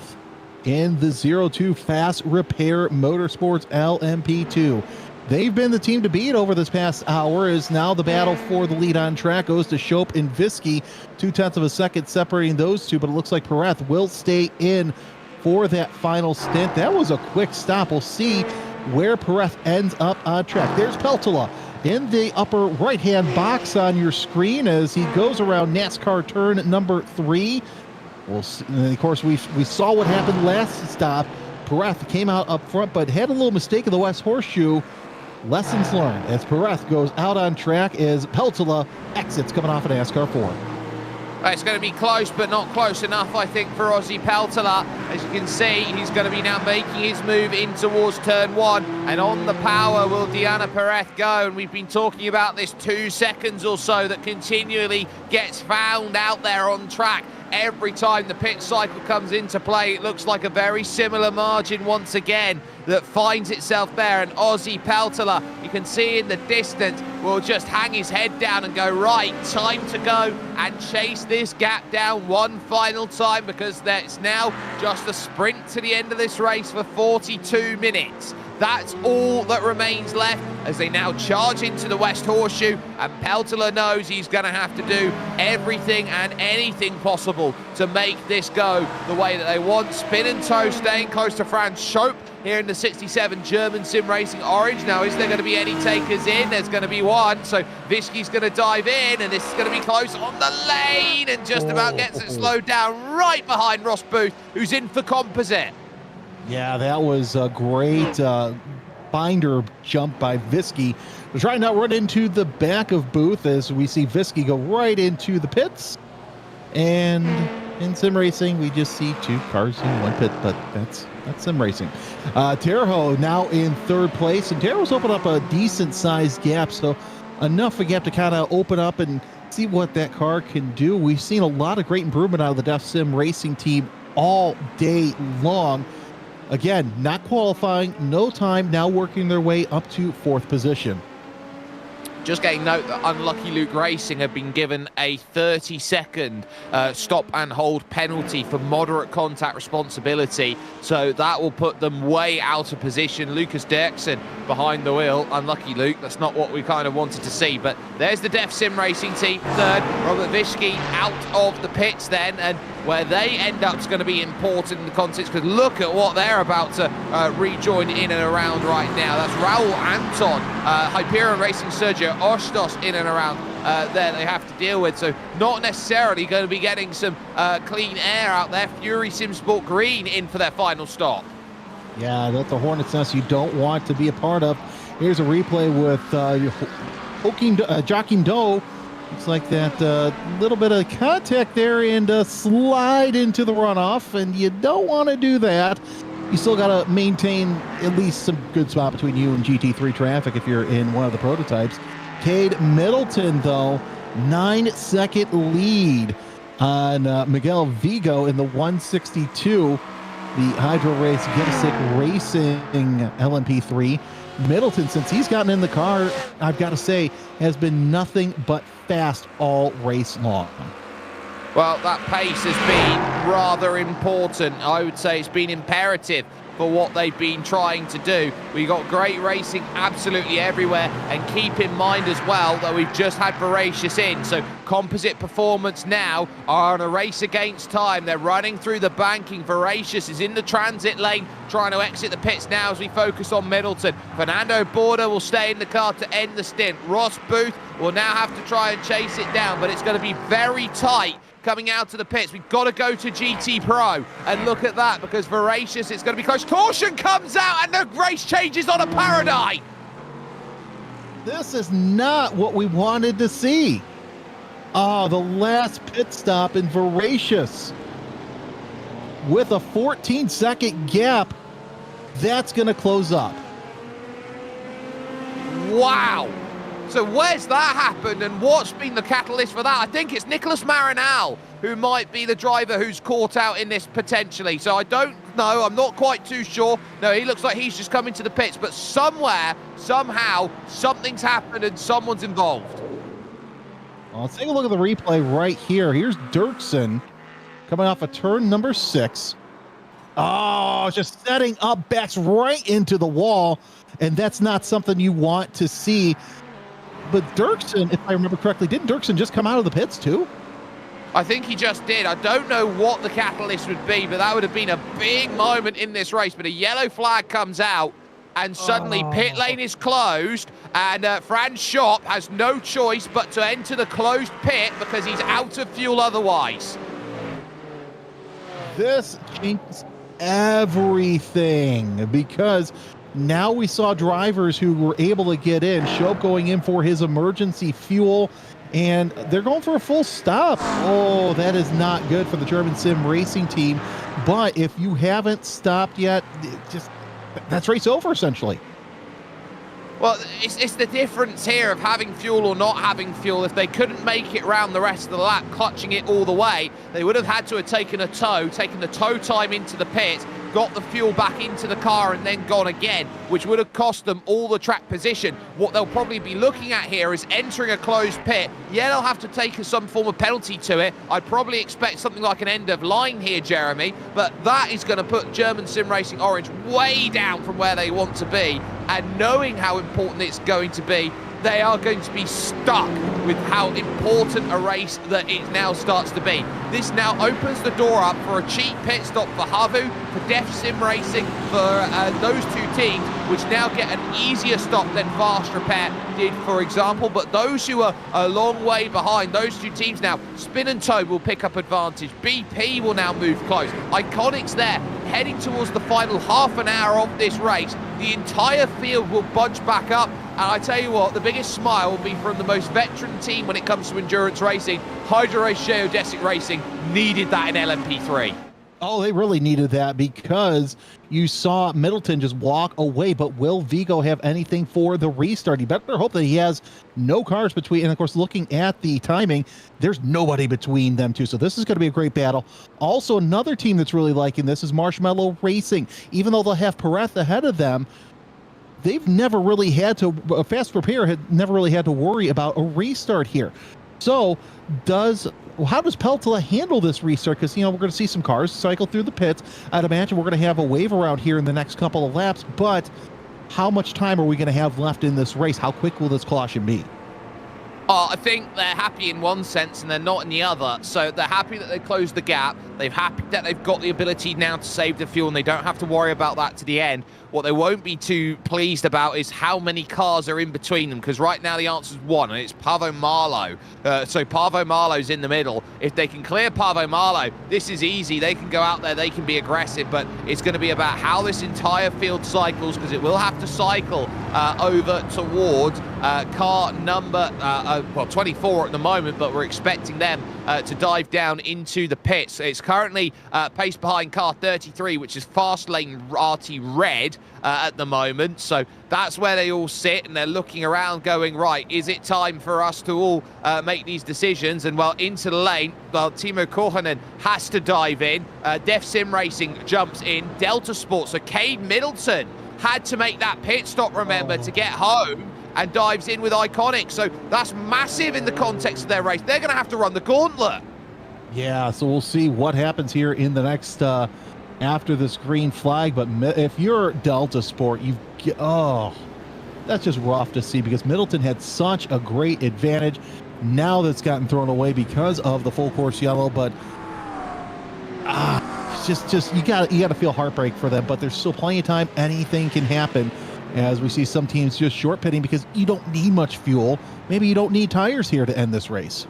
in the 02 Fast Repair Motorsports LMP2. They've been the team to beat over this past hour, as now the battle for the lead on track goes to Shope and Visky. 0.2 of a second separating those two, but it looks like Perez will stay in for that final stint. That was a quick stop. We'll see where Perez ends up on track. There's Peltola in the upper right-hand box on your screen as he goes around NASCAR turn number 3. We'll see, and of course, we saw what happened last stop. Perez came out up front, but had a little mistake in the West Horseshoe. Lessons learned as Perez goes out on track as Peltola exits coming off of NASCAR 4. It's going to be close, but not close enough, I think, for Ozzy Peltola. As you can see, he's going to be now making his move in towards turn 1. And on the power will Diana Perez go. And we've been talking about this 2 seconds or so that continually gets found out there on track. Every time the pit cycle comes into play, it looks like a very similar margin once again that finds itself there. And Ozzy Peltola, you can see in the distance, will just hang his head down and go, right, time to go and chase this gap down one final time, because it's now just a sprint to the end of this race for 42 minutes. That's all that remains left as they now charge into the West Horseshoe, and Peltola knows he's going to have to do everything and anything possible to make this go the way that they want. Spin and toe, staying close to Franz Schopp here in the 67 German Sim Racing Orange. Now, is there going to be any takers in? There's going to be one, so Visky's going to dive in, and this is going to be close on the lane, and just about gets it slowed down right behind Ross Booth, who's in for composite. Yeah, that was a great binder jump by Visky. We're trying not to run into the back of Booth as we see Visky go right into the pits. And in sim racing, we just see 2 cars in 1 pit, but that's sim racing. Terho now in 3rd place, and Terho's opened up a decent sized gap, so enough a gap to kind of open up and see what that car can do. We've seen a lot of great improvement out of the Def Sim Racing team all day long. Again, not qualifying, no time, now working their way up to 4th position. Just getting note that Unlucky Luke Racing have been given a 30-second stop and hold penalty for moderate contact responsibility. So that will put them way out of position. Lucas Dirksen behind the wheel. Unlucky Luke, that's not what we kind of wanted to see. But there's the Def Sim Racing team, 3rd. Robert Visky out of the pits then. And where they end up is going to be important in the context, because look at what they're about to rejoin in and around right now. That's Raul Anton, Hyperion Racing Sergio Ostos in and around there they have to deal with. So not necessarily going to be getting some clean air out there. Fury Simsport Green in for their final stop. Yeah, that's a hornet's nest you don't want to be a part of. Here's a replay with Joachim Doe. Looks like that little bit of contact there and slide into the runoff, and you don't want to do that. You still got to maintain at least some good spot between you and GT3 traffic if you're in one of the prototypes. Cade Middleton, though, 9-second lead on Miguel Vigo in the 162. The Hydro Race Gettesick Racing LMP3. Middleton, since he's gotten in the car, I've got to say, has been nothing but fast all race long. Well, that pace has been rather important. I would say it's been imperative for what they've been trying to do. We got great racing absolutely everywhere, and keep in mind as well that we've just had Voracious in, so Composite Performance now are on a race against time. They're running through the banking. Voracious is in the transit lane trying to exit the pits now as we focus on Middleton. Fernando Borda will stay in the car to end the stint. Ross Booth will now have to try and chase it down, but it's going to be very tight coming out to the pits. We've got to go to GT Pro and look at that, because Voracious, it's going to be close. Caution comes out and the race changes on a Paradise. This is not what we wanted to see. Oh, the last pit stop in Voracious with a 14-second gap. That's going to close up. Wow. So where's that happened, and what's been the catalyst for that? I think it's Nicholas Marinal who might be the driver who's caught out in this potentially. So I don't know. I'm not quite too sure. No, he looks like he's just coming to the pits, but somewhere, somehow, something's happened and someone's involved. Well, let's take a look at the replay right here. Here's Dirksen coming off of turn number 6. Oh, just setting up, backs right into the wall, and that's not something you want to see. But Dirksen, if I remember correctly, didn't Dirksen just come out of the pits too? I think he just did. I don't know what the catalyst would be, but that would have been a big moment in this race. But a yellow flag comes out, and suddenly pit lane is closed, and Franz Schopp has no choice but to enter the closed pit because he's out of fuel otherwise. This changes everything, because now we saw drivers who were able to get in. Schopp going in for his emergency fuel, and they're going for a full stop. Oh, that is not good for the German Sim Racing team. But if you haven't stopped yet, that's race over, essentially. Well, it's the difference here of having fuel or not having fuel. If they couldn't make it round the rest of the lap, clutching it all the way, they would have had to have taken the tow time into the pit, got the fuel back into the car and then gone again, which would have cost them all the track position. What they'll probably be looking at here is entering a closed pit. Yeah, they'll have to take some form of penalty to it. I'd probably expect something like an end of line here, Jeremy, but that is going to put German Sim Racing Orange way down from where they want to be, and knowing how important it's going to be, they are going to be stuck with how important a race that it now starts to be. This now opens the door up for a cheap pit stop for Havu, for Def Sim Racing, for those two teams, which now get an easier stop than Fast Repair did, for example. But those who are a long way behind, those two teams now, Spin and Tow will pick up advantage. BP will now move close. Iconics there, heading towards the final half an hour of this race. The entire field will bunch back up, and I tell you what, the biggest smile will be from the most veteran team when it comes to endurance racing. Hydro Race Geodesic Racing needed that in LMP3. Oh, they really needed that, because you saw Middleton just walk away. But will Vigo have anything for the restart? You better hope that he has no cars between. And of course, looking at the timing, there's nobody between them two. So this is going to be a great battle. Also, another team that's really liking this is Marshmallow Racing. Even though they'll have Perez ahead of them, they've never really had to, Fast Repair had never really had to worry about a restart here. So how does Peltola handle this restart? Because, we're going to see some cars cycle through the pits. I'd imagine we're going to have a wave around here in the next couple of laps, but how much time are we going to have left in this race? How quick will this caution be? I think they're happy in one sense and they're not in the other. So they're happy that they closed the gap. They're happy that they've got the ability now to save the fuel and they don't have to worry about that to the end. What they won't be too pleased about is how many cars are in between them, because right now the answer is one, and it's Paavo Marlow. So Paavo Marlow's in the middle. If they can clear Paavo Marlow, this is easy. They can go out there, they can be aggressive, but it's going to be about how this entire field cycles, because it will have to cycle over towards car number 24 at the moment, but we're expecting them to dive down into the pits. It's currently paced behind car 33, which is fast lane RT Red at the moment. So that's where they all sit, and they're looking around going, right, is it time for us to all make these decisions? And well, into the lane, well, Timo Korhonen has to dive in. Def Sim Racing jumps in. Delta Sports, so Cade Middleton had to make that pit stop, remember, to get home, and dives in with Iconic. So that's massive in the context of their race. They're going to have to run the gauntlet. Yeah, so we'll see what happens here in the next after this green flag. But if you're Delta Sport, that's just rough to see, because Middleton had such a great advantage. Now that's gotten thrown away because of the full course yellow. But just you gotta feel heartbreak for them. But there's still plenty of time. Anything can happen, as we see some teams just short pitting because you don't need much fuel. Maybe you don't need tires here to end this race.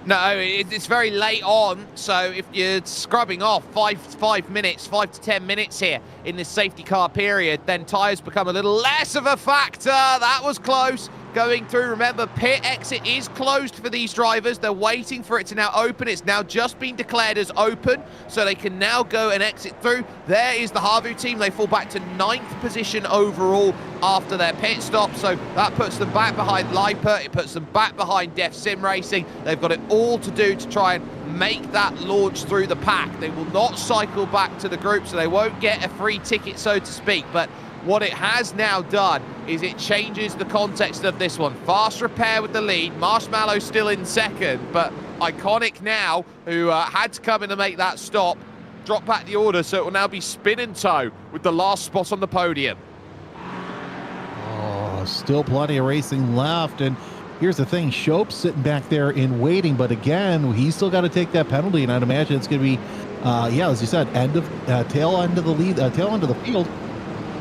No, it's very late on, so if you're scrubbing off 5 minutes, 5 to 10 minutes here in this safety car period, then tyres become a little less of a factor. That was close. Going through, remember, pit exit is closed for these drivers. They're waiting for it to now open. It's now just been declared as open, so they can now go and exit through. There is the Havu team. They fall back to 9th position overall after their pit stop, so that puts them back behind Liper. It puts them back behind Def Sim Racing. They've got it all to do to try and make that launch through the pack. They will not cycle back to the group, so they won't get a free ticket, so to speak. But what it has now done is it changes the context of this one. Fast Repair with the lead, Marshmallow still in second, but Iconic now, who had to come in and make that stop, drop back the order, so it will now be spin and tow with the last spot on the podium. Oh, still plenty of racing left, and here's the thing, Shope's sitting back there in waiting, but again, he's still got to take that penalty, and I'd imagine it's going to be, as you said, tail end of the lead, tail end of the field.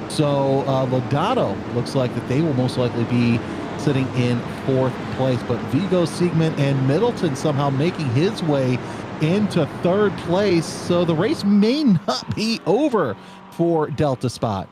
So Lodato looks like that they will most likely be sitting in 4th place, but Vigo, Siegman, and Middleton somehow making his way into 3rd place. So the race may not be over for Delta Spot.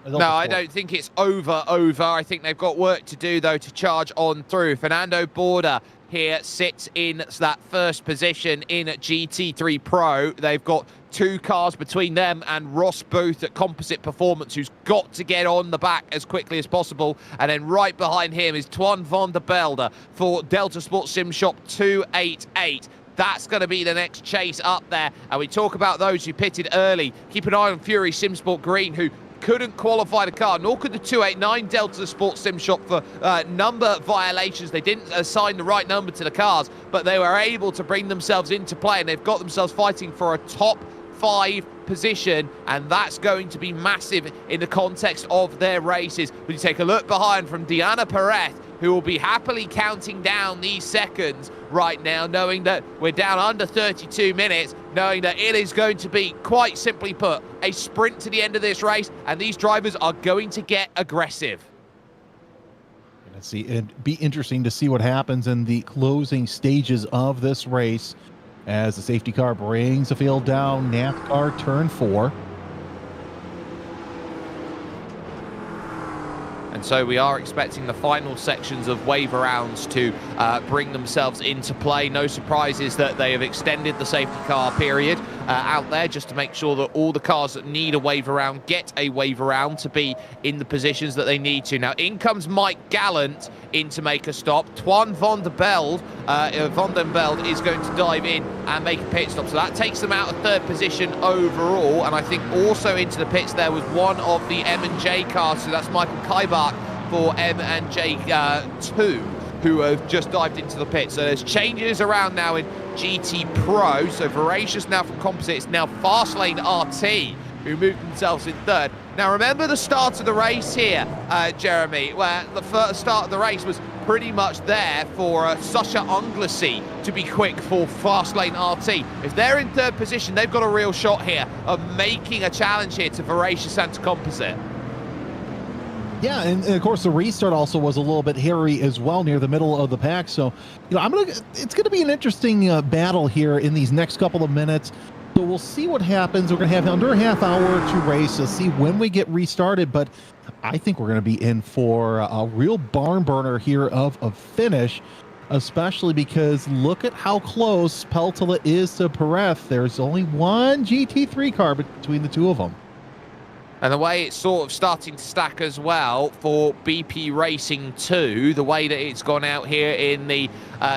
No, I don't think it's over. I think they've got work to do, though, to charge on through. Fernando Borda here sits in that 1st position in GT3 Pro. They've got 2 cars between them and Ross Booth at Composite Performance, who's got to get on the back as quickly as possible. And then right behind him is Twan van der Belde for Delta Sports Sim Shop 288. That's going to be the next chase up there. And we talk about those who pitted early. Keep an eye on Fury Simsport Green, who couldn't qualify the car, nor could the 289 Delta Sports Sim Shop for number violations. They didn't assign the right number to the cars, but they were able to bring themselves into play, and they've got themselves fighting for a top 5 position, and that's going to be massive in the context of their races. When you take a look behind from Diana Perez, who will be happily counting down these seconds right now, knowing that we're down under 32 minutes, knowing that it is going to be, quite simply put, a sprint to the end of this race, and these drivers are going to get aggressive. Let's see, it'd be interesting to see what happens in the closing stages of this race as the safety car brings the field down. NASCAR turn 4. And so we are expecting the final sections of wave rounds to bring themselves into play. No surprises that they have extended the safety car period out there, just to make sure that all the cars that need a wave around get a wave around to be in the positions that they need to. Now in comes Mike Gallant in to make a stop. Twan van der Belde is going to dive in and make a pit stop. So that takes them out of 3rd position overall. And I think also into the pits there was one of the M&J cars. So that's Michael Kaibach for M&J 2, who have just dived into the pit. So there's changes around now in GT Pro. So Voracious now from Composites, now Fastlane RT, who moved themselves in 3rd. Now remember the start of the race here, Jeremy, where the first start of the race was pretty much there for Sasha Anglesey to be quick for fast lane RT. If they're in third position, they've got a real shot here of making a challenge here to Voracious and to Composite. Yeah, and of course the restart also was a little bit hairy as well near the middle of the pack. So, it's gonna be an interesting battle here in these next couple of minutes. So we'll see what happens. We're gonna have under a half hour to race to see when we get restarted. But I think we're gonna be in for a real barn burner here of a finish, especially because look at how close Peltola is to Perez. There's only one GT3 car between the two of them. And the way it's sort of starting to stack as well for BP Racing 2, the way that it's gone out here in the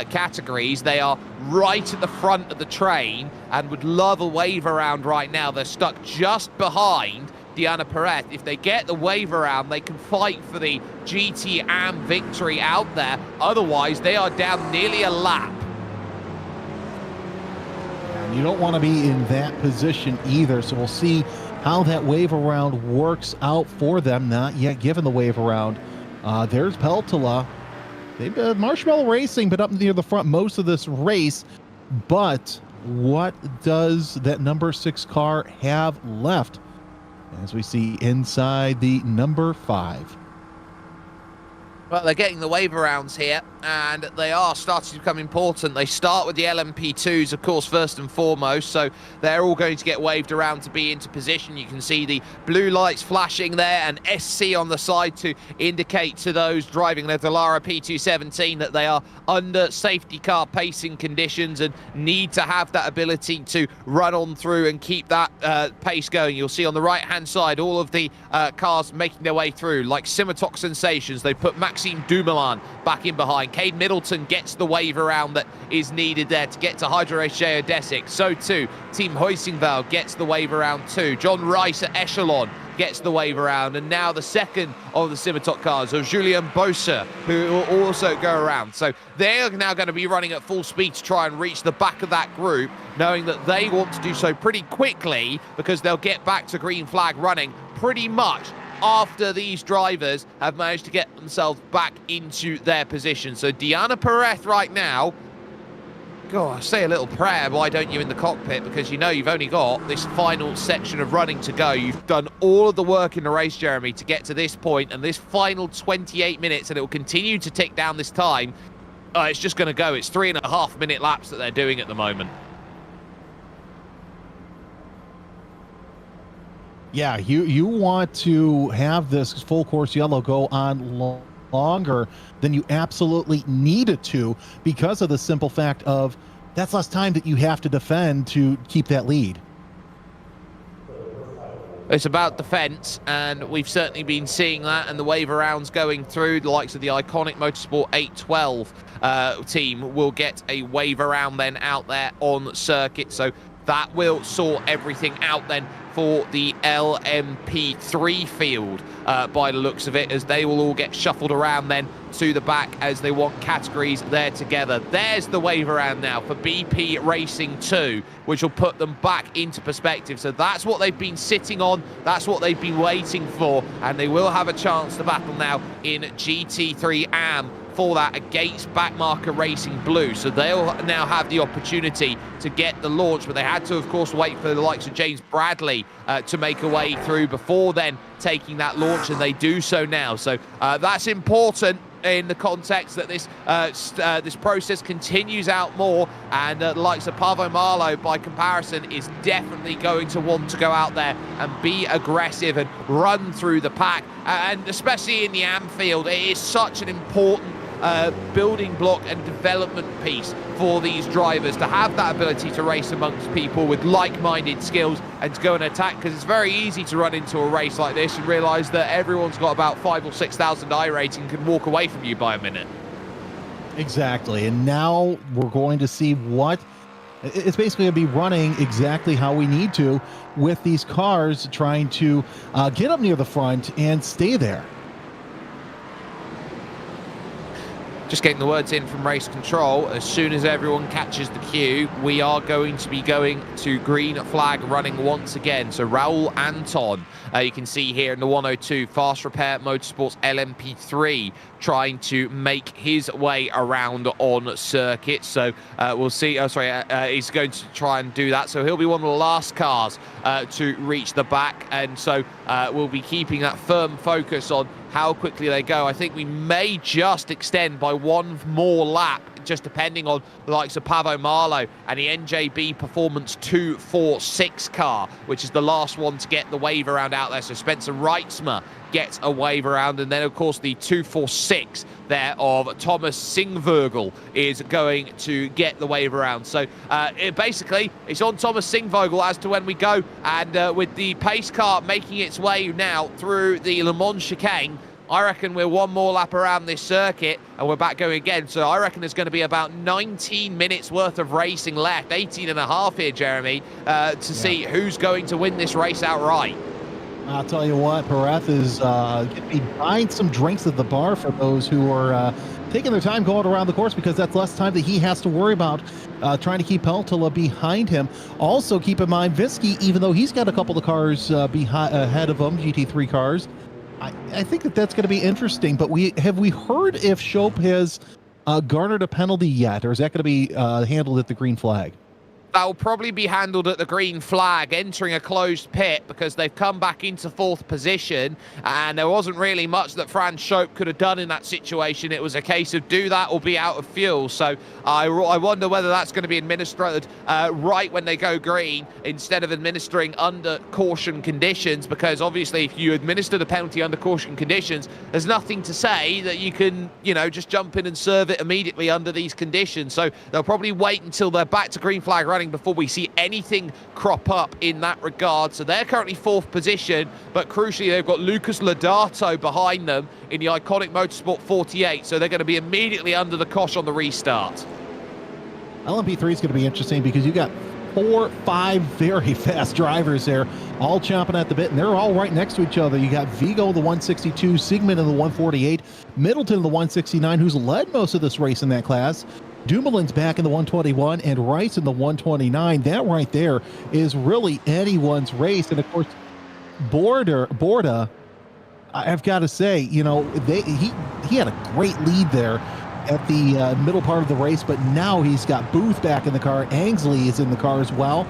categories, they are right at the front of the train and would love a wave around right now. They're stuck just behind Diana Perez. If they get the wave around, they can fight for the GT Am victory out there. Otherwise, they are down nearly a lap. And you don't want to be in that position either, so we'll see how that wave around works out for them. Not yet given the wave around. There's Peltola. They've been Marshmallow Racing, but up near the front most of this race. But what does that number 6 car have left? As we see inside the number 5. Well, they're getting the wave arounds here, and they are starting to become important. They start with the LMP2s, of course, first and foremost, so they're all going to get waved around to be into position. You can see the blue lights flashing there, and SC on the side to indicate to those driving their Dallara P217 that they are under safety car pacing conditions and need to have that ability to run on through and keep that pace going. You'll see on the right-hand side all of the cars making their way through, like Simitok Sensations. They put Maxime Dumoulin back in behind. Cade Middleton gets the wave around that is needed there to get to Hydro Geodesic. So too, Team Hoisingval gets the wave around too. John Rice at Echelon gets the wave around. And now the second of the Simitok cars of Julien Bossa, who will also go around. So they're now going to be running at full speed to try and reach the back of that group, knowing that they want to do so pretty quickly because they'll get back to green flag running pretty much after these drivers have managed to get themselves back into their position. So Diana Perez right now, God, say a little prayer, why don't you, in the cockpit, because you know you've only got this final section of running to go. You've done all of the work in the race, Jeremy, to get to this point, and this final 28 minutes, and it will continue to tick down this time. It's just going to go. It's 3.5 minute laps that they're doing at the moment. Yeah, you want to have this full course yellow go on longer than you absolutely need it to, because of the simple fact of that's less time that you have to defend to keep that lead. It's about defense, and we've certainly been seeing that, and the wave arounds going through. The likes of the iconic Motorsport 812 team will get a wave around then out there on circuit, so that will sort everything out then for the LMP3 field by the looks of it, as they will all get shuffled around then to the back as they want categories there together. There's the wave around now for BP Racing 2, which will put them back into perspective. So that's what they've been sitting on, that's what they've been waiting for, and they will have a chance to battle now in GT3 AM for that against Backmarker Racing Blue. So they'll now have the opportunity to get the launch, but they had to, of course, wait for the likes of James Bradley to make a way through before then taking that launch, and they do so now. So that's important in the context that this process continues out more, and the likes of Paavo Marlow, by comparison, is definitely going to want to go out there and be aggressive and run through the pack, and especially in the AM field, it is such an important building block and development piece for these drivers to have that ability to race amongst people with like-minded skills and to go and attack, because it's very easy to run into a race like this and realize that everyone's got about 5,000 or 6,000 iRating and can walk away from you by a minute. Exactly, and now we're going to see what it's basically going to be running exactly how we need to, with these cars trying to get up near the front and stay there. Just getting the words in from race control. As soon as everyone catches the cue, we are going to be going to green flag running once again. So Raul Anton, you can see here in the 102, Fast Repair Motorsports LMP3, trying to make his way around on circuit. So we'll see. He's going to try and do that. So he'll be one of the last cars to reach the back. And so we'll be keeping that firm focus on how quickly they go. I think we may just extend by one more lap, just depending on the likes of Pavo Marlow and the NJB Performance 246 car, which is the last one to get the wave around out there. So Spencer Reitzmer gets a wave around, and then of course the 246 there of Thomas Singvogel is going to get the wave around. So basically it's on Thomas Singvogel as to when we go, and with the pace car making its way now through the Le Mans chicane, I reckon we're one more lap around this circuit and we're back going again. So I reckon there's going to be about 19 minutes worth of racing left, 18 and a half here, Jeremy, to see who's going to win this race outright. I'll tell you what, Perez is going to be buying some drinks at the bar for those who are taking their time going around the course, because that's less time that he has to worry about trying to keep Peltola behind him. Also, keep in mind, Vinsky, even though he's got a couple of cars ahead of him, GT3 cars, I think that's going to be interesting. But have we heard if Schopp has garnered a penalty yet, or is that going to be handled at the green flag? That will probably be handled at the green flag, entering a closed pit, because they've come back into fourth position, and there wasn't really much that Franz Schopp could have done in that situation. It was a case of do that or be out of fuel. So I wonder whether that's going to be administered right when they go green, instead of administering under caution conditions, because obviously if you administer the penalty under caution conditions, there's nothing to say that you can, just jump in and serve it immediately under these conditions. So they'll probably wait until they're back to green flag running before we see anything crop up in that regard. So they're currently fourth position, but crucially they've got Lucas Lodato behind them in the iconic Motorsport 48, so they're going to be immediately under the cosh on the restart. LMP3 is going to be interesting because you got 4-5 very fast drivers there, all chomping at the bit, and they're all right next to each other. You got Vigo in the 162, Sigmund in the 148, Middleton in the 169, who's led most of this race in that class. Dumoulin's back in the 121 and Rice in the 129. That right there is really anyone's race. And of course, Borda, I've got to say, he had a great lead there at the middle part of the race, but now he's got Booth back in the car. Angsley is in the car as well.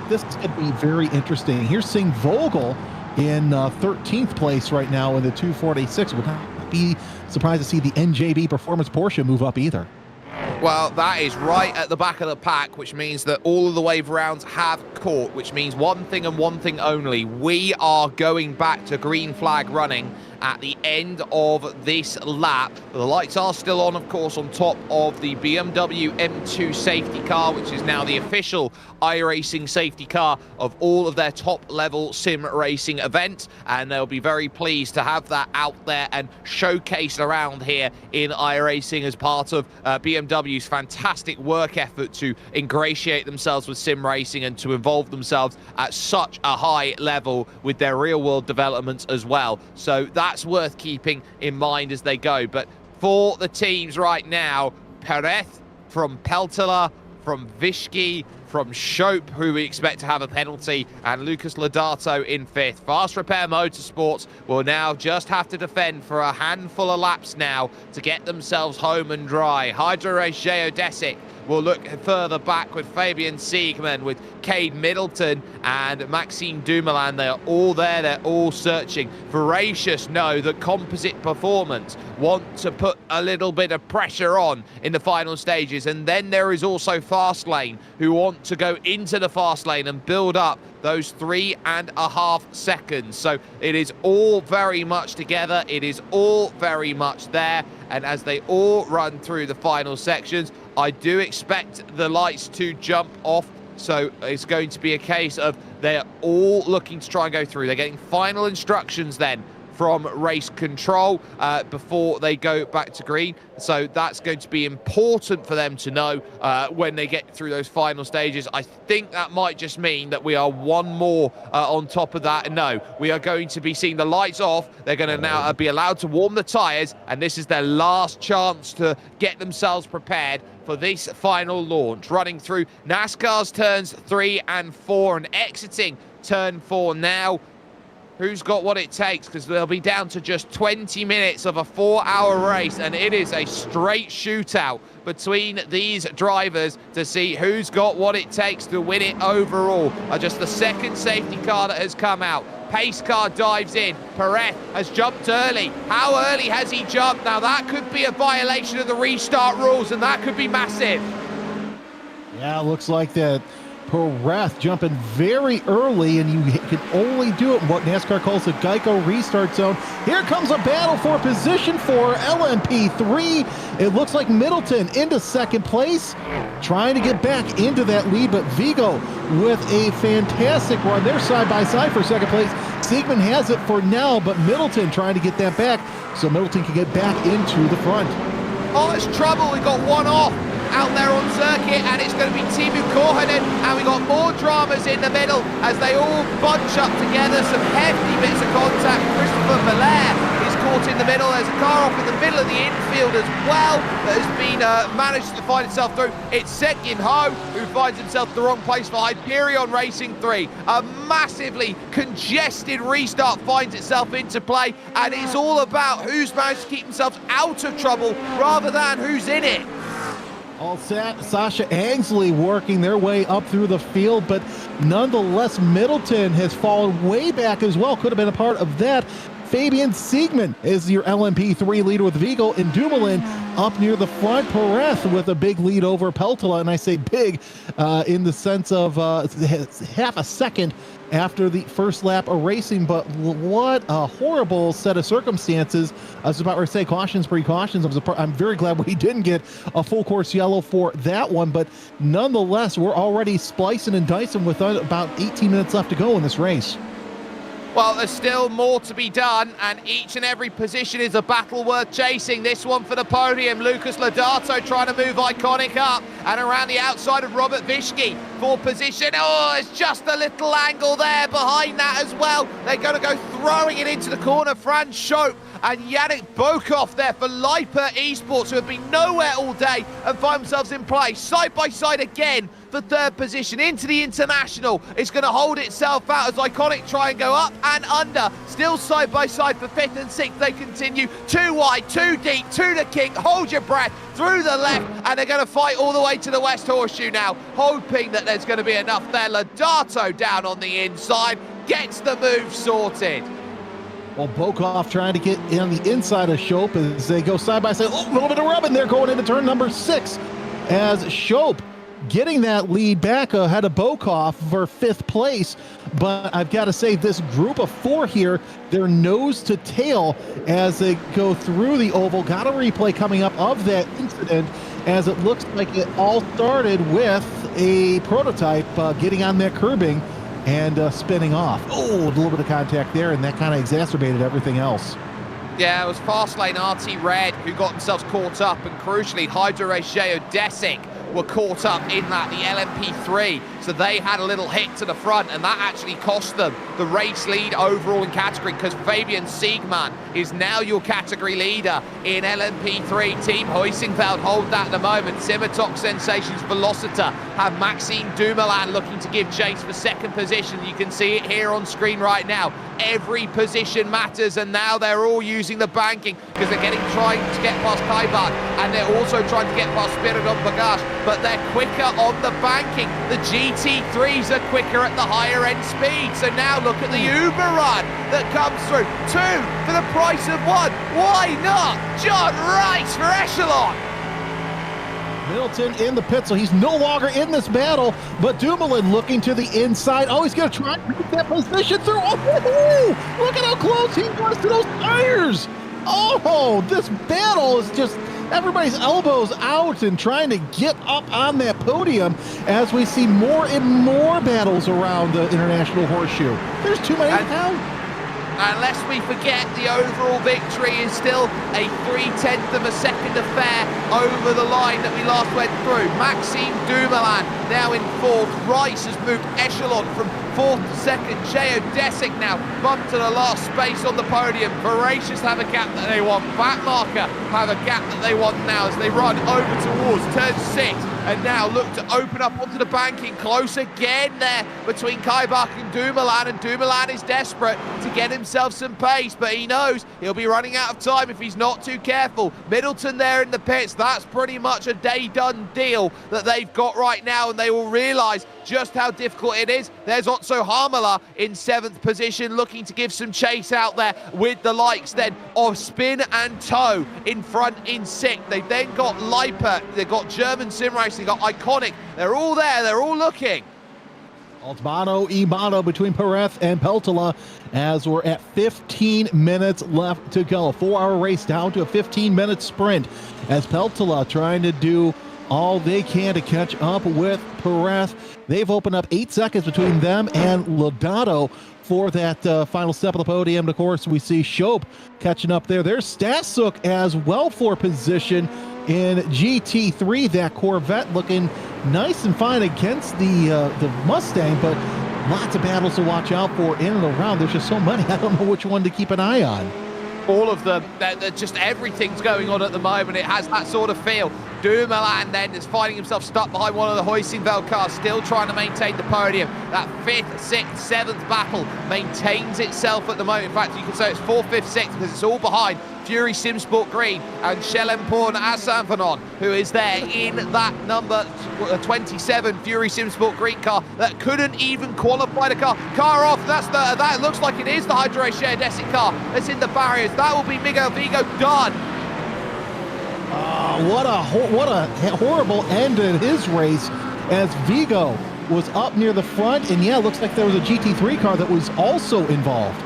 This is going to be very interesting. Here's Singvogel in 13th place right now in the 246. Would not be surprised to see the NJB Performance Porsche move up either. Well, that is right at the back of the pack, which means that all of the wave rounds have caught, which means one thing and one thing only. We are going back to green flag running at the end of this lap. The lights are still on, of course, on top of the BMW M2 safety car, which is now the official iRacing safety car of all of their top-level sim racing events, and they'll be very pleased to have that out there and showcased around here in iRacing as part of BMW's fantastic work effort to ingratiate themselves with sim racing and to involve themselves at such a high level with their real-world developments as well. So that's worth keeping in mind as they go. But for the teams right now, Perez from Peltola, from Vinsky, from Schopp, who we expect to have a penalty, and Lucas Lodato in fifth. Fast Repair Motorsports will now just have to defend for a handful of laps now to get themselves home and dry. Hydro Race Geodesic will look further back with Fabian Siegmann, with Cade Middleton and Maxime Dumoulin. They are all there, they're all searching. Voracious know that Composite Performance want to put a little bit of pressure on in the final stages. And then there is also Fastlane, who want to go into the fast lane and build up those 3.5 seconds. So it is all very much together, it is all very much there, and as they all run through the final sections, I do expect the lights to jump off. So it's going to be a case of they're all looking to try and go through. They're getting final instructions then from race control before they go back to green. So that's going to be important for them to know when they get through those final stages. I think that might just mean that we are one more on top of that. And no, we are going to be seeing the lights off. They're going to now be allowed to warm the tyres, and this is their last chance to get themselves prepared for this final launch. Running through NASCAR's turns 3 and 4 and exiting turn 4 now. Who's got what it takes? Because they'll be down to just 20 minutes of a 4-hour race, and it is a straight shootout between these drivers to see who's got what it takes to win it overall. Just the second safety car that has come out. Pace car dives in. Perez has jumped early. How early has he jumped? Now that could be a violation of the restart rules, and that could be massive. Yeah, it looks like that. Perez jumping very early, and you can only do it in what NASCAR calls the Geico restart zone. Here comes a battle for position for LMP3. It looks like Middleton into second place, trying to get back into that lead, but Vigo with a fantastic run. They're side by side for second place. Siegman has it for now, but Middleton trying to get that back so Middleton can get back into the front. Oh, it's trouble. We got one off out there on circuit, and it's going to be Timu Korhonen, and we got more dramas in the middle as they all bunch up together. Some hefty bits of contact. Christopher Belair is caught in the middle. There's a car off in the middle of the infield as well that has been managed to find itself through. It's Sekin Ho who finds himself in the wrong place for Hyperion Racing 3. A massively congested restart finds itself into play, and it's all about who's managed to keep themselves out of trouble rather than who's in it. All set. Sasha Angsley working their way up through the field, but nonetheless, Middleton has fallen way back as well. Could have been a part of that. Fabian Siegman is your LMP3 leader with Vigo, and Dumoulin up near the front. Perez with a big lead over Peltola, and I say big in the sense of half a second after the first lap of racing, but what a horrible set of circumstances. I was about to say cautions, precautions. I'm very glad we didn't get a full course yellow for that one, but nonetheless, we're already splicing and dicing with about 18 minutes left to go in this race. Well, there's still more to be done, and each and every position is a battle worth chasing. This one for the podium, Lucas Lodato trying to move Iconic up and around the outside of Robert Vishke for position. Oh, it's just a little angle there behind that as well. They're going to go throwing it into the corner. Franz Schopp and Yannick Bokov there for Lipa Esports, who have been nowhere all day and find themselves in play. Side by side again for third position into the International. It's going to hold itself out as Iconic try and go up and under. Still side by side for fifth and sixth. They continue too wide, too deep, to the kick. Hold your breath through the left, and they're going to fight all the way to the West Horseshoe now, hoping that there's going to be enough there. Lodato down on the inside gets the move sorted. Well, Bokov trying to get on the inside of Schopp as they go side by side. Oh, a little bit of rubbing there going into turn number 6 as Schopp getting that lead back ahead of Bokov for 5th place. But I've got to say, this group of 4 here, they're nose to tail as they go through the oval. Got a replay coming up of that incident, as it looks like it all started with a prototype getting on that curbing and spinning off. Oh, a little bit of contact there, and that kind of exacerbated everything else. Yeah, it was Fastlane RT Red who got themselves caught up, and crucially, Hydro Race Geodesic were caught up in that, the LMP3. So they had a little hit to the front, and that actually cost them the race lead overall in category, because Fabian Siegman is now your category leader in LMP3. Team Huisingfeld hold that at the moment. Simitok Sensations Velocita have Maxime Dumoulin looking to give chase for second position. You can see it here on screen right now. Every position matters, and now they're all using the banking because they're trying to get past Kaibach, and they're also trying to get past Spiridon Bagash, but they're quicker on the banking. The GT3s are quicker at the higher end speed. So now look at the Uber run that comes through. 2 for the price of 1. Why not? John Rice for Echelon. Middleton in the pit, so he's no longer in this battle, but Dumoulin looking to the inside. Oh, he's going to try and get that position through. Oh, look at how close he was to those tires. Oh, this battle is just everybody's elbows out and trying to get up on that podium as we see more and more battles around the International Horseshoe. There's too many to count. And lest we forget, the overall victory is still a 0.3 of a second affair over the line that we last went through. Maxime Dumoulin now in 4th. Rice has moved echelon from 4th to 2nd. Geodesic now bumped to the last space on the podium. Voracious have a gap that they want. Backmarker have a gap that they want now as they run over towards turn 6 and now look to open up onto the banking. Close again there between Kaibach and Dumoulin is desperate to get himself some pace, but he knows he'll be running out of time if he's not too careful. Middleton there in the pits, that's pretty much a day-done deal that they've got right now, and they will realise just how difficult it is. There's Otto Harmala in 7th position, looking to give some chase out there with the likes then of Spin and Toe in front in 6th. They've then got Lippert, they've got German SimRacing, they've got Iconic. They're all there, they're all looking. Altmano, Imano between Perez and Peltola as we're at 15 minutes left to go. 4-hour race down to a 15-minute sprint as Peltola trying to do all they can to catch up with Perez. They've opened up 8 seconds between them and Lodato for that final step of the podium. Of course, we see Shope catching up there. There's Stasuk as well for position in GT3. That Corvette looking nice and fine against the Mustang, but lots of battles to watch out for in and around. There's just so many. I don't know which one to keep an eye on. All of them, just everything's going on at the moment. It has that sort of feel. Dumoulin then is finding himself stuck behind one of the Hoisingveld cars, still trying to maintain the podium. That 5th, 6th, 7th battle maintains itself at the moment. In fact, you can say it's 4th, 5th, 6th because it's all behind Fury Simsport Green and Shelemporn Asampanon, who is there in that number 27 Fury Simsport Green car that couldn't even qualify the car. Car off, that looks like it is the Hydro Geodesic car that's in the barriers. That will be Miguel Vigo done. What a horrible end in his race as Vigo was up near the front, and yeah, looks like there was a GT3 car that was also involved.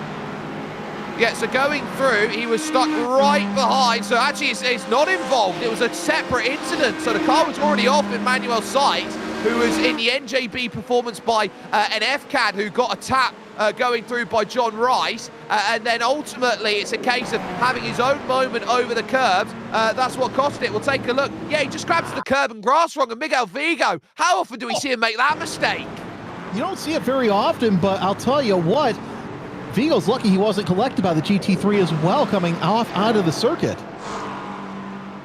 Yeah, so going through, he was stuck right behind, so actually it's not involved. It was a separate incident, so the car was already off in Manuel Sight, who was in the NJB performance by an FCAD who got a tap going through by John Rice, and then ultimately it's a case of having his own moment over the curbs. That's what cost it. We'll take a look. Yeah, he just grabs the curb and grass wrong, and Miguel Vigo, how often do we see him make that mistake? You don't see it very often, but I'll tell you what, Vigo's lucky he wasn't collected by the GT3 as well, coming off out of the circuit.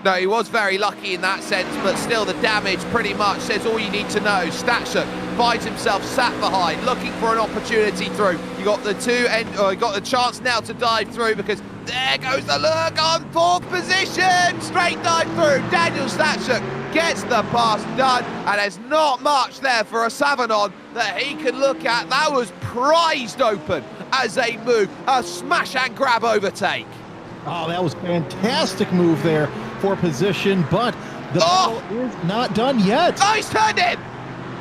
No, he was very lucky in that sense, but still the damage pretty much says all you need to know. Statchuk finds himself sat behind, looking for an opportunity through. You got the you got the chance now to dive through because there goes the look on 4th position. Straight dive through. Daniel Statchuk gets the pass done, and there's not much there for a Savanon that he can look at. That was prized open as they move. A smash and grab overtake. Oh, that was a fantastic move there for position, but the battle is not done yet. Oh, he's turned him!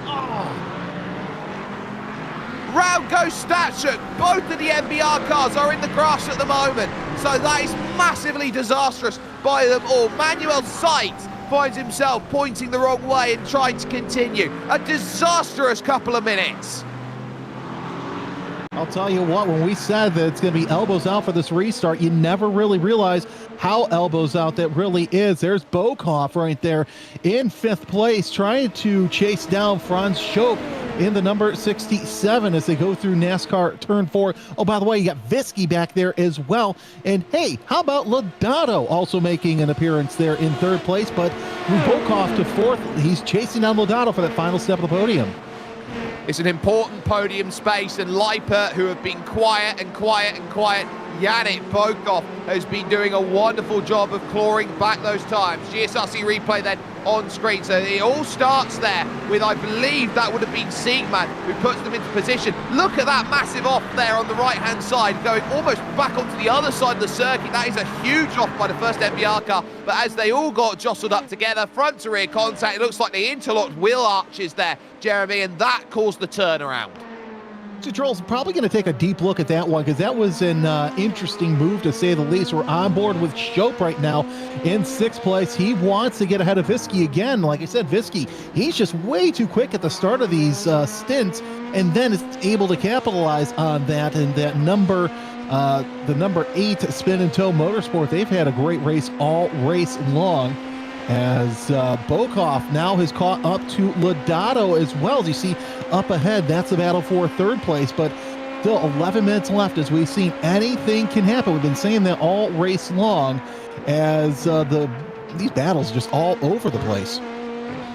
Oh. Round goes Statchuk. Both of the MBR cars are in the grass at the moment, so that is massively disastrous by them all. Manuel Sight finds himself pointing the wrong way and trying to continue. A disastrous couple of minutes. I'll tell you what, when we said that it's going to be elbows out for this restart, you never really realize how elbows out that really is. There's Bokhoff right there in 5th place, trying to chase down Franz Schopp in the number 67 as they go through NASCAR Turn 4. Oh, by the way, you got Visky back there as well. And hey, how about Lodato also making an appearance there in 3rd place, but Bokhoff to 4th. He's chasing down Lodato for that final step of the podium. It's an important podium space, and Lippert, who have been quiet, Yannick Bokhoff has been doing a wonderful job of clawing back those times. GSRC replay then on screen. So it all starts there with, I believe that would have been Siegman who puts them into position. Look at that massive off there on the right-hand side, going almost back onto the other side of the circuit. That is a huge off by the first MBR car. But as they all got jostled up together, front to rear contact, it looks like they interlocked wheel arches there, Jeremy, and that caused the turnaround. Troll's probably going to take a deep look at that one because that was an interesting move to say the least. We're on board with Schopp right now in 6th place. He wants to get ahead of Visky again. Like I said, Visky, he's just way too quick at the start of these stints, and then is able to capitalize on that. And that number the number 8 Spin and Toe Motorsport, they've had a great race all race long, as Bokov now has caught up to Lodato as well. As you see up ahead, that's the battle for third place, but still 11 minutes left. As we've seen, anything can happen. We've been saying that all race long, as these battles just all over the place.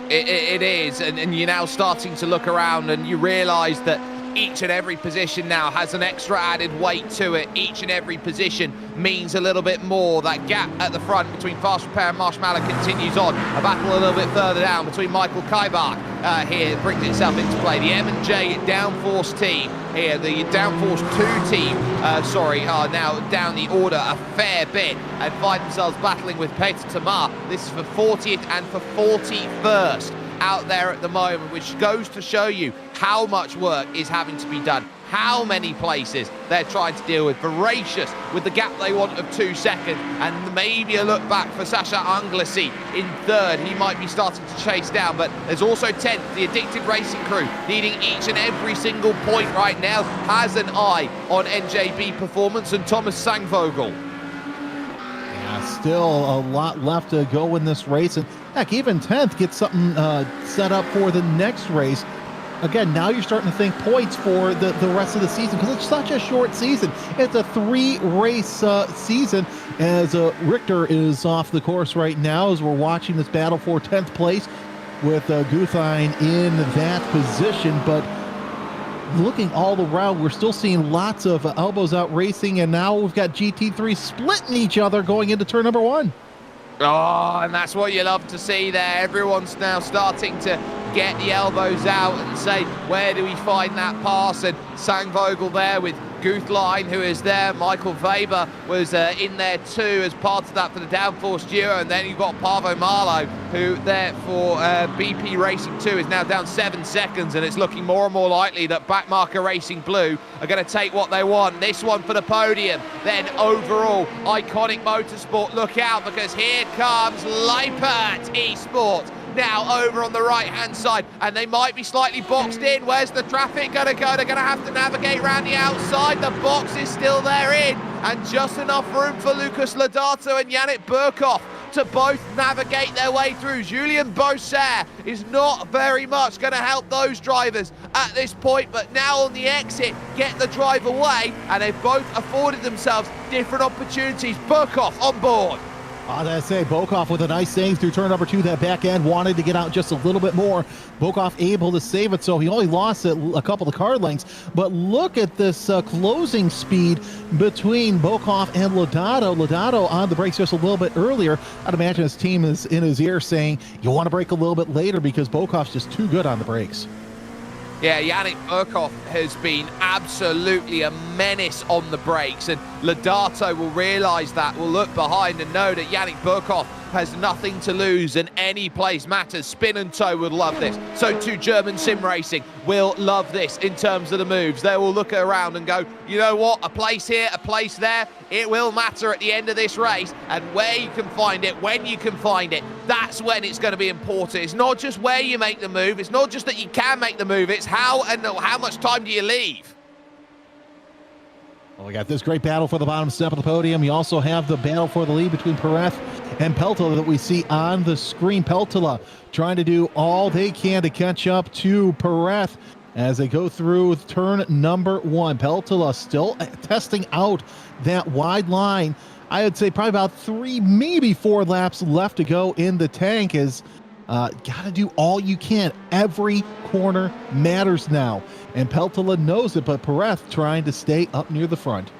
It is, and you're now starting to look around and you realize that each and every position now has an extra added weight to it. Each and every position means a little bit more. That gap at the front between Fast Repair and Marshmallow continues on. A battle a little bit further down between Michael Kaibach here brings itself into play. The M&J Downforce team here, the Downforce 2 team, are now down the order a fair bit and find themselves battling with Peter Tamar. This is for 40th and for 41st. Out there at the moment, which goes to show you how much work is having to be done, how many places they're trying to deal with. Voracious with the gap they want of 2 seconds, and maybe a look back for Sasha Anglesi in third. He might be starting to chase down, but there's also 10th, the Addicted Racing crew, leading each and every single point right now, has an eye on NJB Performance and Thomas Sangvogel. Still a lot left to go in this race, and heck, even 10th gets something set up for the next race. Again, now you're starting to think points for the rest of the season, because it's such a short season. It's a 3-race season, as Richter is off the course right now as we're watching this battle for 10th place with Guthine in that position. But looking all around, we're still seeing lots of elbows out racing, and now we've got GT3 splitting each other going into turn number 1. Oh, and that's what you love to see there. Everyone's now starting to get the elbows out and say, where do we find that pass? And Sangvogel there with Guthline, who is there. Michael Weber was in there too as part of that for the Downforce duo. And then you've got Paavo Marlo, who there for BP Racing 2 is now down 7 seconds. And it's looking more and more likely that Backmarker Racing Blue are going to take what they want. This one for the podium. Then overall, Iconic Motorsport, look out, because here comes Leipert Esports. Now over on the right-hand side, and they might be slightly boxed in. Where's the traffic going to go? They're going to have to navigate around the outside. The box is still there in, and just enough room for Lucas Lodato and Yannick Burkhoff to both navigate their way through. Julien Bosser is not very much going to help those drivers at this point, but now on the exit, get the drive away, and they've both afforded themselves different opportunities. Burkhoff on board. As I say, Bokov with a nice save through turn number 2. That back end wanted to get out just a little bit more. Bokov able to save it, so he only lost a couple of car lengths. But look at this closing speed between Bokov and Lodato. Lodato on the brakes just a little bit earlier. I'd imagine his team is in his ear saying, you want to brake a little bit later, because Bokov's just too good on the brakes. Yeah, Yannick Burkhoff has been absolutely a menace on the brakes, and Lodato will realise that, will look behind and know that Yannick Burkhoff has nothing to lose and any place matters. Spin and Toe would love this. So too German Sim Racing will love this in terms of the moves. They will look around and go, you know what, a place here, a place there, it will matter at the end of this race, and where you can find it, when you can find it, that's when it's going to be important. It's not just where you make the move, it's not just that you can make the move, it's how and how much time do you leave. Well, we got this great battle for the bottom step of the podium. You also have the battle for the lead between Perez and Peltola that we see on the screen. Peltola trying to do all they can to catch up to Perez as they go through turn number 1. Peltola still testing out that wide line. I would say probably about 3, maybe 4 laps left to go in the tank. Is got to do all you can. Every corner matters now, and Peltola knows it, but Perez trying to stay up near the front.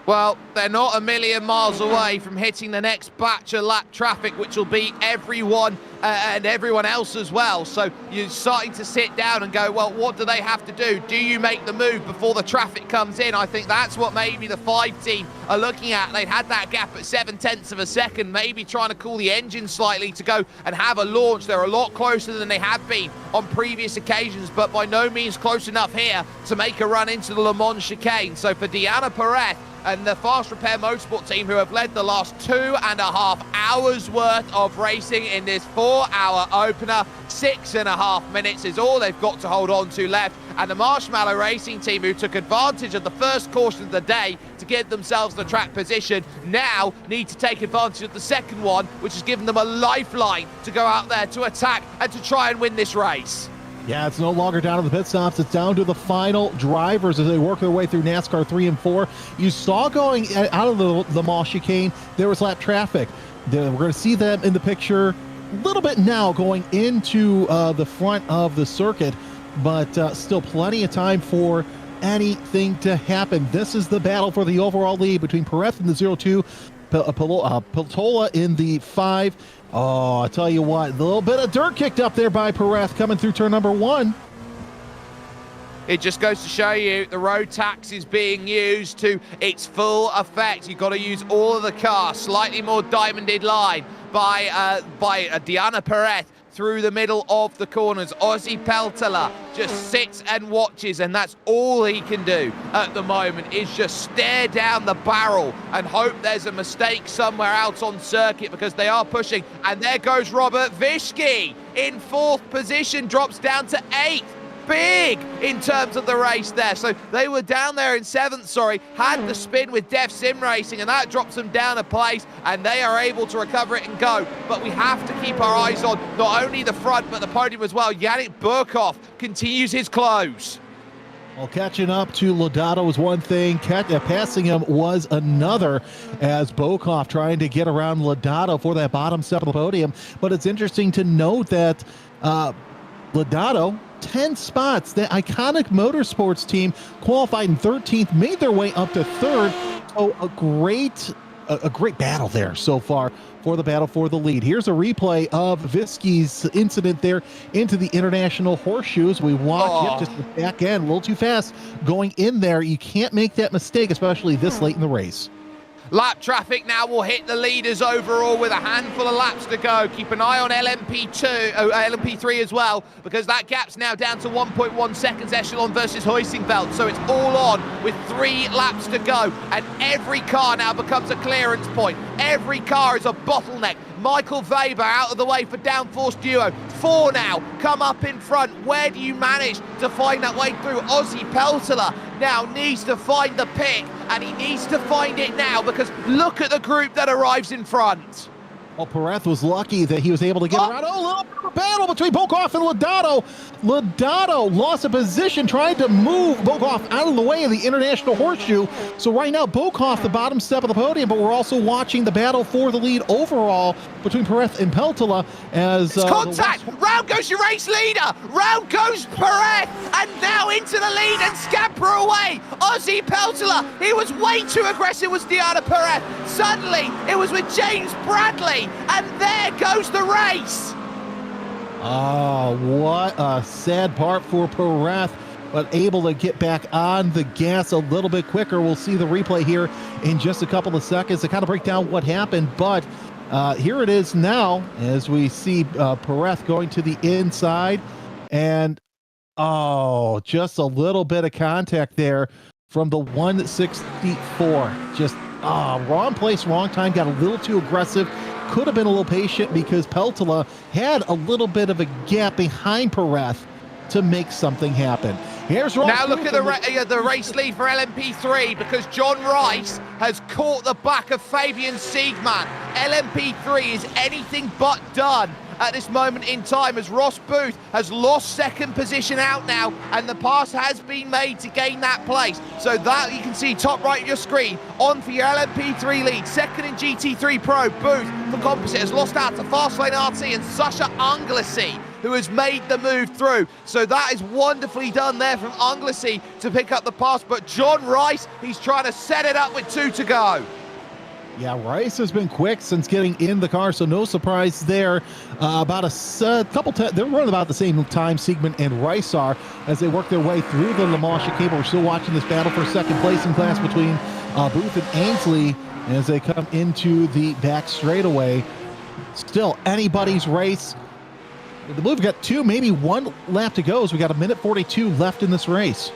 Well, they're not a million miles away from hitting the next batch of lap traffic, which will be everyone and everyone else as well. So you're starting to sit down and go, well, what do they have to do? Do you make the move before the traffic comes in? I think that's what maybe the 5 team are looking at. They've had that gap at 0.7 of a second, maybe trying to cool the engine slightly to go and have a launch. They're a lot closer than they have been on previous occasions, but by no means close enough here to make a run into the Le Mans chicane. So for Diana Perez, And the Fast Repair Motorsport team, who have led the last 2.5 hours worth of racing in this 4-hour opener, 6.5 minutes is all they've got to hold on to left. And the Marshmallow Racing team, who took advantage of the first caution of the day to give themselves the track position, now need to take advantage of the second one, which has given them a lifeline to go out there to attack and to try and win this race. Yeah, it's no longer down to the pit stops. It's down to the final drivers as they work their way through NASCAR 3 and 4. You saw going out of the mall chicane, there was lap traffic. We're going to see them in the picture a little bit now going into the front of the circuit, but still plenty of time for anything to happen. This is the battle for the overall lead between Perez in the 0-2, Peltola in the 5. Oh, I tell you what, a little bit of dirt kicked up there by Perez coming through turn number 1. It just goes to show you the road tax is being used to its full effect. You've got to use all of the cars. Slightly more diamonded line by Diana Perez through the middle of the corners. Ozzy Peltola just sits and watches, and that's all he can do at the moment, is just stare down the barrel and hope there's a mistake somewhere out on circuit, because they are pushing. And there goes Robert Vischke in 4th position, drops down to 8th. Big in terms of the race there. So they were down there in 7th, had the spin with Def Sim Racing, and that drops them down a place, and they are able to recover it and go. But we have to keep our eyes on not only the front, but the podium as well. Yannick Burkhoff continues his close. Well, catching up to Lodato was one thing, passing him was another, as Burkhoff trying to get around Lodato for that bottom step of the podium. But it's interesting to note that Lodato, 10 spots. The iconic motorsports team qualified in 13th, made their way up to 3rd. So a great battle there so far for the battle for the lead. Here's a replay of Vischke's incident there into the international horseshoes. We watch just the back end a little too fast going in there. You can't make that mistake, especially this late in the race. Lap traffic now will hit the leaders overall with a handful of laps to go. Keep an eye on LMP3 as well, because that gap's now down to 1.1 seconds Echelon versus Hoisingveld. So it's all on with 3 laps to go, and every car now becomes a clearance point. Every car is a bottleneck. Michael Weber out of the way for downforce duo. 4 now come up in front. Where do you manage to find that way through? Ozzy Peltola now needs to find the pick, and he needs to find it now, because look at the group that arrives in front. Well, Perez was lucky that he was able to get around. Oh, a little bit of a battle between Burkhoff and Lodato. Lodato lost a position, trying to move Burkhoff out of the way of the international horseshoe. So right now, Burkhoff, the bottom step of the podium, but we're also watching the battle for the lead overall between Perez and Peltola. As it's contact. Round goes your race leader. Round goes Perez, and now into the lead and scamper away. Ozzy Peltola, he was way too aggressive with Diana Perez. Suddenly, it was with James Bradley. And there goes the race. Oh, what a sad part for Perez, but able to get back on the gas a little bit quicker. We'll see the replay here in just a couple of seconds to kind of break down what happened. But here it is now as we see Perez going to the inside. And, just a little bit of contact there from the 164. Just wrong place, wrong time, got a little too aggressive. Could have been a little patient, because Peltola had a little bit of a gap behind Perez to make something happen. Here's Ross. Now look at the race lead for LMP3, because John Rice has caught the back of Fabian Siegmann. LMP3 is anything but done at this moment in time, as Ross Booth has lost 2nd position out now, and the pass has been made to gain that place. So that you can see top right of your screen on for your LMP3 lead. 2nd in GT3 Pro. Booth for Composite has lost out to Fastlane RT and Sasha Anglesey, who has made the move through. So that is wonderfully done there from Anglesey to pick up the pass. But John Rice, he's trying to set it up with 2 to go. Yeah, Rice has been quick since getting in the car, so no surprise there. About they're running about the same time Siegmann and Rice are as they work their way through the Le Mans chicane. We're still watching this battle for 2nd place in class between Booth and Ainsley as they come into the back straightaway. Still anybody's race. We've got 2, maybe 1 lap to go, so we got 1:42 left in this race.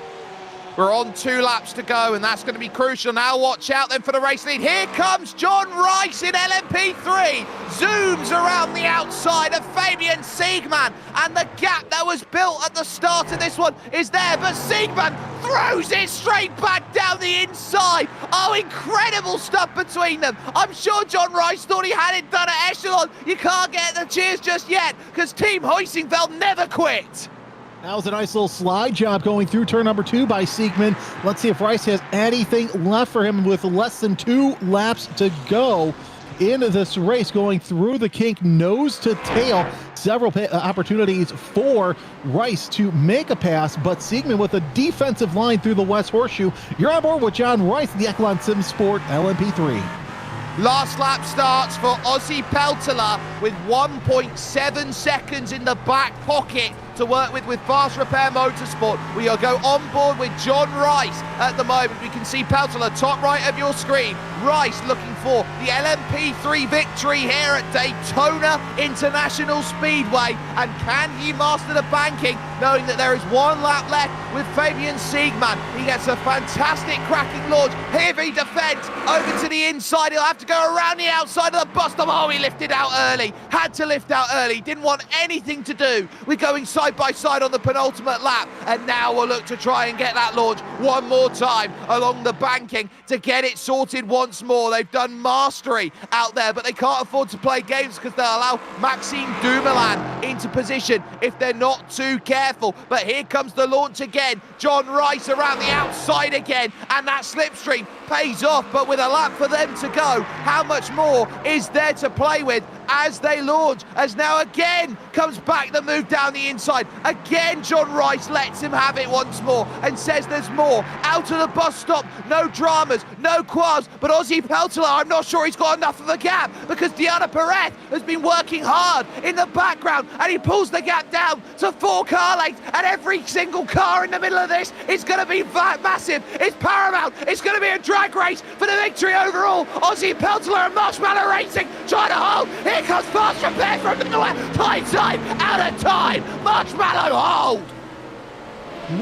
We're on 2 laps to go, and that's going to be crucial. Now watch out then for the race lead. Here comes John Rice in LMP3. Zooms around the outside of Fabian Siegman, and the gap that was built at the start of this one is there, but Siegman throws it straight back down the inside. Oh, incredible stuff between them. I'm sure John Rice thought he had it done at Echelon. You can't get the cheers just yet, because Team Huizenfeld never quit. That was a nice little slide job going through turn number 2 by Siegman. Let's see if Rice has anything left for him with less than 2 laps to go into this race, going through the kink nose to tail. Several opportunities for Rice to make a pass, but Siegman with a defensive line through the West Horseshoe. You're on board with John Rice, the Echelon Sim Sport LMP3. Last lap starts for Ozzy Peltola with 1.7 seconds in the back pocket to work with Fast Repair Motorsport. We will go on board with John Rice at the moment. We can see Peltola top right of your screen. Rice looking for the LMP3 victory here at Daytona International Speedway. And can he master the banking, knowing that there is 1 lap left with Fabian Siegman? He gets a fantastic cracking launch. Heavy defense over to the inside. He'll have to go around the outside of the bus stop. Oh, he lifted out early. Had to lift out early. Didn't want anything to do with going side by side on the penultimate lap. And now we'll look to try and get that launch one more time along the banking to get it sorted once more. They've done mastery out there, but they can't afford to play games because they'll allow Maxime Dumoulin into position if they're not too careful. But here comes the launch again. John Rice around the outside again, and that slipstream pays off, but with a lap for them to go, how much more is there to play with as they launch? As now again comes back the move down the inside. Again, John Rice lets him have it once more and says there's more. Out of the bus stop, no dramas, no qualms, but Ozzy Peltola, I'm not sure he's got enough of a gap because Diana Perez has been working hard in the background, and he pulls the gap down to 4 car lengths, and every single car in the middle of this is going to be massive. It's paramount. It's going to be a drag race for the victory overall. Ozzy Peltola and Marshmallow Racing trying to hold. Here comes Fast Repair from nowhere. Hindsight, out of time. Marshmallow hold.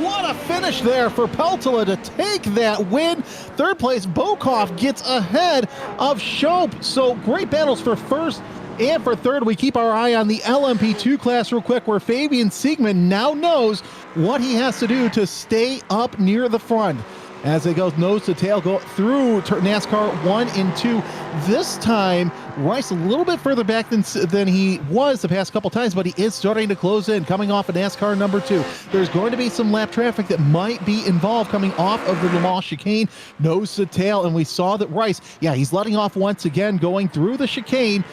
What a finish there for Peltola to take that win. Third place, Bokov gets ahead of Shope. So great battles for first and for third. We keep our eye on the LMP2 class real quick, where Fabian Siegman now knows what he has to do to stay up near the front. As it goes nose to tail, go through NASCAR 1 and 2. This time, Rice a little bit further back than he was the past couple times, but he is starting to close in, coming off of NASCAR number 2. There's going to be some lap traffic that might be involved coming off of the Le Mans chicane, nose to tail, and we saw that Rice, yeah, he's letting off once again, going through the chicane.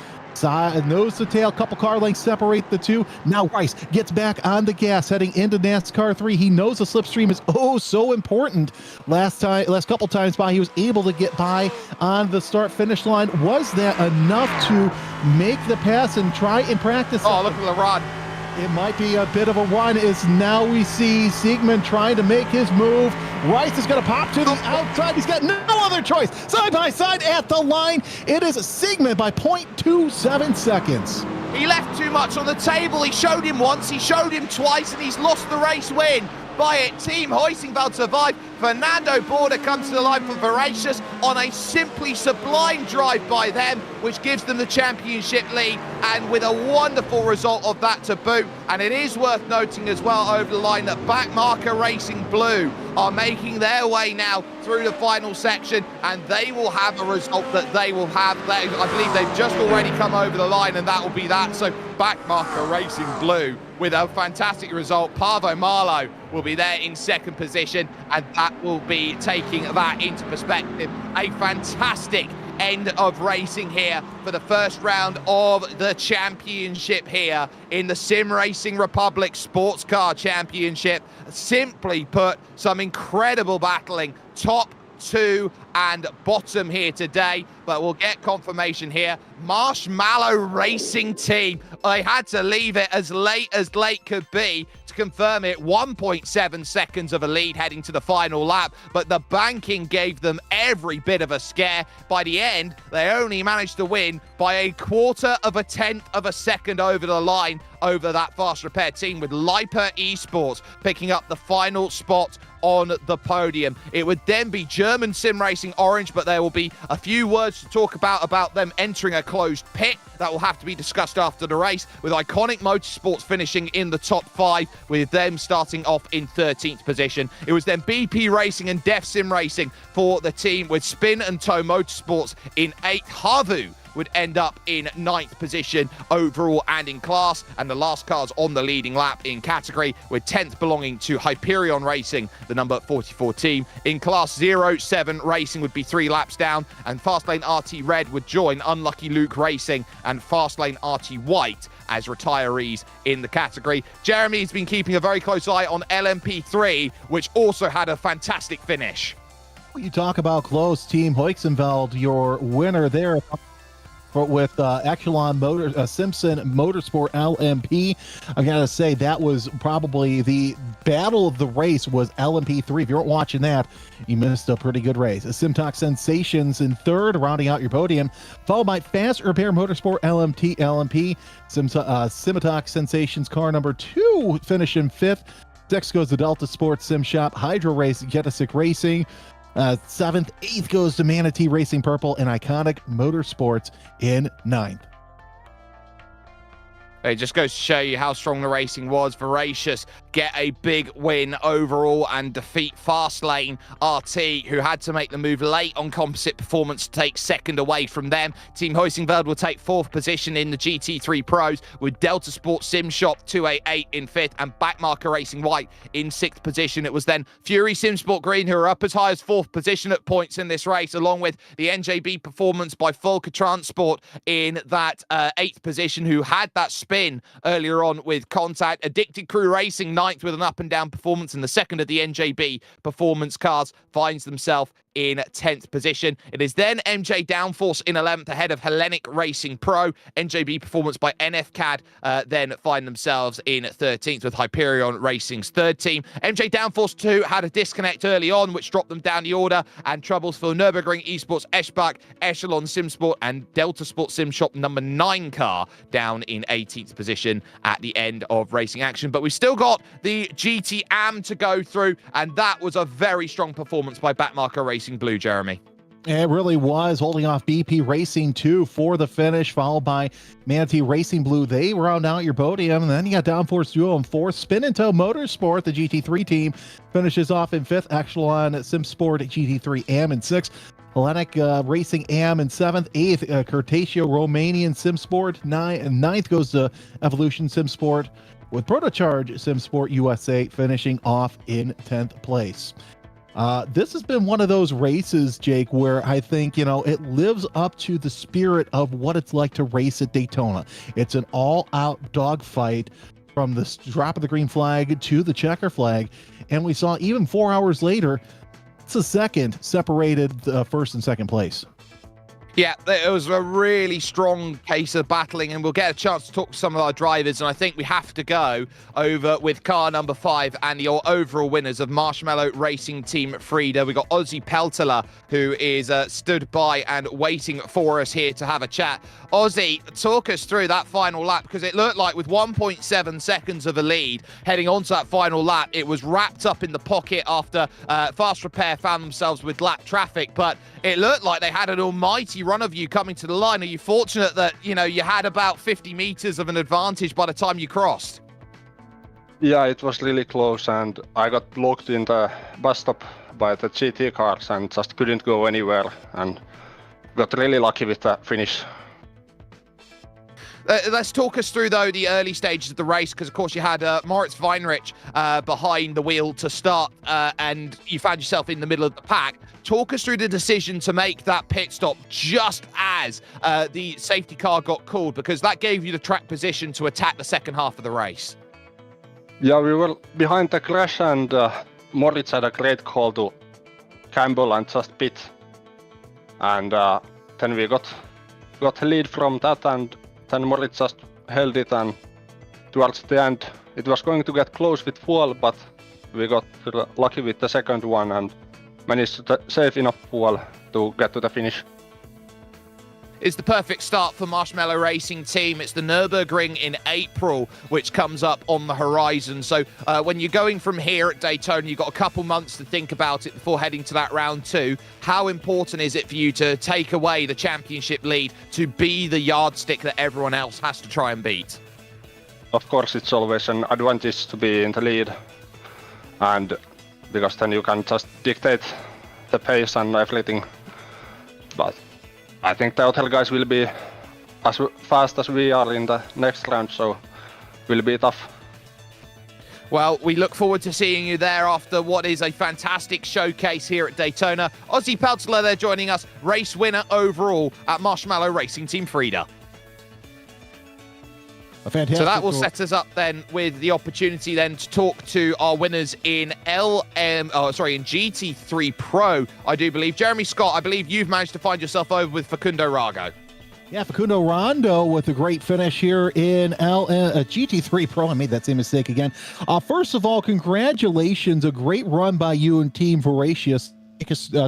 Nose to tail, couple car lengths separate the two. Now Rice gets back on the gas, heading into NASCAR 3. He knows the slipstream is so important. Last couple times by, he was able to get by on the start-finish line. Was that enough to make the pass and try and practice? Oh, look at the run. It might be a bit of a run, as now we see Siegman trying to make his move. Rice is going to pop to the outside. He's got no other choice. Side by side at the line. It is Siegman by 0.27 seconds. He left too much on the table. He showed him once, he showed him twice, and he's lost the race win. By it, Team Huizenfeld survived. Fernando Borda comes to the line for Voracious on a simply sublime drive by them, which gives them the championship lead, and with a wonderful result of that to boot. And it is worth noting as well over the line that Backmarker Racing Blue are making their way now through the final section, and they will have a result that they will have. I believe they've just already come over the line, and that will be that. So Backmarker Racing Blue with a fantastic result. Parvo Marlow will be there in second position, and that will be taking that into perspective. A fantastic end of racing here for the first round of the championship here in the SimRacing Republic Sports Car Championship. Simply put, some incredible battling, top, 2 and bottom here today, but we'll get confirmation here. Marshmallow Racing Team, I had to leave it as late could be to confirm it. 1.7 seconds of a lead heading to the final lap, but the banking gave them every bit of a scare. By the end, they only managed to win by 1/4 of a tenth of a second over the line over that Fast Repair team, with Liper Esports picking up the final spot on the podium. It would then be German SimRacing Orange, but there will be a few words to talk about them entering a closed pit. That will have to be discussed after the race, with Iconic Motorsports finishing in the top 5, with them starting off in 13th position. It was then BP Racing and Def Sim Racing for the team, with Spin and Tow Motorsports in 8th. Havu would end up in 9th position overall and in class, and the last cars on the leading lap in category, with 10th belonging to Hyperion Racing, the number 44 team. In class 07 Racing would be 3 laps down, and Fastlane RT Red would join Unlucky Luke Racing and Fastlane RT White as retirees in the category. Jeremy's been keeping a very close eye on LMP3, which also had a fantastic finish. You talk about close, Team Hoyksveld, your winner there with Echelon Simpson Motorsport LMP. I've got to say, that was probably the battle of the race, was LMP3. If you weren't watching that, you missed a pretty good race. Simtalk Sensations in 3rd, rounding out your podium, followed by Fast Repair Motorsport LMP. Simtalk Sensations car number 2 finish in 5th. 6th goes to Delta Sports Sim Shop, Hydro Race, Getasic Racing. 7th, 8th goes to Manatee Racing Purple, and Iconic Motorsports in 9th. It just goes to show you how strong the racing was. Voracious get a big win overall and defeat Fastlane RT, who had to make the move late on composite performance to take 2nd away from them. Team Hoyksveld will take 4th position in the GT3 Pros, with Delta Sports Sim Shop 288 in 5th and Backmarker Racing White in 6th position. It was then Fury Simsport Green who are up as high as 4th position at points in this race, along with the NJB Performance by Volker Transport in that 8th position, who had that spin earlier on with contact. Addicted Crew Racing 9th with an up and down performance, and the second of the NJB Performance cars finds themselves in 10th position. It is then MJ Downforce in 11th ahead of Hellenic Racing Pro. NJB Performance by NFCAD then find themselves in 13th, with Hyperion Racing's 3rd team. MJ Downforce 2 had a disconnect early on, which dropped them down the order, and troubles for Nürburgring Esports Eschbach, Echelon Simsport, and Delta Sports Sim Shop number 9 car down in 18th position at the end of racing action. But we still got the GT Am to go through, and that was a very strong performance by Backmarker Racing Blue, Jeremy. It really was, holding off BP Racing 2 for the finish, followed by Manatee Racing Blue. They round out your podium, and then you got Downforce Duo in 4th. Spin and Tow Motorsport, the GT3 team, finishes off in 5th. Echelon Simsport GT3 Am in 6th. Hellenic Racing Am in 7th. 8th, Curtatio Romanian Simsport. 9th goes to Evolution Simsport, with Protocharge Simsport USA finishing off in 10th place. This has been one of those races, Jake, where I think, it lives up to the spirit of what it's like to race at Daytona. It's an all-out dogfight from the drop of the green flag to the checker flag. And we saw even 4 hours later, it's a second separated first and second place. Yeah, it was a really strong case of battling, and we'll get a chance to talk to some of our drivers, and I think we have to go over with car number 5 and your overall winners of Marshmallow Racing Team Frida. We got Ozzy Peltola, who is stood by and waiting for us here to have a chat. Ozzy, talk us through that final lap, because it looked like with 1.7 seconds of a lead heading onto that final lap, it was wrapped up in the pocket after Fast Repair found themselves with lap traffic, but it looked like they had an almighty run of you coming to the line. Are you fortunate that, you had about 50 meters of an advantage by the time you crossed? Yeah, it was really close, and I got locked in the bus stop by the GT cars and just couldn't go anywhere, and got really lucky with the finish. Let's talk us through, though, the early stages of the race, because, of course, you had Moritz Weinrich behind the wheel to start, and you found yourself in the middle of the pack. Talk us through the decision to make that pit stop just as the safety car got called, because that gave you the track position to attack the second half of the race. Yeah, we were behind the crash, and Moritz had a great call to Campbell and just pit. And then we got a lead from that, and then Moritz just held it, and towards the end it was going to get close with fuel, but we got lucky with the second one and managed to save enough fuel to get to the finish. is the perfect start for Marshmallow Racing Team. It's the Nürburgring in April, which comes up on the horizon. So when you're going from here at Daytona, you've got a couple months to think about it before heading to that round 2. How important is it for you to take away the championship lead, to be the yardstick that everyone else has to try and beat? Of course, it's always an advantage to be in the lead, and because then you can just dictate the pace and everything. But I think the hotel guys will be as fast as we are in the next round, so it will be tough. Well, we look forward to seeing you there after what is a fantastic showcase here at Daytona. Ozzy Peltzler there joining us, race winner overall at Marshmallow Racing Team Frida. So that will set us up then with the opportunity then to talk to our winners in in GT3 Pro, I do believe. Jeremy Scott, I believe you've managed to find yourself over with Facundo Rago. Yeah, Facundo Rondo with a great finish here in GT3 Pro. I made that same mistake again. First of all, congratulations. A great run by you and Team Voracious.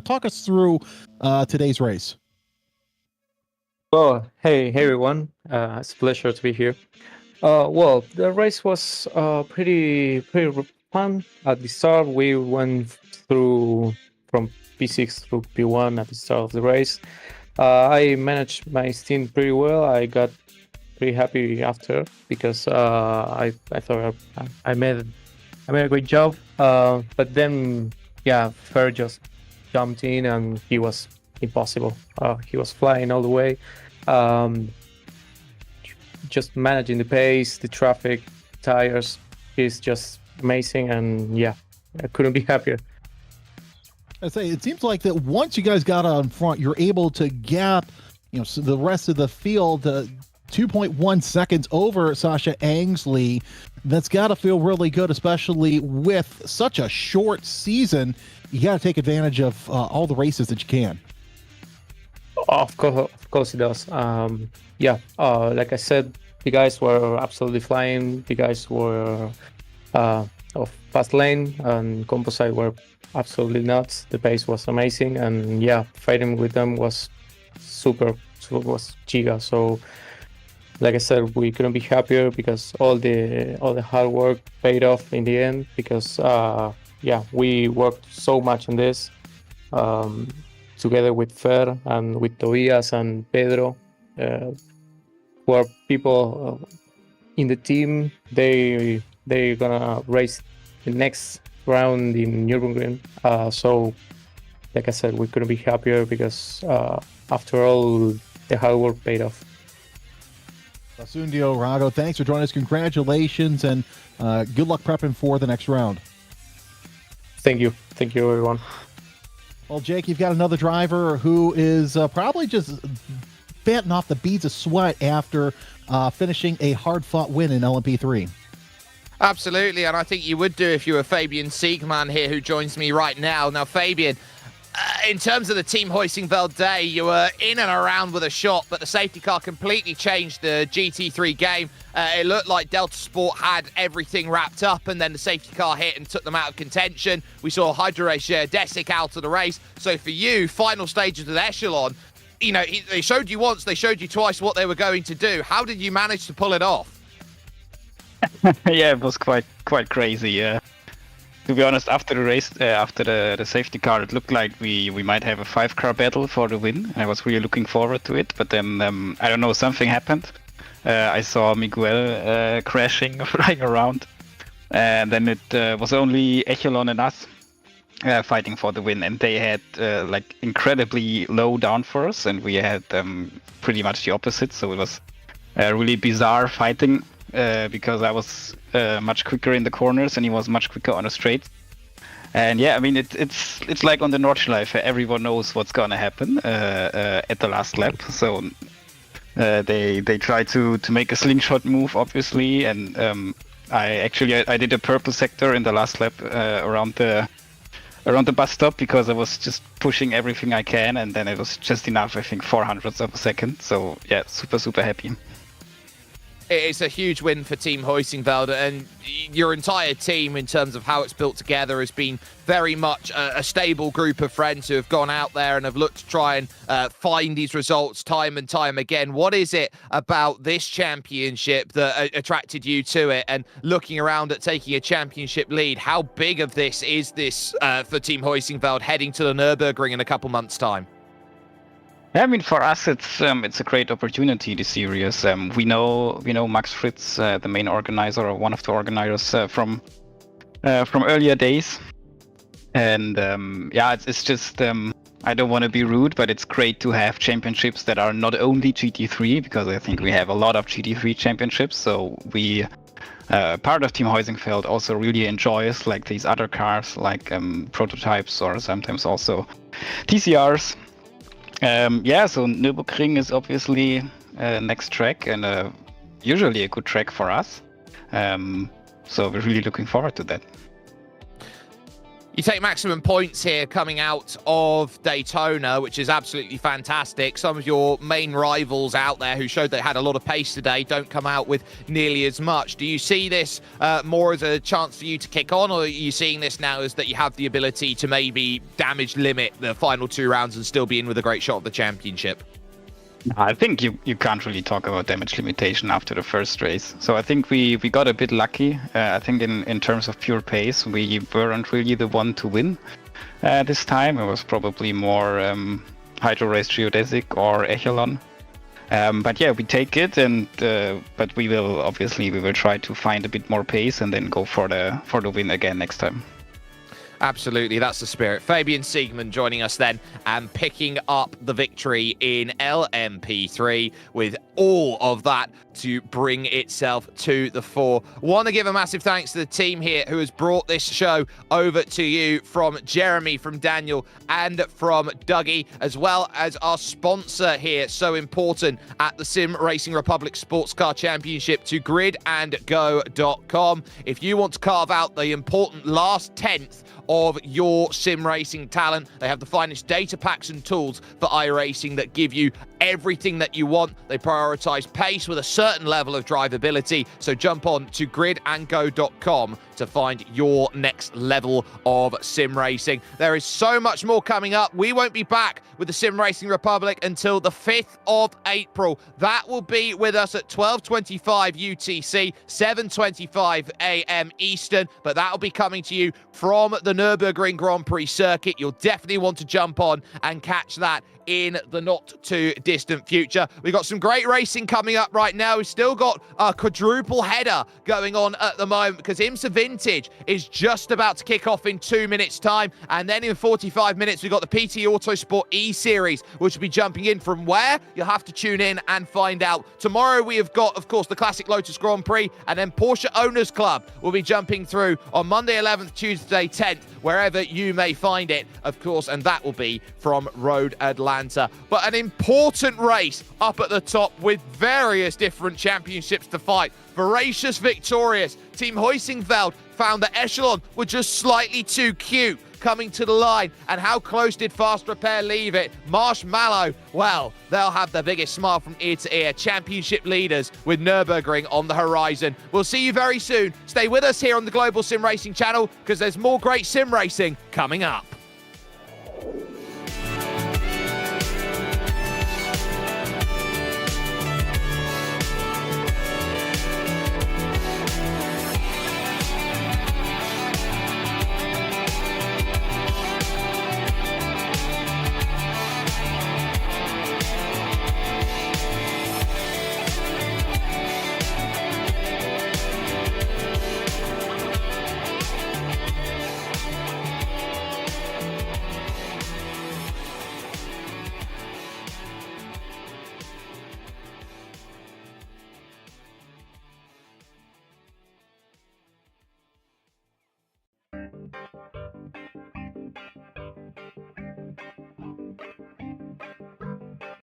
Talk us through today's race. Well, hey everyone. It's a pleasure to be here. Well, the race was pretty fun. At the start, we went through from P6 through P1 at the start of the race. I managed my stint pretty well. I got pretty happy after because I thought I made a great job. But then, yeah, Fer just jumped in and he was impossible. He was flying all the way. Just managing the pace, the traffic, tires, is just amazing, and yeah, I couldn't be happier. I say it seems like that once you guys got out in front, you're able to gap, so the rest of the field 2.1 seconds over Sasha Angsley. That's got to feel really good, especially with such a short season. You got to take advantage of all the races that you can. Of course it does. Like I said, the guys were absolutely flying. The guys were of fast lane and composite were absolutely nuts. The pace was amazing, and yeah, fighting with them was was giga. So, like I said, we couldn't be happier because all the hard work paid off in the end. Because we worked so much on this. Together with Fer and with Tobias and Pedro, who are people in the team. They're gonna race the next round in Nürburgring. So, like I said, we couldn't be happier because after all, the hard work paid off. Facundo Rago, thanks for joining us. Congratulations and good luck prepping for the next round. Thank you, everyone. Well, Jake, you've got another driver who is probably just batting off the beads of sweat after finishing a hard-fought win in LMP3. Absolutely, and I think you would do if you were Fabian Siegmann here, who joins me right now. Now, Fabian, in terms of the Team Hoising Day, you were in and around with a shot, but the safety car completely changed the GT3 game. It looked like Delta Sport had everything wrapped up, and then the safety car hit and took them out of contention. We saw Hydrorace Desic out of the race. So for you, final stages of the Echelon, they showed you once, they showed you twice what they were going to do. How did you manage to pull it off? Yeah, it was quite crazy. To be honest, after the race, after the safety car, it looked like we might have a 5-car battle for the win. I was really looking forward to it, but then I don't know, something happened. I saw Miguel crashing, flying around, and then it was only Echelon and us fighting for the win, and they had incredibly low downforce, and we had pretty much the opposite. So it was really bizarre fighting. Because I was much quicker in the corners and he was much quicker on the straight. And yeah, I mean, it's like on the Nordschleife, everyone knows what's gonna happen at the last lap. So they try to make a slingshot move, obviously, and I did a purple sector in the last lap around the bus stop because I was just pushing everything I can, and then it was just enough, I think 0.04 of a second. So yeah, super happy. It's a huge win for Team Huizenveld, and your entire team, in terms of how it's built together, has been very much a stable group of friends who have gone out there and have looked to try and find these results time and time again. What is it about this championship that attracted you to it? And looking around at taking a championship lead, how big of this is this for Team Huizenveld heading to the Nürburgring in a couple months' time? Yeah, I mean, for us, it's a great opportunity. This series, we know Max Fritz, the main organizer or one of the organizers from earlier days, and yeah, it's just I don't want to be rude, but it's great to have championships that are not only GT3, because I think we have a lot of GT3 championships. So we part of Team Huizenveld also really enjoys like these other cars, like prototypes or sometimes also TCRs. Yeah, so Nürburgring is obviously next track, and usually a good track for us. So we're really looking forward to that. You take maximum points here coming out of Daytona, which is absolutely fantastic. Some of your main rivals out there who showed they had a lot of pace today don't come out with nearly as much. Do you see this more as a chance for you to kick on, or are you seeing this now as that you have the ability to maybe damage limit the final 2 rounds and still be in with a great shot of the championship? I think you can't really talk about damage limitation after the first race. So I think we got a bit lucky. I think in terms of pure pace, we weren't really the one to win this time. It was probably more Hydro Race Geodesic or Echelon. But yeah, we take it, and but we will try to find a bit more pace and then go for the win again next time. Absolutely, that's the spirit. Fabian Siegmann joining us then and picking up the victory in LMP3 with all of that to bring itself to the fore. Want to give a massive thanks to the team here who has brought this show over to you, from Jeremy, from Daniel, and from Dougie, as well as our sponsor here, so important at the SimRacing Republic Sports Car Championship, to gridandgo.com. If you want to carve out the important last 10th of your sim racing talent, they have the finest data packs and tools for iRacing that give you everything that you want. They prioritize pace with a certain level of drivability. So jump on to gridandgo.com to find your next level of sim racing. There is so much more coming up. We won't be back with the SimRacing Republic until the 5th of April. That will be with us at 12:25 UTC, 7:25 AM Eastern, but that will be coming to you from the Nürburgring Grand Prix circuit. You'll definitely want to jump on and catch that in the not too distant future. We've got some great racing coming up right now. We've still got a quadruple header going on at the moment, because IMSA Vintage is just about to kick off in 2 minutes time, and then in 45 minutes we've got the PT Autosport E Series, which will be jumping in from where you'll have to tune in and find out. Tomorrow we have got, of course, the Classic Lotus Grand Prix, and then Porsche Owners Club will be jumping through on Monday 11th, Tuesday 10th, wherever you may find it, of course, and that will be from Road Atlanta. But an important race up at the top with various different championships to fight. Voracious victorious. Team Huizenveld found that Echelon were just slightly too cute coming to the line. And how close did Fast Repair leave it? Marshmallow, well, they'll have the biggest smile from ear to ear. Championship leaders with Nürburgring on the horizon. We'll see you very soon. Stay with us here on the Global Sim Racing channel, because there's more great sim racing coming up.